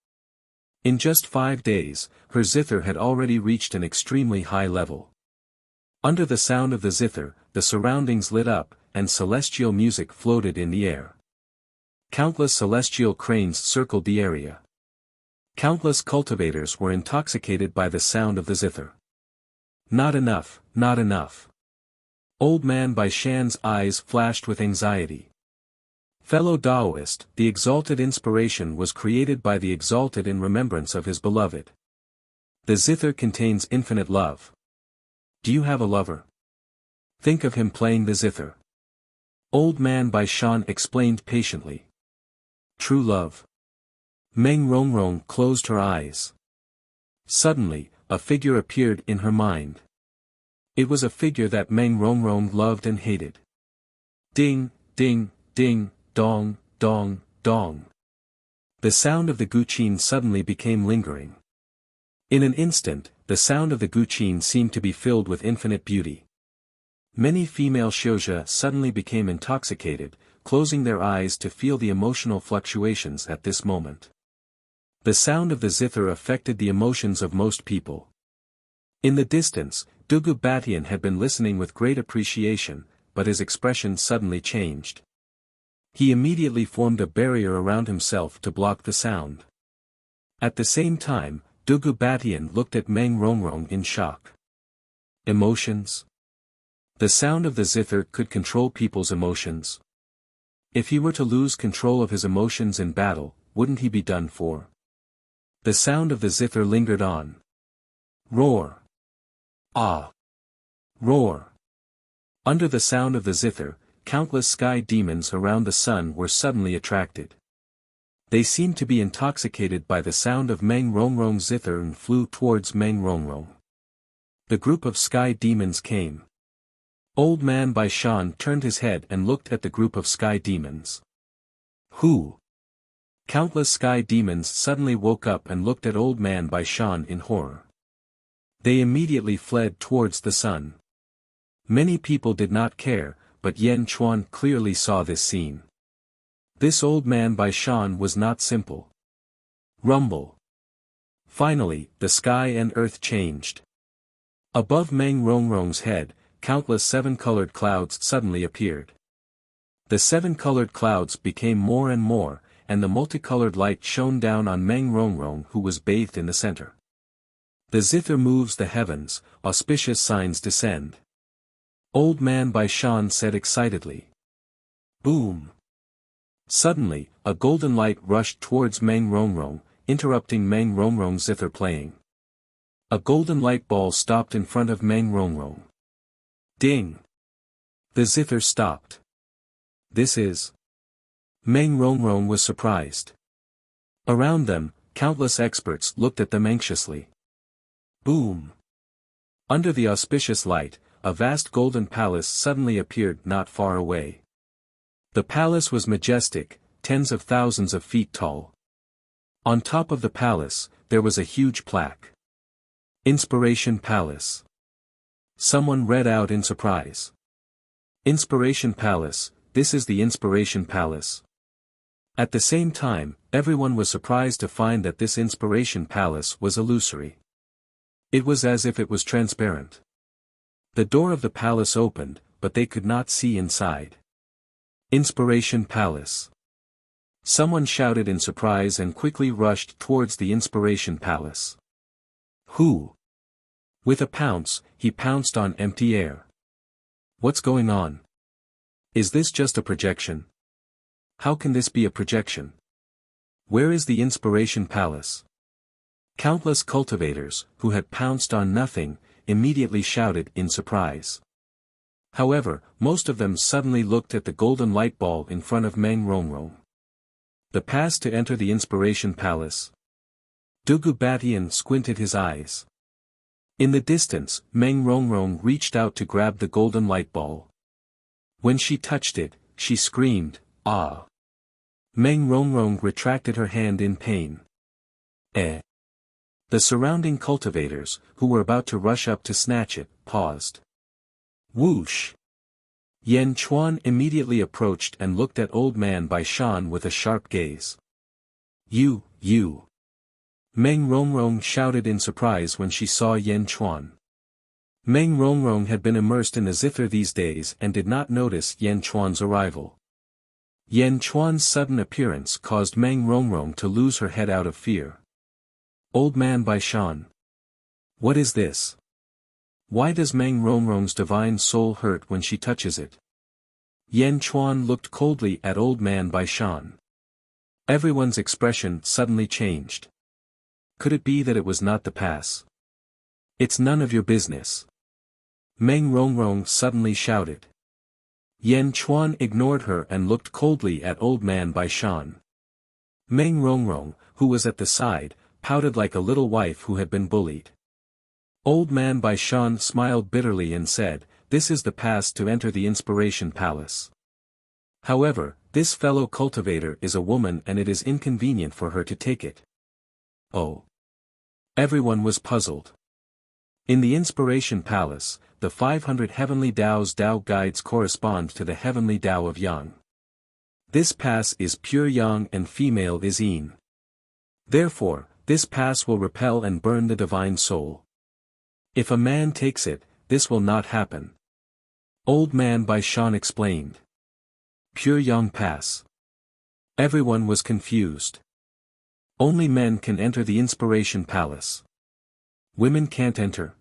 In just 5 days, her zither had already reached an extremely high level. Under the sound of the zither, the surroundings lit up, and celestial music floated in the air. Countless celestial cranes circled the area. Countless cultivators were intoxicated by the sound of the zither. Not enough, not enough. Old man Bai Shan's eyes flashed with anxiety. Fellow Taoist, the exalted inspiration was created by the exalted in remembrance of his beloved. The zither contains infinite love. Do you have a lover? Think of him playing the zither. Old man Bai Shan explained patiently. True love. Meng Rongrong closed her eyes. Suddenly, a figure appeared in her mind. It was a figure that Meng Rongrong loved and hated. Ding, ding, ding, dong, dong, dong. The sound of the guqin suddenly became lingering. In an instant, the sound of the guqin seemed to be filled with infinite beauty. Many female shouja suddenly became intoxicated, closing their eyes to feel the emotional fluctuations at this moment. The sound of the zither affected the emotions of most people. In the distance, Dugu Batian had been listening with great appreciation, but his expression suddenly changed. He immediately formed a barrier around himself to block the sound. At the same time, Dugu Batian looked at Meng Rongrong in shock. Emotions? The sound of the zither could control people's emotions. If he were to lose control of his emotions in battle, wouldn't he be done for? The sound of the zither lingered on. Roar! Ah! Roar! Under the sound of the zither, countless sky demons around the sun were suddenly attracted. They seemed to be intoxicated by the sound of Meng Rongrong's zither and flew towards Meng Rongrong. The group of sky demons came. Old man Bai Shan turned his head and looked at the group of sky demons. Who? Countless sky demons suddenly woke up and looked at old man Bai Shan in horror. They immediately fled towards the sun. Many people did not care, but Yan Chuan clearly saw this scene. This old man Bai Shan was not simple. Rumble. Finally, the sky and earth changed. Above Meng Rongrong's head, countless 7-colored clouds suddenly appeared. The 7-colored clouds became more and more, and the multicolored light shone down on Meng Rongrong, who was bathed in the center. The zither moves the heavens, auspicious signs descend. Old man Bai Shan said excitedly. Boom! Suddenly, a golden light rushed towards Meng Rongrong, interrupting Meng Rongrong's zither playing. A golden light ball stopped in front of Meng Rongrong. Ding! The zither stopped. This is... Meng Rongrong was surprised. Around them, countless experts looked at them anxiously. Boom! Under the auspicious light, a vast golden palace suddenly appeared not far away. The palace was majestic, tens of thousands of feet tall. On top of the palace, there was a huge plaque. Inspiration Palace. Someone read out in surprise. Inspiration Palace, this is the Inspiration Palace. At the same time, everyone was surprised to find that this Inspiration Palace was illusory. It was as if it was transparent. The door of the palace opened, but they could not see inside. Inspiration Palace. Someone shouted in surprise and quickly rushed towards the Inspiration Palace. Who? With a pounce, he pounced on empty air. What's going on? Is this just a projection? How can this be a projection? Where is the Inspiration Palace? Countless cultivators, who had pounced on nothing, immediately shouted in surprise. However, most of them suddenly looked at the golden light ball in front of Meng Rongrong. The pass to enter the Inspiration Palace. Dugu Batian squinted his eyes. In the distance, Meng Rongrong reached out to grab the golden light ball. When she touched it, she screamed, "Ah!" Meng Rongrong retracted her hand in pain. Eh! The surrounding cultivators, who were about to rush up to snatch it, paused. Whoosh! Yan Chuan immediately approached and looked at Old Man Bai Shan with a sharp gaze. You. Meng Rongrong shouted in surprise when she saw Yan Chuan. Meng Rongrong had been immersed in the zither these days and did not notice Yan Chuan's arrival. Yan Chuan's sudden appearance caused Meng Rongrong to lose her head out of fear. Old Man Bai Shan. What is this? Why does Meng Rongrong's divine soul hurt when she touches it? Yan Chuan looked coldly at Old Man Bai Shan. Everyone's expression suddenly changed. Could it be that it was not the pass? It's none of your business. Meng Rongrong suddenly shouted. Yan Chuan ignored her and looked coldly at Old Man Bai Shan. Meng Rongrong, who was at the side, pouted like a little wife who had been bullied. Old Man Bai Shan smiled bitterly and said, "This is the pass to enter the Inspiration Palace. However, this fellow cultivator is a woman and it is inconvenient for her to take it." Oh. Everyone was puzzled. In the Inspiration Palace, the 500 heavenly Tao's Tao guides correspond to the heavenly Tao of Yang. This pass is pure Yang and female is Yin. Therefore, this pass will repel and burn the divine soul. If a man takes it, this will not happen. Old Man Bai Shan explained. Pure Yang pass. Everyone was confused. Only men can enter the Inspiration Palace. Women can't enter.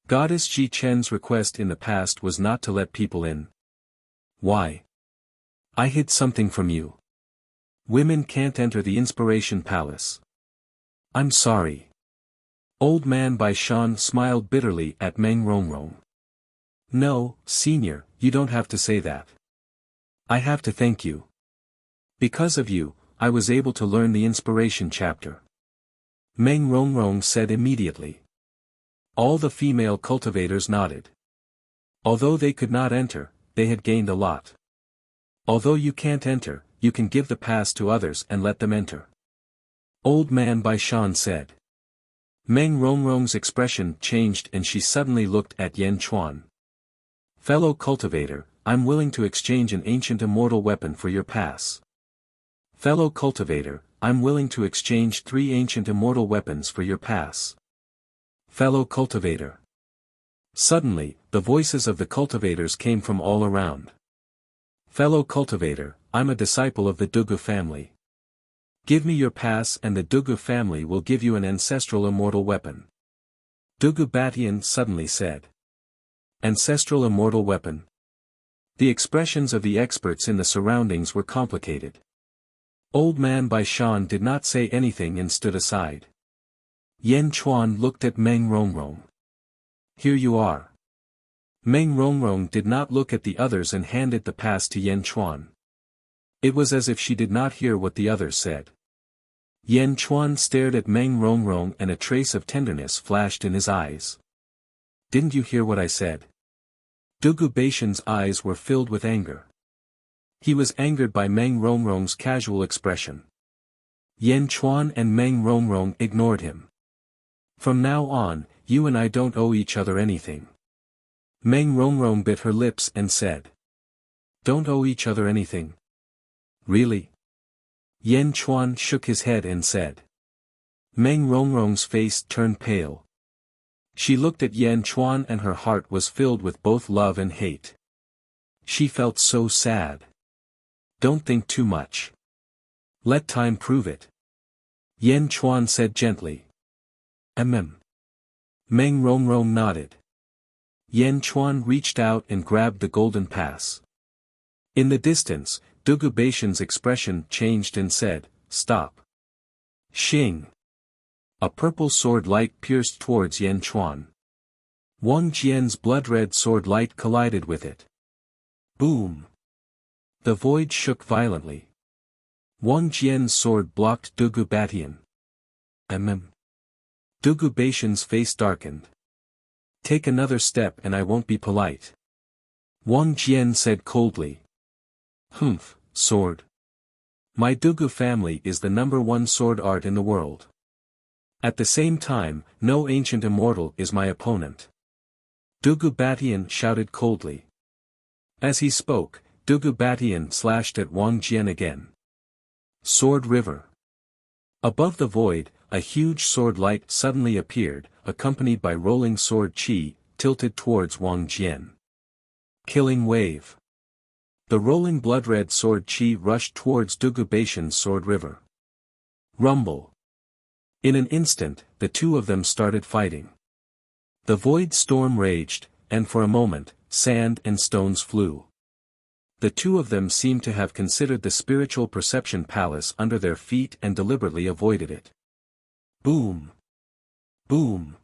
Goddess Ji Chen's request in the past was not to let people in. Why? I hid something from you. Women can't enter the Inspiration Palace. I'm sorry. Old Man Bai Shan smiled bitterly at Meng Rongrong. No, senior, you don't have to say that. I have to thank you. Because of you, I was able to learn the inspiration chapter. Meng Rongrong said immediately. All the female cultivators nodded. Although they could not enter, they had gained a lot. Although you can't enter, you can give the pass to others and let them enter. Old Man Bai Shan said. Meng Rongrong's expression changed and she suddenly looked at Yan Chuan. Fellow cultivator, I'm willing to exchange an ancient immortal weapon for your pass. Fellow cultivator, I'm willing to exchange 3 ancient immortal weapons for your pass. Fellow cultivator. Suddenly, the voices of the cultivators came from all around. Fellow cultivator, I'm a disciple of the Dugu family. Give me your pass and the Dugu family will give you an ancestral immortal weapon. Dugu Batian suddenly said. Ancestral immortal weapon. The expressions of the experts in the surroundings were complicated. Old Man Bai Shan did not say anything and stood aside. Yan Chuan looked at Meng Rongrong. Here you are. Meng Rongrong did not look at the others and handed the pass to Yan Chuan. It was as if she did not hear what the others said. Yan Chuan stared at Meng Rongrong and a trace of tenderness flashed in his eyes. Didn't you hear what I said? Dugu Baishan's eyes were filled with anger. He was angered by Meng Rongrong's casual expression. Yan Chuan and Meng Rongrong ignored him. From now on, you and I don't owe each other anything. Meng Rongrong bit her lips and said. Don't owe each other anything. Really? Yan Chuan shook his head and said. Meng Rongrong's face turned pale. She looked at Yan Chuan and her heart was filled with both love and hate. She felt so sad. Don't think too much. Let time prove it. Yan Chuan said gently. Meng Rongrong nodded. Yan Chuan reached out and grabbed the golden pass. In the distance, Dugu Baishan's expression changed and said, Stop. Xing. A purple sword light pierced towards Yan Chuan. Wang Jian's blood-red sword light collided with it. Boom. The void shook violently. Wang Jian's sword blocked Dugu Batian. Dugu Baishan's face darkened. Take another step and I won't be polite. Wang Jian said coldly. Humph, sword. My Dugu family is the #1 sword art in the world. At the same time, no ancient immortal is my opponent. Dugu Batian shouted coldly. As he spoke, Dugu Batian slashed at Wang Jian again. Sword River. Above the void, a huge sword light suddenly appeared, accompanied by rolling sword chi, tilted towards Wang Jian. Killing wave. The rolling blood-red sword chi rushed towards Dugu Batian's sword river. Rumble. In an instant, the two of them started fighting. The void storm raged, and for a moment, sand and stones flew. The two of them seemed to have considered the spiritual perception palace under their feet and deliberately avoided it. Boom! Boom!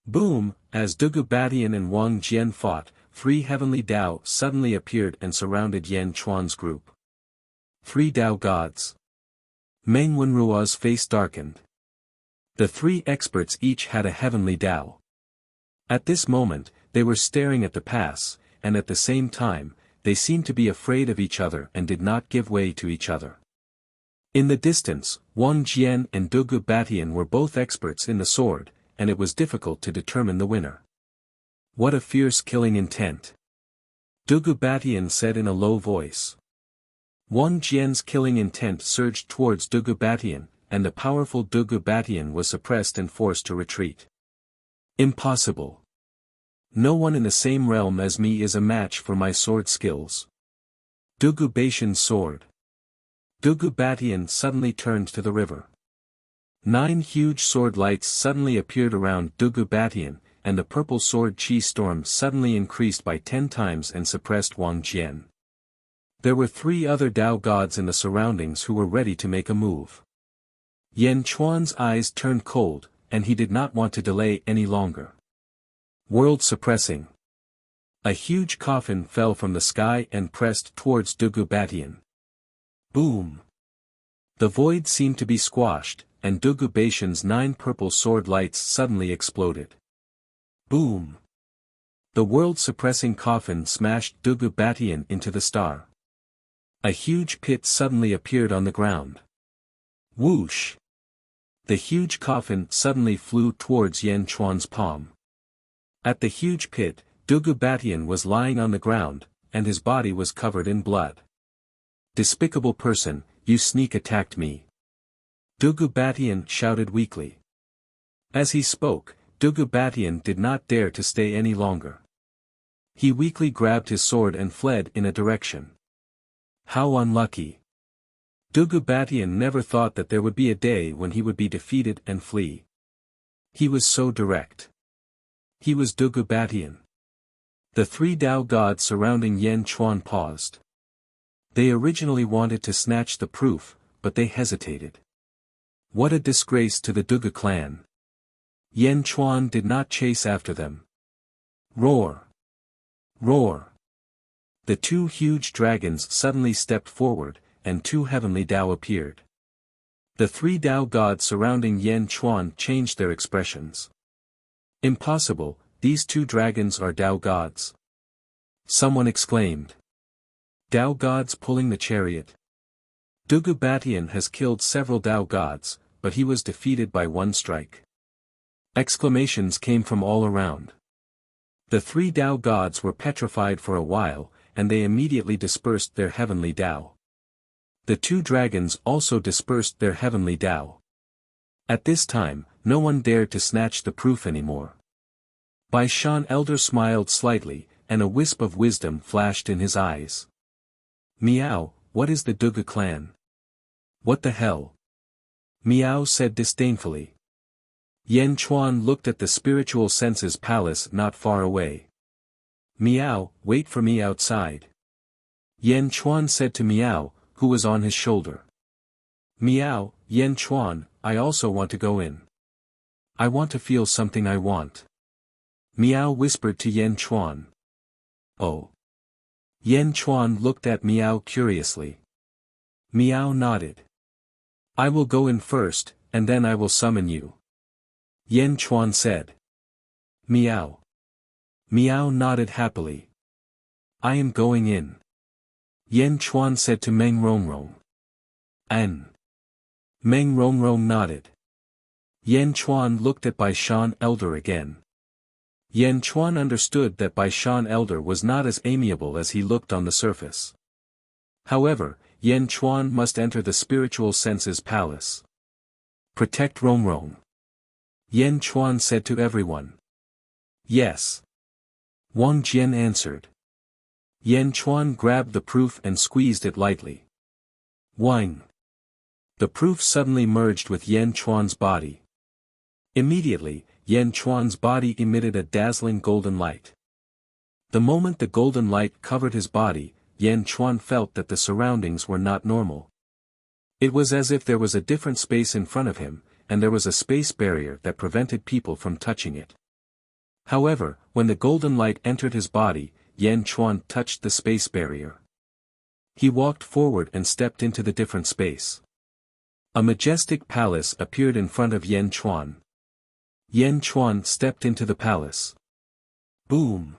Boom! As Dugu Batian and Wang Jian fought, 3 heavenly Dao suddenly appeared and surrounded Yan Chuan's group. 3 Dao gods. Meng Wenruo's face darkened. The 3 experts each had a heavenly Dao. At this moment, they were staring at the pass, and at the same time, they seemed to be afraid of each other and did not give way to each other. In the distance, Wang Jian and Dugu Batian were both experts in the sword, and it was difficult to determine the winner. What a fierce killing intent! Dugu Batian said in a low voice. Wang Jian's killing intent surged towards Dugu Batian, and the powerful Dugu Batian was suppressed and forced to retreat. Impossible. No one in the same realm as me is a match for my sword skills. Dugu Batian's sword. Dugu Batian suddenly turned to the river. 9 huge sword lights suddenly appeared around Dugu Batian, and the purple sword chi storm suddenly increased by 10 times and suppressed Wang Jian. There were 3 other Dao gods in the surroundings who were ready to make a move. Yan Chuan's eyes turned cold, and he did not want to delay any longer. World suppressing. A huge coffin fell from the sky and pressed towards Dugu Batian. Boom! The void seemed to be squashed, and Dugu Batian's 9 purple sword lights suddenly exploded. Boom! The world-suppressing coffin smashed Dugu Batian into the star. A huge pit suddenly appeared on the ground. Whoosh! The huge coffin suddenly flew towards Yan Chuan's palm. At the huge pit, Dugu Batian was lying on the ground, and his body was covered in blood. Despicable person, you sneak attacked me. Dugu Batian shouted weakly. As he spoke, Dugu Batian did not dare to stay any longer. He weakly grabbed his sword and fled in a direction. How unlucky. Dugu Batian never thought that there would be a day when he would be defeated and flee. He was so direct. He was Dugu Batian. The 3 Dao gods surrounding Yan Chuan paused. They originally wanted to snatch the proof, but they hesitated. What a disgrace to the Dugu clan. Yan Chuan did not chase after them. Roar! Roar! The 2 huge dragons suddenly stepped forward, and 2 heavenly Dao appeared. The 3 Dao gods surrounding Yan Chuan changed their expressions. Impossible, these 2 dragons are Dao gods. Someone exclaimed. Dao gods pulling the chariot. Dugu Batian has killed several Dao gods, but he was defeated by 1 strike. Exclamations came from all around. The 3 Dao gods were petrified for a while, and they immediately dispersed their heavenly Dao. The 2 dragons also dispersed their heavenly Dao. At this time, no one dared to snatch the proof anymore. Bai Shan Elder smiled slightly, and a wisp of wisdom flashed in his eyes. Miao, what is the Dugu clan? What the hell? Miao said disdainfully. Yan Chuan looked at the spiritual senses palace not far away. Miao, wait for me outside. Yan Chuan said to Miao, who was on his shoulder. Miao, Yan Chuan, I also want to go in. I want to feel something I want. Miao whispered to Yan Chuan. Oh. Yan Chuan looked at Miao curiously. Miao nodded. I will go in first, and then I will summon you. Yan Chuan said. Miao. Miao nodded happily. I am going in. Yan Chuan said to Meng Rongrong. An. Meng Rongrong nodded. Yan Chuan looked at Bai Shan Elder again. Yan Chuan understood that Bai Shan Elder was not as amiable as he looked on the surface. However, Yan Chuan must enter the spiritual senses palace. Protect Rong. Yan Chuan said to everyone. Yes. Wang Jian answered. Yan Chuan grabbed the proof and squeezed it lightly. Wang. The proof suddenly merged with Yan Chuan's body. Immediately, Yan Chuan's body emitted a dazzling golden light. The moment the golden light covered his body, Yan Chuan felt that the surroundings were not normal. It was as if there was a different space in front of him, and there was a space barrier that prevented people from touching it. However, when the golden light entered his body, Yan Chuan touched the space barrier. He walked forward and stepped into the different space. A majestic palace appeared in front of Yan Chuan. Yan Chuan stepped into the palace. Boom!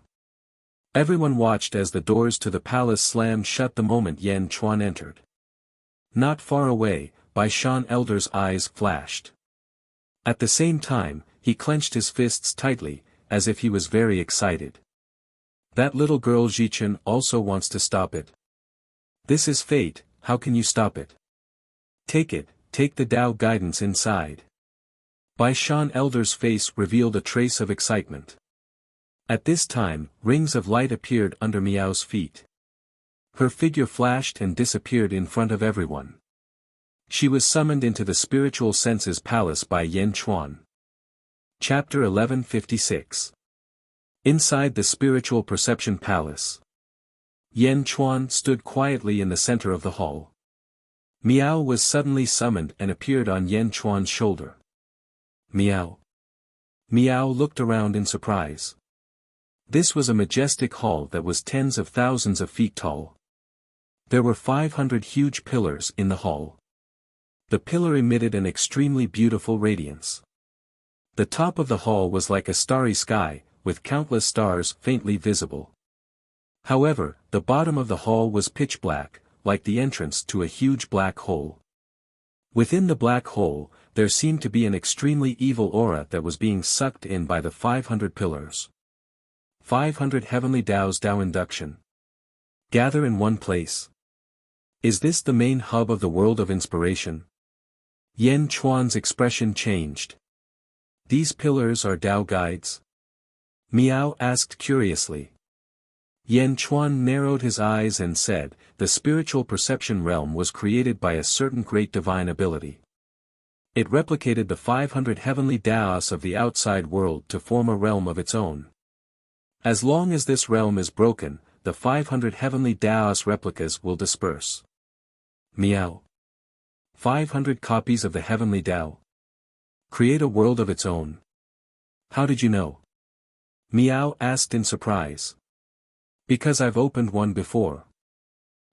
Everyone watched as the doors to the palace slammed shut the moment Yan Chuan entered. Not far away, Bai Shan Elder's eyes flashed. At the same time, he clenched his fists tightly, as if he was very excited. That little girl Zichen also wants to stop it. This is fate, how can you stop it? Take it, take the Tao guidance inside. Bai Shan Elder's face revealed a trace of excitement. At this time, rings of light appeared under Miao's feet. Her figure flashed and disappeared in front of everyone. She was summoned into the spiritual senses palace by Yan Chuan. Chapter 1156. Inside the spiritual perception palace. Yan Chuan stood quietly in the center of the hall. Miao was suddenly summoned and appeared on Yan Chuan's shoulder. Miao. Miao looked around in surprise. This was a majestic hall that was tens of thousands of feet tall. There were 500 huge pillars in the hall. The pillar emitted an extremely beautiful radiance. The top of the hall was like a starry sky, with countless stars faintly visible. However, the bottom of the hall was pitch black, like the entrance to a huge black hole. Within the black hole, there seemed to be an extremely evil aura that was being sucked in by the 500 pillars. 500 heavenly Tao's Tao induction. Gather in one place. Is this the main hub of the world of inspiration? Yan Chuan's expression changed. These pillars are Tao guides? Miao asked curiously. Yan Chuan narrowed his eyes and said, the spiritual perception realm was created by a certain great divine ability. It replicated the 500 heavenly Taos of the outside world to form a realm of its own. As long as this realm is broken, the 500 heavenly Taos replicas will disperse. Miao. 500 copies of the heavenly Tao. Create a world of its own. How did you know? Miao asked in surprise. Because I've opened one before.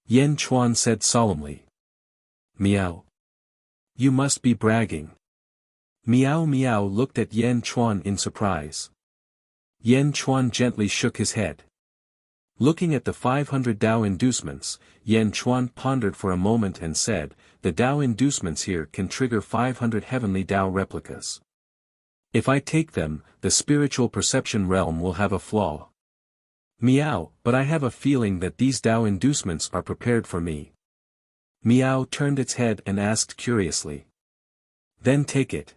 Yan Chuan said solemnly. Miao. You must be bragging. Miao looked at Yan Chuan in surprise. Yan Chuan gently shook his head. Looking at the 500 Tao inducements, Yan Chuan pondered for a moment and said, the Tao inducements here can trigger 500 heavenly Tao replicas. If I take them, the spiritual perception realm will have a flaw. Miao, but I have a feeling that these Tao inducements are prepared for me. Miao turned its head and asked curiously. Then take it.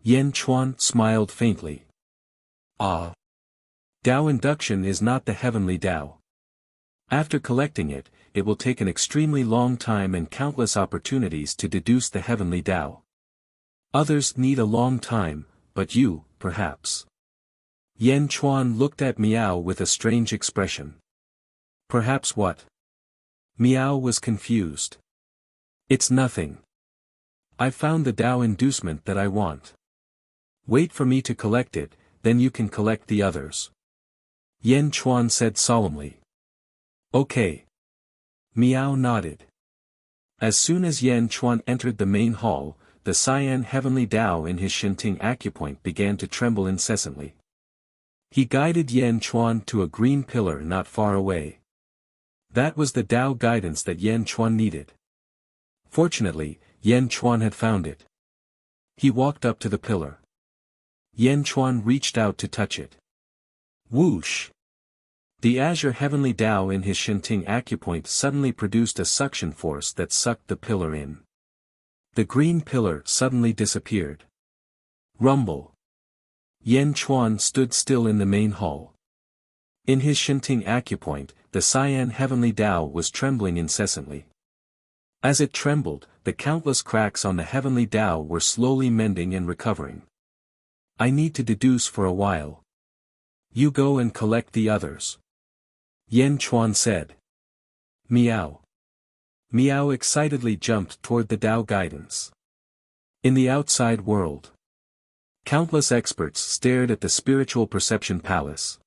Yan Chuan smiled faintly. Ah. Tao induction is not the heavenly Tao. After collecting it, it will take an extremely long time and countless opportunities to deduce the heavenly Tao. Others need a long time, but you, perhaps. Yan Chuan looked at Miao with a strange expression. Perhaps what? Miao was confused. It's nothing. I found the Tao inducement that I want. Wait for me to collect it, then you can collect the others. Yan Chuan said solemnly. Okay. Miao nodded. As soon as Yan Chuan entered the main hall, the cyan heavenly Tao in his Shinting acupoint began to tremble incessantly. He guided Yan Chuan to a green pillar not far away. That was the Tao guidance that Yan Chuan needed. Fortunately, Yan Chuan had found it. He walked up to the pillar. Yan Chuan reached out to touch it. Whoosh! The azure heavenly Tao in his Shinting acupoint suddenly produced a suction force that sucked the pillar in. The green pillar suddenly disappeared. Rumble. Yan Chuan stood still in the main hall. In his Shinting acupoint, the cyan heavenly Tao was trembling incessantly. As it trembled, the countless cracks on the heavenly Tao were slowly mending and recovering. I need to deduce for a while. You go and collect the others. Yan Chuan said. Meow. Meow excitedly jumped toward the Tao guidance. In the outside world, countless experts stared at the spiritual perception palace.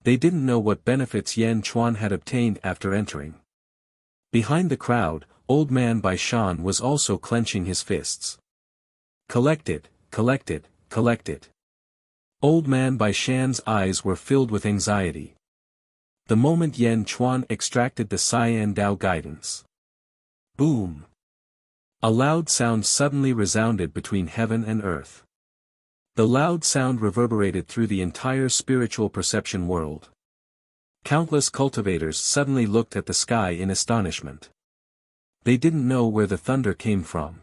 They didn't know what benefits Yan Chuan had obtained after entering. Behind the crowd, Old Man Bai Shan was also clenching his fists. Collect it, collect it, collect it. Old Man Bai Shan's eyes were filled with anxiety. The moment Yan Chuan extracted the cyan Tao guidance. Boom! A loud sound suddenly resounded between heaven and earth. The loud sound reverberated through the entire spiritual perception world. Countless cultivators suddenly looked at the sky in astonishment. They didn't know where the thunder came from.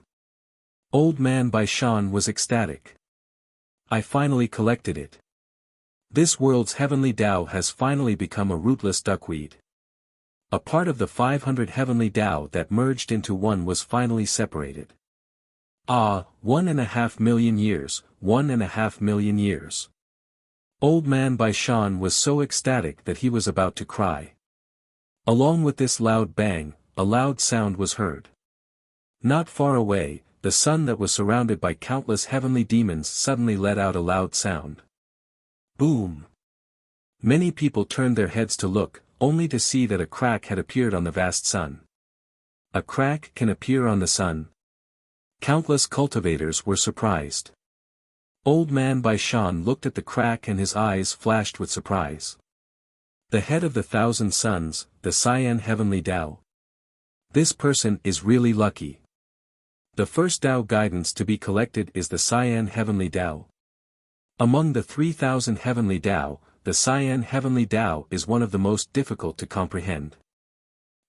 Old Man Bai Shan was ecstatic. I finally collected it. This world's heavenly Tao has finally become a rootless duckweed. A part of the 500 heavenly Tao that merged into one was finally separated. 1.5 million years, 1.5 million years. Old Man Bai Shan was so ecstatic that he was about to cry. Along with this loud bang, a loud sound was heard. Not far away, the sun that was surrounded by countless heavenly demons suddenly let out a loud sound. Boom! Many people turned their heads to look, only to see that a crack had appeared on the vast sun. A crack can appear on the sun? Countless cultivators were surprised. Old Man Bai Shan looked at the crack and his eyes flashed with surprise. The head of the 1,000 suns, the cyan heavenly Tao. This person is really lucky. The first Tao guidance to be collected is the cyan heavenly Tao. Among the 3,000 heavenly Tao, the cyan heavenly Tao is one of the most difficult to comprehend.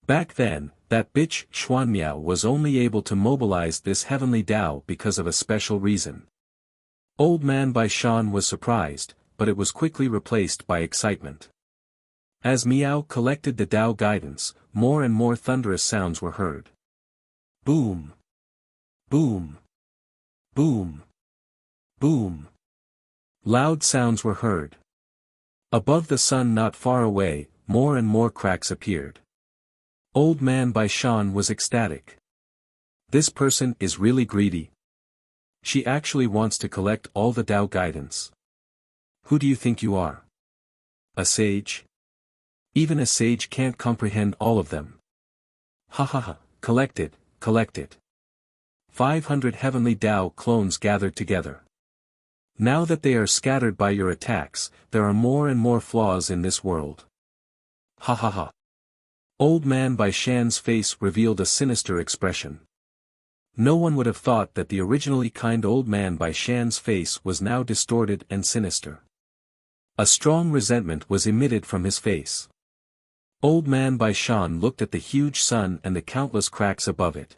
Back then, that bitch Xuanmiao was only able to mobilize this heavenly Tao because of a special reason. Old Man Bai Shan was surprised, but it was quickly replaced by excitement. As Miao collected the Tao guidance, more and more thunderous sounds were heard. Boom! Boom! Boom! Boom! Loud sounds were heard. Above the sun not far away, more and more cracks appeared. Old Man Bai Shan was ecstatic. This person is really greedy. She actually wants to collect all the Tao guidance. Who do you think you are? A sage? Even a sage can't comprehend all of them. Ha ha ha, collect it, collect it. 500 heavenly Tao clones gathered together. Now that they are scattered by your attacks, there are more and more flaws in this world. Ha ha ha. Old Man Bai Shan's face revealed a sinister expression. No one would have thought that the originally kind Old Man Bai Shan's face was now distorted and sinister. A strong resentment was emitted from his face. Old Man Bai Shan looked at the huge sun and the countless cracks above it.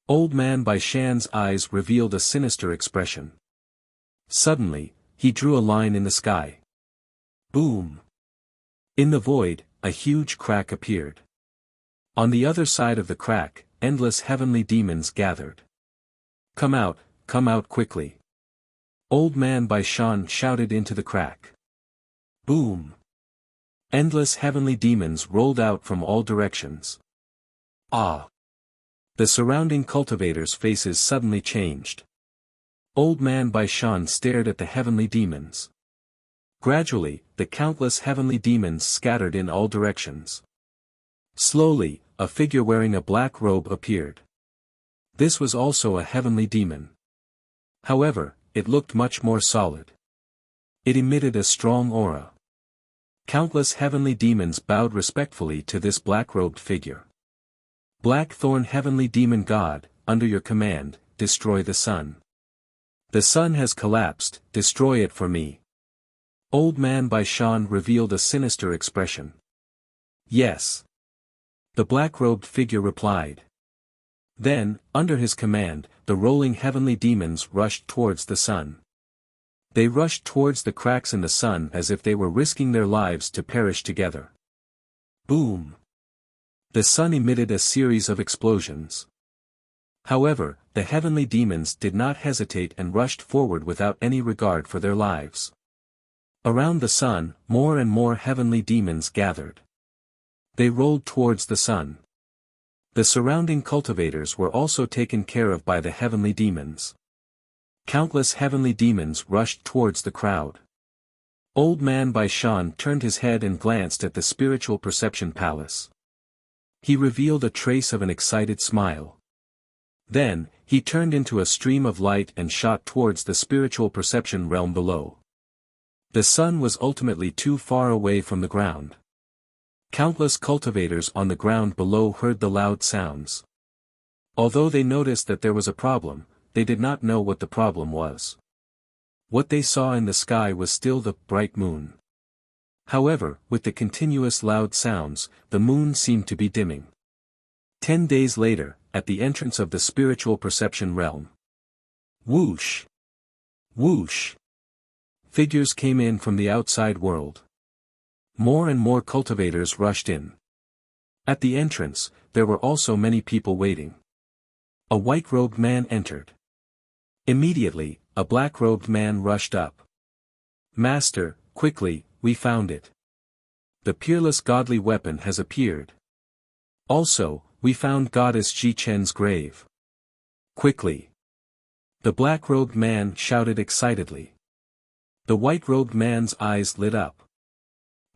Old Man Bai Shan's eyes revealed a sinister expression. Suddenly, he drew a line in the sky. Boom! In the void, a huge crack appeared. On the other side of the crack, endless heavenly demons gathered. Come out quickly. Old Man Bai Shan shouted into the crack. Boom! Endless heavenly demons rolled out from all directions. Ah! The surrounding cultivators' faces suddenly changed. Old Man Bai Shan stared at the heavenly demons. Gradually, the countless heavenly demons scattered in all directions. Slowly, a figure wearing a black robe appeared. This was also a heavenly demon. However, it looked much more solid. It emitted a strong aura. Countless heavenly demons bowed respectfully to this black-robed figure. Blackthorn Heavenly Demon God, under your command, destroy the sun. The sun has collapsed, destroy it for me. Old Man by Shan revealed a sinister expression. Yes. The black-robed figure replied. Then, under his command, the rolling heavenly demons rushed towards the sun. They rushed towards the cracks in the sun as if they were risking their lives to perish together. Boom! The sun emitted a series of explosions. However, the heavenly demons did not hesitate and rushed forward without any regard for their lives. Around the sun, more and more heavenly demons gathered. They rolled towards the sun. The surrounding cultivators were also taken care of by the heavenly demons. Countless heavenly demons rushed towards the crowd. Old Man by Shan turned his head and glanced at the spiritual perception palace. He revealed a trace of an excited smile. Then, he turned into a stream of light and shot towards the spiritual perception realm below. The sun was ultimately too far away from the ground. Countless cultivators on the ground below heard the loud sounds. Although they noticed that there was a problem, they did not know what the problem was. What they saw in the sky was still the bright moon. However, with the continuous loud sounds, the moon seemed to be dimming. 10 days later, at the entrance of the spiritual perception realm. Whoosh! Whoosh! Figures came in from the outside world. More and more cultivators rushed in. At the entrance, there were also many people waiting. A white-robed man entered. Immediately, a black-robed man rushed up. Master, quickly, we found it. The peerless godly weapon has appeared. Also, we found Goddess Ji-chen's grave. Quickly. The black-robed man shouted excitedly. The white-robed man's eyes lit up.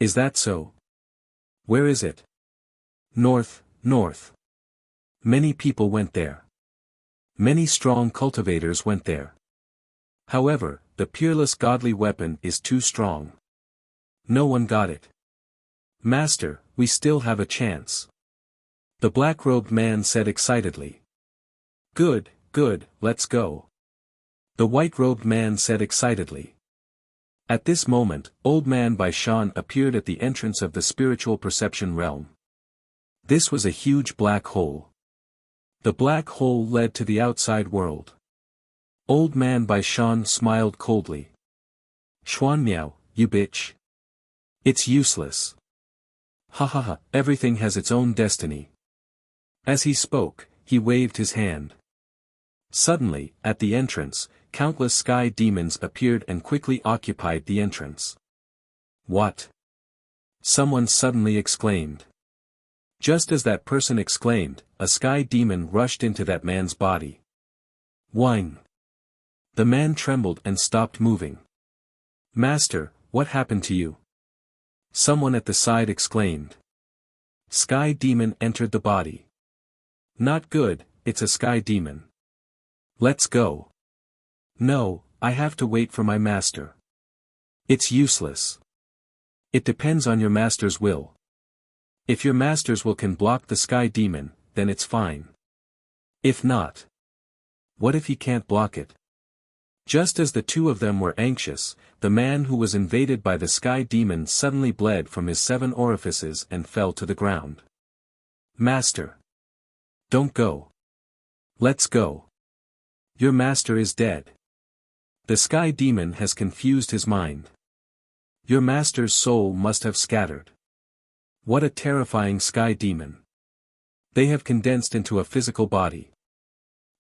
Is that so? Where is it? North, north. Many people went there. Many strong cultivators went there. However, the peerless godly weapon is too strong. No one got it. Master, we still have a chance. The black-robed man said excitedly. Good, good, let's go. The white-robed man said excitedly. At this moment, Old Man by Shan appeared at the entrance of the spiritual perception realm. This was a huge black hole. The black hole led to the outside world. Old Man by Shan smiled coldly. Xuan Miao, you bitch. It's useless. Ha ha ha, everything has its own destiny. As he spoke, he waved his hand. Suddenly, at the entrance, countless sky demons appeared and quickly occupied the entrance. What? Someone suddenly exclaimed. Just as that person exclaimed, a sky demon rushed into that man's body. Whine. The man trembled and stopped moving. Master, what happened to you? Someone at the side exclaimed. Sky demon entered the body. Not good, it's a sky demon. Let's go. No, I have to wait for my master. It's useless. It depends on your master's will. If your master's will can block the sky demon, then it's fine. If not. What if he can't block it? Just as the two of them were anxious, the man who was invaded by the sky demon suddenly bled from his 7 orifices and fell to the ground. Master. Don't go. Let's go. Your master is dead. The sky demon has confused his mind. Your master's soul must have scattered. What a terrifying sky demon. They have condensed into a physical body.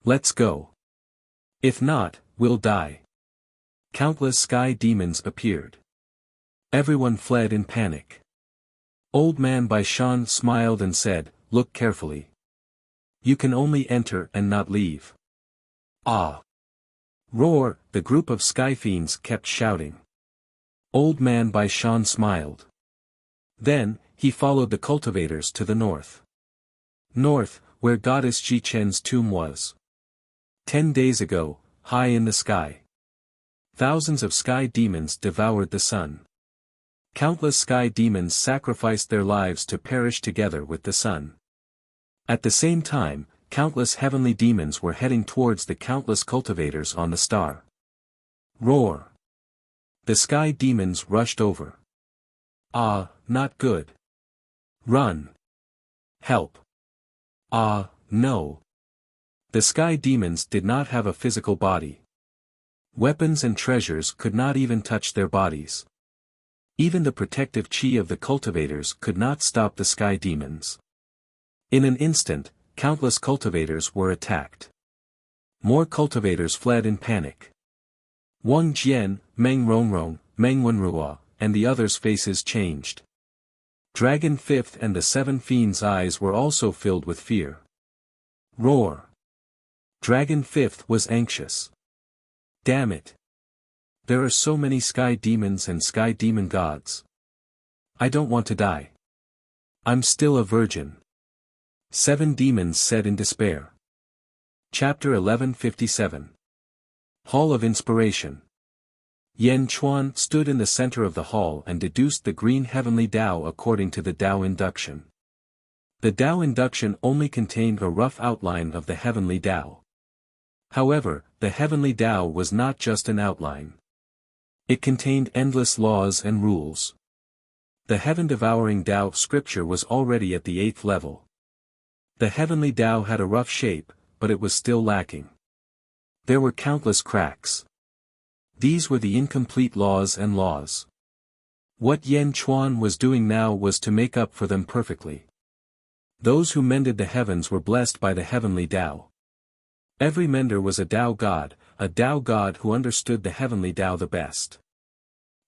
Let's go. If not, we'll die. Countless sky demons appeared. Everyone fled in panic. Old Man by Shan smiled and said, look carefully. You can only enter and not leave. Ah! Roar, the group of sky fiends kept shouting. Old Man by Shan smiled. Then, he followed the cultivators to the north. North, where Goddess Ji-chen's tomb was. 10 days ago, high in the sky. Thousands of sky demons devoured the sun. Countless sky demons sacrificed their lives to perish together with the sun. At the same time, countless heavenly demons were heading towards the countless cultivators on the star. Roar! The sky demons rushed over. Ah, not good. Run. Help. Ah, no. The sky demons did not have a physical body. Weapons and treasures could not even touch their bodies. Even the protective chi of the cultivators could not stop the sky demons. In an instant, countless cultivators were attacked. More cultivators fled in panic. Wang Jian, Meng Rongrong, Meng Wenrua, and the others' faces changed. Dragon Fifth and the Seven Fiends' eyes were also filled with fear. Roar! Dragon Fifth was anxious. Damn it! There are so many sky demons and sky demon gods. I don't want to die. I'm still a virgin. 7 demons said in despair. Chapter 1157. Hall of Inspiration. Yan Chuan stood in the center of the hall and deduced the green heavenly Tao according to the Tao induction. The Tao induction only contained a rough outline of the heavenly Tao. However, the heavenly Tao was not just an outline. It contained endless laws and rules. The heaven-devouring Tao scripture was already at the 8th level. The heavenly Tao had a rough shape, but it was still lacking. There were countless cracks. These were the incomplete laws and laws. What Yan Chuan was doing now was to make up for them perfectly. Those who mended the heavens were blessed by the heavenly Tao. Every mender was a Tao god who understood the heavenly Tao the best.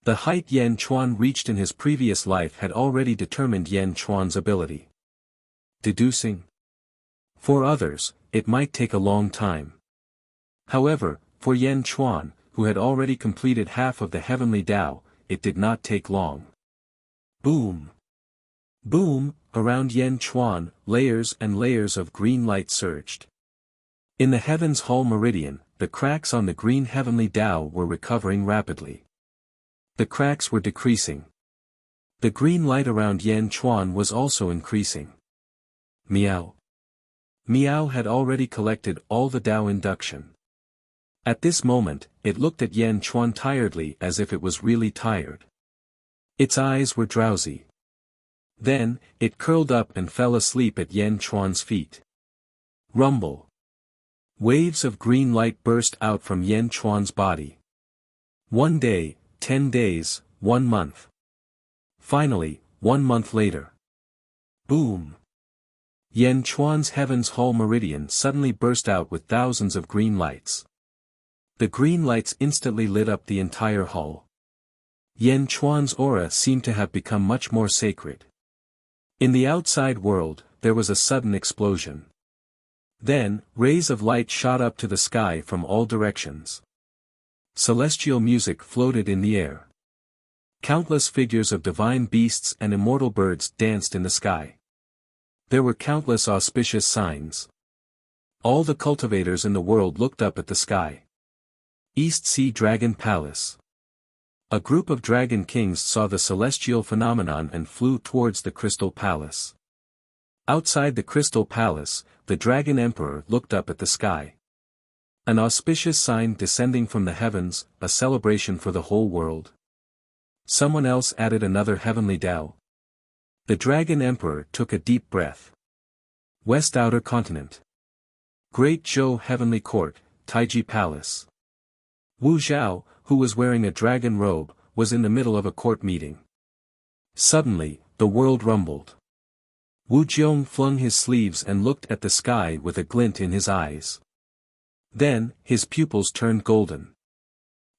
The height Yan Chuan reached in his previous life had already determined Yan Chuan's ability. Deducing. For others, it might take a long time. However, for Yan Chuan, who had already completed half of the heavenly Tao, it did not take long. Boom! Boom! Around Yan Chuan, layers and layers of green light surged. In the heavens hall meridian, the cracks on the green heavenly Tao were recovering rapidly. The cracks were decreasing. The green light around Yan Chuan was also increasing. Meow. Meow had already collected all the Tao induction. At this moment, it looked at Yan Chuan tiredly as if it was really tired. Its eyes were drowsy. Then, it curled up and fell asleep at Yan Chuan's feet. Rumble. Waves of green light burst out from Yan Chuan's body. 1 day, 10 days, 1 month. Finally, 1 month later. Boom! Yan Chuan's heaven's hall meridian suddenly burst out with thousands of green lights. The green lights instantly lit up the entire hall. Yan Chuan's aura seemed to have become much more sacred. In the outside world, there was a sudden explosion. Then, rays of light shot up to the sky from all directions. Celestial music floated in the air. Countless figures of divine beasts and immortal birds danced in the sky. There were countless auspicious signs. All the cultivators in the world looked up at the sky. East Sea Dragon Palace. A group of dragon kings saw the celestial phenomenon and flew towards the Crystal Palace. Outside the Crystal Palace, the Dragon Emperor looked up at the sky. An auspicious sign descending from the heavens, a celebration for the whole world. Someone else added another heavenly Tao. The Dragon Emperor took a deep breath. West Outer Continent. Great Zhou Heavenly Court, Taiji Palace. Wu Zhao, who was wearing a dragon robe, was in the middle of a court meeting. Suddenly, the world rumbled. Wu Jiong flung his sleeves and looked at the sky with a glint in his eyes. Then, his pupils turned golden.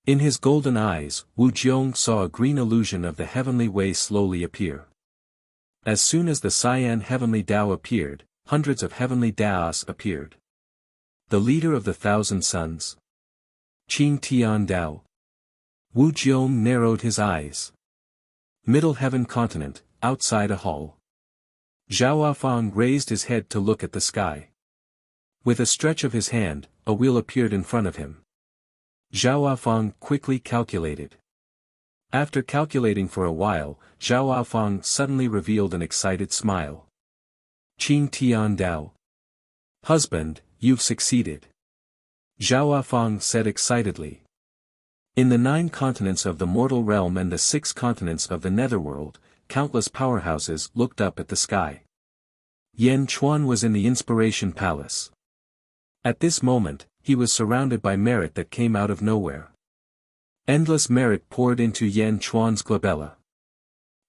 In his golden eyes, Wu Jiong saw a green illusion of the heavenly way slowly appear. As soon as the cyan heavenly Tao appeared, hundreds of heavenly Taos appeared. The leader of the 1,000 suns. Qing Tian Dao. Wu Jiong narrowed his eyes. Middle Heaven Continent, outside a hall. Zhao Fang raised his head to look at the sky. With a stretch of his hand, a wheel appeared in front of him. Zhao Fang quickly calculated. After calculating for a while, Zhao Fang suddenly revealed an excited smile. Qing Tian Dao. Husband, you've succeeded. Zhao Fang said excitedly. In the 9 continents of the mortal realm and the 6 continents of the netherworld, countless powerhouses looked up at the sky. Yan Chuan was in the Inspiration Palace. At this moment, he was surrounded by merit that came out of nowhere. Endless merit poured into Yan Chuan's glabella.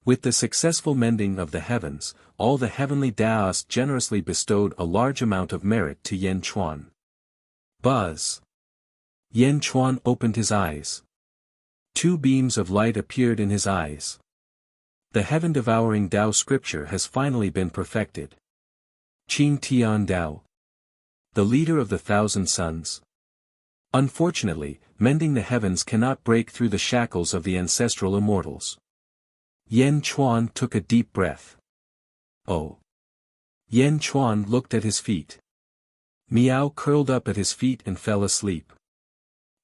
With the successful mending of the heavens, all the heavenly Daos generously bestowed a large amount of merit to Yan Chuan. Buzz! Yan Chuan opened his eyes. 2 beams of light appeared in his eyes. The heaven-devouring Tao scripture has finally been perfected. Qing Tian Dao. The leader of the 1,000 suns. Unfortunately, mending the heavens cannot break through the shackles of the ancestral immortals. Yan Chuan took a deep breath. Oh! Yan Chuan looked at his feet. Miao curled up at his feet and fell asleep.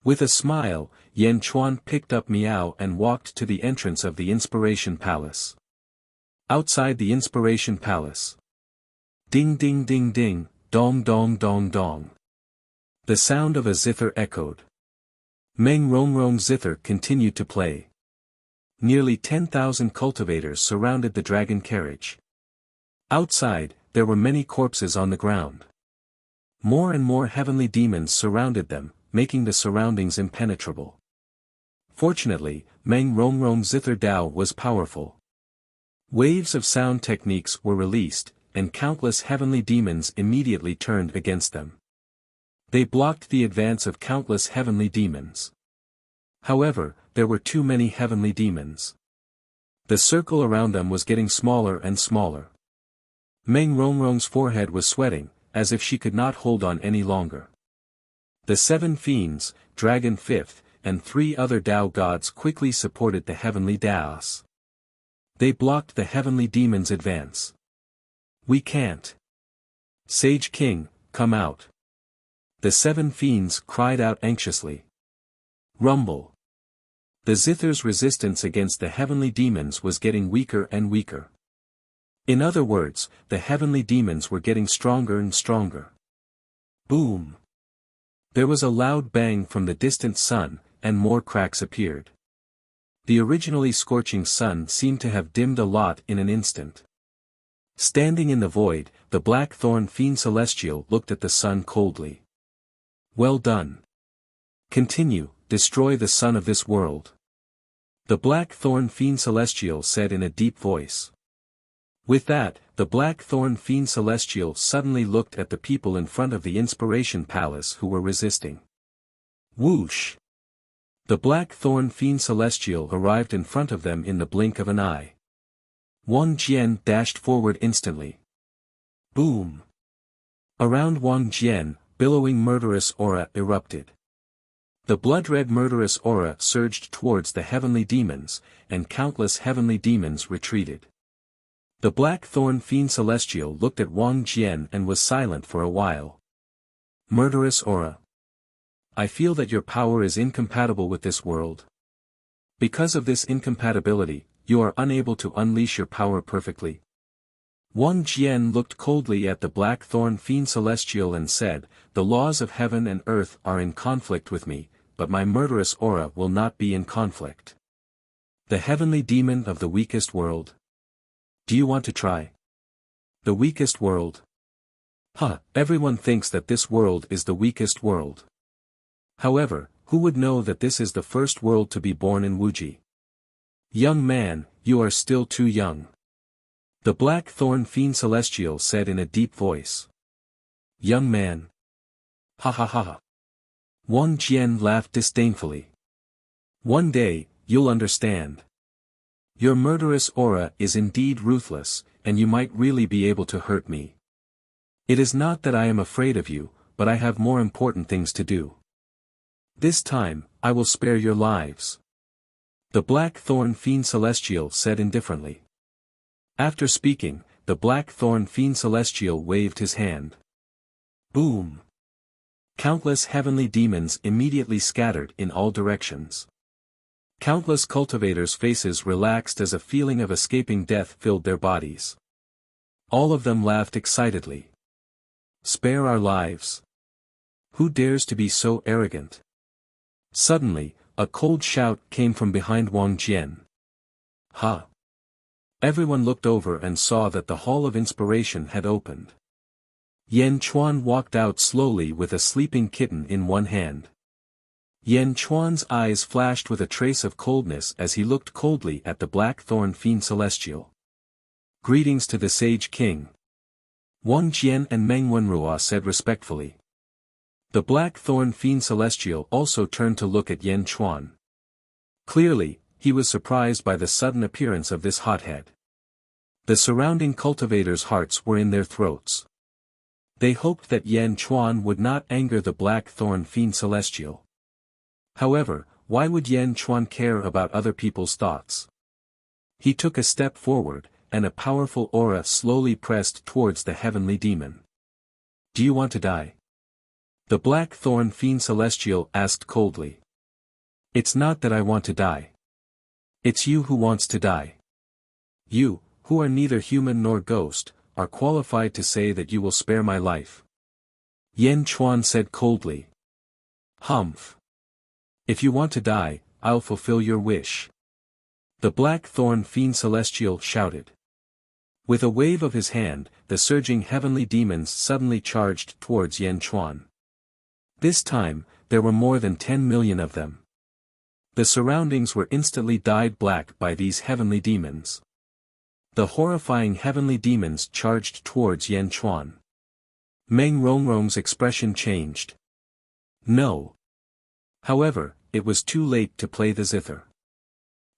With a smile, Yan Chuan picked up Miao and walked to the entrance of the Inspiration Palace. Outside the Inspiration Palace. Ding ding ding ding, dong dong dong dong. The sound of a zither echoed. Meng Rong Rong zither continued to play. Nearly 10,000 cultivators surrounded the dragon carriage. Outside, there were many corpses on the ground. More and more heavenly demons surrounded them, making the surroundings impenetrable. Fortunately, Meng Rong Rong zither Dao was powerful. Waves of sound techniques were released, and countless heavenly demons immediately turned against them. They blocked the advance of countless heavenly demons. However, there were too many heavenly demons. The circle around them was getting smaller and smaller. Meng Rongrong's forehead was sweating, as if she could not hold on any longer. The 7 fiends, Dragon 5th, and 3 other Tao gods quickly supported the heavenly Daos. They blocked the heavenly demons' advance. We can't. Sage King, come out. The 7 fiends cried out anxiously. Rumble. The Zither's resistance against the heavenly demons was getting weaker and weaker. In other words, the heavenly demons were getting stronger and stronger. Boom! There was a loud bang from the distant sun, and more cracks appeared. The originally scorching sun seemed to have dimmed a lot in an instant. Standing in the void, the Blackthorn Fiend Celestial looked at the sun coldly. Well done. Continue, destroy the sun of this world. The Blackthorn Fiend Celestial said in a deep voice. With that, the Blackthorn Fiend Celestial suddenly looked at the people in front of the Inspiration Palace who were resisting. Whoosh! The Blackthorn Fiend Celestial arrived in front of them in the blink of an eye. Wang Jian dashed forward instantly. Boom! Around Wang Jian, billowing murderous aura erupted. The blood-red murderous aura surged towards the heavenly demons, and countless heavenly demons retreated. The Blackthorn Fiend Celestial looked at Wang Jian and was silent for a while. Murderous aura. I feel that your power is incompatible with this world. Because of this incompatibility, you are unable to unleash your power perfectly. Wang Jian looked coldly at the Blackthorn Fiend Celestial and said, the laws of heaven and earth are in conflict with me, but my murderous aura will not be in conflict. The heavenly demon of the weakest world. Do you want to try? The weakest world? Everyone thinks that this world is the weakest world. However, who would know that this is the first world to be born in Wuji? Young man, you are still too young. The Blackthorn Fiend Celestial said in a deep voice. Young man. Ha ha ha. Wang Jian laughed disdainfully. One day, you'll understand. Your murderous aura is indeed ruthless, and you might really be able to hurt me. It is not that I am afraid of you, but I have more important things to do. This time, I will spare your lives. The Blackthorn Fiend Celestial said indifferently. After speaking, the Blackthorn Fiend Celestial waved his hand. Boom! Countless heavenly demons immediately scattered in all directions. Countless cultivators' faces relaxed as a feeling of escaping death filled their bodies. All of them laughed excitedly. Spare our lives. Who dares to be so arrogant? Suddenly, a cold shout came from behind Wang Jian. Ha! Everyone looked over and saw that the Hall of Inspiration had opened. Yan Chuan walked out slowly with a sleeping kitten in one hand. Yan Chuan's eyes flashed with a trace of coldness as he looked coldly at the Blackthorn Fiend Celestial. Greetings to the Sage King. Wang Jian and Meng Wenruo said respectfully. The Blackthorn Fiend Celestial also turned to look at Yan Chuan. Clearly, he was surprised by the sudden appearance of this hothead. The surrounding cultivators' hearts were in their throats. They hoped that Yan Chuan would not anger the Blackthorn Fiend Celestial. However, why would Yan Chuan care about other people's thoughts? He took a step forward, and a powerful aura slowly pressed towards the heavenly demon. Do you want to die? The Blackthorn Fiend Celestial asked coldly. It's not that I want to die. It's you who wants to die. You, who are neither human nor ghost, are qualified to say that you will spare my life. Yan Chuan said coldly. Humph. If you want to die, I'll fulfill your wish. The Blackthorn Fiend Celestial shouted. With a wave of his hand, the surging heavenly demons suddenly charged towards Yan Chuan. This time, there were more than 10 million of them. The surroundings were instantly dyed black by these heavenly demons. The horrifying heavenly demons charged towards Yan Chuan. Meng Rongrong's expression changed. No. However, it was too late to play the zither.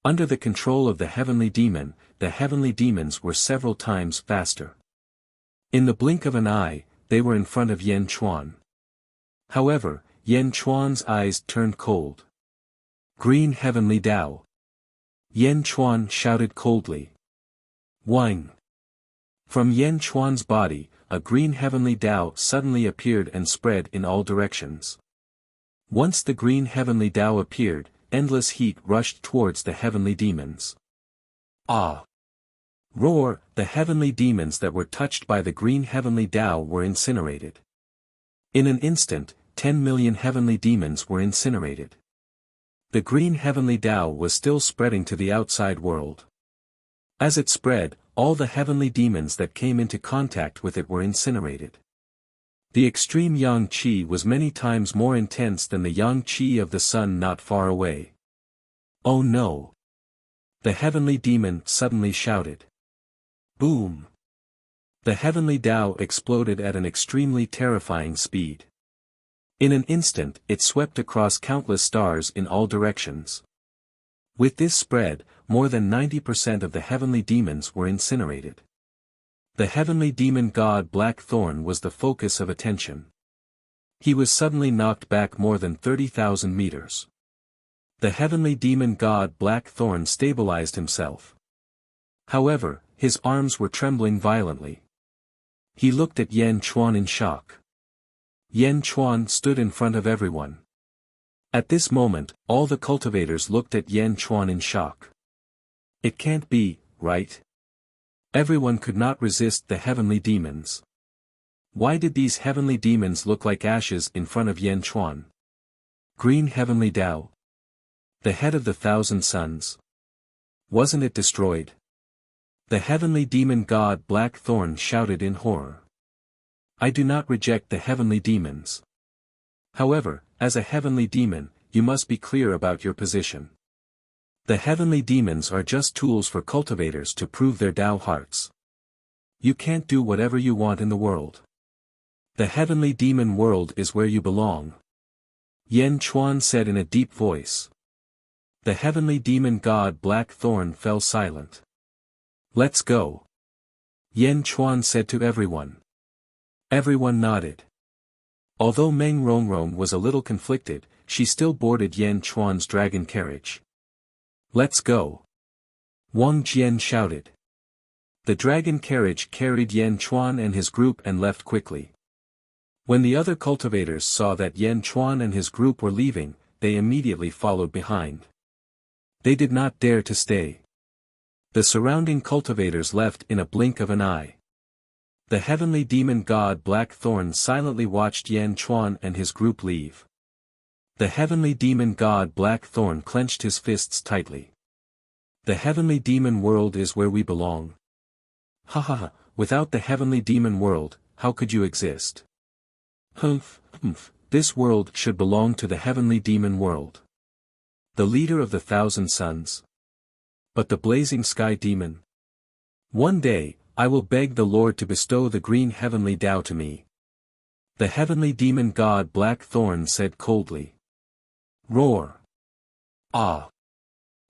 Under the control of the heavenly demon, the heavenly demons were several times faster. In the blink of an eye, they were in front of Yan Chuan. However, Yan Chuan's eyes turned cold. Green Heavenly Tao. Yan Chuan shouted coldly. Wang. From Yan Chuan's body, a green heavenly Tao suddenly appeared and spread in all directions. Once the green heavenly Tao appeared, endless heat rushed towards the heavenly demons. Ah! Roar! The heavenly demons that were touched by the green heavenly Tao were incinerated. In an instant, 10 million heavenly demons were incinerated. The green heavenly Tao was still spreading to the outside world. As it spread, all the heavenly demons that came into contact with it were incinerated. The extreme yang qi was many times more intense than the yang qi of the sun not far away. Oh no! The heavenly demon suddenly shouted. Boom! The heavenly Tao exploded at an extremely terrifying speed. In an instant it swept across countless stars in all directions. With this spread, more than 90% of the heavenly demons were incinerated. The heavenly demon god Blackthorn was the focus of attention. He was suddenly knocked back more than 30,000 meters. The heavenly demon god Blackthorn stabilized himself. However, his arms were trembling violently. He looked at Yan Chuan in shock. Yan Chuan stood in front of everyone. At this moment, all the cultivators looked at Yan Chuan in shock. It can't be, right? Everyone could not resist the heavenly demons. Why did these heavenly demons look like ashes in front of Yan Chuan? Green heavenly Tao. The head of the 1,000 suns. Wasn't it destroyed? The heavenly demon god Blackthorn shouted in horror. I do not reject the heavenly demons. However, as a heavenly demon, you must be clear about your position. The heavenly demons are just tools for cultivators to prove their Tao hearts. You can't do whatever you want in the world. The heavenly demon world is where you belong. Yan Chuan said in a deep voice. The heavenly demon god Blackthorn fell silent. Let's go. Yan Chuan said to everyone. Everyone nodded. Although Meng Rongrong was a little conflicted, she still boarded Yan Chuan's dragon carriage. Let's go. Wang Jian shouted. The dragon carriage carried Yan Chuan and his group and left quickly. When the other cultivators saw that Yan Chuan and his group were leaving, they immediately followed behind. They did not dare to stay. The surrounding cultivators left in a blink of an eye. The heavenly demon god Blackthorn silently watched Yan Chuan and his group leave. The heavenly demon god Blackthorn clenched his fists tightly. The heavenly demon world is where we belong. Ha ha ha, without the heavenly demon world, how could you exist? Humph, humph, this world should belong to the heavenly demon world. The leader of the thousand suns. But the blazing sky demon? One day, I will beg the Lord to bestow the green heavenly Tao to me. The heavenly demon god Blackthorn said coldly. Roar! Ah!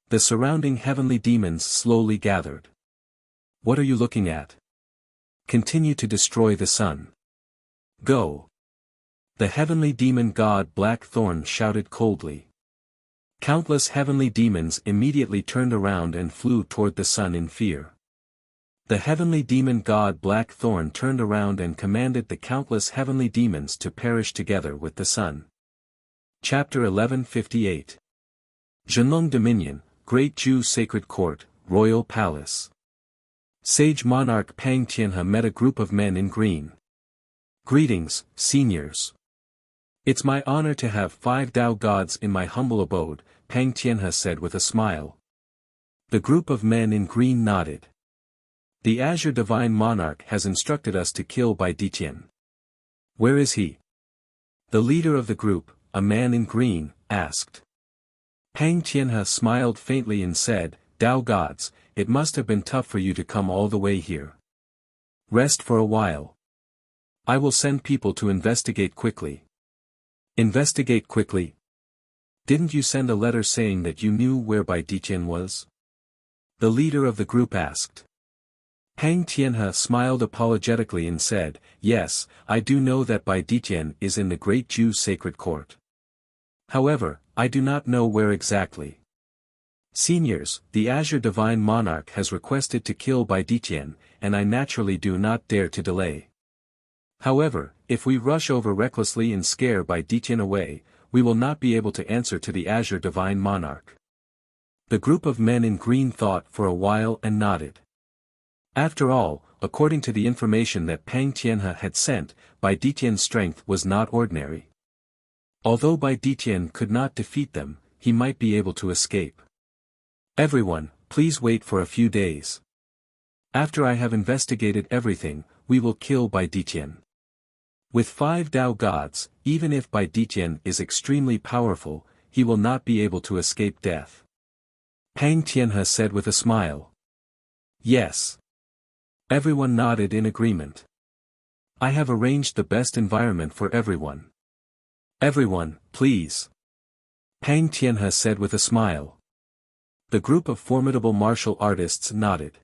The surrounding heavenly demons slowly gathered. What are you looking at? Continue to destroy the sun. Go! The heavenly demon god Blackthorn shouted coldly. Countless heavenly demons immediately turned around and flew toward the sun in fear. The heavenly demon god Blackthorn turned around and commanded the countless heavenly demons to perish together with the sun. Chapter 1158. Zhenlong Dominion, Great Jew Sacred Court, Royal Palace. Sage monarch Pang Tianhe met a group of men in green. Greetings, seniors. It's my honor to have 5 Tao gods in my humble abode, Pang Tianhe said with a smile. The group of men in green nodded. The Azure Divine Monarch has instructed us to kill Bai Ditian. Where is he? The leader of the group, a man in green, asked. Pang Tianhe smiled faintly and said, Tao gods, it must have been tough for you to come all the way here. Rest for a while. I will send people to investigate quickly. Investigate quickly? Didn't you send a letter saying that you knew where Bai Ditian was? The leader of the group asked. Pang Tianhe smiled apologetically and said, yes, I do know that Bai Ditian is in the Great Jew Sacred Court. However, I do not know where exactly. Seniors, the Azure Divine Monarch has requested to kill Bai Ditian, and I naturally do not dare to delay. However, if we rush over recklessly and scare Bai Ditian away, we will not be able to answer to the Azure Divine Monarch. The group of men in green thought for a while and nodded. After all, according to the information that Pang Tianhe had sent, Bai Ditian's strength was not ordinary. Although Bai Ditian could not defeat them, he might be able to escape. Everyone, please wait for a few days. After I have investigated everything, we will kill Bai Ditian. With 5 Tao gods, even if Bai Ditian is extremely powerful, he will not be able to escape death. Pang Tianhe said with a smile. Yes. Everyone nodded in agreement. I have arranged the best environment for everyone. Everyone, please. Pang Tianhe said with a smile. The group of formidable martial artists nodded.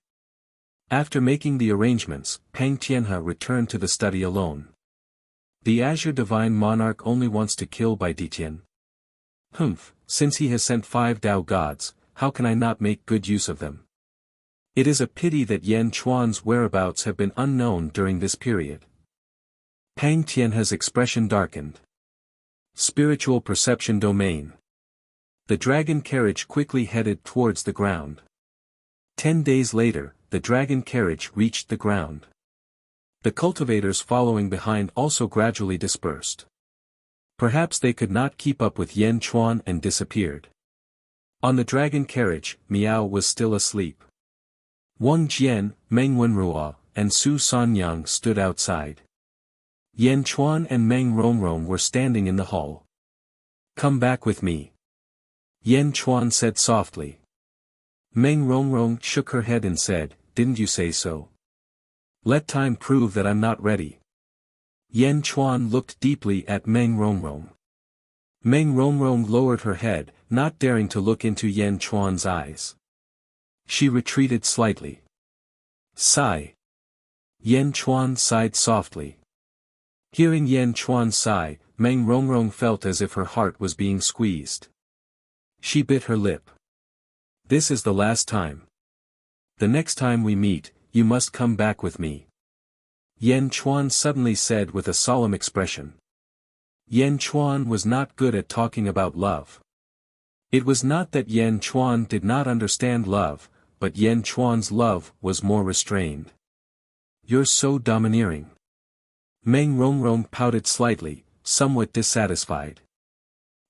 After making the arrangements, Pang Tianhe returned to the study alone. The Azure Divine Monarch only wants to kill Bai Ditian. Humph, since he has sent 5 Tao gods, how can I not make good use of them? It is a pity that Yan Chuan's whereabouts have been unknown during this period. Pang Tianhe's expression darkened. Spiritual Perception Domain. The dragon carriage quickly headed towards the ground. 10 days later, the dragon carriage reached the ground. The cultivators following behind also gradually dispersed. Perhaps they could not keep up with Yan Chuan and disappeared. On the dragon carriage, Miao was still asleep. Wang Jian, Meng Wenruo, and Su Sanyang stood outside. Yan Chuan and Meng Rongrong were standing in the hall. Come back with me. Yan Chuan said softly. Meng Rongrong shook her head and said, didn't you say so? Let time prove that I'm not ready. Yan Chuan looked deeply at Meng Rongrong. Meng Rongrong lowered her head, not daring to look into Yan Chuan's eyes. She retreated slightly. Sigh. Yan Chuan sighed softly. Hearing Yan Chuan sigh, Meng Rongrong felt as if her heart was being squeezed. She bit her lip. This is the last time. The next time we meet, you must come back with me. Yan Chuan suddenly said with a solemn expression. Yan Chuan was not good at talking about love. It was not that Yan Chuan did not understand love, but Yan Chuan's love was more restrained. You're so domineering. Meng Rongrong pouted slightly, somewhat dissatisfied.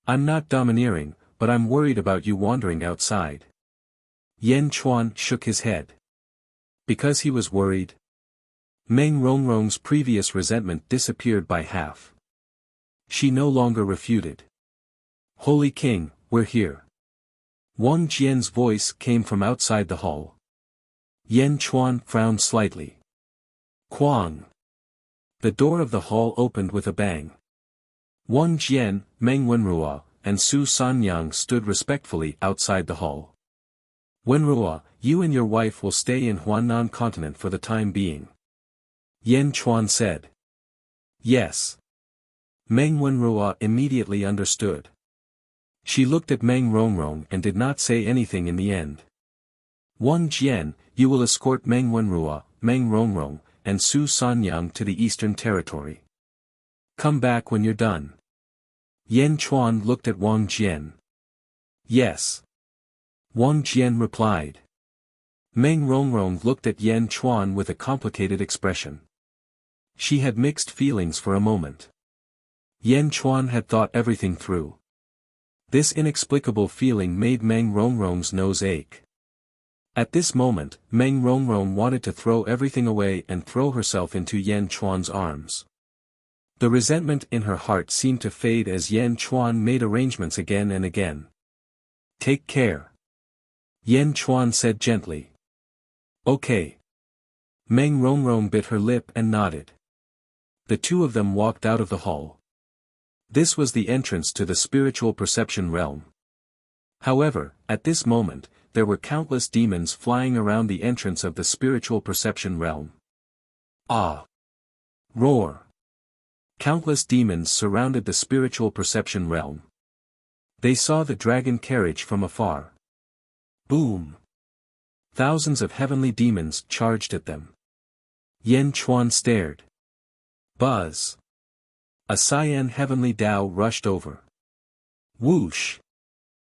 I'm not domineering, but I'm worried about you wandering outside. Yan Chuan shook his head. Because he was worried? Meng Rongrong's previous resentment disappeared by half. She no longer refuted. Holy King, we're here. Wang Jian's voice came from outside the hall. Yan Chuan frowned slightly. Quang. The door of the hall opened with a bang. Wang Jian, Meng Wenrua, and Su Sanyang stood respectfully outside the hall. Wenrua, you and your wife will stay in Huanan continent for the time being. Yan Chuan said. Yes. Meng Wenrua immediately understood. She looked at Meng Rongrong and did not say anything in the end. Wang Jian, you will escort Meng Wenrua, Meng Rongrong, and Su Sanyang to the Eastern Territory. Come back when you're done. Yan Chuan looked at Wang Jian. Yes. Wang Jian replied. Meng Rongrong looked at Yan Chuan with a complicated expression. She had mixed feelings for a moment. Yan Chuan had thought everything through. This inexplicable feeling made Meng Rongrong's nose ache. At this moment, Meng Rongrong wanted to throw everything away and throw herself into Yan Chuan's arms. The resentment in her heart seemed to fade as Yan Chuan made arrangements again and again. Take care. Yan Chuan said gently. Okay. Meng Rongrong bit her lip and nodded. The two of them walked out of the hall. This was the entrance to the spiritual perception realm. However, at this moment, there were countless demons flying around the entrance of the spiritual perception realm. Ah! Roar! Countless demons surrounded the spiritual perception realm. They saw the dragon carriage from afar. Boom! Thousands of heavenly demons charged at them. Yan Chuan stared. Buzz! A cyan heavenly Tao rushed over. Whoosh!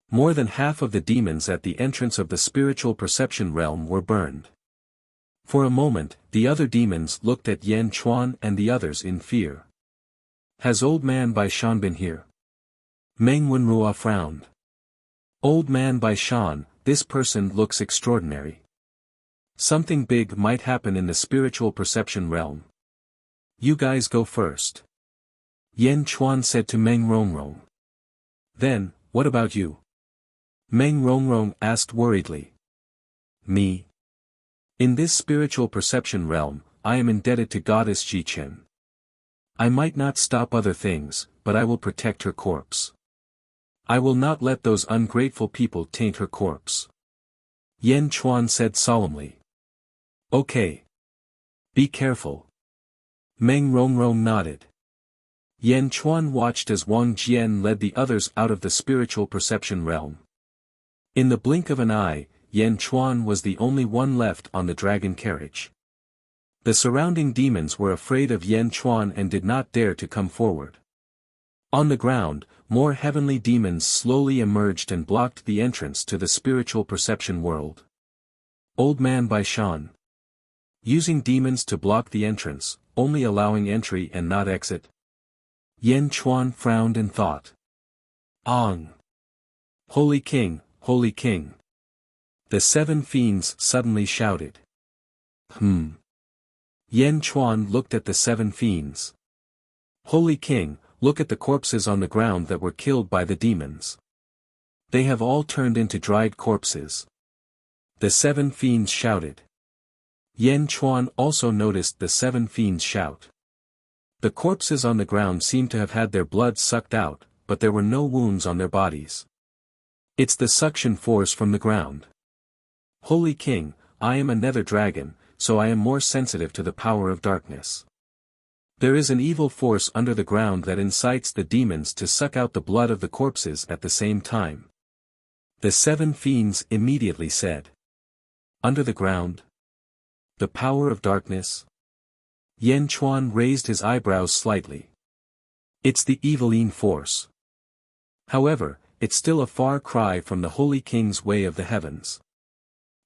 More than half of the demons at the entrance of the spiritual perception realm were burned. For a moment, the other demons looked at Yan Chuan and the others in fear. Has Old Man Bai Shan been here? Meng Wenrua frowned. Old Man Bai Shan, this person looks extraordinary. Something big might happen in the spiritual perception realm. You guys go first. Yan Chuan said to Meng Rongrong. Then, what about you? Meng Rongrong asked worriedly. Me? In this spiritual perception realm, I am indebted to Goddess Jichen. I might not stop other things, but I will protect her corpse. I will not let those ungrateful people taint her corpse. Yan Chuan said solemnly. Okay. Be careful. Meng Rongrong nodded. Yan Chuan watched as Wang Jian led the others out of the spiritual perception realm. In the blink of an eye, Yan Chuan was the only one left on the dragon carriage. The surrounding demons were afraid of Yan Chuan and did not dare to come forward. On the ground, more heavenly demons slowly emerged and blocked the entrance to the spiritual perception world. Old Man Bai Shan. Using demons to block the entrance, only allowing entry and not exit. Yan Chuan frowned and thought. Ong! Holy King, Holy King! The seven fiends suddenly shouted. Yan Chuan looked at the seven fiends. Holy King, look at the corpses on the ground that were killed by the demons. They have all turned into dried corpses. The seven fiends shouted. Yan Chuan also noticed the seven fiends shout. The corpses on the ground seemed to have had their blood sucked out, but there were no wounds on their bodies. It's the suction force from the ground. Holy King, I am a nether dragon, so I am more sensitive to the power of darkness. There is an evil force under the ground that incites the demons to suck out the blood of the corpses at the same time. The seven fiends immediately said. Under the ground? The power of darkness? Yan Chuan raised his eyebrows slightly. It's the eviline force. However, it's still a far cry from the Holy King's way of the heavens.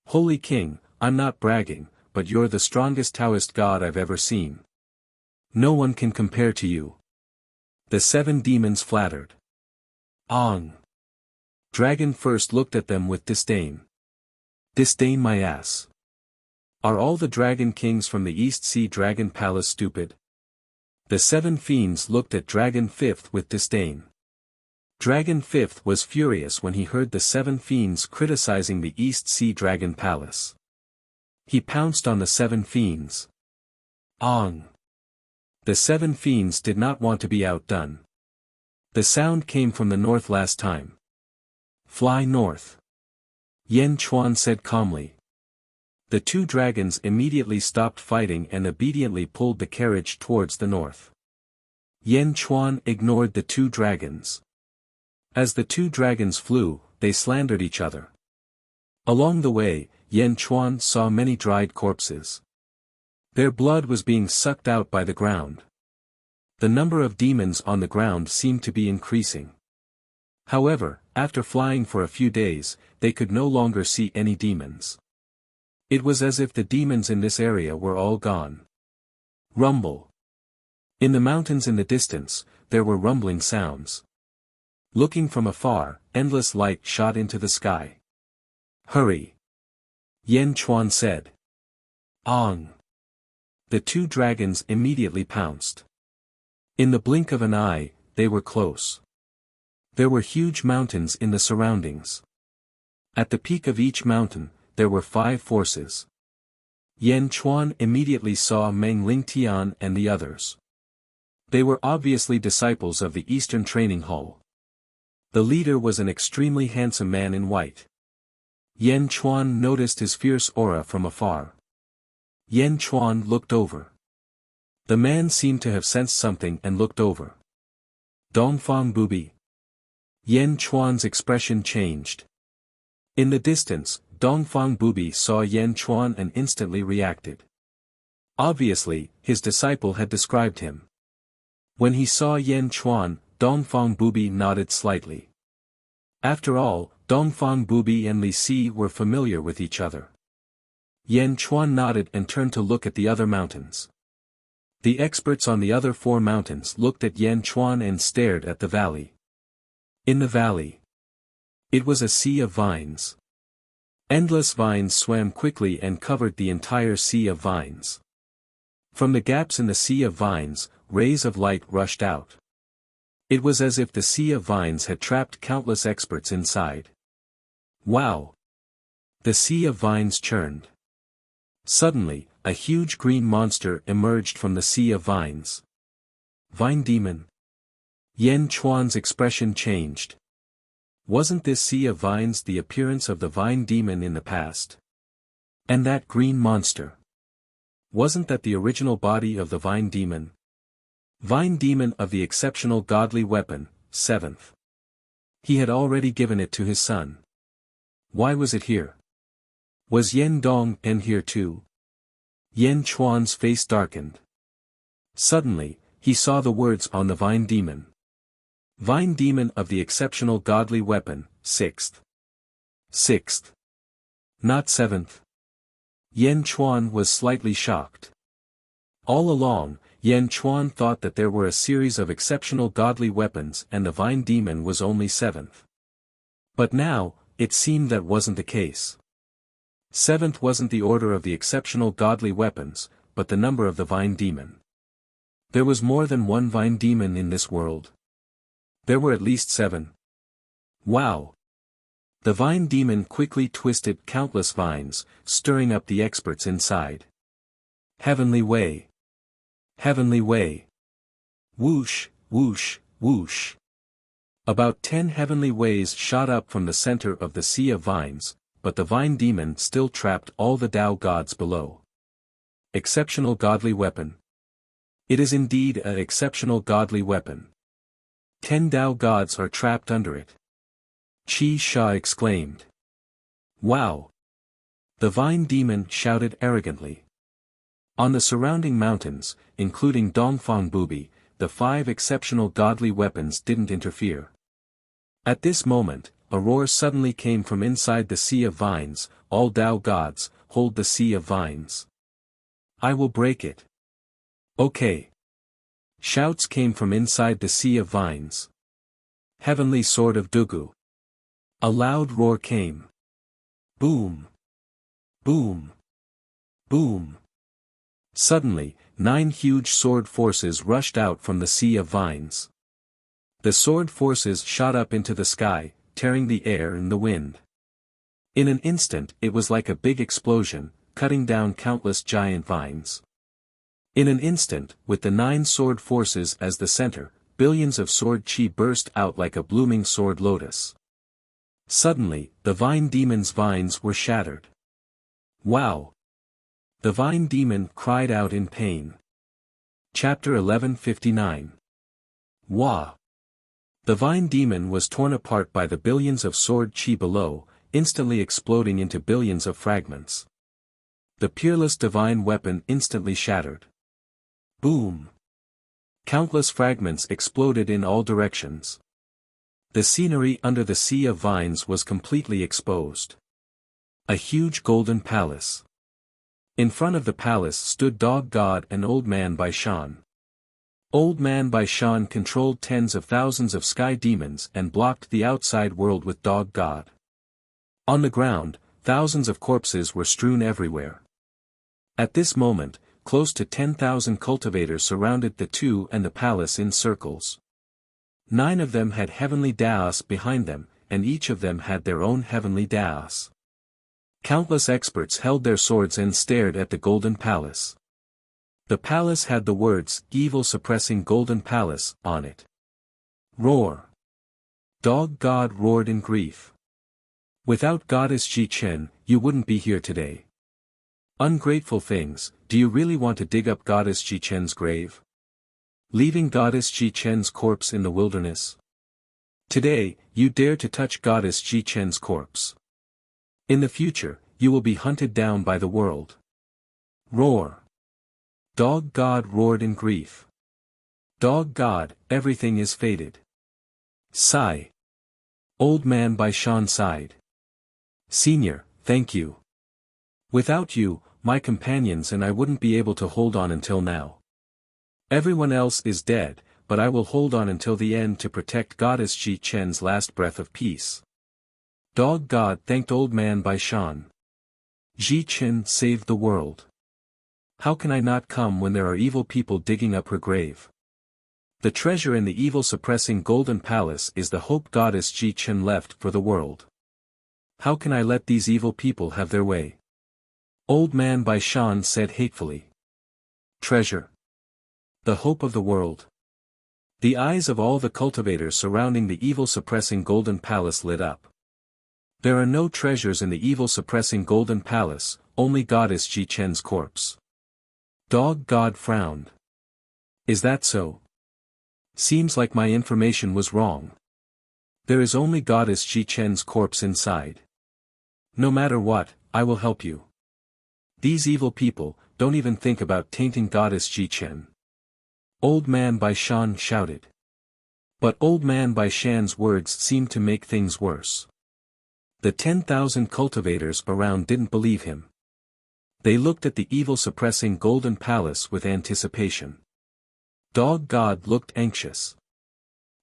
Holy King, I'm not bragging, but you're the strongest Taoist god I've ever seen. No one can compare to you. The seven demons flattered. Ong. Dragon first looked at them with disdain. Disdain my ass. Are all the dragon kings from the East Sea Dragon Palace stupid? The 7 fiends looked at Dragon Fifth with disdain. Dragon Fifth was furious when he heard the 7 fiends criticizing the East Sea Dragon Palace. He pounced on the 7 fiends. Ong. The 7 fiends did not want to be outdone. The sound came from the north last time. Fly north. Yen Chuan said calmly. The 2 dragons immediately stopped fighting and obediently pulled the carriage towards the north. Yen Chuan ignored the 2 dragons. As the 2 dragons flew, they slandered each other. Along the way, Yen Chuan saw many dried corpses. Their blood was being sucked out by the ground. The number of demons on the ground seemed to be increasing. However, after flying for a few days, they could no longer see any demons. It was as if the demons in this area were all gone. Rumble. In the mountains in the distance, there were rumbling sounds. Looking from afar, endless light shot into the sky. Hurry! Yen Chuan said. Ong! The 2 dragons immediately pounced. In the blink of an eye, they were close. There were huge mountains in the surroundings. At the peak of each mountain, there were 5 forces. Yen Chuan immediately saw Meng Lingtian and the others. They were obviously disciples of the Eastern Training Hall. The leader was an extremely handsome man in white. Yen Chuan noticed his fierce aura from afar. Yen Chuan looked over. The man seemed to have sensed something and looked over. Dongfang Bubi. Yen Chuan's expression changed. In the distance, Dongfang Bubi saw Yen Chuan and instantly reacted. Obviously, his disciple had described him. When he saw Yen Chuan, Dongfang Bubi nodded slightly. After all, Dongfang Bubi and Li Si were familiar with each other. Yen Chuan nodded and turned to look at the other mountains. The experts on the other 4 mountains looked at Yen Chuan and stared at the valley. In the valley, it was a sea of vines. Endless vines swam quickly and covered the entire sea of vines. From the gaps in the sea of vines, rays of light rushed out. It was as if the sea of vines had trapped countless experts inside. Wow! The sea of vines churned. Suddenly, a huge green monster emerged from the sea of vines. Vine Demon. Yen Chuan's expression changed. Wasn't this sea of vines the appearance of the Vine Demon in the past? And that green monster? Wasn't that the original body of the Vine Demon? Vine Demon of the exceptional godly weapon, 7th. He had already given it to his son. Why was it here? Was Yen Dong En here too? Yen Chuan's face darkened. Suddenly, he saw the words on the Vine Demon. Vine Demon of the exceptional godly weapon, 6th. 6th. Not 7th. Yen Chuan was slightly shocked. All along, Yen Chuan thought that there were a series of exceptional godly weapons and the Vine Demon was only 7th. But now, it seemed that wasn't the case. 7th wasn't the order of the exceptional godly weapons, but the number of the Vine Demon. There was more than one Vine Demon in this world. There were at least 7. Wow! The Vine Demon quickly twisted countless vines, stirring up the experts inside. Heavenly Way! Heavenly Way! Whoosh, whoosh, whoosh! About 10 heavenly ways shot up from the center of the sea of vines, but the Vine Demon still trapped all the Tao gods below. Exceptional godly weapon. It is indeed an exceptional godly weapon. 10 Tao gods are trapped under it. Qi Sha exclaimed. Wow! The Vine Demon shouted arrogantly. On the surrounding mountains, including Dongfang Bubi, the 5 exceptional godly weapons didn't interfere. At this moment, a roar suddenly came from inside the sea of vines. All Tao gods, hold the sea of vines. I will break it. Okay. Shouts came from inside the sea of vines. Heavenly Sword of Dugu. A loud roar came. Boom! Boom! Boom! Suddenly, 9 huge sword forces rushed out from the sea of vines. The sword forces shot up into the sky, tearing the air and the wind. In an instant it was like a big explosion, cutting down countless giant vines. In an instant, with the 9 sword forces as the center, billions of sword chi burst out like a blooming sword lotus. Suddenly, the vine demon's vines were shattered. Wow! The vine demon cried out in pain. Chapter 1159. Wah! The vine demon was torn apart by the billions of sword chi below, instantly exploding into billions of fragments. The peerless divine weapon instantly shattered. Boom! Countless fragments exploded in all directions. The scenery under the sea of vines was completely exposed. A huge golden palace. In front of the palace stood Dog God and Old Man Bai Shan. Old Man Bai Shan controlled tens of thousands of sky demons and blocked the outside world with Dog God. On the ground, thousands of corpses were strewn everywhere. At this moment, close to 10,000 cultivators surrounded the two and the palace in circles. 9 of them had heavenly daos behind them, and each of them had their own heavenly daos. Countless experts held their swords and stared at the golden palace. The palace had the words, "Evil Suppressing Golden Palace," on it. Roar! Dog God roared in grief. Without Goddess Ji Chen, you wouldn't be here today. Ungrateful things, do you really want to dig up Goddess Ji Chen's grave? Leaving Goddess Ji Chen's corpse in the wilderness? Today, you dare to touch Goddess Ji Chen's corpse. In the future, you will be hunted down by the world. Roar! Dog God roared in grief. Dog God, everything is fated. Sigh. Old Man Bai Shan sighed. Senior, thank you. Without you, my companions and I wouldn't be able to hold on until now. Everyone else is dead, but I will hold on until the end to protect Goddess Ji Chen's last breath of peace. Dog God thanked Old Man Bai Shan. Ji Chen saved the world. How can I not come when there are evil people digging up her grave? The treasure in the evil suppressing golden palace is the hope Goddess Ji Chen left for the world. How can I let these evil people have their way? Old Man Bai Shan said hatefully. Treasure. The hope of the world. The eyes of all the cultivators surrounding the evil suppressing golden palace lit up. There are no treasures in the evil suppressing golden palace, only Goddess Ji Chen's corpse. Dog God frowned. Is that so? Seems like my information was wrong. There is only Goddess Ji Chen's corpse inside. No matter what, I will help you. These evil people, don't even think about tainting Goddess Ji Chen. Old Man Bai Shan shouted. But Old Man Bai Shan's words seemed to make things worse. The 10,000 cultivators around didn't believe him. They looked at the evil suppressing golden palace with anticipation. Dog God looked anxious.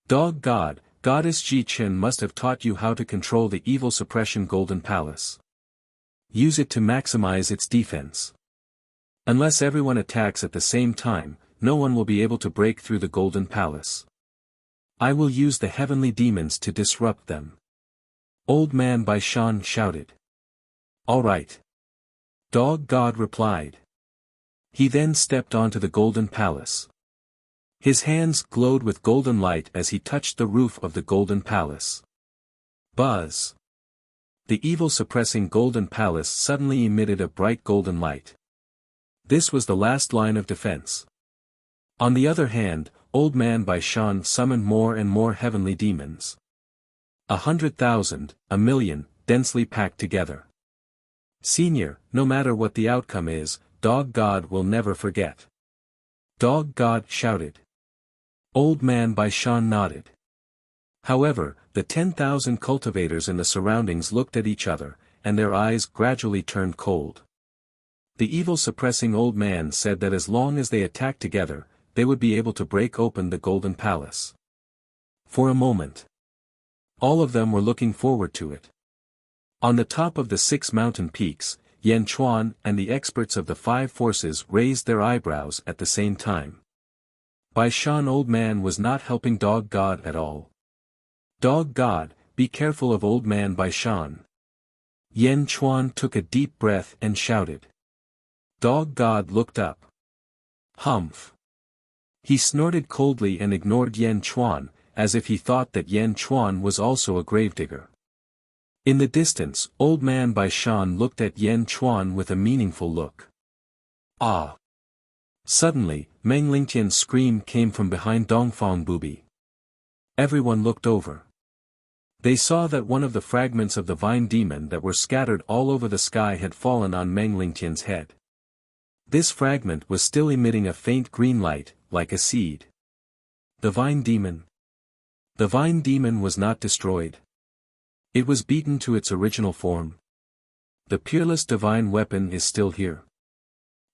Dog God, Goddess Ji Chen must have taught you how to control the evil suppression golden palace. Use it to maximize its defense. Unless everyone attacks at the same time, no one will be able to break through the golden palace. I will use the heavenly demons to disrupt them. Old Man Bai Shan shouted. All right. Dog God replied. He then stepped onto the golden palace. His hands glowed with golden light as he touched the roof of the golden palace. Buzz! The evil suppressing golden palace suddenly emitted a bright golden light. This was the last line of defense. On the other hand, Old Man Bai Shan summoned more and more heavenly demons. 100,000, 1,000,000, densely packed together. Senior, no matter what the outcome is, Dog God will never forget. Dog God shouted. Old Man Bai Shan nodded. However, the 10,000 cultivators in the surroundings looked at each other, and their eyes gradually turned cold. The evil suppressing old man said that as long as they attacked together, they would be able to break open the golden palace. For a moment, All of them were looking forward to it. On the top of the 6 mountain peaks, Yan Chuan and the experts of the 5 forces raised their eyebrows at the same time. Bai Shan Old Man was not helping Dog God at all. Dog God, be careful of Old Man Bai Shan. Yan Chuan took a deep breath and shouted. Dog God looked up. Humph. He snorted coldly and ignored Yan Chuan, as if he thought that Yan Chuan was also a gravedigger. In the distance, Old Man Bai Shan looked at Yan Chuan with a meaningful look. Ah! Suddenly, Meng Lingtian's scream came from behind Dongfang Bubi. Everyone looked over. They saw that one of the fragments of the vine demon that were scattered all over the sky had fallen on Meng Lingtian's head. This fragment was still emitting a faint green light, like a seed. The vine demon. The vine demon was not destroyed. It was beaten to its original form. The peerless divine weapon is still here.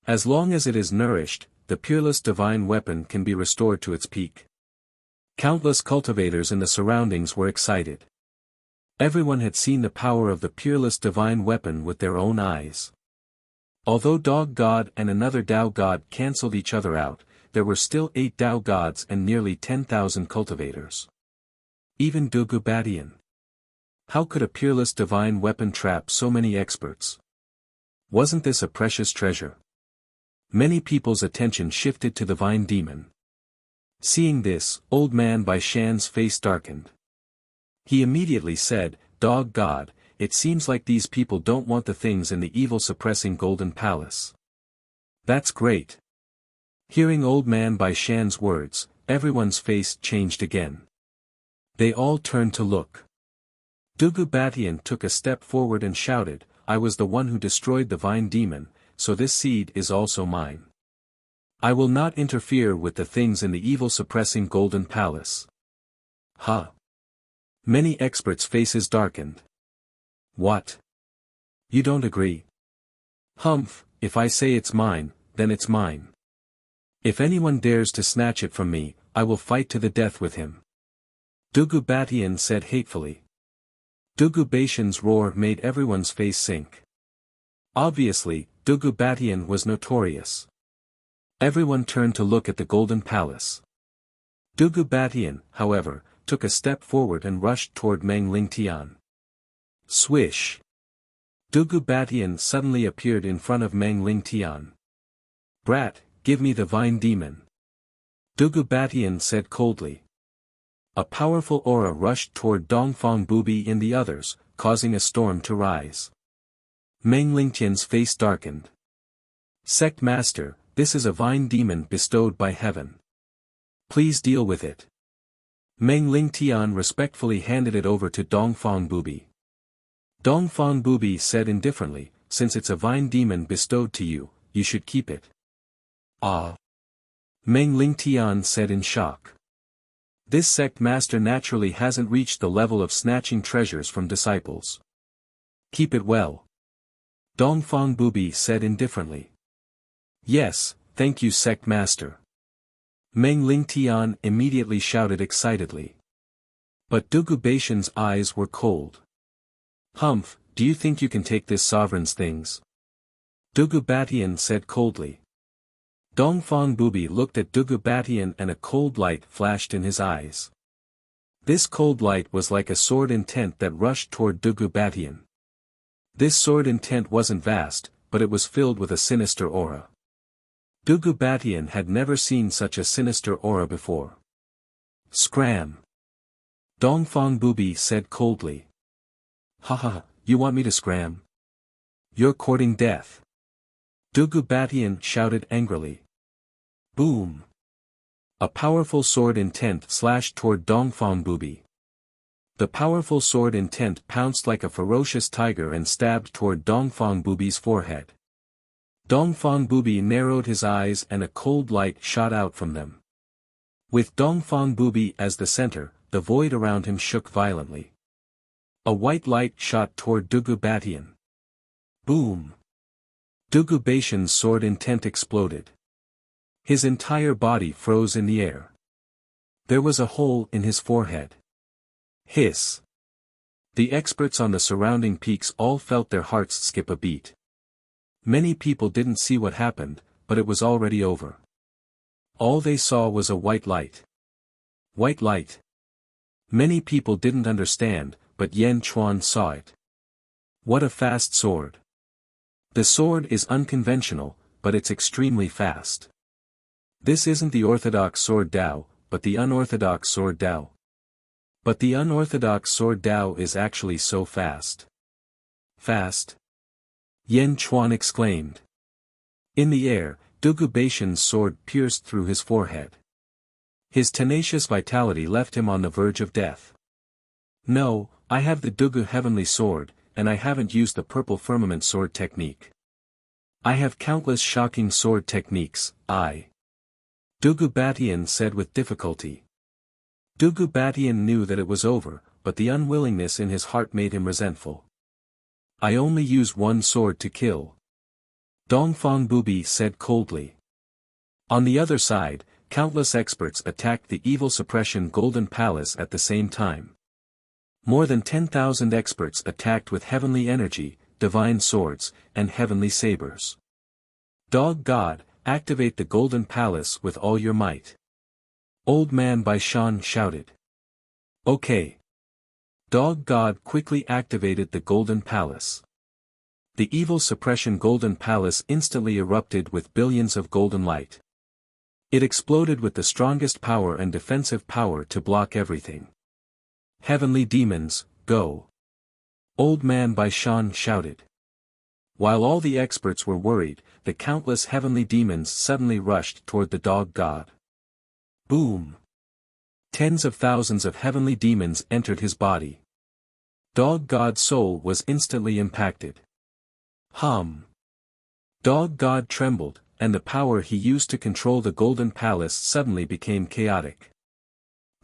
As long as it is nourished, the peerless divine weapon can be restored to its peak. Countless cultivators in the surroundings were excited. Everyone had seen the power of the peerless divine weapon with their own eyes. Although Dog God and another Tao God cancelled each other out, there were still 8 Tao Gods and nearly 10,000 cultivators. Even Dugu Batian. How could a peerless divine weapon trap so many experts? Wasn't this a precious treasure? Many people's attention shifted to the vine demon. Seeing this, Old Man Bai Shan's face darkened. He immediately said, Dog God, it seems like these people don't want the things in the evil-suppressing Golden Palace. That's great. Hearing Old Man Bai Shan's words, everyone's face changed again. They all turned to look. Dugu Batian took a step forward and shouted, I was the one who destroyed the vine demon, so this seed is also mine. I will not interfere with the things in the evil-suppressing Golden Palace. Huh. Many experts' faces darkened. What? You don't agree? Humph, if I say it's mine, then it's mine. If anyone dares to snatch it from me, I will fight to the death with him. Dugu Batian said hatefully. Dugu Batian's roar made everyone's face sink. Obviously, Dugu Batian was notorious. Everyone turned to look at the Golden Palace. Dugu Batian, however, took a step forward and rushed toward Meng Lingtian. Swish! Dugu Batian suddenly appeared in front of Meng Lingtian. Brat, give me the vine demon. Dugu Batian said coldly. A powerful aura rushed toward Dongfang Bubi and the others, causing a storm to rise. Meng Lingtian's face darkened. Sect Master, this is a vine demon bestowed by heaven. Please deal with it. Meng Lingtian respectfully handed it over to Dongfang Bubi. Dongfang Bubi said indifferently, since it's a vine demon bestowed to you, you should keep it. Ah! Meng Lingtian said in shock. This sect master naturally hasn't reached the level of snatching treasures from disciples. Keep it well. Dongfang Bubi said indifferently. Yes, thank you sect master. Meng Lingtian immediately shouted excitedly. But Dugu Batian's eyes were cold. Humph, do you think you can take this sovereign's things? Dugu Batian said coldly. Dongfang Bubi looked at Dugu Batian and a cold light flashed in his eyes. This cold light was like a sword intent that rushed toward Dugu Batian. This sword intent wasn't vast, but it was filled with a sinister aura. Dugu Batian had never seen such a sinister aura before. Scram! Dongfang Bubi said coldly. Haha, you want me to scram? You're courting death. Dugu Batian shouted angrily. Boom! A powerful sword intent slashed toward Dongfang Bubi. The powerful sword intent pounced like a ferocious tiger and stabbed toward Dongfang Bubi's forehead. Dongfang Bubi narrowed his eyes and a cold light shot out from them. With Dongfang Bubi as the center, the void around him shook violently. A white light shot toward Dugu Batian. Boom! Dugu Batian's sword intent exploded. His entire body froze in the air. There was a hole in his forehead. Hiss! The experts on the surrounding peaks all felt their hearts skip a beat. Many people didn't see what happened, but it was already over. All they saw was a white light. White light. Many people didn't understand, but Yan Chuan saw it. What a fast sword. The sword is unconventional, but it's extremely fast. This isn't the orthodox sword Dao, but the unorthodox sword Dao. But the unorthodox sword Dao is actually so fast. Fast? Yan Chuan exclaimed. In the air, Dugu Baishan's sword pierced through his forehead. His tenacious vitality left him on the verge of death. No, I have the Dugu Heavenly Sword, and I haven't used the Purple Firmament Sword technique. I have countless shocking sword techniques, Dugu Batian said with difficulty. Dugu Batian knew that it was over, but the unwillingness in his heart made him resentful. I only use one sword to kill. Dongfang Bubi said coldly. On the other side, countless experts attacked the evil suppression Golden Palace at the same time. More than 10,000 experts attacked with heavenly energy, divine swords, and heavenly sabers. Dog God, activate the Golden Palace with all your might. Old Man Baishan shouted. Okay. Dog God quickly activated the Golden Palace. The evil suppression Golden Palace instantly erupted with billions of golden light. It exploded with the strongest power and defensive power to block everything. Heavenly demons, go. Old Man Baishan shouted. While all the experts were worried, the countless heavenly demons suddenly rushed toward the Dog God. Boom! Tens of thousands of heavenly demons entered his body. Dog God's soul was instantly impacted. Hum! Dog God trembled, and the power he used to control the Golden Palace suddenly became chaotic.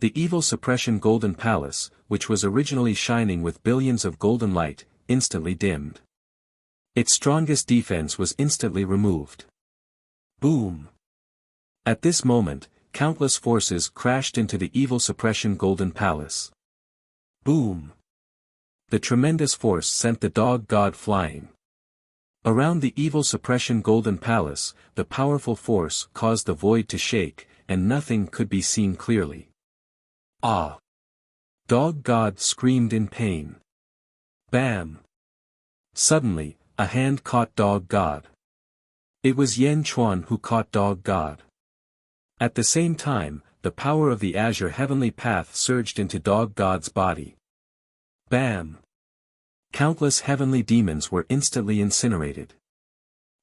The evil suppression Golden Palace, which was originally shining with billions of golden light, instantly dimmed. Its strongest defense was instantly removed. Boom! At this moment, countless forces crashed into the evil suppression Golden Palace. Boom! The tremendous force sent the Dog God flying. Around the evil suppression Golden Palace, the powerful force caused the void to shake, and nothing could be seen clearly. Ah! Dog God screamed in pain. Bam! Suddenly, a hand caught Dog God. It was Yan Chuan who caught Dog God. At the same time, the power of the Azure Heavenly Path surged into Dog God's body. Bam! Countless heavenly demons were instantly incinerated.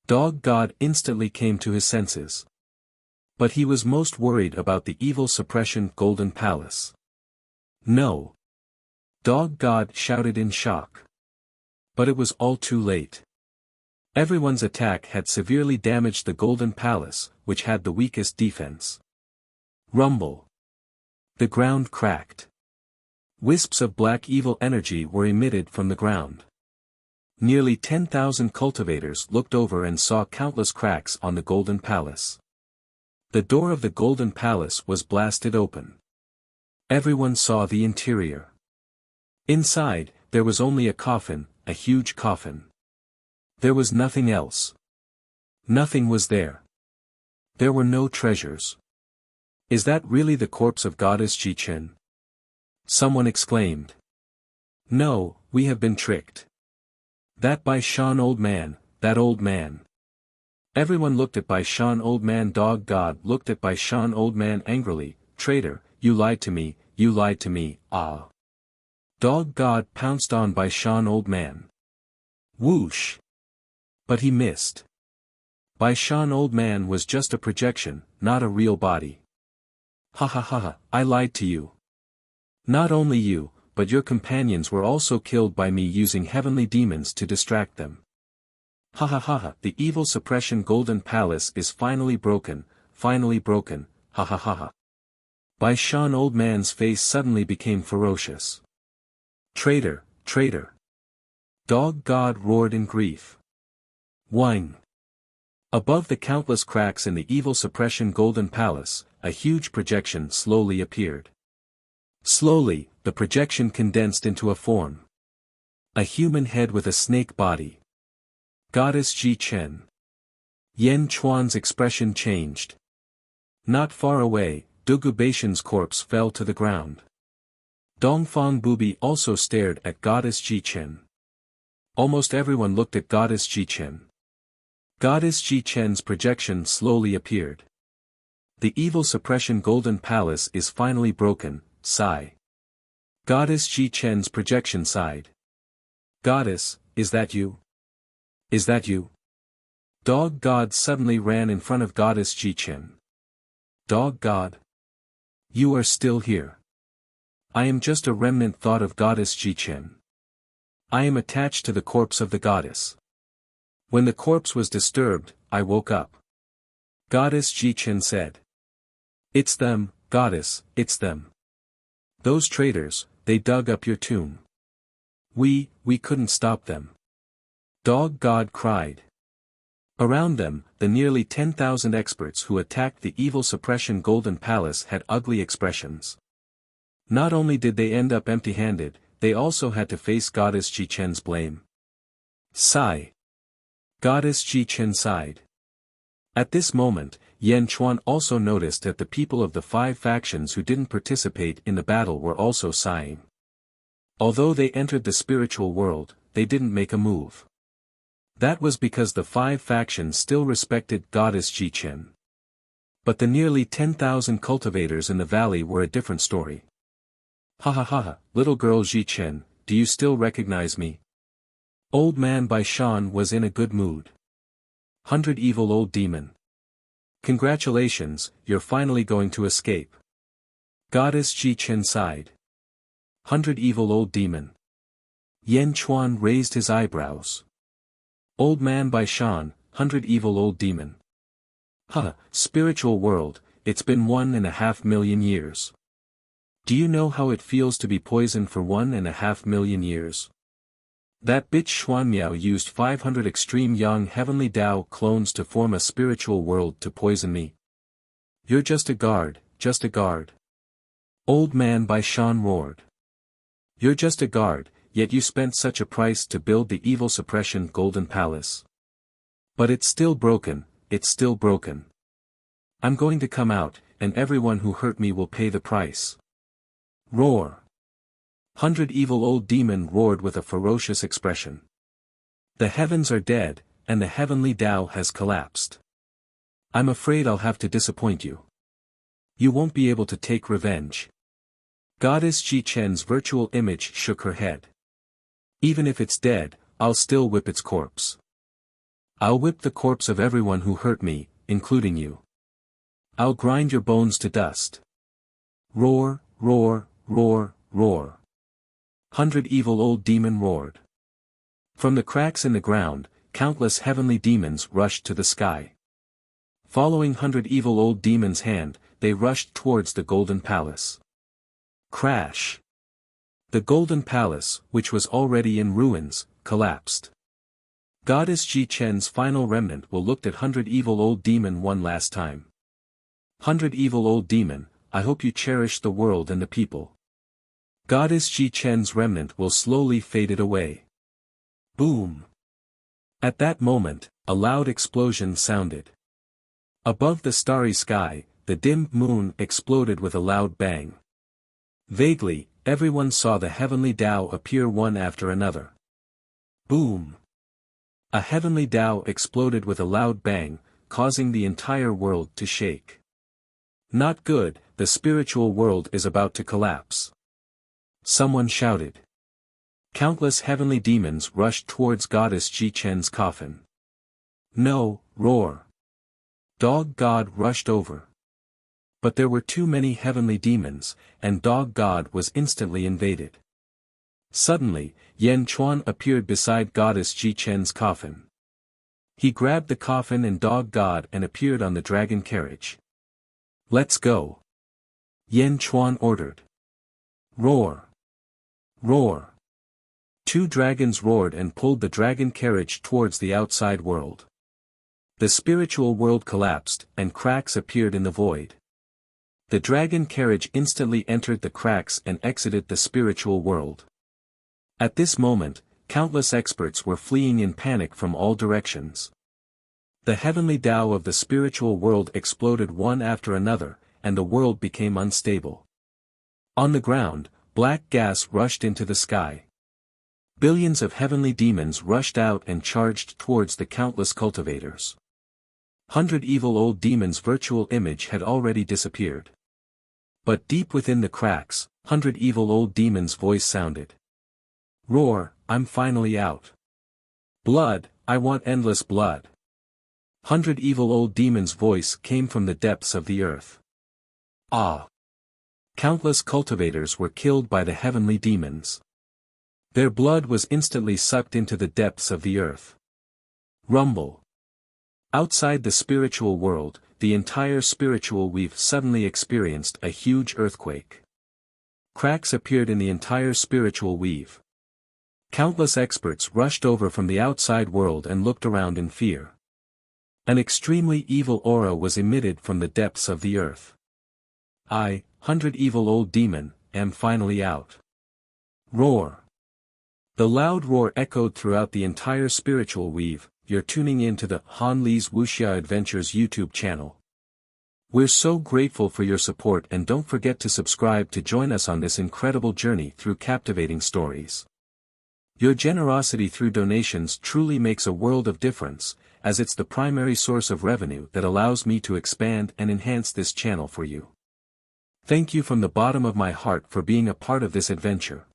Dog God instantly came to his senses. But he was most worried about the evil suppression Golden Palace. No! Dog God shouted in shock. But it was all too late. Everyone's attack had severely damaged the Golden Palace, which had the weakest defense. Rumble! The ground cracked. Wisps of black evil energy were emitted from the ground. Nearly 10,000 cultivators looked over and saw countless cracks on the Golden Palace. The door of the Golden Palace was blasted open. Everyone saw the interior. Inside, there was only a coffin, a huge coffin. There was nothing else. Nothing was there. There were no treasures. Is that really the corpse of Goddess Jichen? Someone exclaimed. No, we have been tricked. That Baishan old man, that old man. Everyone looked at Baishan old man. Dog God looked at Baishan old man angrily. Traitor, you lied to me, you lied to me, ah. Dog God pounced on Baishan old man. Whoosh! But he missed. Baishan old man was just a projection, not a real body. Ha ha ha ha, I lied to you. Not only you, but your companions were also killed by me using heavenly demons to distract them. Ha ha ha ha, the evil suppression Golden Palace is finally broken, ha ha ha ha. Baishan old man's face suddenly became ferocious. Traitor, traitor. Dog God roared in grief. Whine. Above the countless cracks in the evil suppression Golden Palace, a huge projection slowly appeared. Slowly, the projection condensed into a form. A human head with a snake body. Goddess Ji Chen. Yan Chuan's expression changed. Not far away, Dugu Baishan's corpse fell to the ground. Dongfang Bubi also stared at Goddess Ji Chen. Almost everyone looked at Goddess Ji Chen. Goddess Ji Chen's projection slowly appeared. The evil suppression golden palace is finally broken, sigh. Goddess Ji Chen's projection sighed. Goddess, is that you? Is that you? Dog God suddenly ran in front of Goddess Ji Chen. Dog God? You are still here. I am just a remnant thought of Goddess Ji Chen. I am attached to the corpse of the goddess. When the corpse was disturbed, I woke up. Goddess Ji Chen said. It's them, goddess, it's them. Those traitors, they dug up your tomb. We couldn't stop them. Dog God cried. Around them, the nearly 10,000 experts who attacked the evil suppression golden palace had ugly expressions. Not only did they end up empty-handed, they also had to face Goddess Ji Chen's blame. Sigh. Goddess Ji Chen sighed. At this moment, Yan Chuan also noticed that the people of the 5 factions who didn't participate in the battle were also sighing. Although they entered the spiritual world, they didn't make a move. That was because the 5 factions still respected Goddess Ji Chen. But the nearly 10,000 cultivators in the valley were a different story. Ha ha ha ha, little girl Ji Chen, do you still recognize me? Old man Bai Shan was in a good mood. 100 evil old demon. Congratulations, you're finally going to escape. Goddess Ji Chen sighed. 100 evil old demon. Yan Chuan raised his eyebrows. Old man Bai Shan, 100 evil old demon. Spiritual world, it's been 1.5 million years. Do you know how it feels to be poisoned for 1.5 million years? That bitch Xuanmiao used 500 extreme young heavenly Tao clones to form a spiritual world to poison me. You're just a guard, just a guard. Old man Bai Shan roared. You're just a guard, yet you spent such a price to build the evil suppression golden palace. But it's still broken, it's still broken. I'm going to come out, and everyone who hurt me will pay the price. Roar. 100 evil old demon roared with a ferocious expression. The heavens are dead, and the heavenly Tao has collapsed. I'm afraid I'll have to disappoint you. You won't be able to take revenge. Goddess Ji Chen's virtual image shook her head. Even if it's dead, I'll still whip its corpse. I'll whip the corpse of everyone who hurt me, including you. I'll grind your bones to dust. Roar, roar, roar, roar. 100 evil old demon roared. From the cracks in the ground, countless heavenly demons rushed to the sky. Following 100 evil old demons' hand, they rushed towards the golden palace. Crash! The golden palace, which was already in ruins, collapsed. Goddess Ji Chen's final remnant will look at 100 evil old demon one last time. 100 evil old demon, I hope you cherish the world and the people. Goddess Ji Chen's remnant will slowly fade it away. Boom! At that moment, a loud explosion sounded. Above the starry sky, the dim moon exploded with a loud bang. Vaguely, everyone saw the heavenly Tao appear one after another. Boom! A heavenly Tao exploded with a loud bang, causing the entire world to shake. Not good, the spiritual world is about to collapse. Someone shouted. Countless heavenly demons rushed towards Goddess Ji Chen's coffin. No, roar. Dog God rushed over. But there were too many heavenly demons, and Dog God was instantly invaded. Suddenly, Yan Chuan appeared beside Goddess Ji Chen's coffin. He grabbed the coffin and Dog God and appeared on the dragon carriage. Let's go. Yan Chuan ordered. Roar. Roar. 2 dragons roared and pulled the dragon carriage towards the outside world. The spiritual world collapsed, and cracks appeared in the void. The dragon carriage instantly entered the cracks and exited the spiritual world. At this moment, countless experts were fleeing in panic from all directions. The heavenly Tao of the spiritual world exploded one after another, and the world became unstable. On the ground, black gas rushed into the sky. Billions of heavenly demons rushed out and charged towards the countless cultivators. 100 evil old demons' virtual image had already disappeared. But deep within the cracks, 100 evil old demons' voice sounded. Roar, I'm finally out. Blood, I want endless blood. 100 evil old demons' voice came from the depths of the earth. Ah! Countless cultivators were killed by the heavenly demons. Their blood was instantly sucked into the depths of the earth. Rumble. Outside the spiritual world, the entire spiritual weave suddenly experienced a huge earthquake. Cracks appeared in the entire spiritual weave. Countless experts rushed over from the outside world and looked around in fear. An extremely evil aura was emitted from the depths of the earth. I, 100 evil old demon, am finally out. Roar. The loud roar echoed throughout the entire spiritual weave. You're tuning in to the Han Li's Wuxia Adventures YouTube channel. We're so grateful for your support, and don't forget to subscribe to join us on this incredible journey through captivating stories. Your generosity through donations truly makes a world of difference, as it's the primary source of revenue that allows me to expand and enhance this channel for you. Thank you from the bottom of my heart for being a part of this adventure.